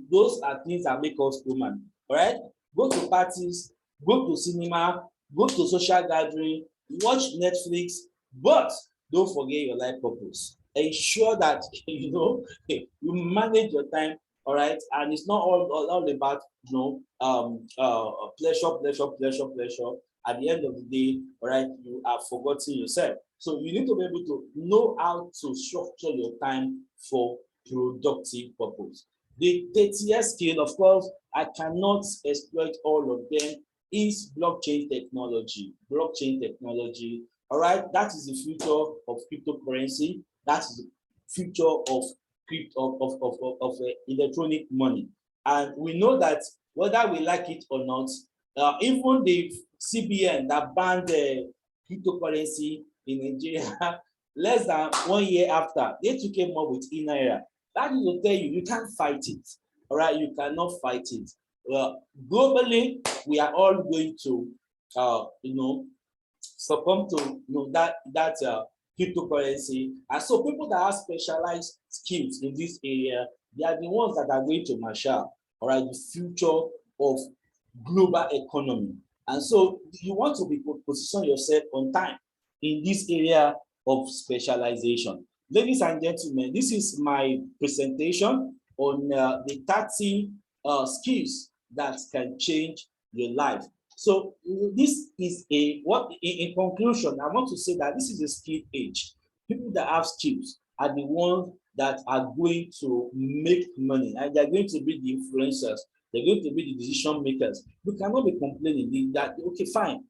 those are things that make us human. All right, go to parties, go to cinema, go to social gathering, watch Netflix, but don't forget your life purpose. Ensure that you manage your time. All right, and it's not all about pleasure. At the end of the day, all right, you are forgetting yourself. So you need to be able to know how to structure your time for productive purpose. The 30th skill, of course, I cannot exploit all of them, is blockchain technology. Blockchain technology, all right, that is the future of cryptocurrency. That is the future of electronic money. And we know that whether we like it or not, even the CBN that banned cryptocurrency in Nigeria less than 1 year after, they took him up with e-naira. That is to tell you can't fight it. All right, you cannot fight it. Globally, we are all going to, succumb to that cryptocurrency. And so people that have specialized skills in this area, they are the ones that are going to marshal, all right, the future of global economy. And so you want to position yourself on time in this area of specialization. Ladies and gentlemen, this is my presentation on the 30 skills that can change your life. So this is in conclusion, I want to say that this is a skill age. People that have skills are the ones that are going to make money, and they're going to be the influencers. They're going to be the decision makers. We cannot be complaining that, okay, fine.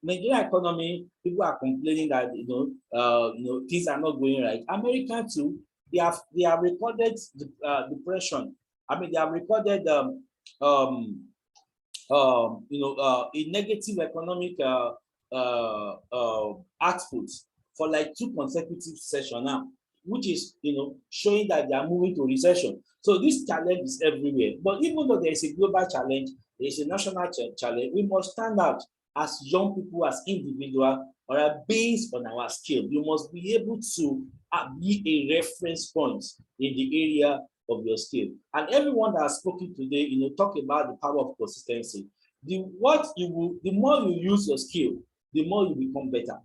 Nigerian economy, people are complaining that things are not going right. America too, they have recorded depression. I mean, they have recorded a negative economic output for like 2 consecutive sessions now, which is showing that they are moving to recession. So this challenge is everywhere. But even though there is a global challenge, there is a national challenge, we must stand out as young people, as individuals, or based on our skill. You must be able to be a reference point in the area of your skill. And everyone that has spoken today, talk about the power of consistency. The more you use your skill, the more you become better.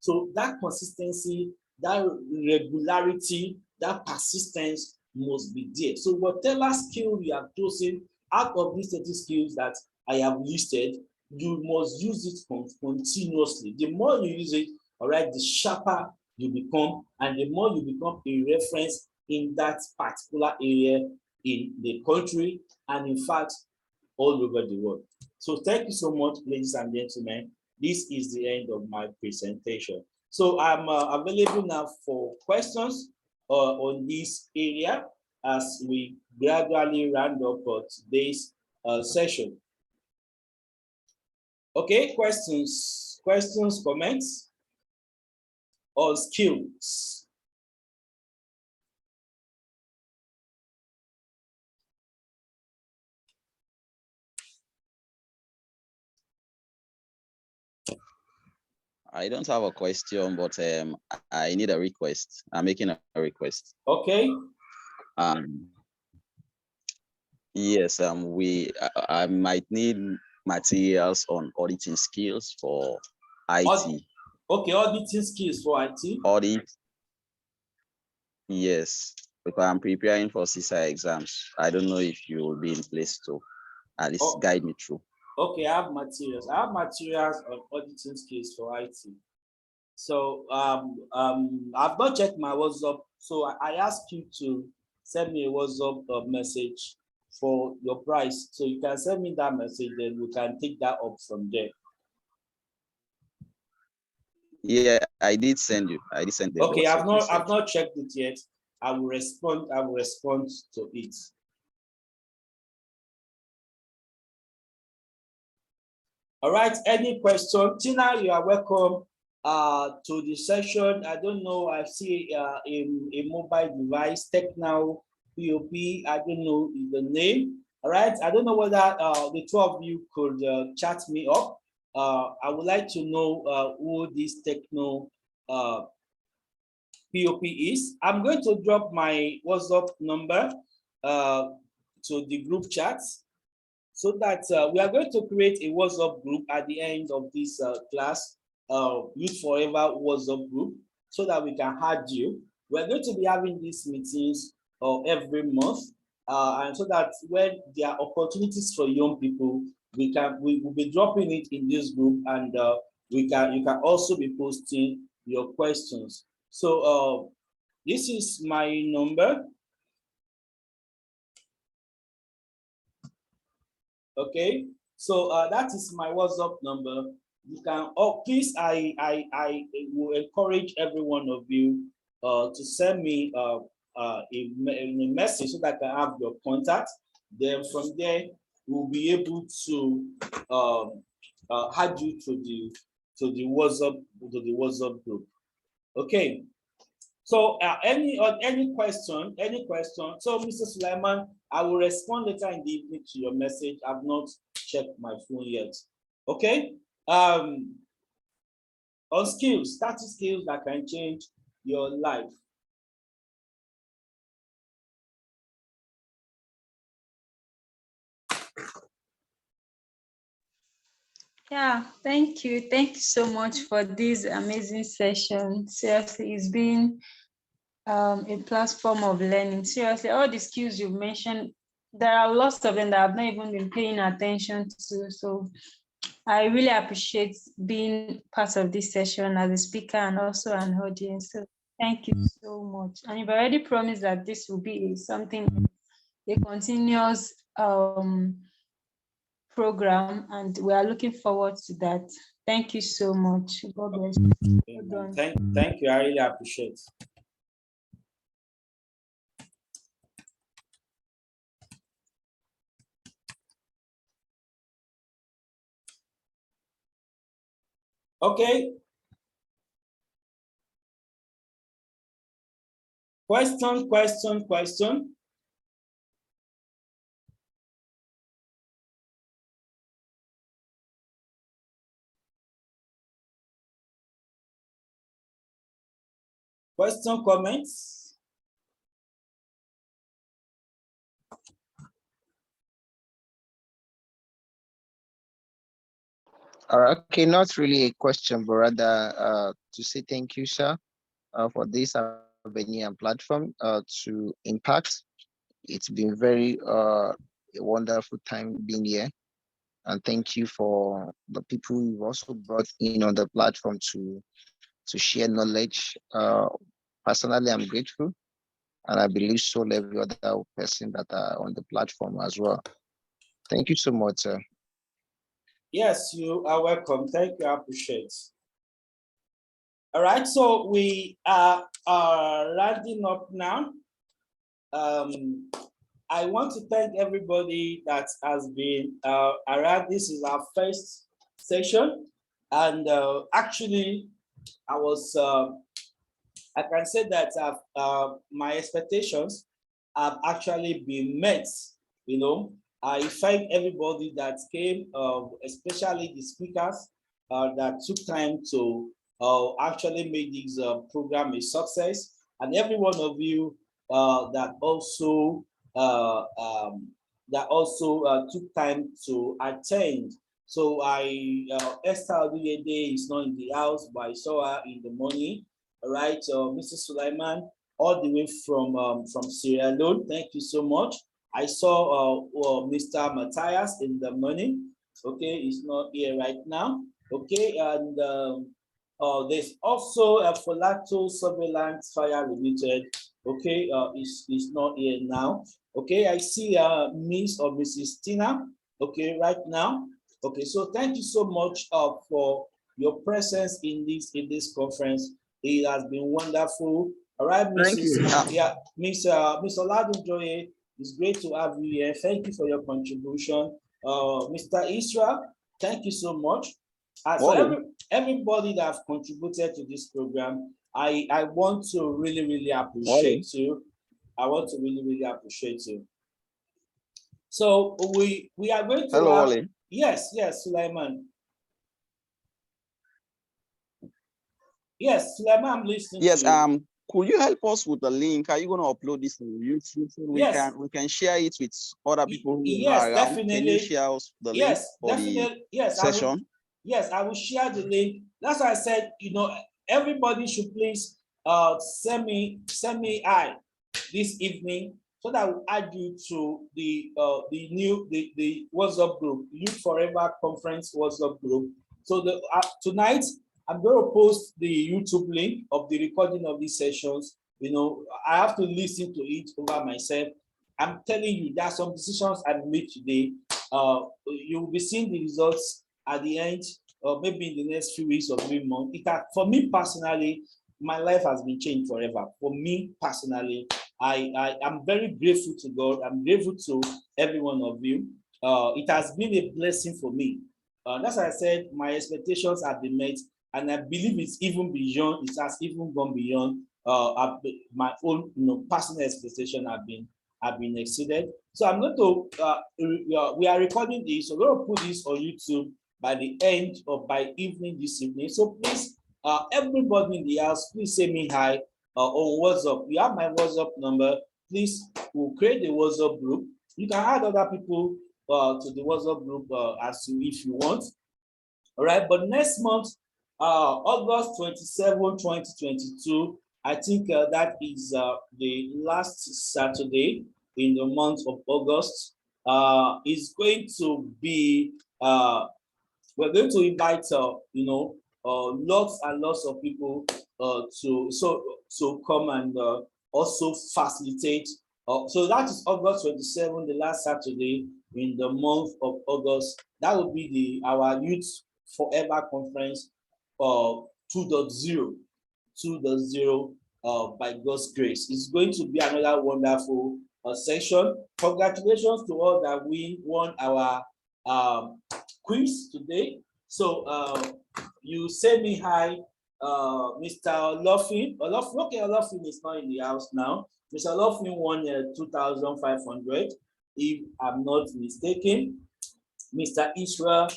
So that consistency, that regularity, that persistence must be there. So whatever skill you have chosen out of these 30 skills that I have listed, you must use it continuously. The more you use it, all right, the sharper you become, and the more you become a reference in that particular area in the country, and in fact, all over the world. So thank you so much, ladies and gentlemen. This is the end of my presentation. So I'm available now for questions on this area as we gradually round up today's session. Okay, questions, comments on skills. I don't have a question, but I need a request. I'm making a request. Okay. Yes, I might need materials on auditing skills for IT. Okay, auditing skills for IT. Audit, yes, because I'm preparing for CISA exams. I don't know if you will be in place to at least guide me through. Okay, I have materials. I have materials on auditing skills for IT. So I've not checked my WhatsApp. So I asked you to send me a WhatsApp message for your price. So you can send me that message, then we can take that up from there. Yeah, I did send you. I did send the Okay, WhatsApp message. I've not checked it yet. I will respond to it. All right, any question? Tina, you are welcome to the session. I don't know, I see a mobile device, Technow POP, I don't know the name. All right, I don't know whether the two of you could chat me up. I would like to know who this Techno POP is. I'm going to drop my WhatsApp number to the group chat, so that we are going to create a WhatsApp group at the end of this class, Youth Forever WhatsApp group, so that we can add you. We're going to be having these meetings every month, and so that when there are opportunities for young people, we will be dropping it in this group, and you can also be posting your questions. So this is my number. Okay, so that is my WhatsApp number. You can, please, I will encourage every one of you to send me a message so that I can have your contact. Then from there, we'll be able to add you to the WhatsApp group. Okay. So any question? So Mr. Sulaiman, I will respond later in the evening to your message. I've not checked my phone yet. Okay. On skills, status skills that can change your life. Yeah, thank you. Thank you so much for this amazing session. Seriously, it's been a platform of learning. Seriously, all the skills you mentioned, there are lots of them that I've not even been paying attention to. So I really appreciate being part of this session as a speaker and also an audience. So thank you so much. And you've already promised that this will be something, a continuous program, and we are looking forward to that. Thank you so much. God bless you. Well done. Thank you. I really appreciate. Okay. Question. Question, comments? Okay, not really a question, but rather to say thank you, sir, for this avenue and platform to impact. It's been very a wonderful time being here. And thank you for the people you've also brought in on the platform to share knowledge. Personally, I'm grateful, and I believe so every other person that are on the platform as well. Thank you so much, sir. Yes, you are welcome. Thank you. I appreciate. All right, so we are rounding up now. I want to thank everybody that has been around. This is our first session, and actually, I can say that my expectations have actually been met. You know, I thank everybody that came, especially the speakers that took time to actually make this program a success, and every one of you that also that also took time to attend. So Esther Oduyede is not in the house, but I saw her in the morning. All right, Mrs. Sulaiman, all the way from Sierra Leone. Thank you so much. I saw Mr. Matthias in the morning. Okay, he's not here right now. Okay, and there's also a Folato Surveillance Fire Limited. Okay, is not here now. Okay, I see Miss or Mrs. Tina. Okay, right now. Okay, so thank you so much for your presence in this conference. It has been wonderful. All right, Thank you. Miss Oladunjoye, it's great to have you here. Thank you for your contribution. Mr. Isra, thank you so much. So everybody that have contributed to this program, I want to really appreciate you. I want to really appreciate you. So we are going to Hello, have, Wally. yes, Sulaiman. Yes, Sulaiman, I'm listening. Yes, to you. Could you help us with the link? Are you going to upload this on YouTube so Yes. we can share it with other people who Yes, are around? definitely. Can you share us the link for definitely. the session? I will share the link. That's why I said, everybody should please send me I this evening so that I will add you to the WhatsApp group, Youth Forever Conference WhatsApp group. So tonight I'm going to post the YouTube link of the recording of these sessions. I have to listen to it over myself. I'm telling you, there are some decisions I made today. You will be seeing the results at the end, or maybe in the next few weeks or 3 months. For me personally, my life has been changed forever. For me personally, I am very grateful to God. I'm grateful to every one of you. It has been a blessing for me. That's why I said my expectations have been met, and I believe it's even beyond. It has even gone beyond my own, personal expectation have been exceeded. So I'm going to. We are recording this. So we're going to put this on YouTube by the end or by evening this evening. So please, everybody in the house, please say me hi on WhatsApp. You have my WhatsApp number. Please, we'll create a WhatsApp group. You can add other people to the WhatsApp group if you want. All right, but next month, August 27, 2022, I think that is the last Saturday in the month of August. Is going to be we're going to invite lots and lots of people to come and also facilitate. So that is August 27, the last Saturday in the month of August. That will be our Youth Forever Conference 2.0 by God's grace. It's going to be another wonderful session. Congratulations to all that we won our quiz today. So you say me hi, Mr. Olofin. Okay, Olofin is not in the house now. Mr. Olofin won 2,500, if I'm not mistaken. Mr. Israel,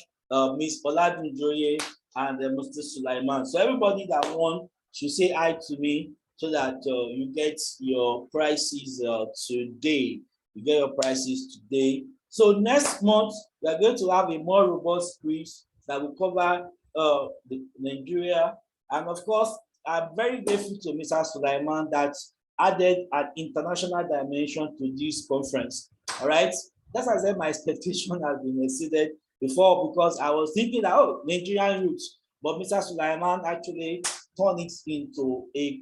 Ms. Oladunjoye, and Mr. Sulaiman. So everybody that won should say hi to me so that you get your prizes today. You get your prizes today. So next month, we are going to have a more robust quiz that will cover Nigeria. And of course, I'm very grateful to Mr. Sulaiman that added an international dimension to this conference. All right. That's why I said my expectation has been exceeded before, because I was thinking that, Nigerian roots, but Mr. Sulaiman actually turned it into a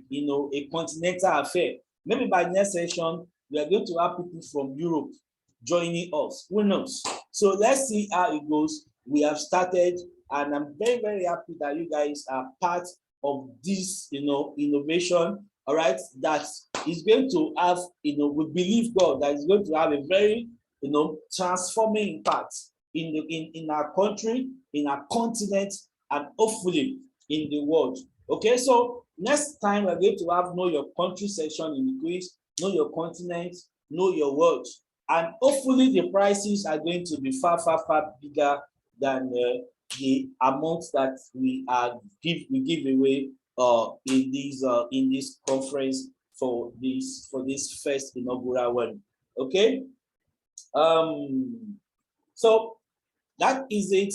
continental affair. Maybe by next session, we are going to have people from Europe joining us. Who knows? So let's see how it goes. We have started, and I'm very, very happy that you guys are part of this, innovation. All right, that is going to have, we believe God that is going to have a very, transforming impact in our country, in our continent, and hopefully in the world. Okay, so next time we're going to have Know Your Country section in the quiz, Know Your Continent, Know Your World. And hopefully the prices are going to be far, far, far bigger than the amount that we give away in this conference for this first inaugural one. Okay. So that is it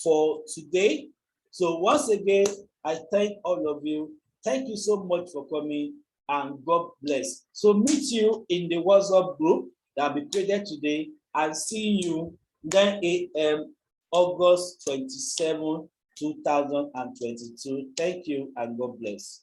for today. So once again, I thank all of you. Thank you so much for coming, and God bless. So meet you in the WhatsApp group that will be created today, and see you 9 a.m. August 27, 2022. Thank you, and God bless.